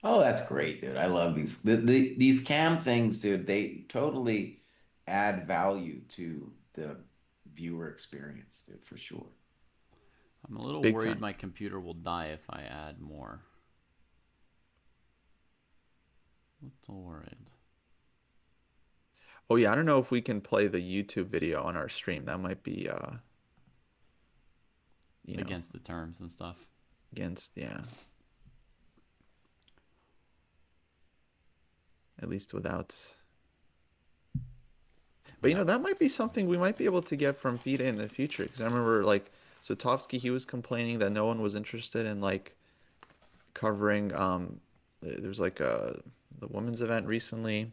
Oh, that's great, dude. I love these cam things, dude. They totally add value to the viewer experience, dude, for sure.
I'm a little
Big
worried
time.
my computer will die if I add more. Little worried.
Oh yeah, I don't know if we can play the YouTube video on our stream. That might be you know,
Against the terms and stuff.
against, yeah, at least without. But
Yep.
that might be something we might be able to get from FIDE in the future. Because I remember like Sotovsky, he was complaining that no one was interested in like covering there's like the women's event recently,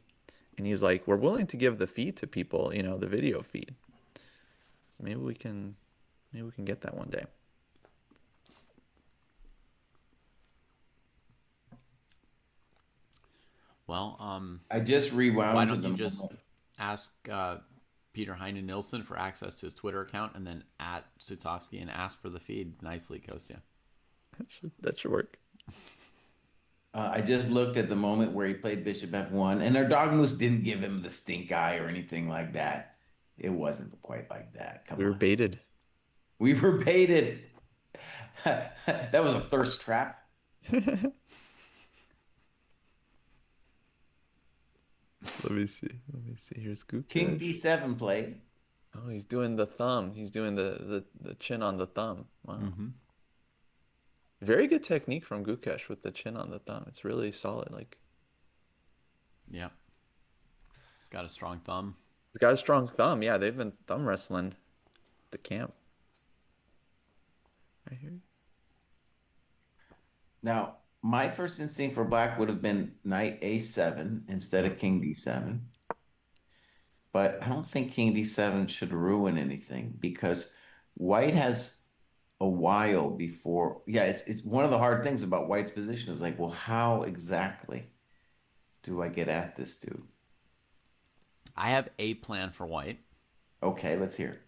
and he's like, we're willing to give the feed to people, the video feed. Maybe we can maybe we can get that one day.
Well,
I just
why
rewound to
don't
the
you just
moment.
ask Peter Heine Nilsson for access to his Twitter account and then at Sutovsky and ask for the feed nicely, Kostya.
That should work.
I just looked at the moment where he played Bishop F1, and Erdogmus didn't give him the stink eye or anything like that. It wasn't quite like that. Come
We were
on.
baited.
We were baited. That was a thirst trap.
Let me see. Let me see. Here's
King
Gukesh.
D7 played.
Oh, he's doing the thumb. He's doing the chin on the thumb. Wow.
Mm-hmm.
Very good technique from Gukesh with the chin on the thumb. It's really solid. Like
Yep. He's got a strong thumb.
he's got a strong thumb. Yeah, they've been thumb wrestling the camp right here.
Now, my first instinct for black would have been knight A7 instead
Yep.
of king D7. But I don't think king D7 should ruin anything because white has a while before. Yeah, it's one of the hard things about white's position is like, well, how exactly do I get at this dude?
I have a plan for white.
Okay, let's hear it.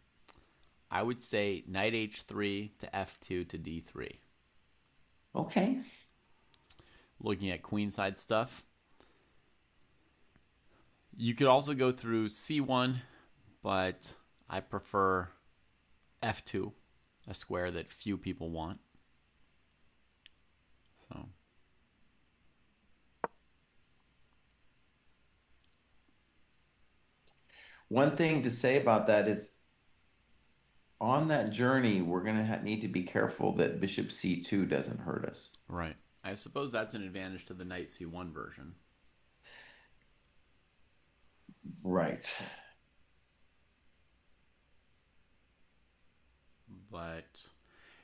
I would say knight h3 to f2 to d3.
Okay.
Looking at queenside stuff. You could also go through c1, but I prefer f2, a square that few people want. So
One thing to say about that is on that journey, we're going to need to be careful that bishop C2 doesn't hurt us.
right. I suppose that's an advantage to the knight c1 version.
Right.
But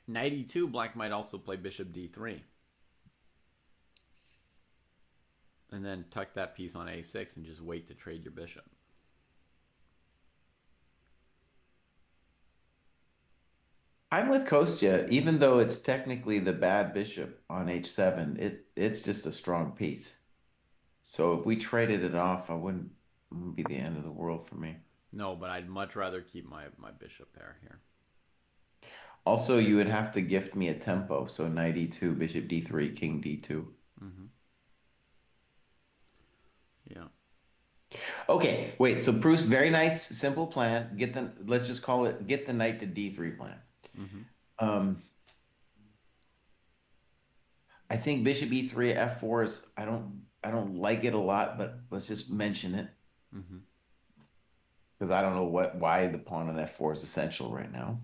knight e2, black might also play bishop d3. And then tuck that piece on a6 and just wait to trade your bishop.
I'm with Kostya, even though it's technically the bad bishop on H7, it's just a strong piece. So if we traded it off, it wouldn't be the end of the world for me.
No, but I'd much rather keep my bishop pair here.
Also, you would have to gift me a tempo. So knight e2, bishop d3, king d2.
Mm-hmm. Yeah.
Okay, wait. So Bruce, very nice, simple plan. Let's just call it get the knight to d3 plan.
Mm-hmm.
Um, I think bishop e3, f4 is I don't like it a lot, but let's just mention it
Mm-hmm.
because I don't know why the pawn on f4 is essential right now.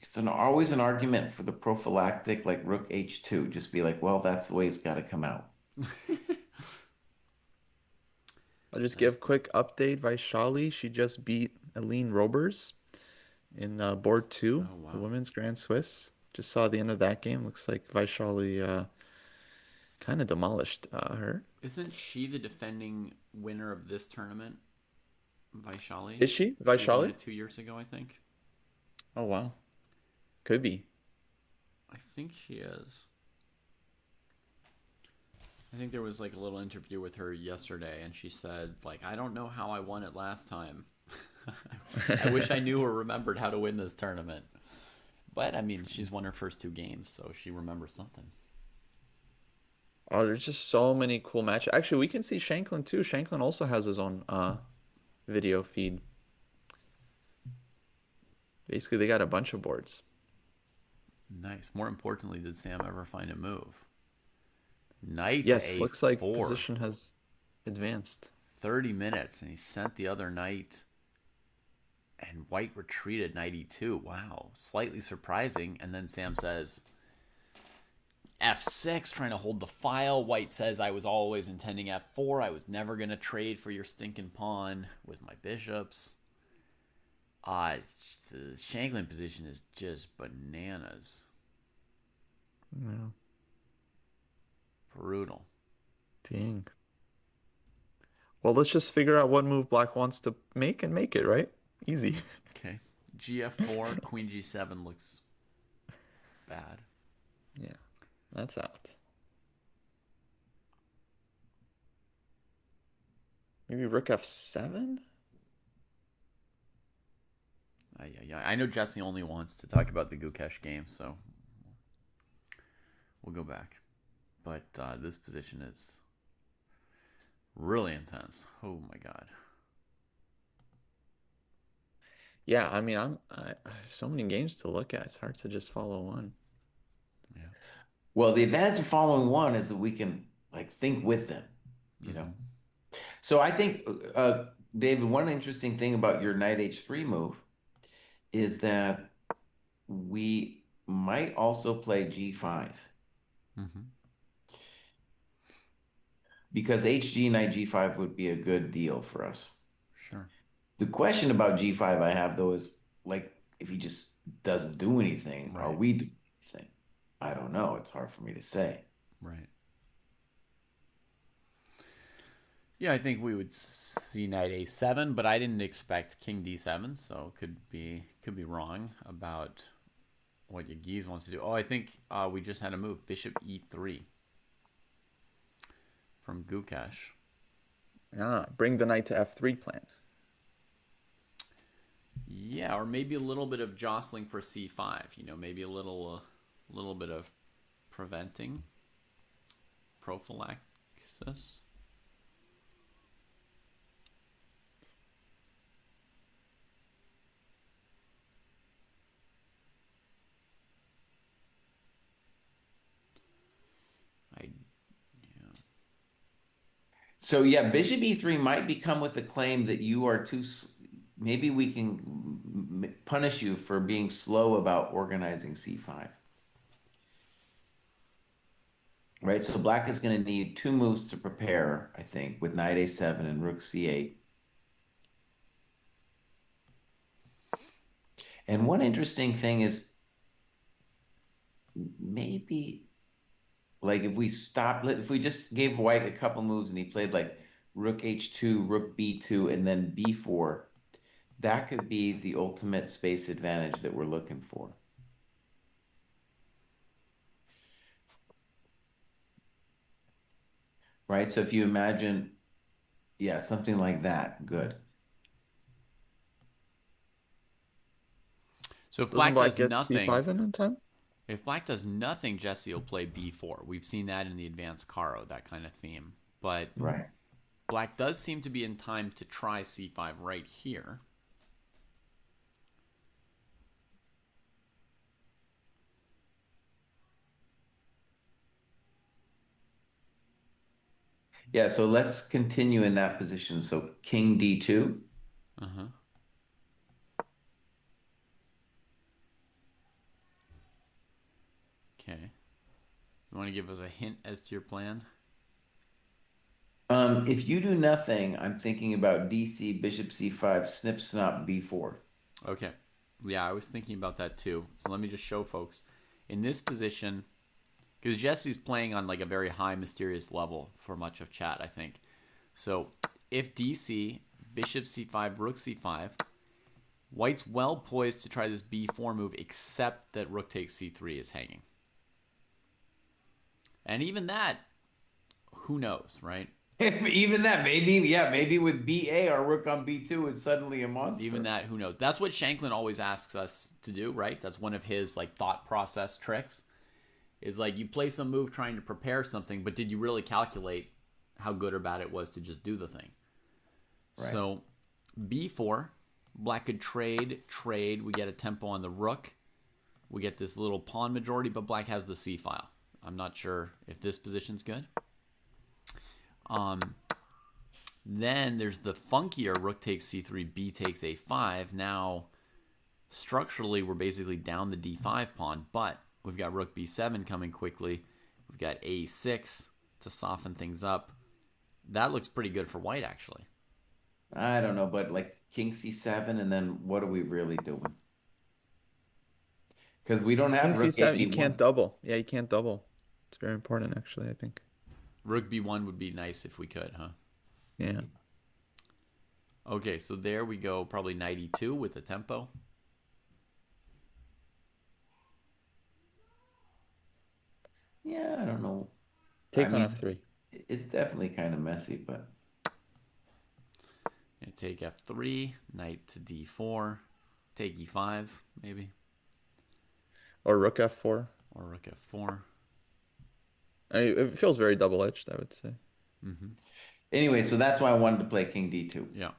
It's always an argument for the prophylactic, like rook h2. Just be like, well, that's the way it's got to come out.
I'll just give quick update. Vaishali, she just beat Aline Robers in board two,
Oh
the
wow.
women's Grand Swiss. Just saw the end of that game. Looks like Vaishali kind of demolished her.
Isn't she the defending winner of this tournament, Vaishali?
Is she
She won
Vaishali?
it 2 years ago, I think.
Oh wow, could be.
I think she is. I think there was like a little interview with her yesterday, and she said, like, I don't know how I won it last time. I wish I knew or remembered how to win this tournament. But I mean, she's won her first two games, so she remembers something.
Oh, there's just so many cool matches. Actually, we can see Shanklin too. Shanklin also has his own video feed. Basically, they got a bunch of boards.
Nice. More importantly, did Sam ever find a move? Knight to
Yes, looks like
a4.
position has advanced.
30 minutes, and he sent the other knight, and white retreated knight e2. Wow. Slightly surprising. And then Sam says, f6, trying to hold the file. White says, I was always intending f4. I was never going to trade for your stinking pawn with my bishops. The Shanklin position is just bananas.
Yeah,
Brutal.
dang. Well, let's just figure out what move Black wants to make and make it, right? Easy.
Okay. Gf4, queen g7 looks bad.
Yeah, that's out. Maybe Rook F7?
Yeah. I know Jesse only wants to talk about the Gukesh game, so we'll go back. But this position is really intense. Oh my god.
Yeah, I mean, so many games to look at. It's hard to just follow one.
Yeah.
Well, the advantage of following one is that we can like think with them, you know.
Mm-hmm.
So I think, David, one interesting thing about your knight h3 move is that we might also play g5
Mm-hmm.
because hg knight g5 would be a good deal for us.
Sure.
The question about g5 I have though is like if he just doesn't do anything, are
Right.
we doing anything? I don't know. It's hard for me to say.
Right. Yeah, I think we would see knight a7, but I didn't expect king d7, so could be wrong about what Yagiz wants to do. Oh, I think we just had a move, bishop e3 from Gukesh.
Ah, bring the knight to F3 plan.
Yeah, or maybe a little bit of jostling for c5. Maybe a little bit of preventing prophylaxis. I yeah.
So yeah, bishop e3 might become with the claim that you are maybe we can punish you for being slow about organizing c5. Right? So black is going to need two moves to prepare, I think, with knight a7 and rook c8. And one interesting thing is maybe like if we just gave white a couple moves and he played like rook h2, rook b2, and then b4, that could be the ultimate space advantage that we're looking for. Right? So if you imagine, yeah, something like that, good.
So if
Doesn't
black
black
does
get
nothing,
c5 in time?
if black does nothing, Jesse will play b4. We've seen that in the advanced Caro, that kind of theme. But
Right.
black does seem to be in time to try c5 right here.
Yeah, so let's continue in that position. So king d2.
Uh-huh. Okay. You want to give us a hint as to your plan?
If you do nothing, I'm thinking about DC, bishop c5, snip, snap, b4.
Okay. Yeah, I was thinking about that too. So let me just show folks. In this position, because Jesse's playing on like a very high mysterious level for much of chat, I think. So if DC, bishop c5, rook c5, white's well poised to try this b4 move, except that rook takes c3 is hanging. And even that, who knows, right?
Even that, maybe with BA, our rook on B2 is suddenly a
Even
monster.
that, who knows? That's what Shanklin always asks us to do, right? That's one of his like thought process tricks. Is like you play some move trying to prepare something, but did you really calculate how good or bad it was to just do the thing?
Right.
So b4, black could trade. We get a tempo on the rook. We get this little pawn majority, but black has the c file. I'm not sure if this position's good. Then there's the funkier rook takes c3, b takes a5. Now, structurally, we're basically down the d5 pawn, but we've got rook b7 coming quickly. We've got a6 to soften things up. That looks pretty good for white, actually.
I don't know, but like king c7, and then what are we really doing? Because we don't
King
have rook
c7, you
ab1.
can't double. Yeah, you can't double. It's very important, actually, I think.
Rook b1 would be nice if we could, huh?
Yeah.
Okay, so there we go. Probably knight e2 with the tempo.
Yeah, I don't know. I
Take on
mean,
f3.
it's definitely kind of messy, but
And take f3, knight to d4, take e5, maybe,
Or rook f4.
or rook f4.
I mean, it feels very double-edged, I would say.
Mm-hmm.
anyway, so that's why I wanted to play king d2.
Yeah.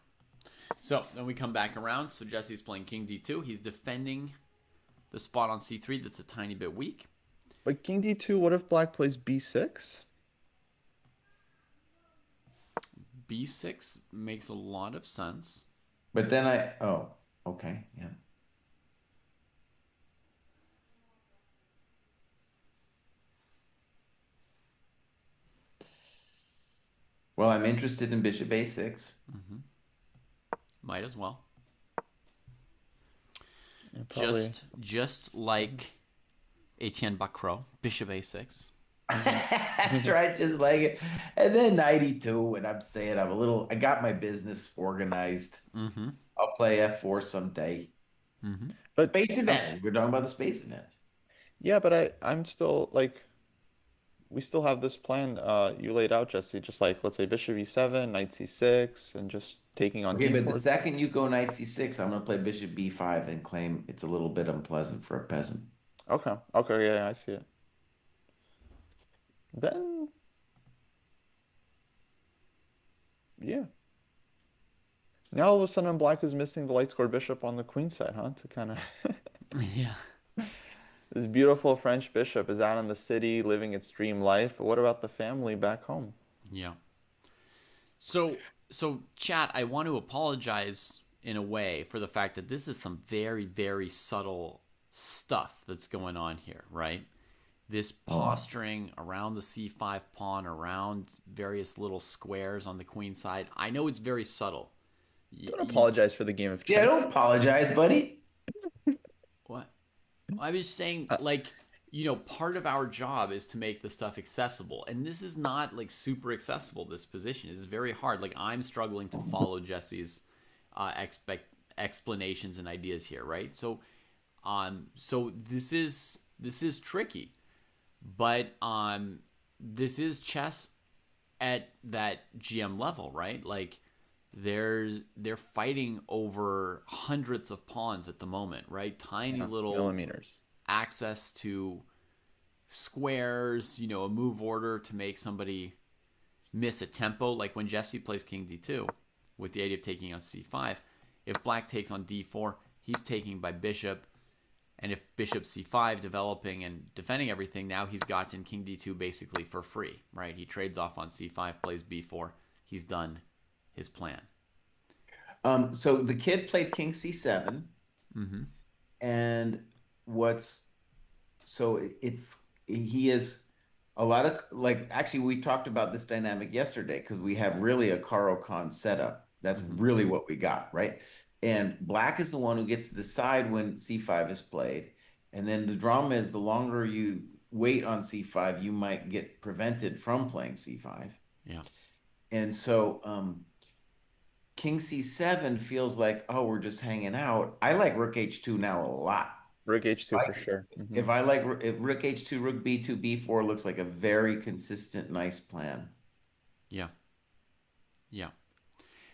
So then we come back around. So Jesse's playing king d2. He's defending the spot on c3 that's a tiny bit weak.
But king d2, what if black plays b6?
b6 makes a lot of sense.
But then oh, okay, yeah. Well, I'm interested in bishop a6.
Mm-hmm. Might as well.
Yeah, probably.
Just like Etienne Bacro, bishop a6.
That's right, just like it. And then 92, and I'm saying I got my business organized.
Mm-hmm.
I'll play f4 someday.
Mm-hmm.
But
Space advantage. We're talking about the space advantage.
yeah, but I'm still like we still have this plan you laid out, Jesse, just like let's say bishop e7, knight c6, and just taking on
Okay, but the
d4.
second you go knight c6, I'm gonna play bishop b5 and claim it's a little bit unpleasant for a peasant.
Okay. Okay, yeah, I see it. Then yeah. Now all of a sudden black is missing the light squared bishop on the queen side, huh? To kind of
Yeah.
this beautiful French bishop is out in the city living its dream life. But what about the family back home?
Yeah. So chat, I want to apologize in a way for the fact that this is some very, very subtle stuff that's going on here, right? This posturing around the c5 pawn, around various little squares on the queen side. I know it's very subtle.
Don't apologize for the game of
Yeah,
chess.
don't apologize, buddy.
What? I was saying,
Uh,
like, part of our job is to make the stuff accessible. And this is not, like, super accessible, this position. It's very hard. Like, I'm struggling to follow Jesse's explanations and ideas here, right? So this is tricky. But this is chess at that GM level, right? Like, they're fighting over hundreds of pawns at the moment, right? Tiny
Yeah,
little
millimeters.
access to squares, a move order to make somebody miss a tempo. Like when Jesse plays King D2 with the idea of taking on C5, if Black takes on D4, he's taking by Bishop. And if Bishop C5 developing and defending everything, now he's gotten King D2 basically for free, right? He trades off on C5, plays B4. He's done his plan.
So the kid played King C7,
Mm-hmm.
and what's so it's he is a lot of like actually we talked about this dynamic yesterday because we have really a Caro Khan setup. That's
Mm-hmm.
really what we got, right? And Black is the one who gets to decide when C5 is played. And then the drama is the longer you wait on C5, you might get prevented from playing C5.
Yeah.
And so King C7 feels like, oh, we're just hanging out. I like Rook H2 now a lot.
Rook H2
I,
for sure.
if I like if Rook H2, Rook B2, B4 looks like a very consistent, nice plan.
Yeah. Yeah.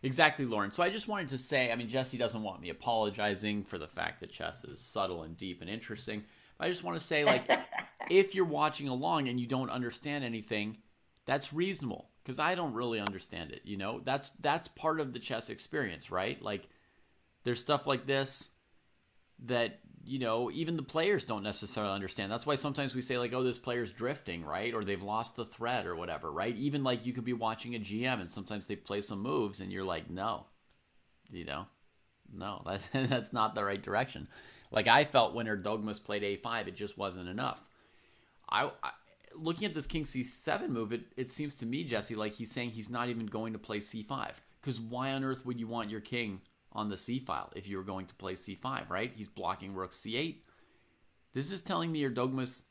Exactly, Lauren. So I just wanted to say, I mean, Jesse doesn't want me apologizing for the fact that chess is subtle and deep and interesting. I just want to say, like, if you're watching along and you don't understand anything, that's reasonable because I don't really understand it. That's part of the chess experience, right? Like, there's stuff like this that even the players don't necessarily understand. That's why sometimes we say like, oh, this player's drifting, right? Or they've lost the thread or whatever, right? Even like you could be watching a GM and sometimes they play some moves and you're like, no, no, that's not the right direction. Like I felt when Erdogmus played A5, it just wasn't enough. I looking at this King C7 move, it seems to me, Jesse, like he's saying he's not even going to play C5. Because why on earth would you want your king on the C file if you were going to play C5, right? He's blocking Rook C8. This is telling me Erdogmus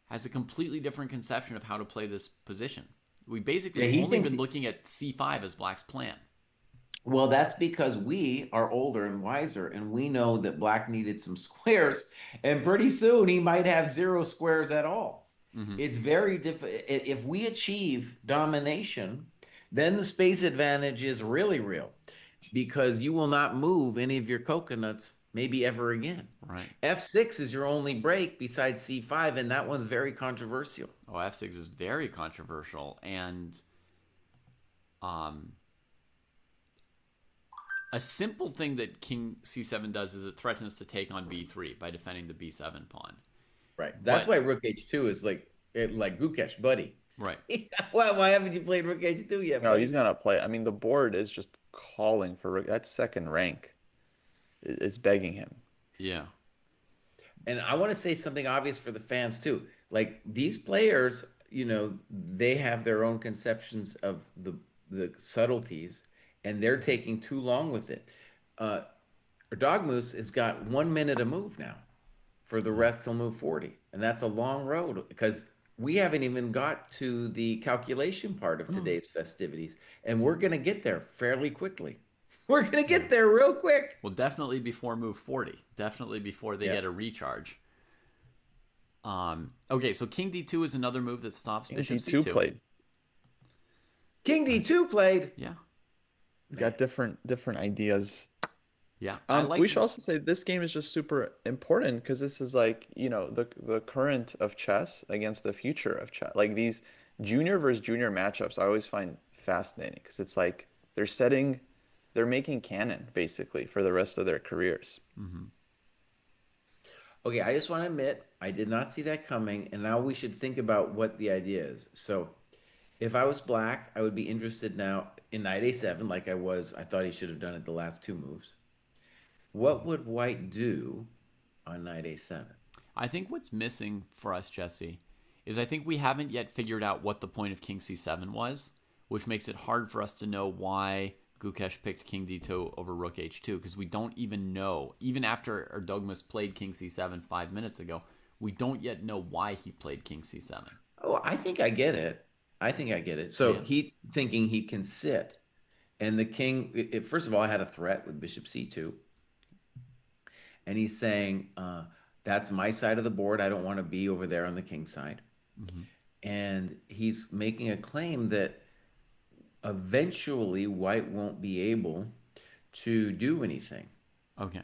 has a completely different conception of how to play this position. We basically
Yeah,
have
he
only
thinks
been looking at C5 as Black's plan.
well, that's because we are older and wiser, and we know that Black needed some squares, and pretty soon he might have zero squares at all.
Mm-hmm.
It's very difficult. If we achieve domination, then the space advantage is really real because you will not move any of your coconuts maybe ever again.
Right.
F6 is your only break besides C5, and that one's very controversial.
Oh, F6 is very controversial. And um, a simple thing that King C7 does is it threatens to take on B3 by defending the B7 pawn.
Right. That's
But,
why Rook H2 is like Gukesh, buddy.
right.
Well, why haven't you played Rook H2 yet,
No, he's
buddy?
gonna play. I mean, the board is just calling for Rook. That's second rank. It's begging him.
Yeah.
And I want to say something obvious for the fans too. Like these players, they have their own conceptions of the subtleties, and they're taking too long with it. Uh, Erdogmus has got 1 minute a move now. For the rest, he'll move 40, and that's a long road because we haven't even got to the calculation part of today's festivities, and we're going to get there fairly quickly. We're going to
Yeah.
get there real quick.
Well, definitely before move 40. Definitely before they
Yeah.
get a recharge. Okay, so King D2 is another move that stops
King
Bishop
D2
C2.
played.
King D2 played.
Yeah.
He's got different ideas.
Yeah. I like
We should also say this game is just super important because this is like, the current of chess against the future of chess. Like these junior versus junior matchups, I always find fascinating because it's like they're making canon basically for the rest of their careers.
Mhm.
Okay, I just want to admit I did not see that coming, and now we should think about what the idea is. So, if I was Black, I would be interested now in Knight A7, like I was. I thought he should have done it the last two moves. What would White do on Knight A7?
I think what's missing for us, Jesse, is I think we haven't yet figured out what the point of King C7 was, which makes it hard for us to know why Gukesh picked King D2 over Rook H2, because we don't even know, even after Erdogmus played King C7 5 minutes ago, we don't yet know why he played King C7.
Oh, I think I get it. I think I get it. So
Yeah.
he's thinking he can sit. And the king, first of all, I had a threat with Bishop C2. And he's saying, that's my side of the board. I don't want to be over there on the king side.
Mm-hmm.
And he's making a claim that eventually white won't be able to do anything,
Okay.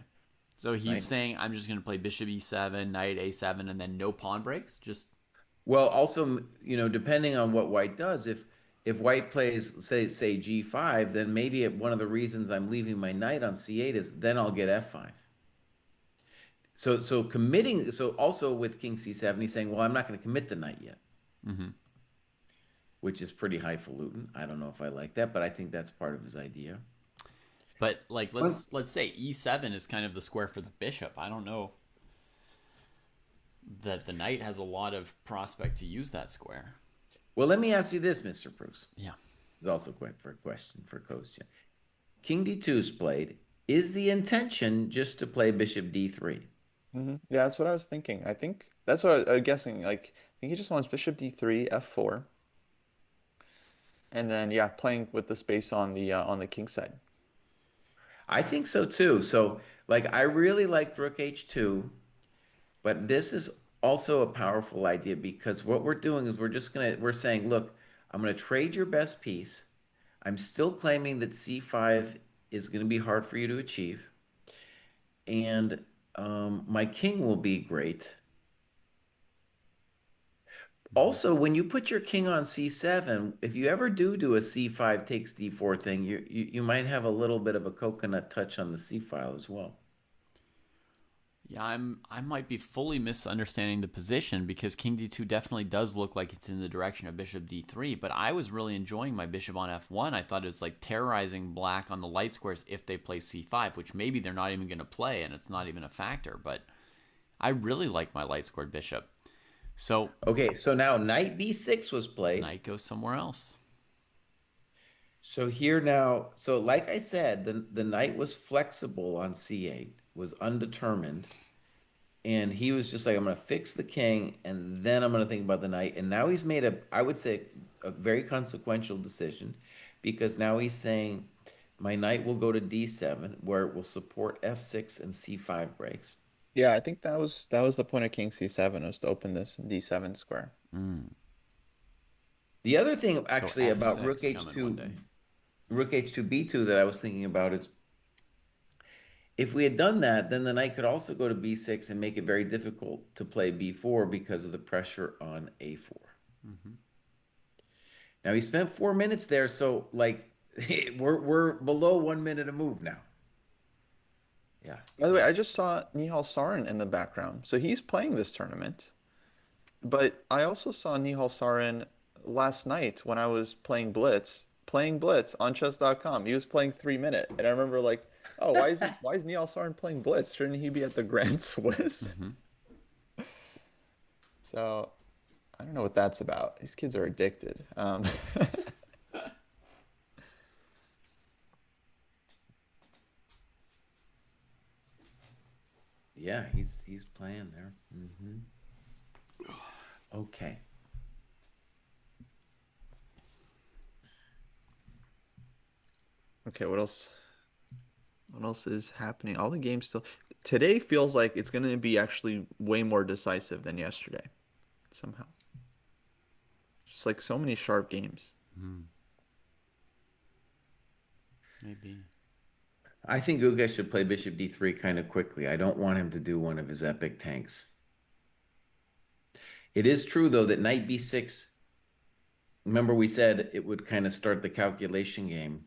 So he's
right?
saying I'm just going to play bishop e7, knight a7, and then no pawn breaks. Just
Well, also, depending on what white does, if white plays say g5, then maybe one of the reasons I'm leaving my knight on c8 is then I'll get f5. So committing, so also with king c7, he's saying, well, I'm not going to commit the knight yet,
hmm
which is pretty highfalutin. I don't know if I like that, but I think that's part of his idea.
but like
Well,
let's say e7 is kind of the square for the bishop. I don't know that the knight has a lot of prospect to use that square.
well, let me ask you this, Mr. Bruce.
Yeah.
It's also quite for a question for Kostya. King d2 is played. Is the intention just to play bishop d3?
Yeah, that's what I was thinking. I think that's what I was guessing. Like, I think he just wants bishop d3, f4, and then yeah, playing with the space on the king side.
I think so too. So, like, I really like rook h2, but this is also a powerful idea because what we're doing is we're saying, look, I'm gonna trade your best piece. I'm still claiming that c5 is gonna be hard for you to achieve, and my king will be great.
hmm
Also, when you put your king on c7, if you ever do a c5 takes d4 thing, you might have a little bit of a coconut touch on the c file as well.
Yeah, I might be fully misunderstanding the position because king d2 definitely does look like it's in the direction of bishop d3, but I was really enjoying my bishop on f1. I thought it was like terrorizing black on the light squares if they play c5, which maybe they're not even going to play and it's not even a factor, but I really like my light squared bishop. So
Okay, so now knight b6 was played.
knight goes somewhere else.
So here now, so like I said, the knight was flexible on c8, was undetermined, and he was just like, I'm gonna fix the king, and then I'm gonna think about the knight. And now he's made I would say, a very consequential decision, because now he's saying, my knight will go to d7, where it will support f6 and c5 breaks.
Yeah, I think that was the point of king c7 was to open this d7 square.
Mm.
The other thing
So
actually about
f6 coming one day.
rook h2 b2 that I was thinking about is if we had done that, then the knight could also go to b6 and make it very difficult to play b4 because of the pressure on a4.
hmm
Now he spent 4 minutes there, so like we're below 1 minute a move now. Yeah,
By the way,
Yeah.
I just saw Nihal Sarin in the background. So he's playing this tournament. But I also saw Nihal Sarin last night when I was playing Blitz on chess.com. He was playing 3 minute. And I remember like, oh, why is Nihal Sarin playing Blitz? Shouldn't he be at the Grand Swiss?
hmm
So I don't know what that's about. These kids are addicted.
yeah, he's playing there. Okay.
Okay, what else? What else is happening? All the games still. Today feels like it's going to be actually way more decisive than yesterday, somehow. Just like so many sharp games.
hmm Maybe.
I think Gukesh should play bishop d3 kind of quickly. I don't want him to do one of his epic tanks. It is true though that knight b6, remember we said it would kind of start the calculation game,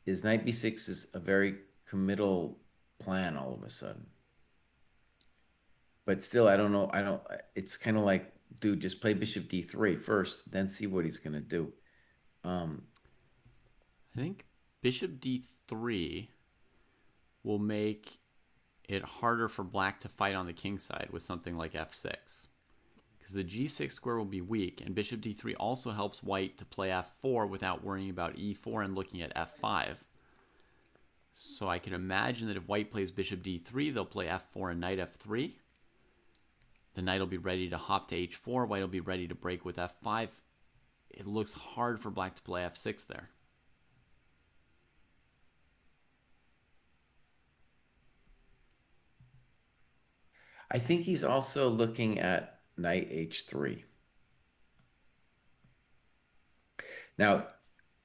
is knight b6 is a very committal plan all of a sudden. But still, I don't know. I don't. It's kind of like, dude, just play bishop d3 first, then see what he's gonna do. Um,
I think bishop d3 will make it harder for black to fight on the king side with something like f6. Because the g6 square will be weak, and bishop d3 also helps white to play f4 without worrying about e4 and looking at f5. So I can imagine that if white plays bishop d3, they'll play f4 and knight f3. The knight will be ready to hop to h4. White will be ready to break with f5. It looks hard for black to play f6 there.
I think he's also looking at knight h3. Now,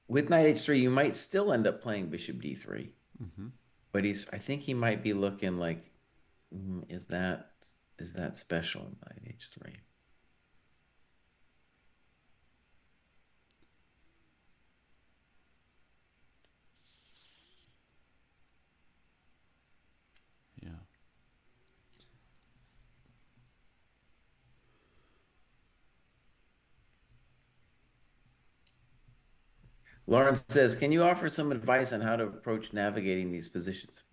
with knight h3, you might still end up playing bishop d3,
Hmm.
but I think he might be looking like, is that special, knight h3?
Yeah.
Lawrence says, can you offer some advice on how to approach navigating these positions?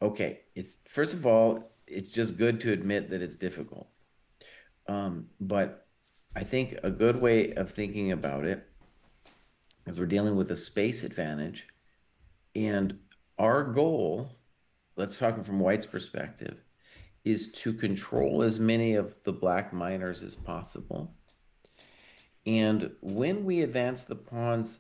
Okay, it's first of all, it's just good to admit that it's difficult. But I think a good way of thinking about it is we're dealing with a space advantage, and our goal, let's talk from White's perspective, is to control as many of the black minors as possible. And when we advance the pawns,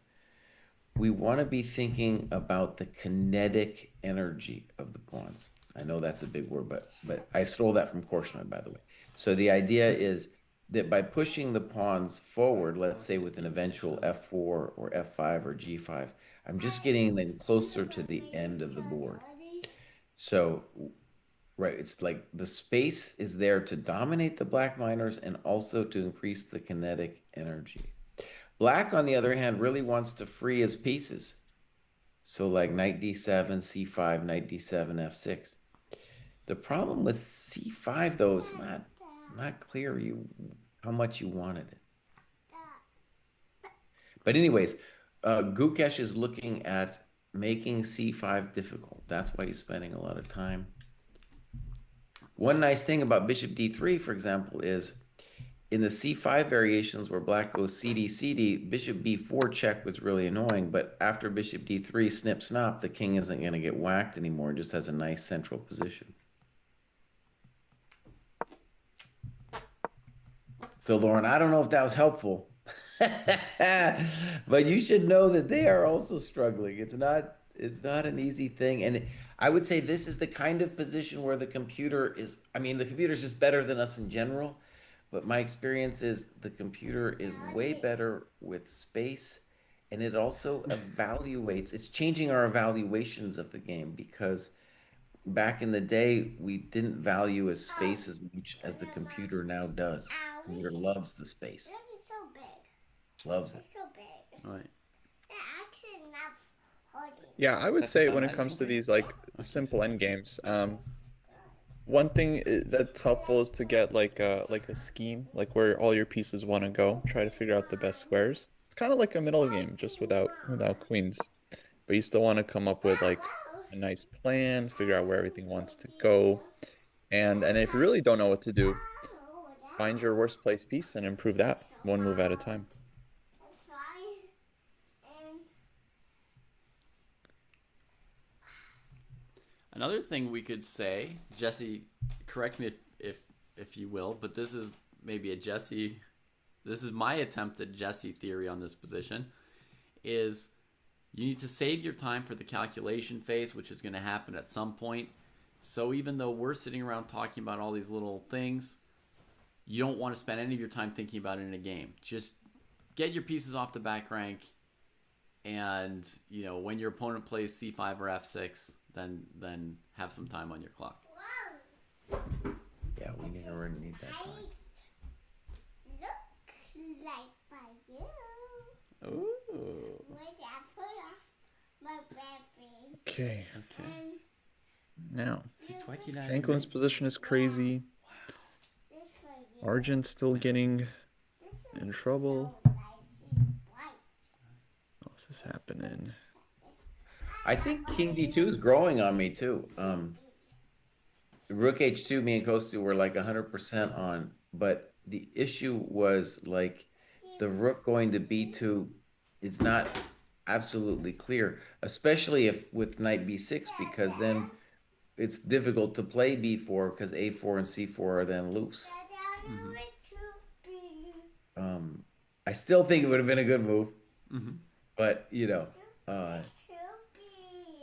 we want to be thinking about the kinetic energy of the pawns. I know that's a big word, but I stole that from Korshnoy, by the way. So the idea is that by pushing the pawns forward, let's say with an eventual f4 or f5 or g5, I'm just getting them closer to the end of the board. So, right, it's like the space is there to dominate the black minors and also to increase the kinetic energy. Black, on the other hand, really wants to free his pieces. So like knight d7, c5, knight d7, f6. The problem with c5 though is not clear how much you wanted it. But anyways, Gukesh is looking at making c5 difficult. That's why he's spending a lot of time. One nice thing about bishop d3, for example, is in the c5 variations where black goes cd, cd, bishop b4 check was really annoying, but after bishop d3, snip, snap, the king isn't going to get whacked anymore. It just has a nice central position. So, Lauren, I don't know if that was helpful, but you should know that they are also struggling. It's not an easy thing. And I would say this is the kind of position where the computer is, I mean, the computer is just better than us in general, but my experience is the computer is way better with space, and it also evaluates, it's changing our evaluations of the game because back in the day, we didn't value as space as much as the computer now does. The computer loves the space,
Look, it's so big.
loves it.
It's so big.
Right.
They're actually not holding.
Yeah, I would say when it comes to these like simple end games, one thing that's helpful is to get like a scheme, like where all your pieces want to go. Try to figure out the best squares. It's kind of like a middle game, just without queens. But you still want to come up with like a nice plan, figure out where everything wants to go. And if you really don't know what to do, find your worst place piece and improve that one move at a time.
That's right. And
Another thing we could say, Jesse, correct me if you will, but this is maybe a Jesse. This is my attempt at Jesse theory on this position. Is you need to save your time for the calculation phase, which is going to happen at some point. So even though we're sitting around talking about all these little things, you don't want to spend any of your time thinking about it in a game. Just get your pieces off the back rank, and when your opponent plays c5 or f6, then have some time on your clock.
wow,
Yeah, we never need that
I
time.
look like by you.
Ooh.
Wait, I put on my baby.
Okay,
Okay.
And
now
See, Twikey and I
Franklin's position is crazy.
this for you.
Argent's still getting
This
in
is
trouble.
so nice and white.
What else is happening?
I think King D2 is growing on me too. Rook H2, me and Kostu were like 100% on, but the issue was like the rook going to B2, it's not absolutely clear, especially if with knight B6, because then it's difficult to play B4 because A4 and C4 are then loose.
Dad, I
Mm-hmm.
want to be.
Um, I still think it would have been a good move,
Mm-hmm.
but
To be.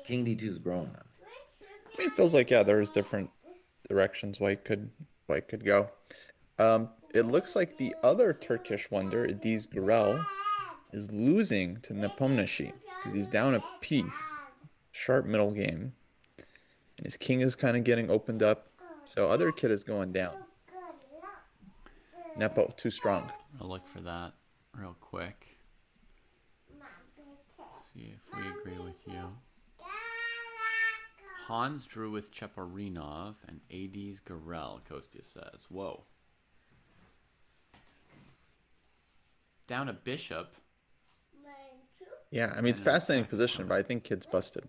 King D2 is growing on.
I mean, it feels like, yeah, there's different directions White could go. It looks like the other Turkish wonder, Ediz Gürel, is losing to Nepomniachtchi because he's down a piece. Sharp middle game. And his king is kind of getting opened up. So other kid is going down. Nepo, too strong.
I'll look for that real quick. See if we agree with you. Hans drew with Cheparinov and AD's Garel, Kostya says. Whoa. Down a bishop.
Yeah, I mean, it's
And an
fascinating
attack
position,
cover.
but I think kid's busted.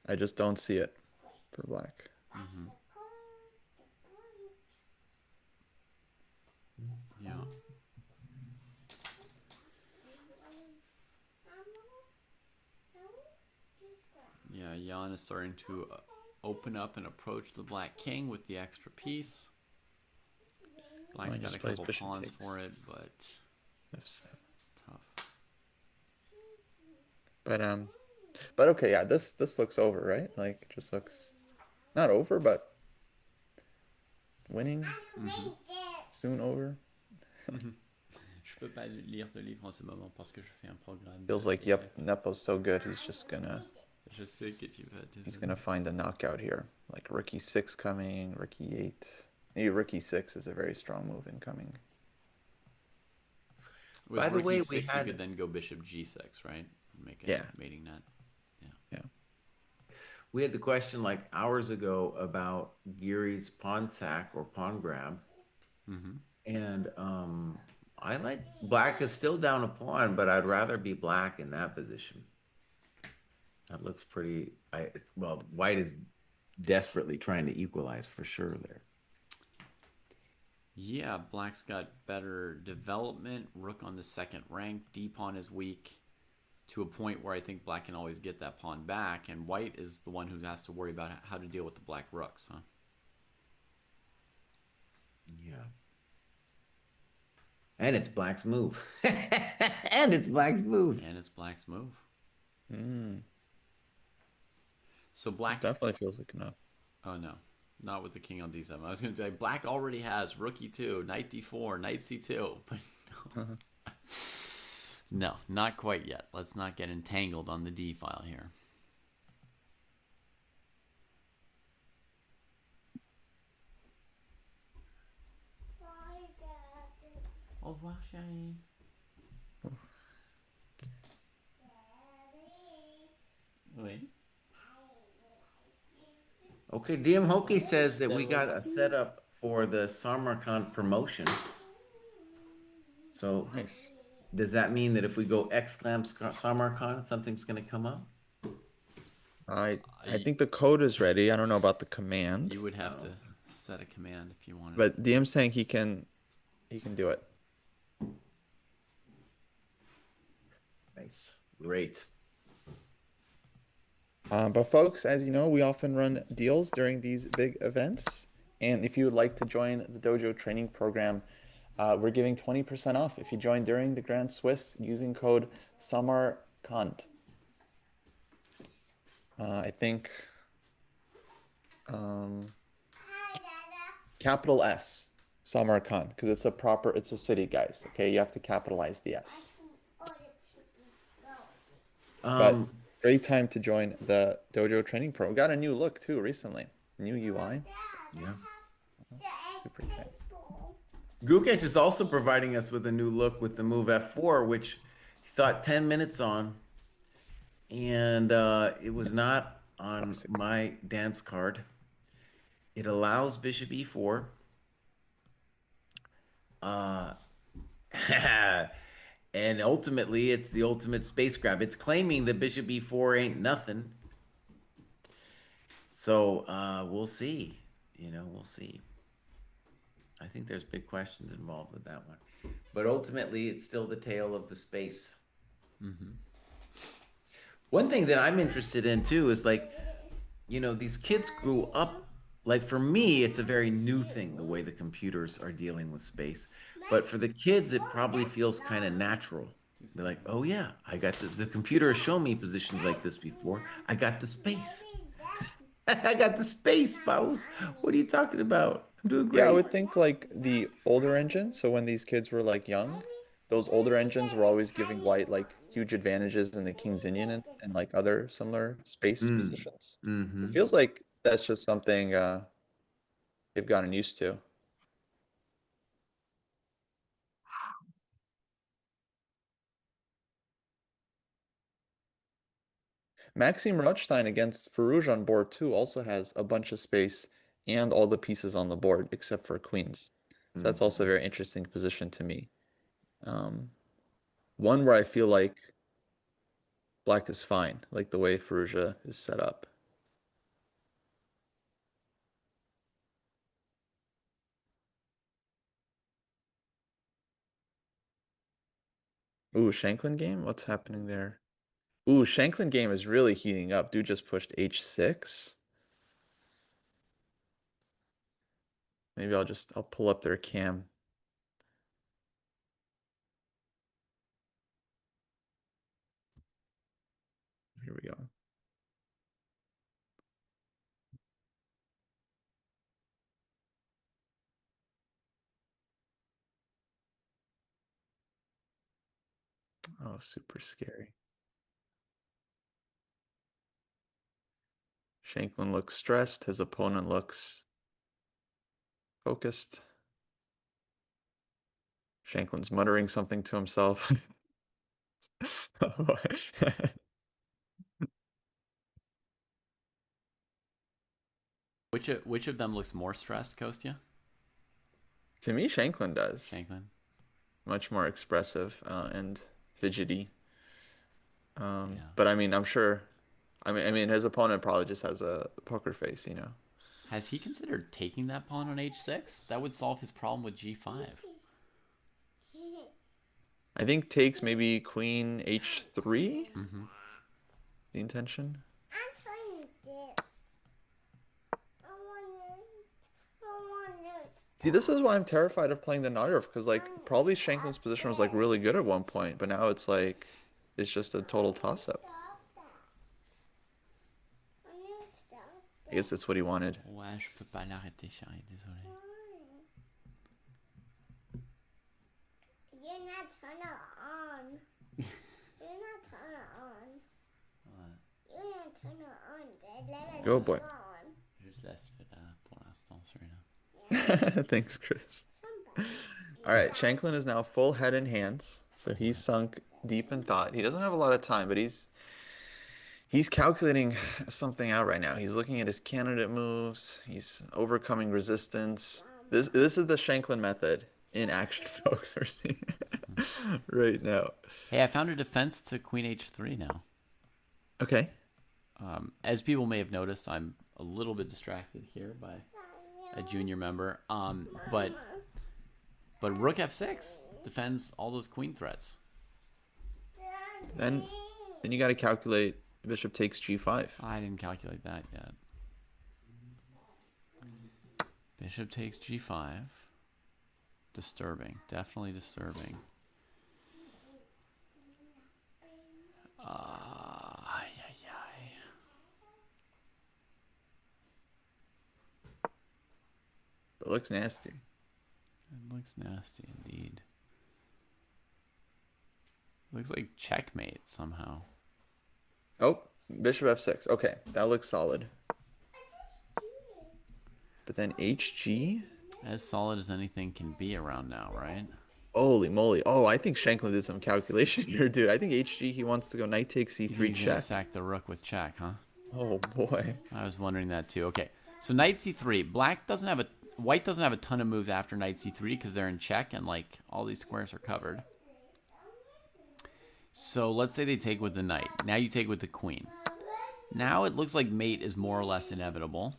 I just don't see it for black.
Yeah. Yeah, Jan is starting to open up and approach the black king with the extra piece. Black's
he
got
just
a
plays
couple
bishop
pawns
takes.
for it, but
F7.
tough.
But okay, yeah, this looks over, right? Like, it just looks not over, but winning soon over.
Je peux pas lire de livre en ce moment parce que je fais un programme.
Feels like, yep, Nepo's so good, he's just gonna
Je sais que tu vas.
he's gonna find a knockout here. Like Ricky 6 coming, Ricky 8. Maybe Ricky 6 is a very strong move incoming.
With
By the
Ricky
way, we
6,
had-
you could then go bishop g6, right? Make a
Yeah.
mating net.
Yeah.
We had the question like hours ago about Giri's pawn sack or pawn grab. And I like black is still down a pawn, but I'd rather be black in that position. That looks pretty. Well, white is desperately trying to equalize for sure there.
Yeah, black's got better development. Rook on the second rank. D pawn is weak to a point where I think black can always get that pawn back, and white is the one who has to worry about how to deal with the black rooks, huh?
Yeah. And it's black's move. And it's black's move.
And it's black's move.
Mm,
So black.
definitely feels like enough.
Oh no, not with the king on d7. I was going to say black already has rook e2, knight d4, knight c2, but no. No, not quite yet. Let's not get entangled on the d file here. Au revoir, chérie. Oui.
Okay, DM Hoki says that we got a setup for the Samarkand promotion. So
Nice.
does that mean that if we go Samarkand, something's going to come up?
I think the code is ready. I don't know about the command.
You would have to set a command if you wanted.
But DM's saying he can do it.
Nice. Great.
But folks, as you know, we often run deals during these big events. And if you would like to join the Dojo training program, we're giving 20% off if you join during the Grand Swiss using code Samarkand. I think capital S, Samarkand, because it's a city, guys. Okay, you have to capitalize the S. But great time to join the Dojo training pro. Got a new look too recently. New UI.
Yeah.
Super exciting.
Gukesh is also providing us with a new look with the move F4, which he thought 10 minutes on. And it was not on my dance card. It allows bishop e4. And ultimately, it's the ultimate space grab. It's claiming that bishop e4 ain't nothing. So we'll see. We'll see. I think there's big questions involved with that one. But ultimately, it's still the tale of the space. One thing that I'm interested in, too, is like, these kids grew up. Like, for me, it's a very new thing, the way the computers are dealing with space. But for the kids, it probably feels kind of natural. They're like, oh, yeah, I got the computer has shown me positions like this before. I got the space. I got the space, spouse. What are you talking about? I'm doing great.
Yeah, I would think like the older engine. So when these kids were like young, those older engines were always giving white like huge advantages in the King's Indian and like other similar space
Mm.
positions. So it
Mm-hmm.
feels like that's just something they've gotten used to. Maxime Rothstein against Farouj on board two also has a bunch of space and all the pieces on the board except for queens. So that's also a
Mm-hmm.
very interesting position to me. Um, One where I feel like black is fine, like the way Fallujah is set up. Ooh, Shanklin game? What's happening there? Ooh, Shanklin game is really heating up. Dude just pushed h6. Maybe I'll pull up their cam. Here we go. Oh, super scary. Shanklin looks stressed. His opponent looks focused. Shanklin's muttering something to himself.
Which of them looks more stressed, Kostya?
To me, Shanklin does.
Shanklin.
Much more expressive and fidgety.
Yeah.
But I mean, I'm sure. I mean, his opponent probably just has a poker face, you know.
Has he considered taking that pawn on h6? That would solve his problem with g5.
I think takes maybe queen h3,
Mm-hmm.
the intention.
I'm trying this. I want
See, this is why I'm terrified of playing the Najdorf, because like probably Shanklin's position was like really good at one point, but now it's like it's just a total toss-up. I guess that's what he wanted.
Ouais, je peux pas l'arrêter, chérie, désolé.
You're not turning it on. You're not turning it on.
Ouais.
You're not turning it on. Let it
Go, boy.
on.
Juste laisse pour l'instant, celui-là.
Thanks, Chris.
Somebody.
All right, Shanklin is now full head in hands, so he's sunk deep in thought. He doesn't have a lot of time, but he's calculating something out right now. He's looking at his candidate moves. He's overcoming resistance. This is the Shanklin method in action, folks. We're seeing it right now.
Hey, I found a defense to queen h3 now.
Okay.
As people may have noticed, I'm a little bit distracted here by a junior member. But rook f6 defends all those queen threats.
Then you got to calculate bishop takes g5.
I didn't calculate that yet. Bishop takes g5. Disturbing. Definitely disturbing.
It looks nasty.
It looks nasty indeed. Looks like checkmate somehow.
Oh, bishop f6. Okay, that looks solid. But then hg?
As solid as anything can be around now, right?
Holy moly. Oh, I think Shanklin did some calculation here, dude. I think hg, he wants to go knight takes c3
He's gonna
check.
sack the rook with check, huh?
Oh, boy.
I was wondering that too. Okay, so knight c3. White doesn't have a ton of moves after knight c3 because they're in check and like all these squares are covered. So let's say they take with the knight. Now you take with the queen. Now it looks like mate is more or less inevitable.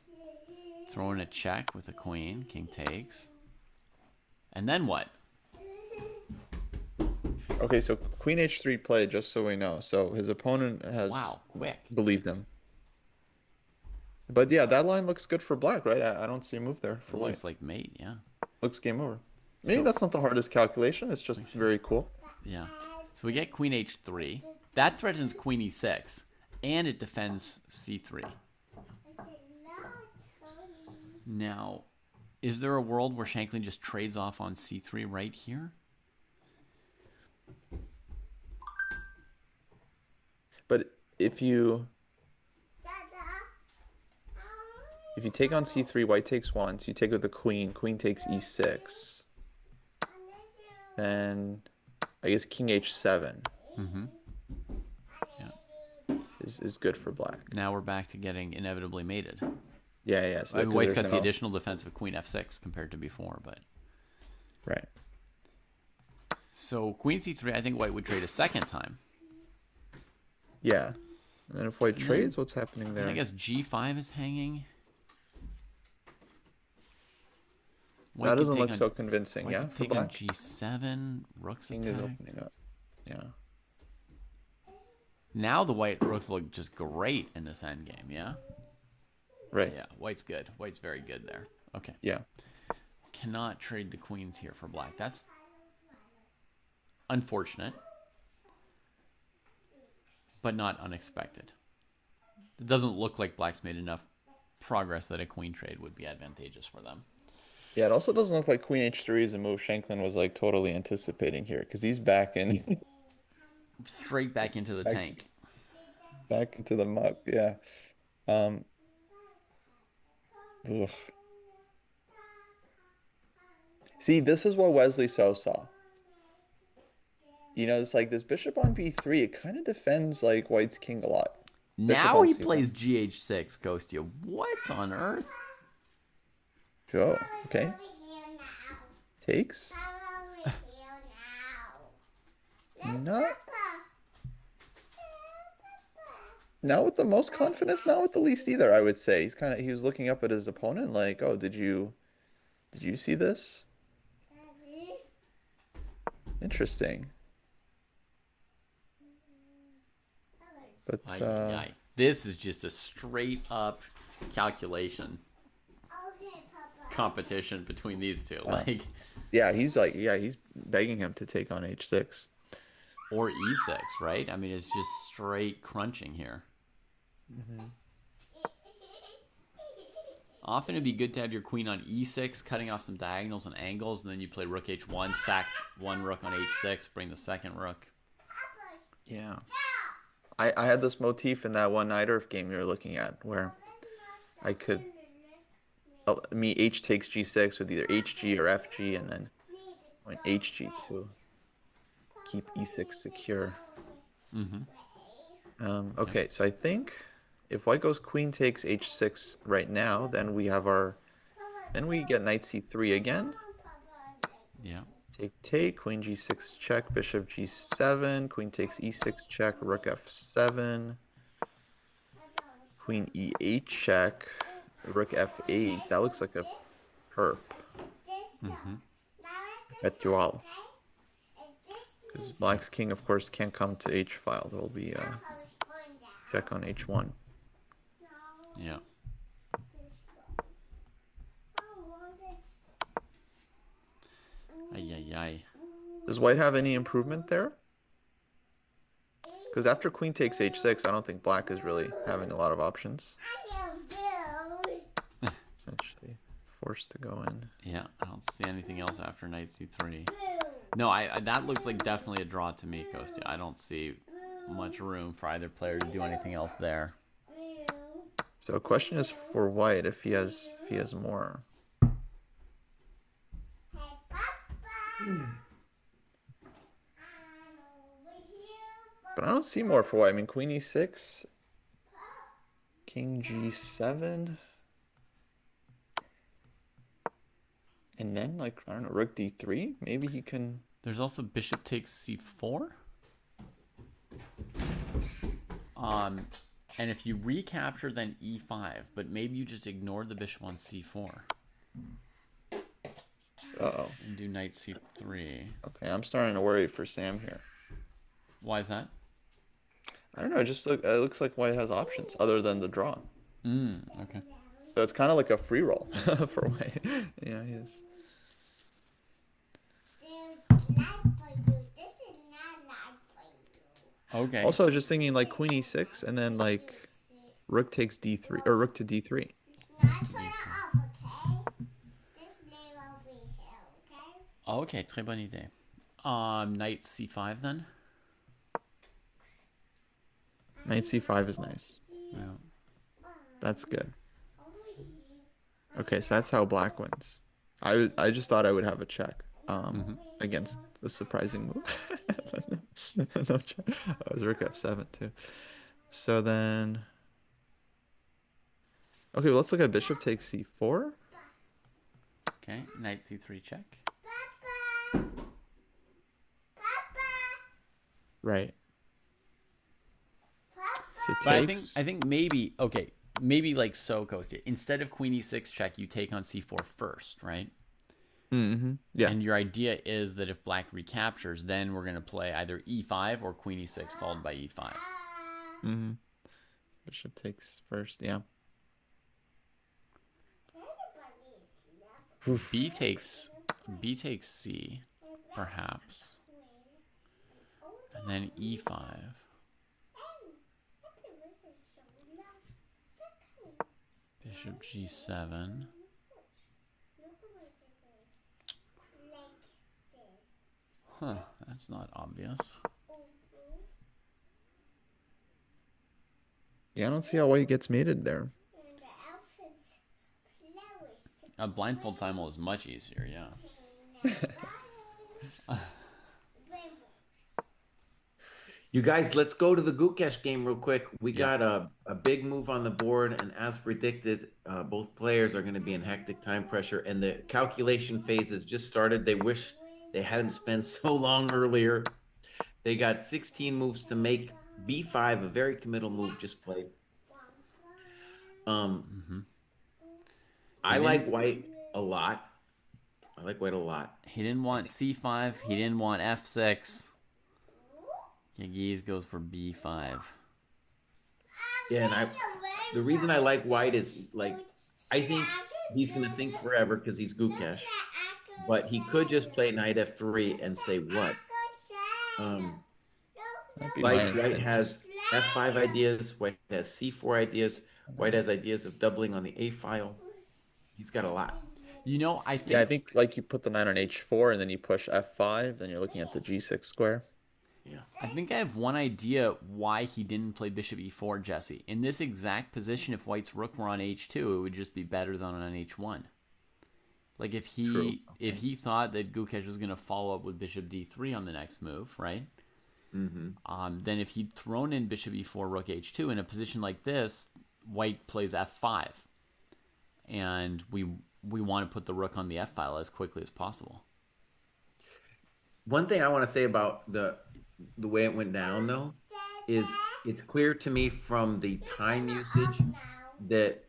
Throw in a check with a queen. King takes. And then what?
Okay, so queen h3 play, just so we know. So his opponent has
Wow, quick.
believed him. But yeah, that line looks good for black, right? I don't see a move there for
It
white.
looks like mate, yeah.
Looks game over. Maybe
So-
that's not the hardest calculation. It's just very cool.
Yeah. So we get queen h3. That threatens queen e6. And it defends c3. Now, is there a world where Shanklin just trades off on c3 right here?
But if you take on c3, white takes one. So you take with the queen. Queen takes e6. Then I guess king h7
Mm-hmm. Yeah.
is good for black.
Now we're back to getting inevitably mated.
Yeah, yeah. So
I mean, white's
there's
got the additional defense of queen f6 compared to before, but
right.
so queen c3. I think white would trade a second time.
Yeah. And then if white
And
trades,
then-
what's happening there?
And I guess g5 is hanging. White
That
could
doesn't
take
look
on-
so convincing.
White
Yeah,
could
for
take on
black.
g7. Rook's
King is
attacked.
opening up. Yeah.
Now the white rooks look just great in this endgame. Yeah.
Right.
Yeah. White's good. White's very good there. Okay.
Yeah.
Cannot trade the queens here for black. That's unfortunate, but not unexpected. It doesn't look like black's made enough progress that a queen trade would be advantageous for them.
Yeah, it also doesn't look like queen h3 is a move Shanklin was like totally anticipating here because he's back in
Straight back into the tank.
back into the muck. Yeah. Ugh. See, this is what Wesley So saw. You know, it's like this bishop on b3. It kind of defends like white's king a lot. Bishop
Now
on
he
c1.
plays gh6, Kostya. What on earth?
Go. Okay.
Over here now.
Takes.
Come over here now.
Not
Papa.
not with the most confidence, not with the least either, I would say. He was looking up at his opponent like, "Oh, did you see this?
Daddy.
Interesting." But
Ay, ay. This is just a straight up calculation
Okay, Papa.
competition between these two. Like,
yeah, he's begging him to take on h6.
or e6, right? I mean, it's just straight crunching here. Often it'd be good to have your queen on e6, cutting off some diagonals and angles, and then you play rook h1, sack one rook on h6, bring the second rook.
Yeah. I had this motif in that one Night Earth game you were looking at where I could h takes g6 with either hg or fg, and then went hg to keep e6 secure. Okay, so I think if white goes queen takes h6 right now, then we get knight c3 again.
Yeah.
Take, queen g6 check, bishop g7, queen takes e6 check, rook f7, queen e8 check, rook f8. That looks like a perp. Et dual. Because black's king, of course, can't come to h file. There will be a check on h1.
Yeah. Ay, ay, ay.
Does white have any improvement there? Because after queen takes h6, I don't think black is really having a lot of options. Essentially forced to go in.
Yeah, I don't see anything else after knight c3. No, I that looks like definitely a draw to me, Kostya. I don't see much room for either player to do anything else there.
So question is for white if he has more. But I don't see more for white. I mean, queen e6, king g7, and then like I don't know, rook d3. Maybe he can.
There's also bishop takes c4. And if you recapture, then e5, but maybe you just ignore the bishop on c4.
Uh-oh.
And do knight c3.
Okay, I'm starting to worry for Sam here.
Why is that?
I don't know. It looks like white has options other than the draw.
Okay.
So it's kind of like a free roll for white. Yeah, he is.
There's light for you. This is not light for you.
Okay.
Also, just thinking like queen e6 and then like rook takes d3 or rook to d3.
Not turn it off, okay? Just leave over here, okay?
Okay, très bonne idée. Knight c5 then.
Knight c5 is nice.
Yeah.
That's good. Okay, so that's how black wins. I just thought I would have a check against the surprising move. No check. Oh, it was rook f7 too. So then, okay, well, let's look at bishop takes c4.
Okay, knight c3 check.
Right. So
But
takes.
I think maybe like so, Kostya. Instead of queen e6 check, you take on c4 first, right?
Yeah.
And your idea is that if black recaptures, then we're going to play either e5 or queen e6 followed by e5.
Bishop takes first, yeah.
B takes c, perhaps. And then e5. Bishop g7. Huh, that's not obvious.
Yeah, I don't see how white gets mated there.
A blindfold time is much easier, yeah.
You guys, let's go to the Gukesh game real quick. We got a big move on the board, and as predicted, both players are going to be in hectic time pressure, and the calculation phase has just started. They wish they hadn't spent so long earlier. They got 16 moves to make. B5, a very committal move, just played. I like white a lot. I like white a lot.
He didn't want c5. He didn't want f6. Yagis goes for b5.
Yeah, and the reason I like white is, like, I think he's going to think forever because he's Gukesh. But he could just play knight f3 and say what? White has f5 ideas. White has c4 ideas. White has ideas of doubling on the a file. He's got a lot.
You know, I think...
Yeah, I think like you put the knight on h4 and then you push f5, then you're looking at the g6 square.
Yeah.
I think I have one idea why he didn't play bishop e4, Jesse. In this exact position, if white's rook were on h2, it would just be better than on h1. Like if he thought that Gukesh was going to follow up with bishop d3 on the next move, right? Then if he'd thrown in bishop e4, rook h2, in a position like this, white plays f5. And we want to put the rook on the f-file as quickly as possible.
One thing I want to say about the way it went down, though, is it's clear to me from the time usage that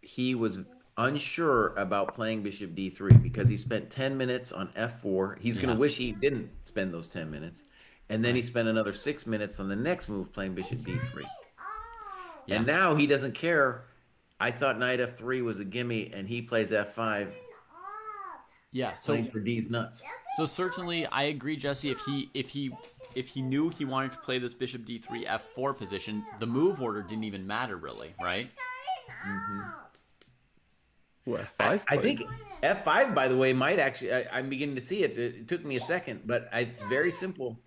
he was unsure about playing bishop d3 because he spent 10 minutes on f4. He's going to wish he didn't spend those 10 minutes. And then he spent another 6 minutes on the next move playing bishop d3. Yeah. And now he doesn't care. I thought knight f3 was a gimme, and he plays f5.
Yeah, so
playing for D's nuts.
So certainly, I agree, Jesse. If he knew he wanted to play this bishop d3 f4 position, the move order didn't even matter really, right?
Ooh, f5.
I think f5, by the way, might actually. I'm beginning to see it. It took me a second, but it's very simple.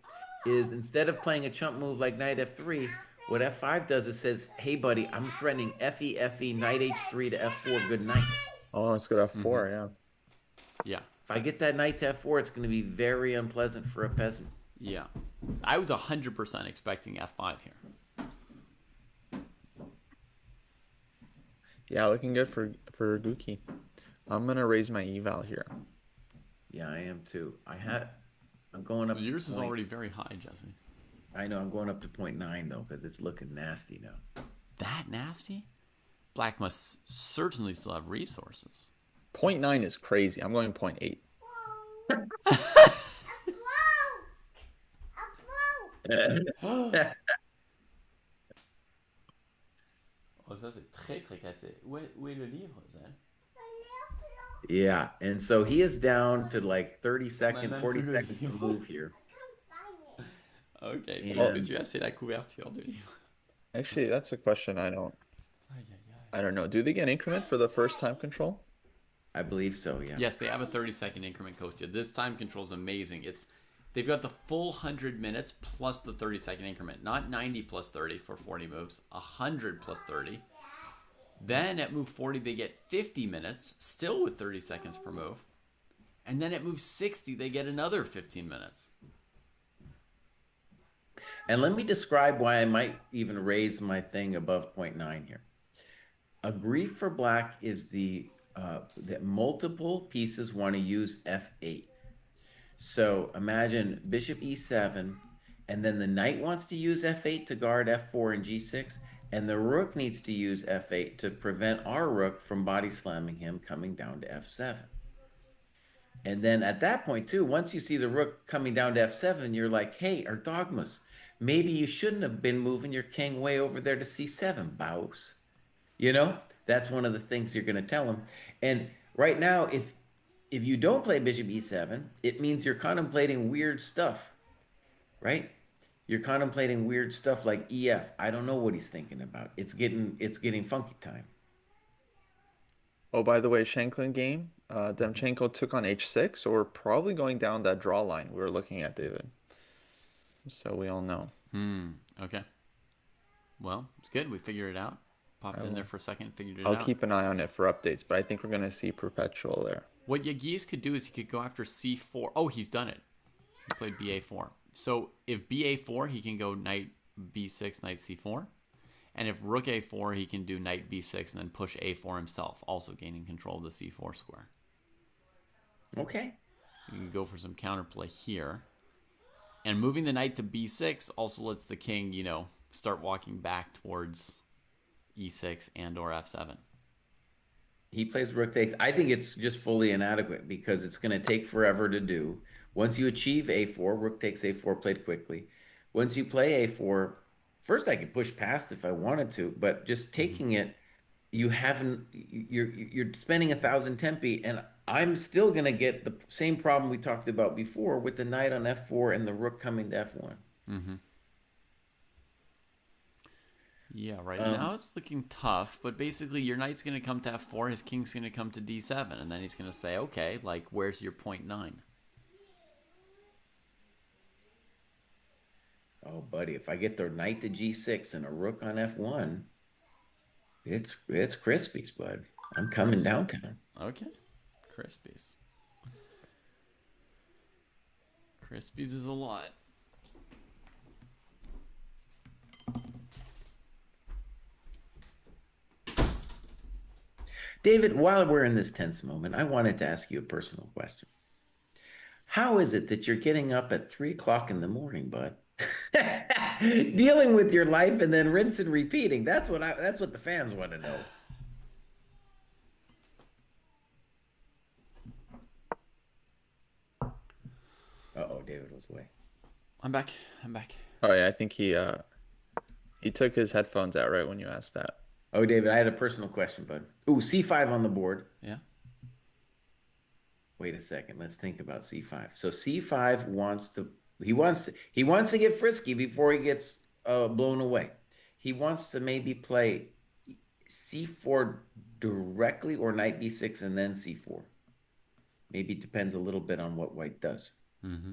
Is instead of playing a chump move like knight f3, what f5 does is says, "Hey, buddy, I'm threatening fe, knight h3 to f4. Good night."
Oh, let's go to f4. Yeah.
Yeah.
If I get that knight to f4, it's going to be very unpleasant for a peasant.
Yeah. I was 100% expecting f5 here.
Yeah, looking good for Guki. I'm gonna raise my eval here.
Yeah, I am too. I'm going up.
Yours is already very high, Jesse.
I know. I'm going up to 0.9 though because it's looking nasty now.
That nasty? Black must certainly still have resources.
0.9 is crazy. I'm going 0.8.
Oh, ça c'est très très cassé. Où est le livre, Zed?
Yeah, and so he is down to like 30 seconds, 40 seconds to move here.
Okay, est-ce que tu as assez la couverture du livre?
Actually, that's a question I don't know. Do they get increment for the first time control?
I believe so, yeah.
Yes, they have a 30-second increment, Kostya. This time control is amazing. It's They've got the full 100 minutes plus the 30-second increment, not 90 plus 30 for 40 moves, 100 plus 30. Then at move 40, they get 50 minutes, still with 30 seconds per move. And then at move 60, they get another 15 minutes.
And let me describe why I might even raise my thing above 0.9 here. A grief for black is that multiple pieces want to use f8. So imagine bishop e7, and then the knight wants to use f8 to guard f4 and g6, and the rook needs to use f8 to prevent our rook from body slamming him coming down to f7. And then at that point too, once you see the rook coming down to f7, you're like, hey, Erdogmus, maybe you shouldn't have been moving your king way over there to c7, Baus. You know, that's one of the things you're going to tell him. And right now, if you don't play bishop e7, it means you're contemplating weird stuff, right? You're contemplating weird stuff like ef. I don't know what he's thinking about. It's getting funky time.
Oh, by the way, Shanklin game, Demchenko took on h6, so we're probably going down that draw line we were looking at, David. So we all know.
Okay. Well, it's good. We figured it out. Popped in there for a second, figured it
I'll
out.
keep an eye on it for updates, but I think we're going to see perpetual there.
What Yagis could do is he could go after c4. Oh, he's done it. He played ba4. So if ba4, he can go knight b6, knight c4. And if rook a4, he can do knight b6 and then push a4 himself, also gaining control of the c4 square.
Okay.
You can go for some counterplay here. And moving the knight to b6 also lets the king, start walking back towards e6 and or f7.
He plays rook takes. I think it's just fully inadequate because it's going to take forever to do. Once you achieve a4, rook takes a4 played quickly. Once you play a4, first I could push past if I wanted to, but just taking it, you're spending 1,000 tempi, and I'm still going to get the same problem we talked about before with the knight on f4 and the rook coming to f1.
Mm-hmm. Yeah, right now it's looking tough, but basically your knight's going to come to f4, his king's going to come to d7, and then he's going to say, okay, like, where's your 0.9?
Oh, buddy, if I get the knight to g6 and a rook on f1, it's Crispies, bud. I'm coming downtown.
Okay. Crispies. Crispies is a lot.
David, while we're in this tense moment, I wanted to ask you a personal question. How is it that you're getting up at 3 o'clock in the morning, bud? Dealing with your life and then rinse and repeating. That's what the fans want to know. Uh-oh, David was away.
I'm back.
Oh yeah, I think he took his headphones out right when you asked that.
Oh, David, I had a personal question, bud. Ooh, c5 on the board.
Yeah.
Wait a second. Let's think about c5. So c5 wants to get frisky before he gets blown away. He wants to maybe play c4 directly or knight b6 and then c4. Maybe it depends a little bit on what white does.
Mm-hmm.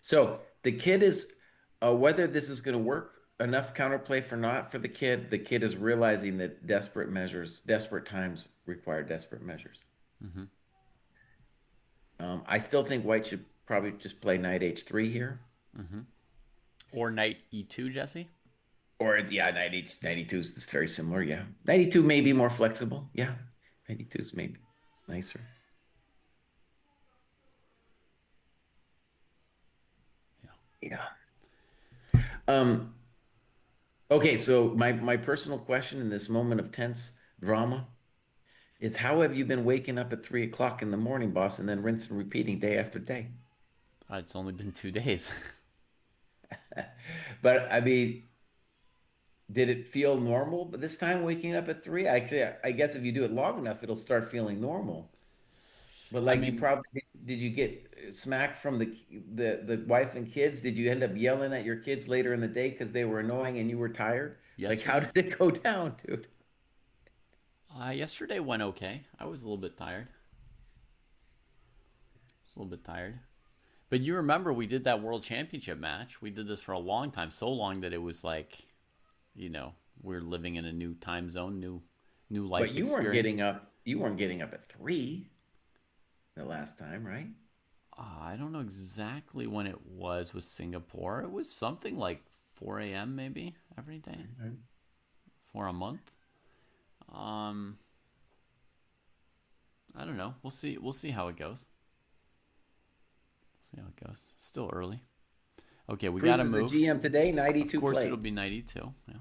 So the kid is, whether this is going to work, enough counterplay for the kid is realizing that desperate times require desperate measures.
Mm-hmm.
I still think white should probably just play knight h3 here.
Mm-hmm. Or knight e2, Jesse?
Or, yeah, knight e2 is very similar, yeah. Knight e2 may be more flexible, yeah. Knight e2 is maybe nicer. Yeah. Okay, so my personal question in this moment of tense drama is, how have you been waking up at 3 o'clock in the morning, boss, and then rinse and repeating day after day?
It's only been 2 days.
But I mean, did it feel normal this time waking up at 3? Actually, I guess if you do it long enough, it'll start feeling normal. But like, you probably did you get smacked from the wife and kids? Did you end up yelling at your kids later in the day because they were annoying and you were tired?
Yes.
Like, how did it go down, dude?
Yesterday went okay. I was a little bit tired. But you remember we did that world championship match. We did this for a long time, so long that it was like, you know, we're living in a new time zone, new
But
life
you weren't
experience.
getting up. You weren't getting up at 3 the last time, right?
I don't know exactly when it was with Singapore. It was something like 4 a.m. maybe every day
Right.
for a month. Um, I don't know. We'll see. We'll see how it goes. See how it goes. Still early. Okay, we got
Bruce
to
is the
move.
GM today.
Of
92
course, it'll
plate.
be 92. Yeah.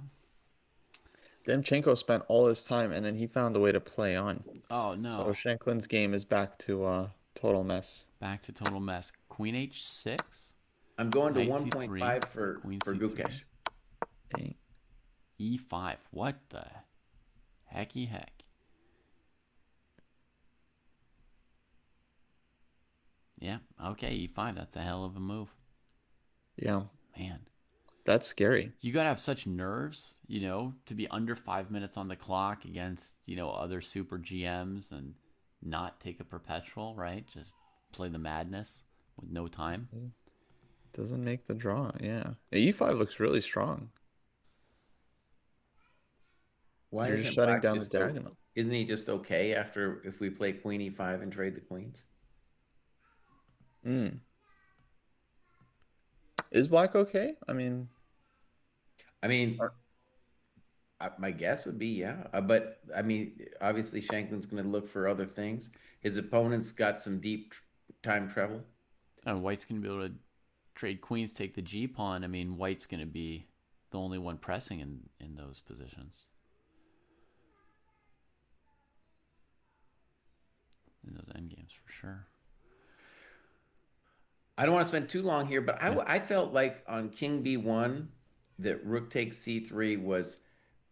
Demchenko spent all his time and then he found a way to play on.
Oh
So
no.
Shanklin's game is back to total mess.
Back to total mess. Queen h6.
I'm going to
Knight c3.
1.5
Queen
for
c3.
Gukesh.
Dang.
e5. What the hecky heck? Yeah. Okay. E5. That's a hell of a move.
Yeah,
Man.
that's scary.
You got to have such nerves, you know, to be under 5 minutes on the clock against, you know, other super GMs and not take a perpetual, right? Just play the madness with no time.
Doesn't make the draw. Yeah. E5 looks really strong.
Why
You're just
isn't
shutting
Black
down the
just
diagonal.
isn't he just okay after if we play Queen E5 and trade the queens?
Mm. Is black okay? I mean,
I mean,
are-
my guess would be yeah, but I mean, obviously Shanklin's going to look for other things. His opponent's got some deep time trouble.
And White's going to be able to trade queens, take the G pawn. I mean, White's going to be the only one pressing in those positions, in those endgames for sure.
I don't want to spend too long here, but
Yeah.
I felt like on King B1 that Rook takes C3 was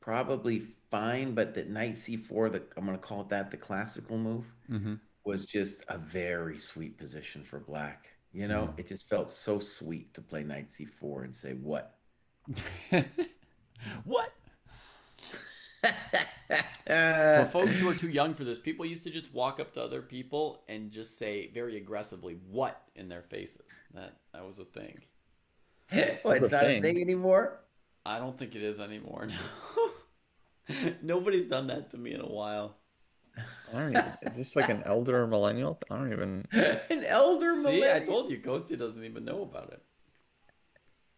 probably fine, but that Knight C4, I'm going to call it that, the classical move,
Mm-hmm.
was just a very sweet position for Black. You know, it just felt so sweet to play Knight C4 and say, what?
What? For folks who are too young for this, people used to just walk up to other people and just say very aggressively "what" in their faces. That was a thing.
Well,
it's a
it's not a
thing.
thing anymore.
I don't think it is anymore. No. Nobody's done that to me in a while.
I don't even. Is this like an elder or millennial? I don't even.
An elder
See, I
millennial.
told you, Kostya doesn't even know about it.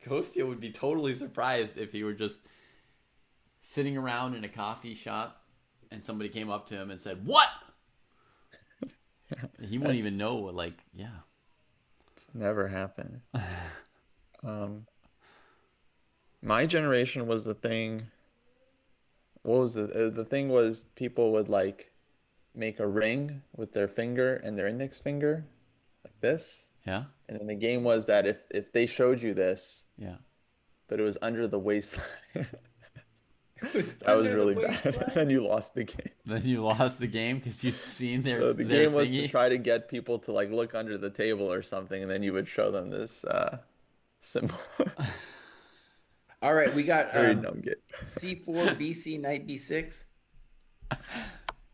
Kostya would be totally surprised if he were just sitting around in a coffee shop and somebody came up to him and said, "What?" He wouldn't even know. Like, yeah.
It's never happened. Um, my generation was the thing. What was the thing was people would like make a ring with their finger and their index finger like this.
Yeah.
And then the game was that if they showed you this,
Yeah.
but it was under the waistline,
It was
that was
under the
really bad.
waistline.
Then you lost the game.
Then you lost the game because you'd seen
So the
their
game was to
thingy.
try to get people to like look under the table or something, and then you would show them this symbol.
All right, we got
Very dumb game.
C4, BC, Knight B6.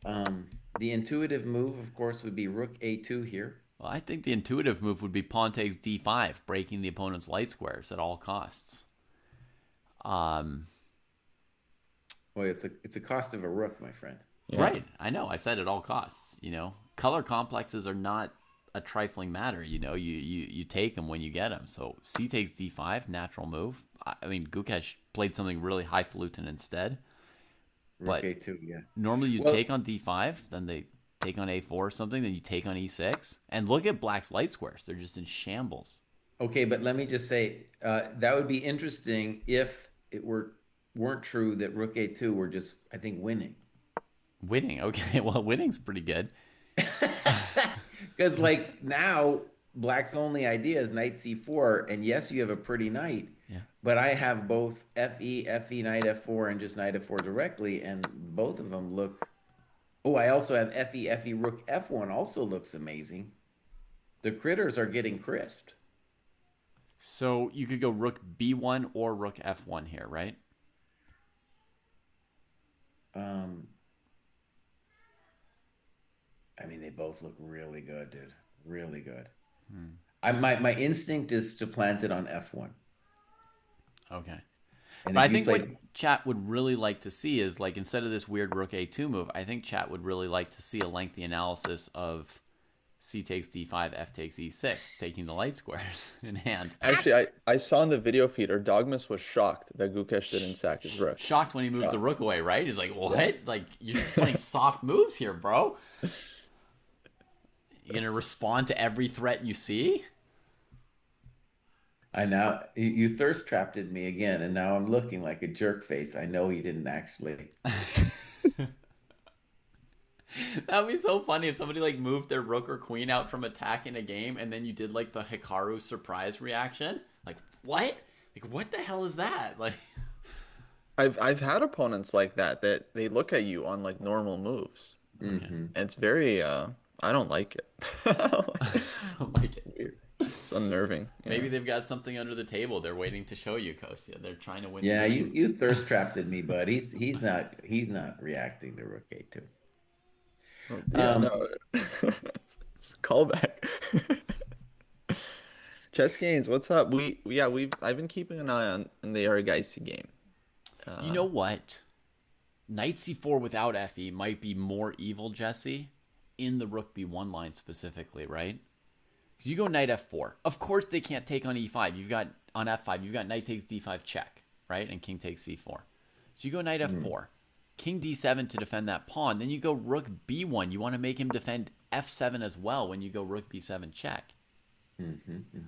Um, the intuitive move, of course, would be Rook A2 here.
Well, I think the intuitive move would be pawn takes d5, breaking the opponent's light squares at all costs. Um,
Well, it's a cost of a rook, my friend.
Yeah.
Right. I know. I said at all costs. You know, color complexes are not a trifling matter. You know, you take them when you get them. So C takes d5, natural move. I mean, Gukesh played something really highfalutin instead.
Rook
But
A2, yeah.
normally you
Well,
take on d5, then they take on a4 or something, then you take on e6. And look at Black's light squares. They're just in shambles.
okay, but let me just say that would be interesting if it weren't true that Rook A2 were just, I think, winning.
Winning. Okay, well, winning's pretty good.
Because like now, Black's only idea is Knight C4, and yes, you have a pretty knight,
Yeah.
but I have both FE, Knight F4, and just Knight F4 directly, and both of them look. Oh, I also have FE, Rook F1 also looks amazing. The critters are getting crisped.
So you could go rook b1 or rook f1 here, right?
I mean, they both look really good, dude. Really good. My instinct is to plant it on F1.
Okay.
And
But
if
I
you
think what
play,
chat would really like to see is like instead of this weird rook a2 move, I think chat would really like to see a lengthy analysis of c takes d5, f takes e6, taking the light squares in hand.
Actually, I saw in the video feed, Erdogmus was shocked that Gukesh didn't sack his rook.
Shocked when he moved the
Shocked.
rook away, right? He's like,
Yeah.
what? Like, you're just playing soft moves here, bro. You gonna respond to every threat you see?
I now you thirst trapped me again, and now I'm looking like a jerk face. I know he didn't actually.
That'd be so funny if somebody like moved their rook or queen out from attack in a game and then you did like the Hikaru surprise reaction. Like, what? Like, what the hell is that? Like,
I've had opponents like that they look at you on like normal moves.
okay.
Hmm.
And it's very I don't like it. I don't like it.
I don't like
It's
it.
weird. It's unnerving. Yeah.
Maybe they've got something under the table they're waiting to show you, Kostya. They're trying to win the
Yeah,
game.
you thirst trapped me, but he's not reacting to Rook A2.
Oh, yeah,
Um,
no. It's a callback. Chess games, what's up? I've been keeping an eye on the Argaisi game.
You know what? Knight c4 without fe might be more evil, Jesse, in the rook b1 line specifically, right? Because you go knight f4. Of course they can't take on e5. You've got on f5. You've got knight takes d5 check, right? And king takes c4. So you go knight f4, king d7 to defend that pawn. Then you go rook b1. You want to make him defend f7 as well when you go rook b7 check.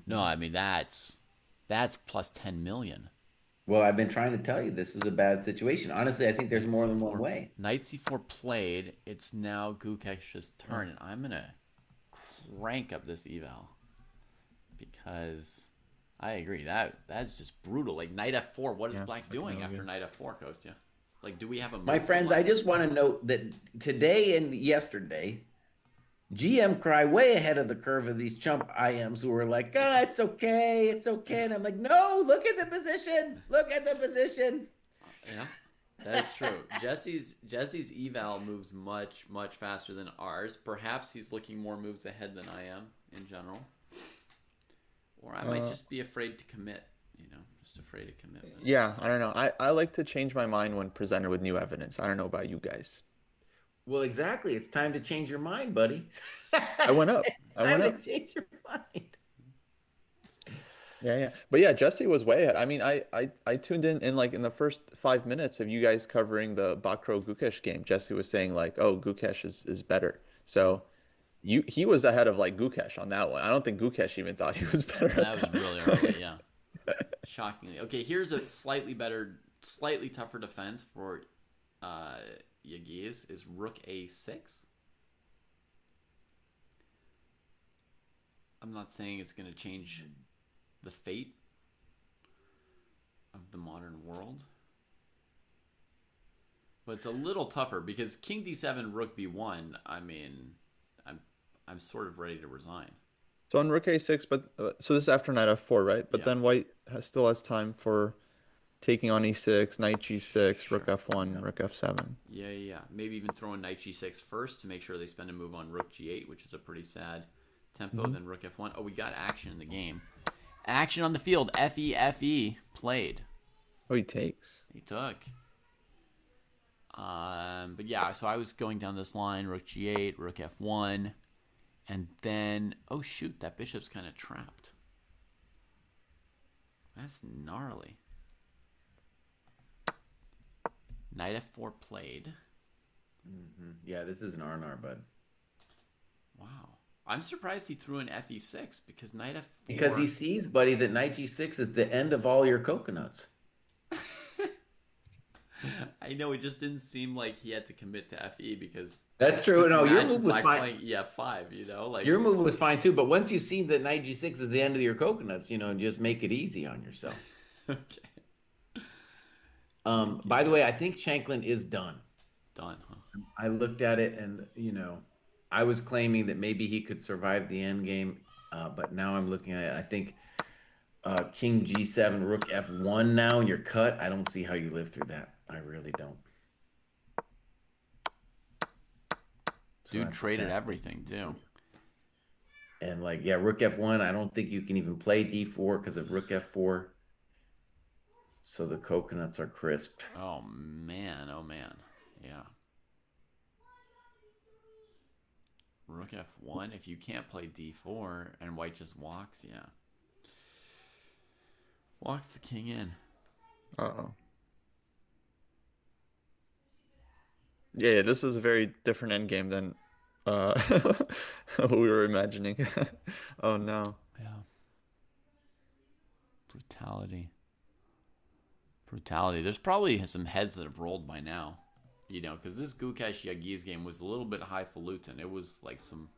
No, I mean that's plus 10 million.
well, I've been trying to tell you this is a bad situation. Honestly, I think there's
Knight
more than one
c4,
way.
Knight c4 played. It's now Gukesh's turn, and I'm gonna crank up this eval because I agree that's just brutal. Like knight f4. What is
Yeah,
Black
it's like
doing
no
after
good.
knight f4, Kostya? Like, do we have a move
My
for
friends, I
Black?
just want to note that today and yesterday, GM cry way ahead of the curve of these chump IMs who are like, ah, it's okay. And I'm like, no, look at the position. Look at the position.
Yeah, that's true. Jesse's eval moves much faster than ours. Perhaps he's looking more moves ahead than I am in general, or I might
Uh,
just be afraid to commit. Just afraid of commitment.
yeah, I don't know. I like to change my mind when presented with new evidence. I don't know about you guys.
Well, exactly. It's time to change your mind, buddy.
I went up.
It's
I
time
went
to
up.
change your mind.
Yeah, yeah. But yeah, Jesse was way ahead. I mean, I tuned in like in the first 5 minutes of you guys covering the Bakro Gukesh game. Jesse was saying like, "Oh, Gukesh is better." So he was ahead of like Gukesh on that one. I don't think Gukesh even thought he was better at
That was really
that.
early, yeah. Shockingly. Okay, here's a slightly better, slightly tougher defense for uh, Yagiz is rook a6. I'm not saying it's going to change the fate of the modern world, but it's a little tougher because king d7, rook b1. I mean, I'm I'm sort of ready to resign.
So on Rook A6, but so this is after Knight F4, right? But
Yeah,
then still has time for taking on E6, Knight G6, Rook
sure.
F1, Rook F7.
Yeah. Maybe even throwing knight g6 first to make sure they spend a move on rook g8, which is a pretty sad tempo.
Hmm.
Then rook f1. Oh, we got action in the game. Action on the field. Fe played.
Oh, he takes.
He took. But yeah, so I was going down this line: rook g8, rook f1, and then oh shoot, that bishop's kind of trapped. That's gnarly. Knight f4 played.
Yeah, this is an R&R, bud.
Wow. I'm surprised he threw an fe6 because knight f4.
Because he sees, buddy, that knight G6 is the end of all your coconuts.
I know, it just didn't seem like he had to commit to fe because
That's true. No, your
imagine
move was
Black
fine.
playing ef5, like
Your move was fine too, but once you see that knight G6 is the end of your coconuts, just make it easy on yourself.
okay,
By the way, I think Shanklin is done.
done, huh?
I looked at it and, I was claiming that maybe he could survive the end game, but now I'm looking at it. I think King G7, Rook F1 now, and you're cut. I don't see how you live through that. I really don't. So I
Dude
have to
traded
sack.
everything too.
And like, yeah, rook f1. I don't think you can even play d4 because of rook f4. So the coconuts are crisp.
Oh man, oh man. Yeah. Rook f1. If you can't play d4 and white just walks, yeah. Walks the king in.
Uh-oh. Yeah, this is a very different endgame than uh what we were imagining. Oh no.
Yeah. Brutality. Brutality. There's probably some heads that have rolled by now. You know, because this Gukesh Yagiz game was a little bit highfalutin. It was like some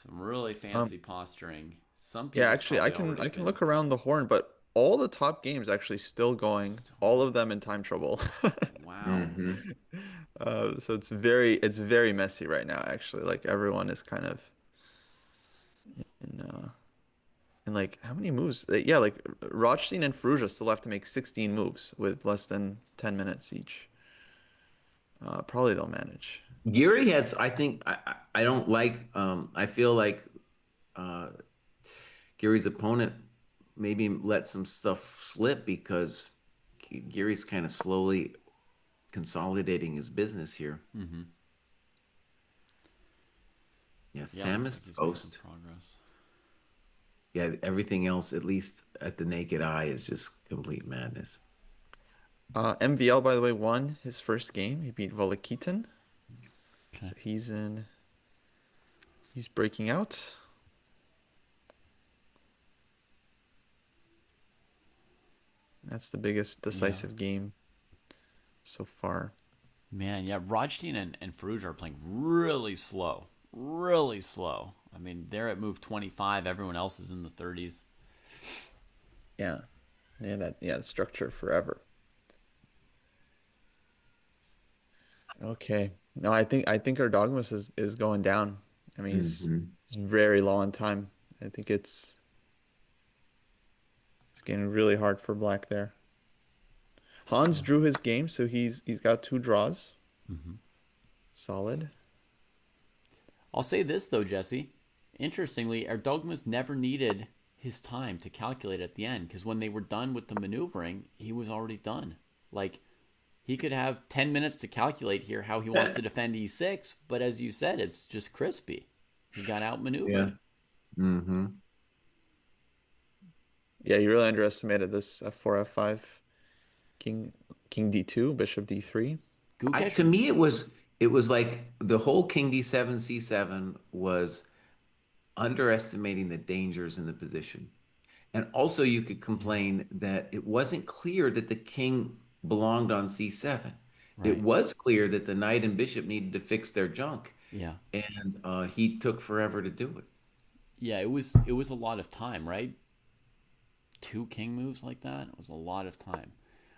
really
Um,
fancy posturing. Some
yeah,
people
actually, I
probably
can
already
I can
been
look around the horn, but all the top games actually still going,
still
all
going.
of them in time trouble.
Wow.
Hmm.
So it's very messy right now, actually. Like everyone is kind of in like how many moves? Yeah, like Rothstein and Ferrugia still have to make 16 moves with less than 10 minutes each. Probably they'll manage.
Giri has, I think, I don't like, I feel like uh, Gary's opponent maybe let some stuff slip because Gary's kind of slowly consolidating his business here.
Mm-hmm.
Yeah,
Yeah,
Sam
looks
is
like he's making
toast.
progress.
Yeah, everything else, at least at the naked eye, is just complete madness.
MVL, by the way, won his first game. He beat Volakitin.
Okay.
So he's breaking out. That's the biggest
Yeah.
decisive game so far.
Man, yeah, Rajteen and Farouj are playing really slow. Really slow. I mean, they're at move 25. Everyone else is in the 30s.
Yeah. The structure forever. Okay. No, I think Erdogmus is going down. I mean,
Hmm.
he's very low on time. I think it's getting really hard for black there. Hans
Yeah.
drew his game, so he's got two draws.
Mm-hmm.
Solid.
I'll say this, though, Jesse. Interestingly, Erdogmus never needed his time to calculate at the end because when they were done with the maneuvering, he was already done. Like, he could have 10 minutes to calculate here how he wants to defend e6, but as you said, it's just crispy. He got
Yeah.
outmaneuvered.
Hmm.
Yeah, you really underestimated this f4 f5 king king d2 bishop d3.
Gukesh
To
was.
me, it was like the whole King D7 C7 was underestimating the dangers in the position. And also, you could
Yeah,
complain that it wasn't clear that the king belonged on C7. It
right.
was clear that the knight and bishop needed to fix their junk,
Yeah.
and he took forever to do it.
Yeah, it was a lot of time, right? Two king moves like that. It was a lot of time.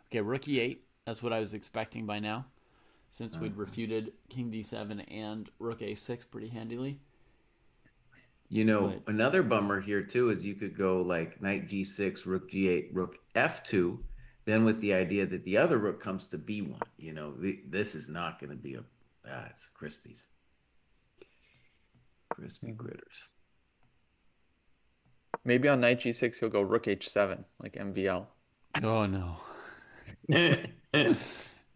Okay, rook e8. That's what I was expecting by now, since we'd
Uh,
refuted king d7 and rook a6 pretty handily. But
Another bummer here too is you could go like knight G6, rook G8, rook F2, then with the idea that the other rook comes to B1. This is not going to be it's crispies, crispy
Mhm.
critters.
Maybe on knight g6 he'll go rook h7 like MVL.
oh no,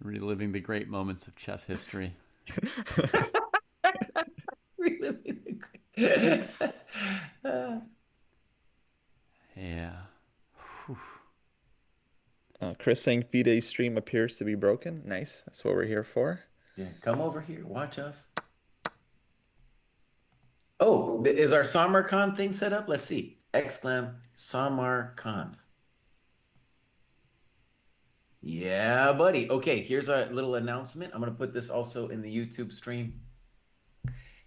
reliving the great moments of chess history. Yeah. Whew.
Chris saying FIDE stream appears to be broken. Nice. That's what we're here for.
Yeah, come over here, watch us. Oh, is our Samarkand thing set up? Let's see. Exclam Samarkand. Yeah, buddy. Okay, here's a little announcement. I'm going to put this also in the YouTube stream.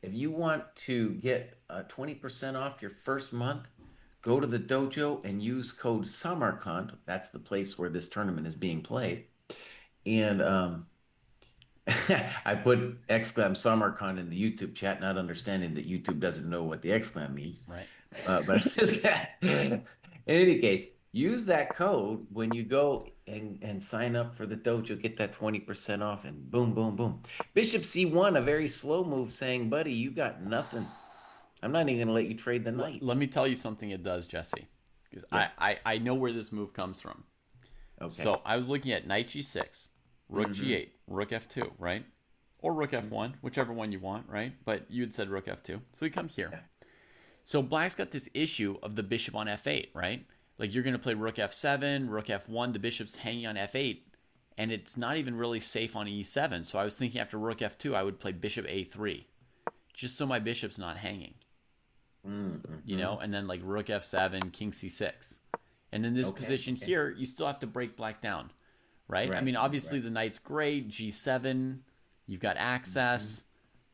If you want to get 20% off your first month, go to the dojo and use code Samarkand. That's the place where this tournament is being played. And I put exclam Samarkand in the YouTube chat, not understanding that YouTube doesn't know what the exclam means.
Right.
But in any case, use that code when you go and sign up for the dojo. Get that 20% off, and boom, boom, boom. Bishop C1, a very slow move, saying, "Buddy, you got nothing." I'm not even going to let you trade the knight.
Let me tell you something it does, Jesse. 'Cause
Yeah.
I know where this move comes from.
Okay.
So I was looking at knight g6, rook g8, rook f2, right? Or rook f1, whichever one you want, right? But you had said rook f2. So we come here.
Yeah.
So black's got this issue of the bishop on f8, right? Like you're going to play rook f7, rook f1, the bishop's hanging on f8, and it's not even really safe on e7. So I was thinking after rook f2, I would play bishop a3, just so my bishop's not hanging. You know, and then like rook f7, king c6. And then this position here, you still have to break black down, right? I mean, obviously the knight's great, g7, you've got access.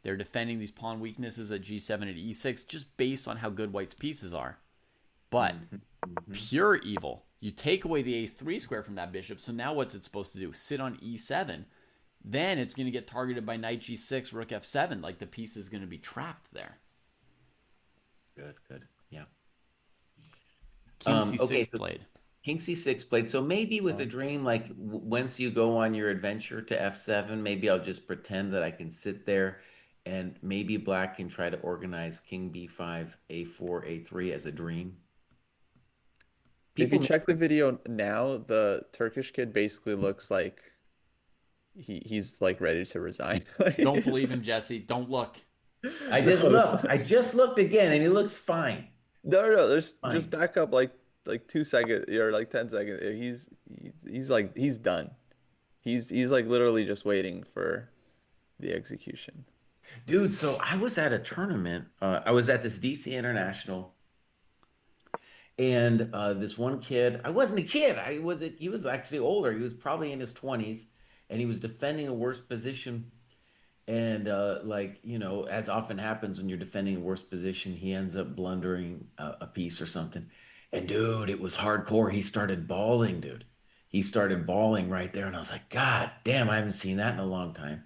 They're defending these pawn weaknesses at g7 and e6 just based on how good white's pieces are. But pure evil, you take away the a3 square from that bishop, so now what's it supposed to do? Sit on e7. Then it's going to get targeted by knight g6, rook f7. Like the piece is going to be trapped there.
Good. Yeah.
King c6
okay, so
played.
King c6 played. So maybe with a dream, like once you go on your adventure to f7, maybe I'll just pretend that I can sit there, and maybe black can try to organize king b5, a4, a3 as a dream.
If you
People
check the video now, the Turkish kid basically looks like he's like ready to resign. Like,
Don't
he's
believe
like-
him, Jesse. Don't look.
I just
No,
looked. I just looked again, and he looks fine.
no. There's just
Fine.
back up like 2 seconds or like 10 seconds. He's like he's done. He's like literally just waiting for the execution.
Dude, so I was at a tournament. I was at this DC International, and this one kid, I wasn't a kid. He was actually older. He was probably in his 20s, and he was defending a worse position. And like, as often happens when you're defending a worse position, he ends up blundering a piece or something. And dude, it was hardcore. He started bawling, dude. He started bawling right there, and I was like, God damn, I haven't seen that in a long time.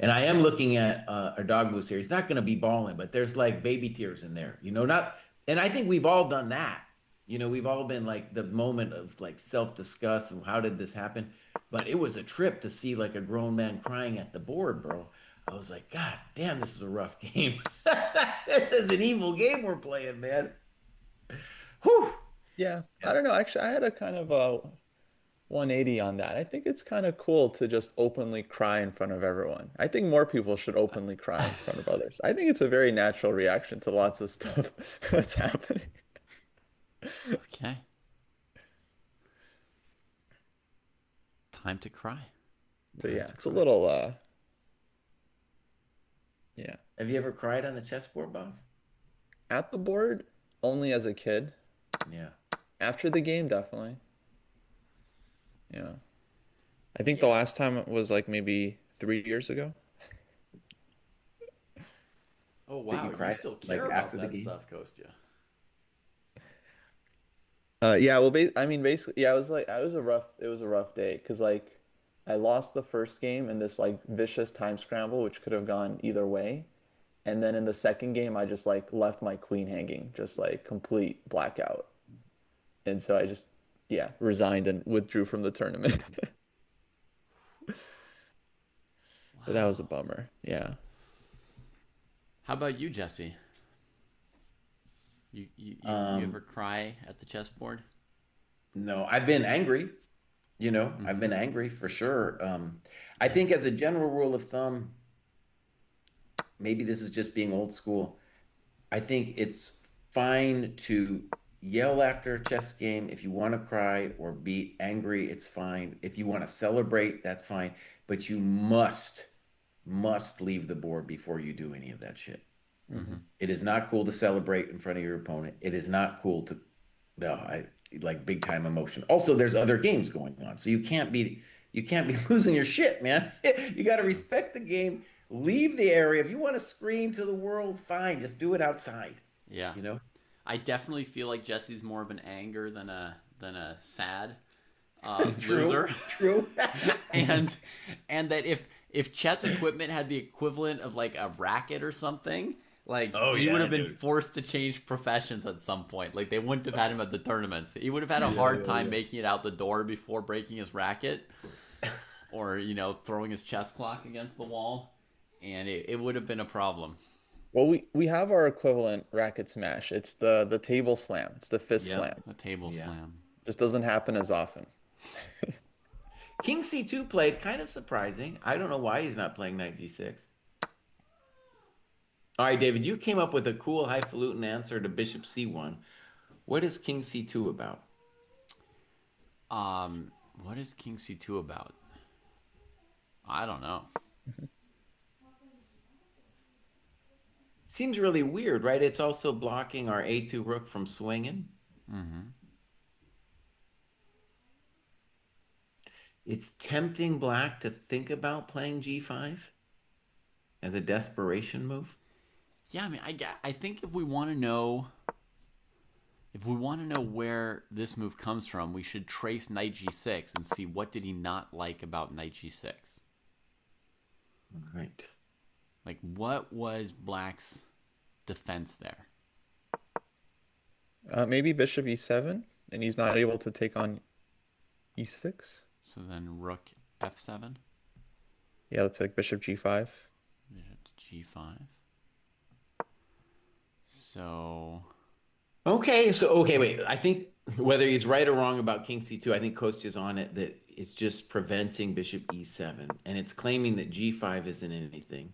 And I am looking at Erdogmus here. He's not going to be balling, but there's like baby tears in there, not. And I think we've all done that. We've all been like the moment of like self-disgust and how did this happen? But it was a trip to see like a grown man crying at the board, bro. I was like, God damn, this is a rough game. This is an evil game we're playing, man. Whew.
Yeah, I
Yeah.
don't know. Actually, I had a kind of a 180 on that. I think it's kind of cool to just openly cry in front of everyone. I think more people should openly cry in front of others. I think it's a very natural reaction to lots of stuff that's happening.
Okay. Time to cry.
But yeah,
to
it's a
cry.
little yeah.
Have you ever cried on the chessboard, boss?
At the board, only as a kid.
Yeah.
After the game, definitely. Yeah. I think the
Yeah.
last time was like maybe 3 years ago.
Oh
That you
wow, you
cried
still
like
care about
after the
that
game?
stuff, Kostya.
Yeah, well, I mean, basically, yeah, it was a rough day because like I lost the first game in this like vicious time scramble, which could have gone either way. And then in the second game, I just like left my queen hanging, just like complete blackout. And so I just, yeah, resigned and withdrew from the tournament. But that was a
Wow.
bummer. Yeah.
How about you, Jesse? You
Um,
ever cry at the chessboard?
no, I've been angry. I've
Mm-hmm.
been angry for sure. I think as a general rule of thumb, maybe this is just being old school. I think it's fine to yell after a chess game if you want to cry or be angry, it's fine. If you want to celebrate, that's fine. But you must leave the board before you do any of that shit.
Mm-hmm.
Hmm.
It is not cool to celebrate in front of your opponent. It is not cool to, no, I like big time emotion. Also, there's other games going on, so you can't be losing your shit, man. You got to respect the game. Leave the area. If you want to scream to the world, fine. Just do it outside.
Yeah.
You know.
I definitely feel like Jesse's more of an anger than a sad
True.
loser.
True.
and that if chess equipment had the equivalent of like a racket or something, like
Oh,
he would
yeah,
have been
dude.
forced to change professions at some point. Like they wouldn't have had him at the tournaments. He would have had a
Yeah,
hard
yeah,
time
yeah.
making it out the door before breaking his racket, or throwing his chess clock against the wall, and it would have been a problem.
Well, we have our equivalent racket smash. It's the table slam. It's the fist
Yep.
slam.
A table
Yeah.
slam.
Just doesn't happen as often.
King C2 played, kind of surprising. I don't know why he's not playing knight G6. All right, David, you came up with a cool highfalutin answer to bishop C1. What is King C2 about?
Um, what is King C2 about? I don't know.
Seems really weird, right? It's also blocking our A2 rook from swinging.
Mm-hmm.
It's tempting black to think about playing G5 as a desperation move.
Yeah, I mean, I think if we want to know where this move comes from, we should trace knight G6 and see what did he not like about knight G6.
Right.
Like, what was black's defense there?
Maybe bishop e7, and he's not able to take on e6.
So then rook F7,
Yeah, let's take bishop g5.
bishop to G5. So
Okay, wait. I think whether he's right or wrong about King C2, I think Kostya's on it that it's just preventing bishop E7, and it's claiming that G5 isn't anything.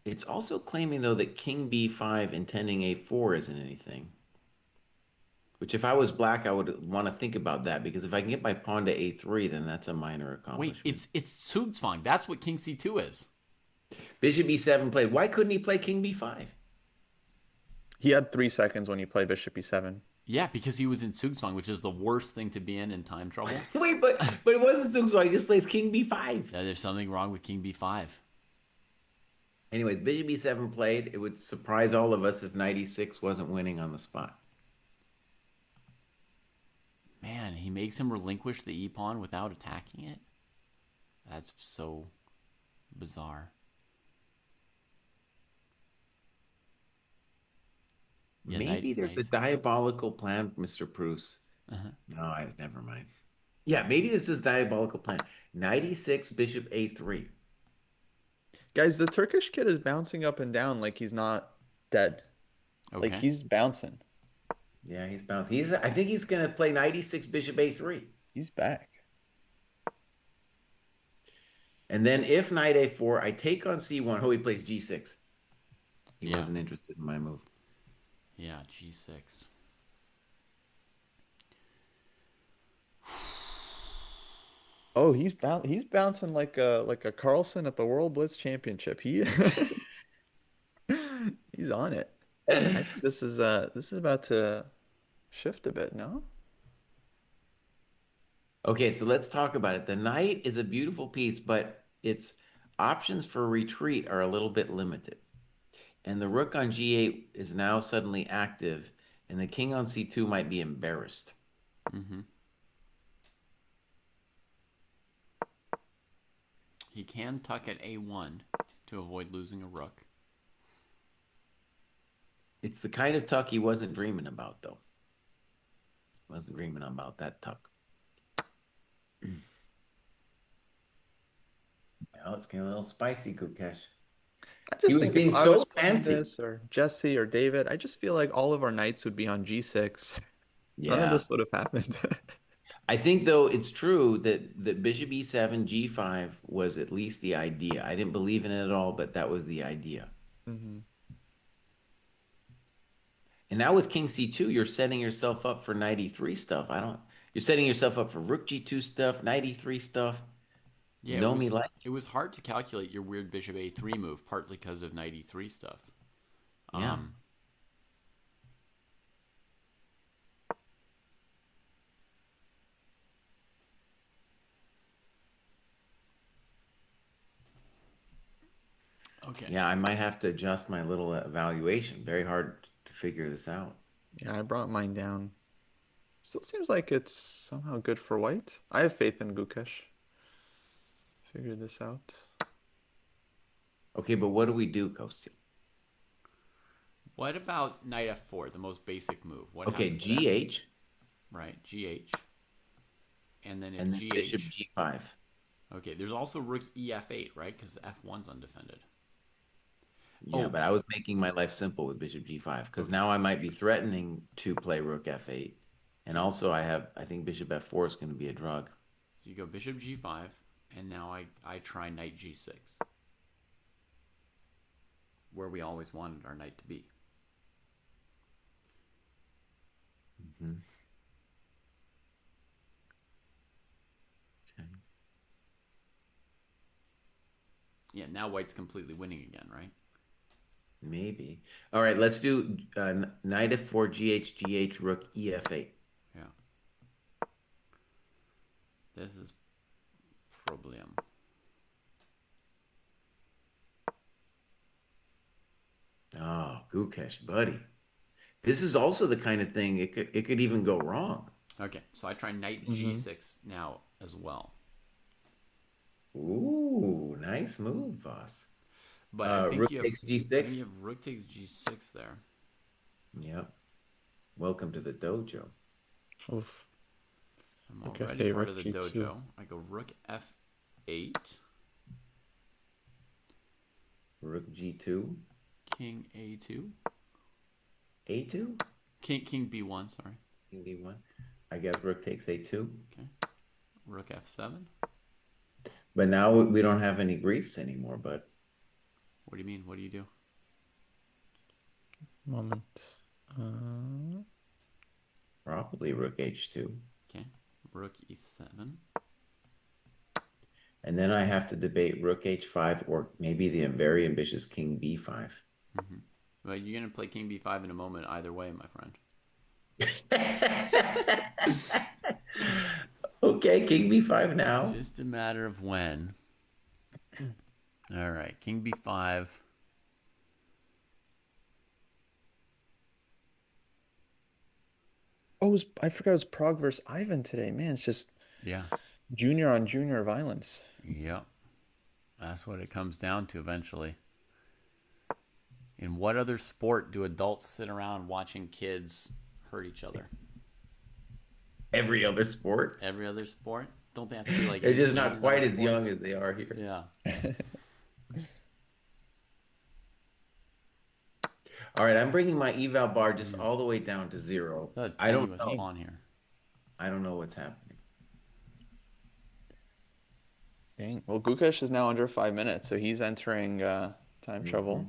It's also claiming though that King B5 intending A4 isn't anything. Which if I was black, I would want to think about that because if I can get my pawn to A3, then that's a minor
wait,
accomplishment.
it's Zugzwang. That's what King C2 is.
Bishop E7 played. Why couldn't he play King B5?
He had 3 seconds when you play bishop e7.
Yeah, because he was in Zugzwang, which is the worst thing to be in time trouble.
Wait, but it wasn't so he just plays King B5.
Yeah, there's something wrong with King B5.
Anyways, Bishop E7 played. It would surprise all of us if knight E6 wasn't winning on the spot.
Man, he makes him relinquish the E pawn without attacking it. That's so bizarre. Yeah,
Maybe there's a
E6.
diabolical plan, Mr. Bruce.
Uh-huh.
No, never mind. Yeah, maybe this is diabolical plan. Knight E6, Bishop A3.
Guys, the Turkish kid is bouncing up and down like he's not dead. Like
Okay.
he's bouncing.
Yeah, he's bouncing. I think he's going to play knight E6, Bishop A3.
He's back.
And then if knight A4, I take on C1. Oh, he plays G6. He
Yeah.
wasn't interested in my move.
Yeah, G6.
Oh, he's bouncing like a Carlson at the World Blitz Championship. He's on it. I think this is about to shift a bit, no?
Okay, so let's talk about it. The knight is a beautiful piece, but its options for retreat are a little bit limited. And the rook on G8 is now suddenly active, and the king on C2 might be embarrassed.
Mm-hmm. He can tuck at A1 to avoid losing a rook.
It's the kind of tuck he wasn't dreaming about, though. Wasn't dreaming about that tuck. Well, it's getting a little spicy, Gukesh.
I
He
just
was
think if
being
I was
so
playing
fancy.
this or Jesse or David, I just feel like all of our knights would be on G6. None of
Yeah.
this would have happened.
I think, though, it's true that Bishop E7, G5 was at least the idea. I didn't believe in it at all, but that was the idea.
hmm
And now with King C2, you're setting yourself up for knight E3 stuff. You're setting yourself up for rook G2 stuff, knight E3 stuff.
Yeah,
Know me like.
it was hard to calculate your weird bishop A3 move, partly because of knight E3 stuff.
Yeah.
Okay.
Yeah, I might have to adjust my little evaluation. Very hard to figure this out.
Yeah, I brought mine down. Still seems like it's somehow good for white. I have faith in Gukesh. Figure this out.
Okay, but what do we do, Kostya?
What about knight F4, the most basic move? What
Okay,
happens then?
GH,
Right, GH. And then if
and then
GH...
bishop G5.
Okay, there's also rook EF8, right? Because F1's undefended.
Yeah,
Oh,
but I was making my life simple with bishop g5 because now I might be threatening to play rook f8. And also I think bishop f4 is going to be a drug.
so you go bishop g5, and now I try knight g6, where we always wanted our knight to be.
Mhm. Okay.
Yeah, now white's completely winning again, right?
Maybe. All right, let's do knight f4, gh, rook ef8.
Yeah. This is problem.
Oh, Gukesh, buddy. This is also the kind of thing it could even go wrong.
Okay, so I try knight
Mm-hmm.
g6 now as well.
Ooh, nice move, boss.
But I think
Rook
you have
takes
I think
g6.
you have rook takes g6 there.
Yep. Welcome to the dojo.
Oof.
I'm
Rook
already
F8,
part of
Rook
the
G2.
dojo. I go rook f8,
Rook g2.
king a2,
A2?
king b1. Sorry.
King b1. I guess rook takes a2.
Okay. Rook f7.
But now we don't have any griefs anymore, but
What do you mean? What do you do?
Moment. Uh,
probably rook h2.
Okay. Rook e7.
And then I have to debate rook h5 or maybe the very ambitious king b5.
Mm-hmm. Well, you're gonna play king b5 in a moment either way, my friend.
Okay, king b5 now.
Just a matter of when. All right, king b5.
I forgot it was Prague versus Ivan today. Man, it's just
Yeah.
junior on junior violence.
Yep. That's what it comes down to eventually. In what other sport do adults sit around watching kids hurt each other?
Every other sport.
Every other sport? Don't they have to be like
They're
18
just not
in
quite
those
as young
sports?
as they are here.
Yeah.
All right, I'm bringing my eval bar just all the way down to 0.
The
I don't
tenuous
know.
pawn here.
I don't know what's happening.
Dang. Well, Gukesh is now under 5 minutes, so he's entering time
Mhm.
trouble.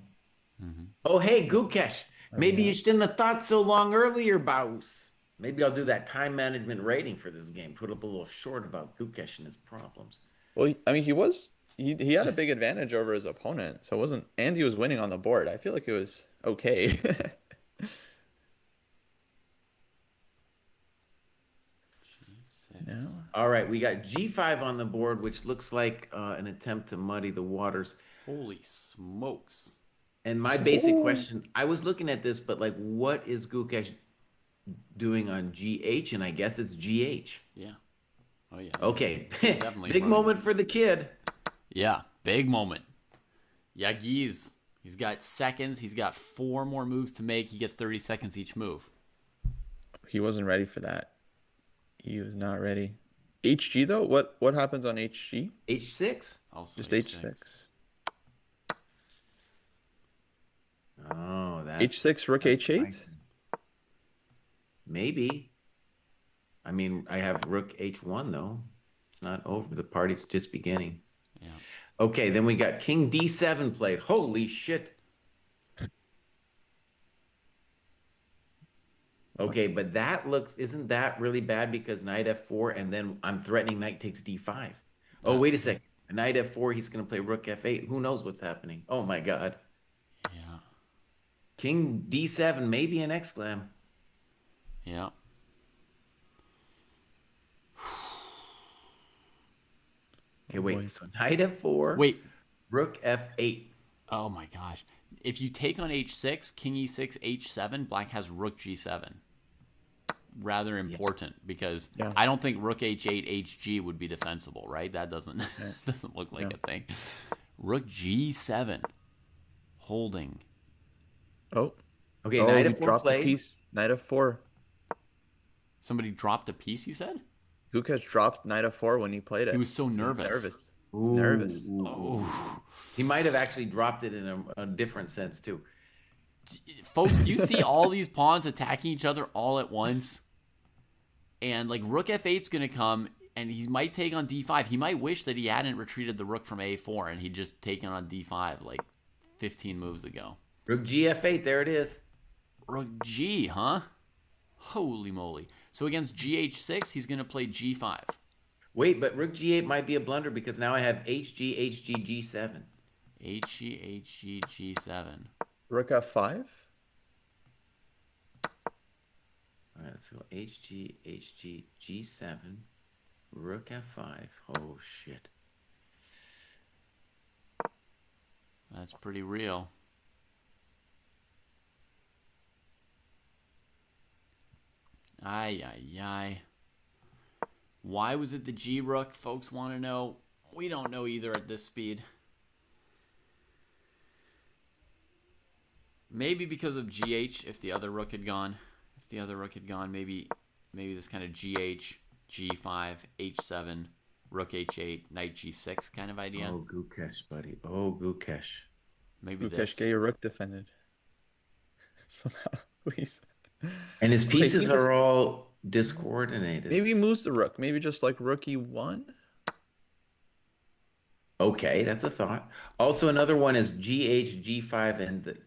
Mm-hmm.
Oh, hey, Gukesh.
Oh
Maybe
yeah.
you shouldn't have thought so long earlier, Baus. Maybe I'll do that time management rating for this game. Put up a little short about Gukesh and his problems.
Well, I mean, he had a big advantage over his opponent, so it wasn't, and he was winning on the board. I feel like it was okay.
G6.
No.
All right, we got G5 on the board, which looks like an attempt to muddy the waters.
Holy smokes.
And my basic question, I was looking at this, but like, what is Gukesh doing on GH? And I guess it's GH.
Yeah. Oh, yeah.
Okay,
He's definitely
big
mudding.
moment for the kid.
Yeah. Big moment. Yagiz. He's got seconds. He's got 4 more moves to make. He gets 30 seconds each move.
He wasn't ready for that. He was not ready. HG though? What happens on HG?
H6.
Also
Just
H6.
H6.
Oh,
H6, Rook
that's
H8?
maybe. I mean, I have Rook H1 though. It's not over. The party's just beginning.
Yeah.
Okay, then we got King D7 played. Holy shit. Okay, but isn't that really bad because knight F4 and then I'm threatening knight takes D5. Oh, wait a second. Knight F4, he's going to play Rook F8. Who knows what's happening? Oh my God.
Yeah.
King D7, maybe an exclam.
Yeah.
Okay,
Oh,
wait.
boy.
So knight F4,
Wait.
Rook F8.
Oh my gosh. If you take on H6, King E6, H7, black has Rook G7. Rather important because
Yeah.
I don't think Rook H8, HG would be defensible, right? That doesn't
Yeah.
doesn't look like
Yeah.
a thing. Rook G7. Holding.
Oh.
Okay,
Oh,
knight
he
F4
dropped the
played.
piece. Knight F4.
Somebody dropped a piece, you said?
Gukesh dropped Knight F4 when he played it.
He was so
He's
nervous.
nervous. He's
Ooh,
nervous.
ooh, ooh.
Oh.
He might have actually dropped it in a different sense too.
Folks, do you see all these pawns attacking each other all at once? And like rook f8's going to come, and he might take on d5. He might wish that he hadn't retreated the rook from a4 and he'd just taken on d5 like 15 moves ago.
Rook gf8, there it is.
Rook g, huh? Holy moly. So against gh6, he's going to play g5.
Wait, but rook g8 might be a blunder because now I have hg, hg, g7.
hg, hg, g7.
Rook f5?
All right, let's go hg, hg, g7, rook f5. Oh, shit.
That's pretty real. Ay, ay, ay. Why was it the G rook? Folks want to know. We don't know either at this speed. Maybe because of GH if the other rook had gone. If the other rook had gone, maybe this kind of GH, G5, H7, rook H8, knight G6 kind of idea.
Oh, Gukesh, buddy. Oh, Gukesh.
Maybe
Gukesh,
this.
get your rook defended. Somehow, please.
And his
Okay,
pieces
he's
are all discoordinated.
maybe he moves the rook. Maybe just like rook e1.
Okay, that's a thought. Also, another one is GH, G5,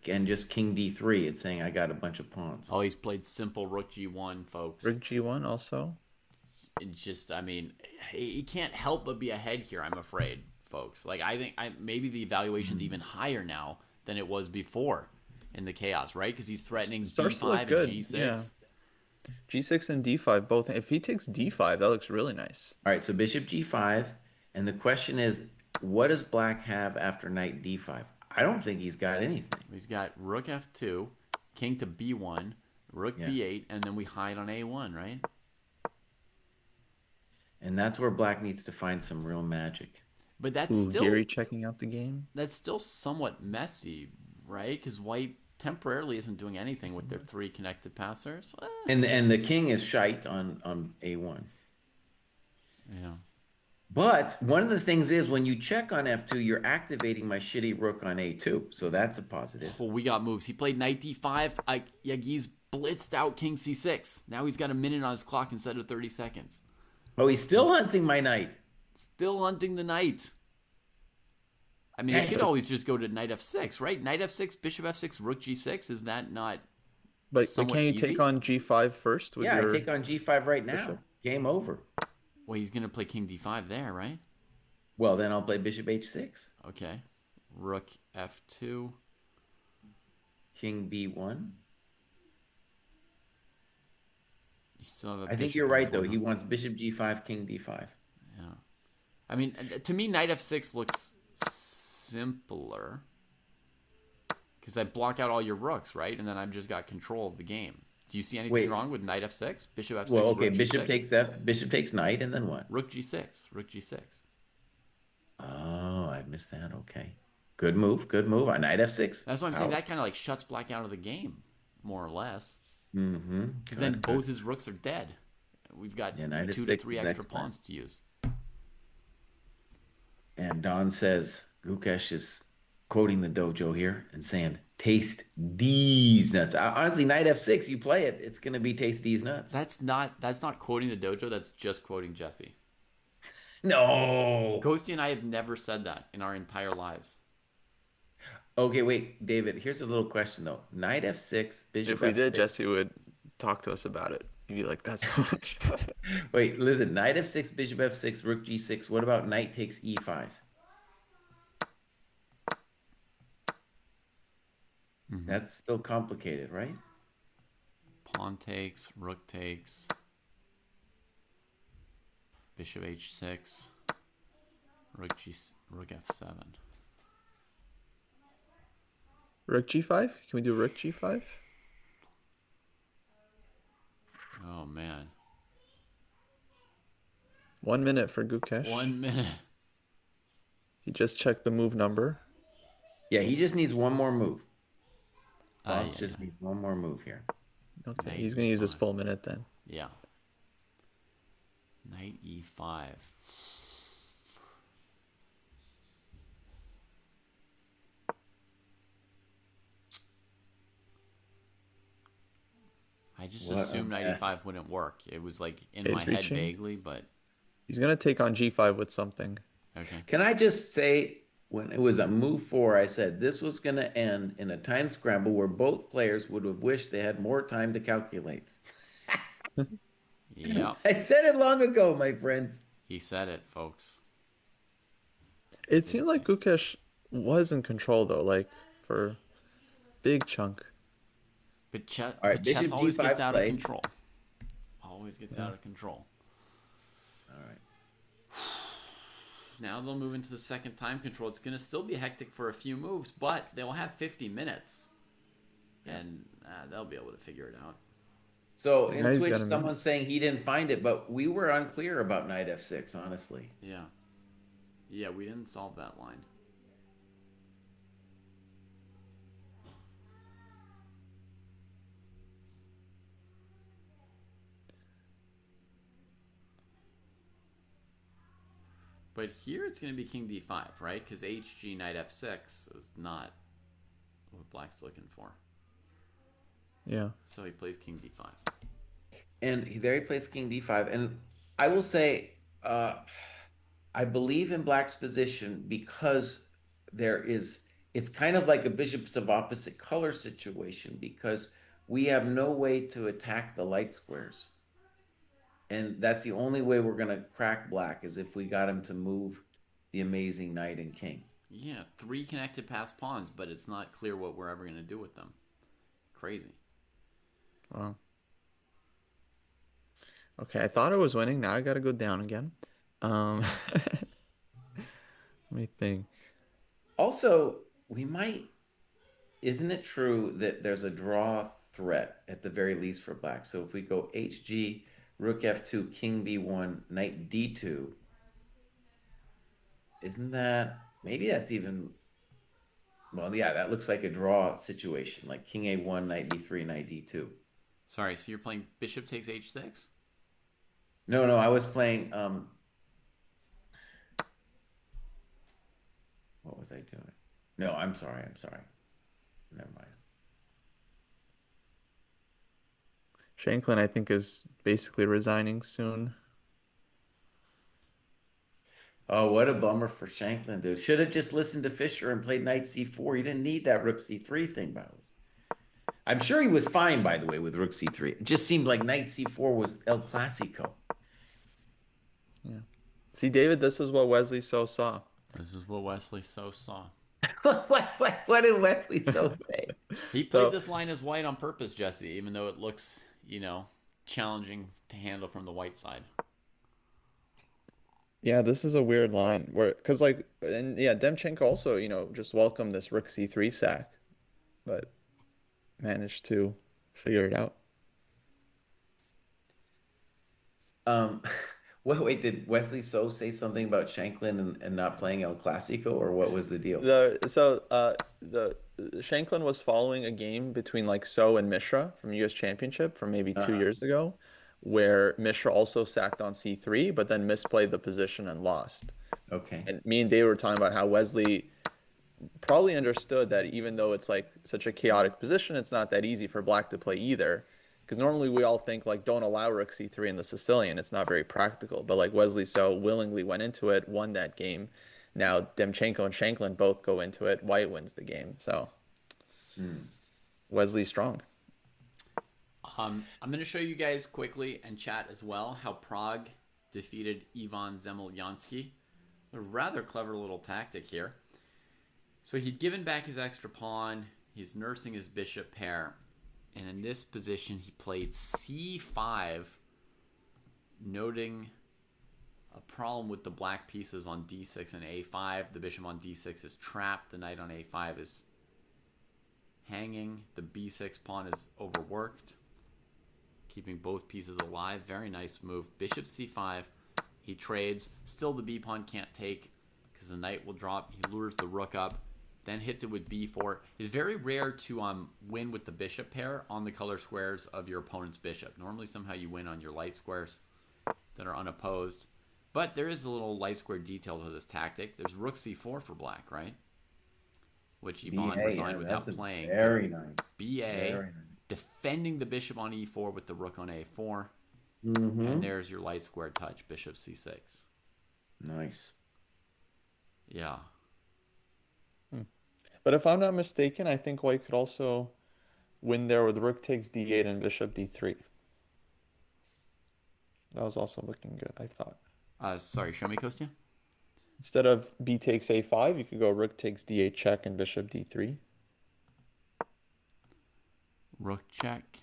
and just King D3. It's saying I got a bunch of pawns.
Oh, he's played simple rook G1, folks.
Rook g1 also.
It's just, I mean, he can't help but be ahead here, I'm afraid, folks. Like, I think maybe the evaluation's even higher now than it was before in the chaos, right? Because he's threatening
Starts to
D5
look
and
good.
G6.
Yeah. G6 and d5 both. If he takes d5, that looks really nice.
All right, so bishop G5. And the question is, what does black have after knight D5? I don't think he's got anything.
He's got rook F2, king to B1, rook B8, and then we hide on A1, right?
And that's where black needs to find some real magic.
But that's
Ooh,
still
Giri checking out the game.
That's still somewhat messy, right? Because white temporarily isn't doing anything with their 3 connected passers.
And the king is shite on A1.
Yeah.
But one of the things is when you check on F2, you're activating my shitty rook on A2. So that's a positive.
Well, we got moves. He played knight D5. Yagi's blitzed out king C6. Now he's got a minute on his clock instead of 30 seconds.
Oh, he's still hunting my knight.
Still hunting the knight. I mean, you could always just go to knight F6, right? Knight F6, bishop F6, rook G6. Is that not
But
somewhat
can you
easy?
take on g5 first? With
Yeah,
your...
I take on G5 right now.
bishop?
Game over.
Well, he's going to play king D5 there, right?
Well, then I'll play bishop H6.
Okay. Rook F2.
King B1.
You still have a
I think
bishop
you're
in
right,
the
though.
board,
He
huh?
wants bishop G5, King D5.
Yeah. I mean, to me, knight F6 looks simpler. Because I block out all your rooks, right? And then I've just got control of the game. Do you see anything
Wait.
wrong with knight F6? Bishop F6,
Well, okay,
rook
bishop
G6?
takes F, bishop takes knight, and then what?
Rook G6, rook G6.
Oh, I missed that. Okay. Good move, good move. On knight F6.
That's what I'm saying. That kind of like shuts black out of the game, more or less.
Mm-hmm.
Because then both his rooks are dead. We've got
knight
2 to
F6
3
is
extra
excellent.
pawns to use.
And Don says, Gukesh is quoting the dojo here and saying, taste these nuts. Honestly, knight F6, you play it, it's going to be taste these nuts.
That's not quoting the dojo. That's just quoting Jesse.
No.
Ghosty and I have never said that in our entire lives.
Okay, wait, David, here's a little question, though. Knight F6, bishop
If we
F6.
did, Jesse would talk to us about it. He'd be like, that's
Wait, listen, knight F6, bishop F6, rook G6. What about knight takes E5? That's still complicated, right?
Pawn takes, rook takes, bishop H6, rook F7.
rook g5. Can we do rook g5?
Oh man,
1 minute for Gukesh.
1 minute.
He just checked the move number.
Yeah, he just needs one more move. Boss
yeah,
just needs one more move here.
Okay,
Knight
he's gonna use his
E5.
full minute then.
Yeah. Knight E5. just
What a
assumed knight
mess.
e5 wouldn't work. It was like in my
Page
head
reaching.
vaguely, but
He's gonna take on g5 with something.
okay.
Can I just say, when it was a move four, I said this was going to end in a time scramble where both players would have wished they had more time to calculate.
Yep.
I said it long ago, my friends.
He said it, folks.
It
Did
seemed
say.
like Gukesh was in control though, like for big chunk.
All right,
But chess
bishop
always gets
g5
out of
play.
control. Always gets
Yeah.
out of control.
All right.
Now they'll move into the second time control. It's going to still be hectic for a few moves, but they'll have 50 minutes. And they'll be able to figure it out.
So
Now
in
he's
Twitch,
got a minute.
someone's saying he didn't find it, but we were unclear about knight f6, honestly.
Yeah. Yeah, we didn't solve that line. But here it's going to be king d5, right? Because hg knight f6 is not what black's looking for.
Yeah.
So he plays king d5.
And there he plays king d5. And I will say, I believe in black's position because it's kind of like a bishops of opposite color situation because we have no way to attack the light squares. And that's the only way we're going to crack black is if we got him to move the amazing knight and king.
Yeah, 3 connected past pawns, but it's not clear what we're ever going to do with them. Crazy.
Wow. Okay, I thought I was winning. Now I gotta go down again. Let me think.
Also, isn't it true that there's a draw threat at the very least for black? So if we go HG, rook F2, king B1, knight D2, maybe that's even, well, yeah, that looks like a draw situation, like king A1, knight B3, knight D2.
Sorry, so you're playing bishop takes h6?
No, I was playing, what was I doing? No, I'm sorry. Never mind.
Shanklin, I think, is basically resigning soon.
Oh, what a bummer for Shanklin, dude. Should have just listened to Fischer and played knight c4. You didn't need that rook c3 thing, Bowers. I'm sure he was fine, by the way, with rook c3. It just seemed like knight c4 was El Clasico.
Yeah. See, David, this is what Wesley So saw.
This is what Wesley So saw.
What did Wesley So say?
He played
So,
this line as white on purpose, Jesse, even though it looks, challenging to handle from the white side.
yeah, this is a weird line where, because and yeah, Demchenko also, just welcomed this rook c3 sack, but managed to figure it out.
Um, wait, did Wesley So say something about Shanklin and not playing El Clasico, or what was the deal?
The Shanklin was following a game between like So and Mishra from U.S. Championship from maybe 2 years ago, where Mishra also sacked on c3, but then misplayed the position and lost.
Okay.
And me and Dave were talking about how Wesley probably understood that even though it's like such a chaotic position, it's not that easy for Black to play either. Because normally we all think like don't allow rook c3 in the Sicilian. It's not very practical. But like Wesley So willingly went into it, won that game. Now Demchenko and Shanklin both go into it. White wins the game. So Wesley's strong.
I'm going to show you guys quickly and chat as well how Prague defeated Ivan Zemlyansky. A rather clever little tactic here. So he'd given back his extra pawn. He's nursing his bishop pair. And in this position, he played c5, noting a problem with the black pieces on d6 and a5. The bishop on d6 is trapped. The knight on a5 is hanging. The b6 pawn is overworked, keeping both pieces alive. Very nice move. Bishop c5. He trades. Still, the b pawn can't take because the knight will drop. He lures the rook up, then hits it with b4. It's very rare to win with the bishop pair on the color squares of your opponent's bishop. Normally, somehow you win on your light squares that are unopposed. But there is a little light square detail to this tactic. There's rook c4 for black, right? Which Ivan resigned without playing.
Very nice.
ba.
Very nice.
defending the bishop on e4 with the rook on a4. And there's your light square touch, bishop c6.
Nice.
Yeah.
But if I'm not mistaken, I think white could also win there with rook takes d8 and bishop d3. That was also looking good, I thought.
Sorry, show me, Kostya.
Instead of b takes a5, you could go rook takes d8 check and bishop d3.
Rook check,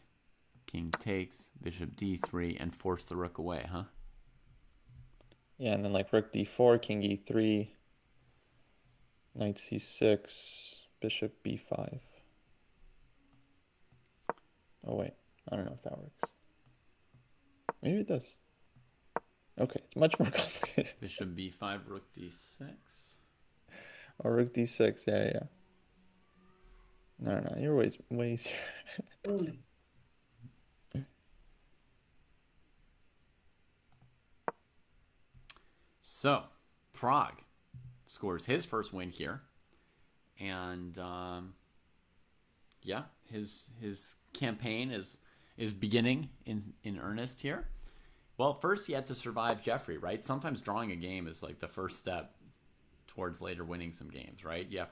king takes, bishop d3, and force the rook away, huh?
Yeah, and then like rook d4, king e3, knight c6, bishop b5. Oh wait, I don't know if that works. Maybe it does. Okay, it's much more complicated.
Bishop b5, rook d6.
Or rook d6, yeah. No, you're way easier.
So, Prague scores his first win here. And, yeah, his campaign is beginning in earnest here. Well, first he had to survive Jeffrey, right? Sometimes drawing a game is like the first step towards later winning some games, right? You have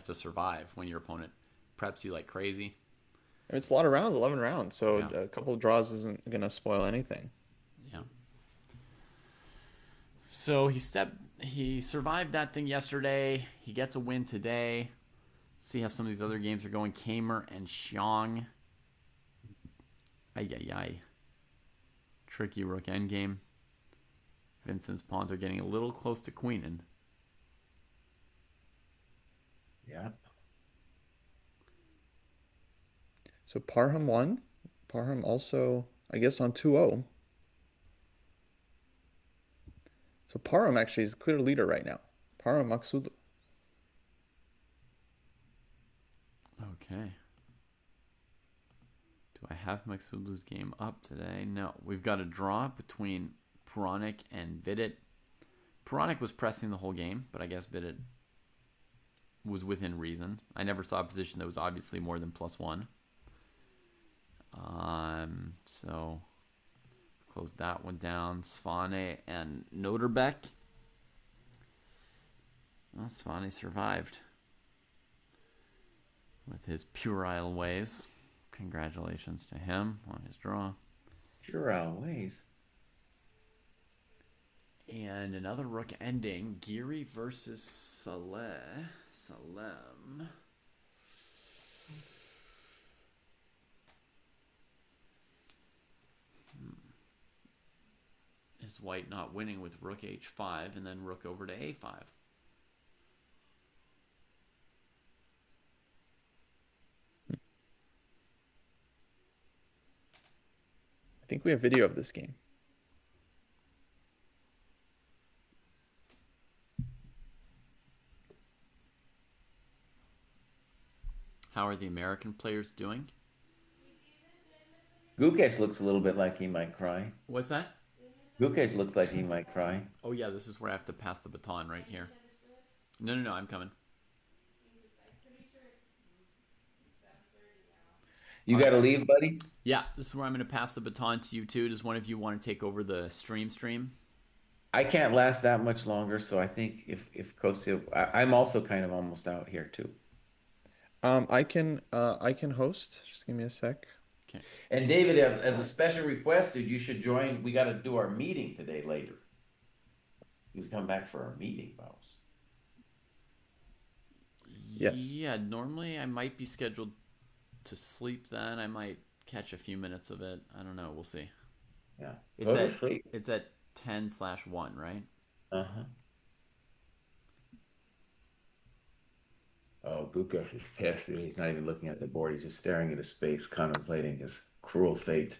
to survive when your opponent preps you like crazy.
It's a lot of rounds, 11 rounds, so
Yeah.
a couple of draws isn't going to spoil anything.
Yeah. So he survived that thing yesterday. He gets a win today. See how some of these other games are going. Kamer and Xiong. Ay. Tricky rook endgame. Vincent's pawns are getting a little close to queening.
Yeah.
So Parham won. Parham also, I guess, on 2-0. So Parham actually is clear leader right now. Parham Maksud.
Okay. Do I have Maksudlu's game up today? No. We've got a draw between Puranik and Vidit. Puranik was pressing the whole game, but I guess Vidit was within reason. I never saw a position that was obviously more than +1. So close that one down. Svane and Noterbeck. Well, Svane survived with his puerile ways. Congratulations to him on his draw.
Puerile ways.
And another rook ending. Giri versus Salem. Is white not winning with rook h5 and then rook over to a5?
I think we have video of this game.
How are the American players doing?
Gukesh looks a little bit like he might cry.
What's that?
Gukesh looks like he might cry.
Oh yeah, this is where I have to pass the baton right here. No, I'm coming.
You got to leave, buddy?
Yeah, this is where I'm going to pass the baton to you too. Does one of you want to take over the stream?
I can't last that much longer, so I think if Kostya, I'm also kind of almost out here too.
I can host. Just give me a sec.
Okay.
And David, as a special request, dude, you should join. We got to do our meeting today later. You come back for our meeting, Bows.
Yes.
Yeah, normally I might be scheduled to sleep then. I might catch a few minutes of it. I don't know. We'll see.
Yeah.
It's at 10/1, right?
Uh-huh. Oh, Gukesh is pissed. He's not even looking at the board. He's just staring into space, contemplating his cruel fate.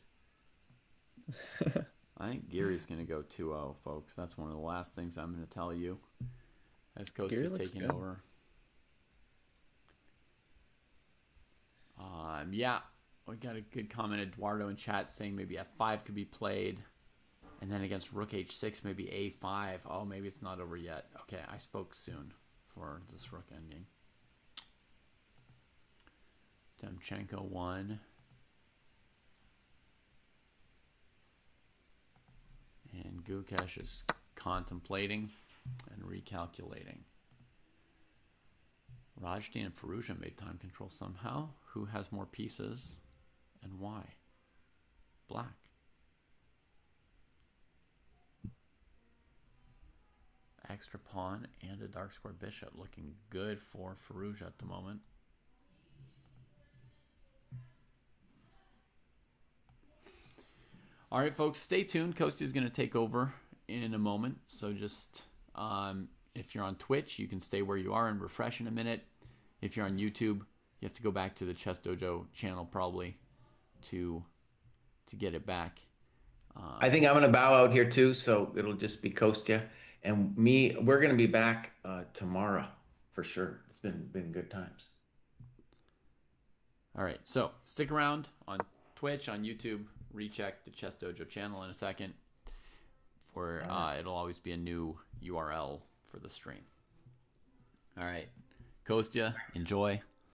I think Giri's going to go 2-0, folks. That's one of the last things I'm going to tell you as Kostya's taking over. Yeah, we got a good comment, Eduardo, in chat saying maybe f5 could be played. And then against rook h6, maybe a5. Oh, maybe it's not over yet. Okay, I spoke soon for this rook ending. Demchenko won. And Gukesh is contemplating and recalculating. Rajdi and Faruja made time control somehow. Who has more pieces and why? Black. Extra pawn and a dark square bishop. Looking good for Faruja at the moment. All right, folks, stay tuned. Kostya is going to take over in a moment. So just if you're on Twitch, you can stay where you are and refresh in a minute. If you're on YouTube, you have to go back to the Chess Dojo channel probably to get it back.
I think I'm going to bow out here too, so it'll just be Kostya and me. We're going to be back tomorrow for sure. It's been good times.
All right, so stick around on Twitch, on YouTube. Recheck the Chess Dojo channel in a second. For it'll always be a new URL for the stream. All right, Kostya, enjoy.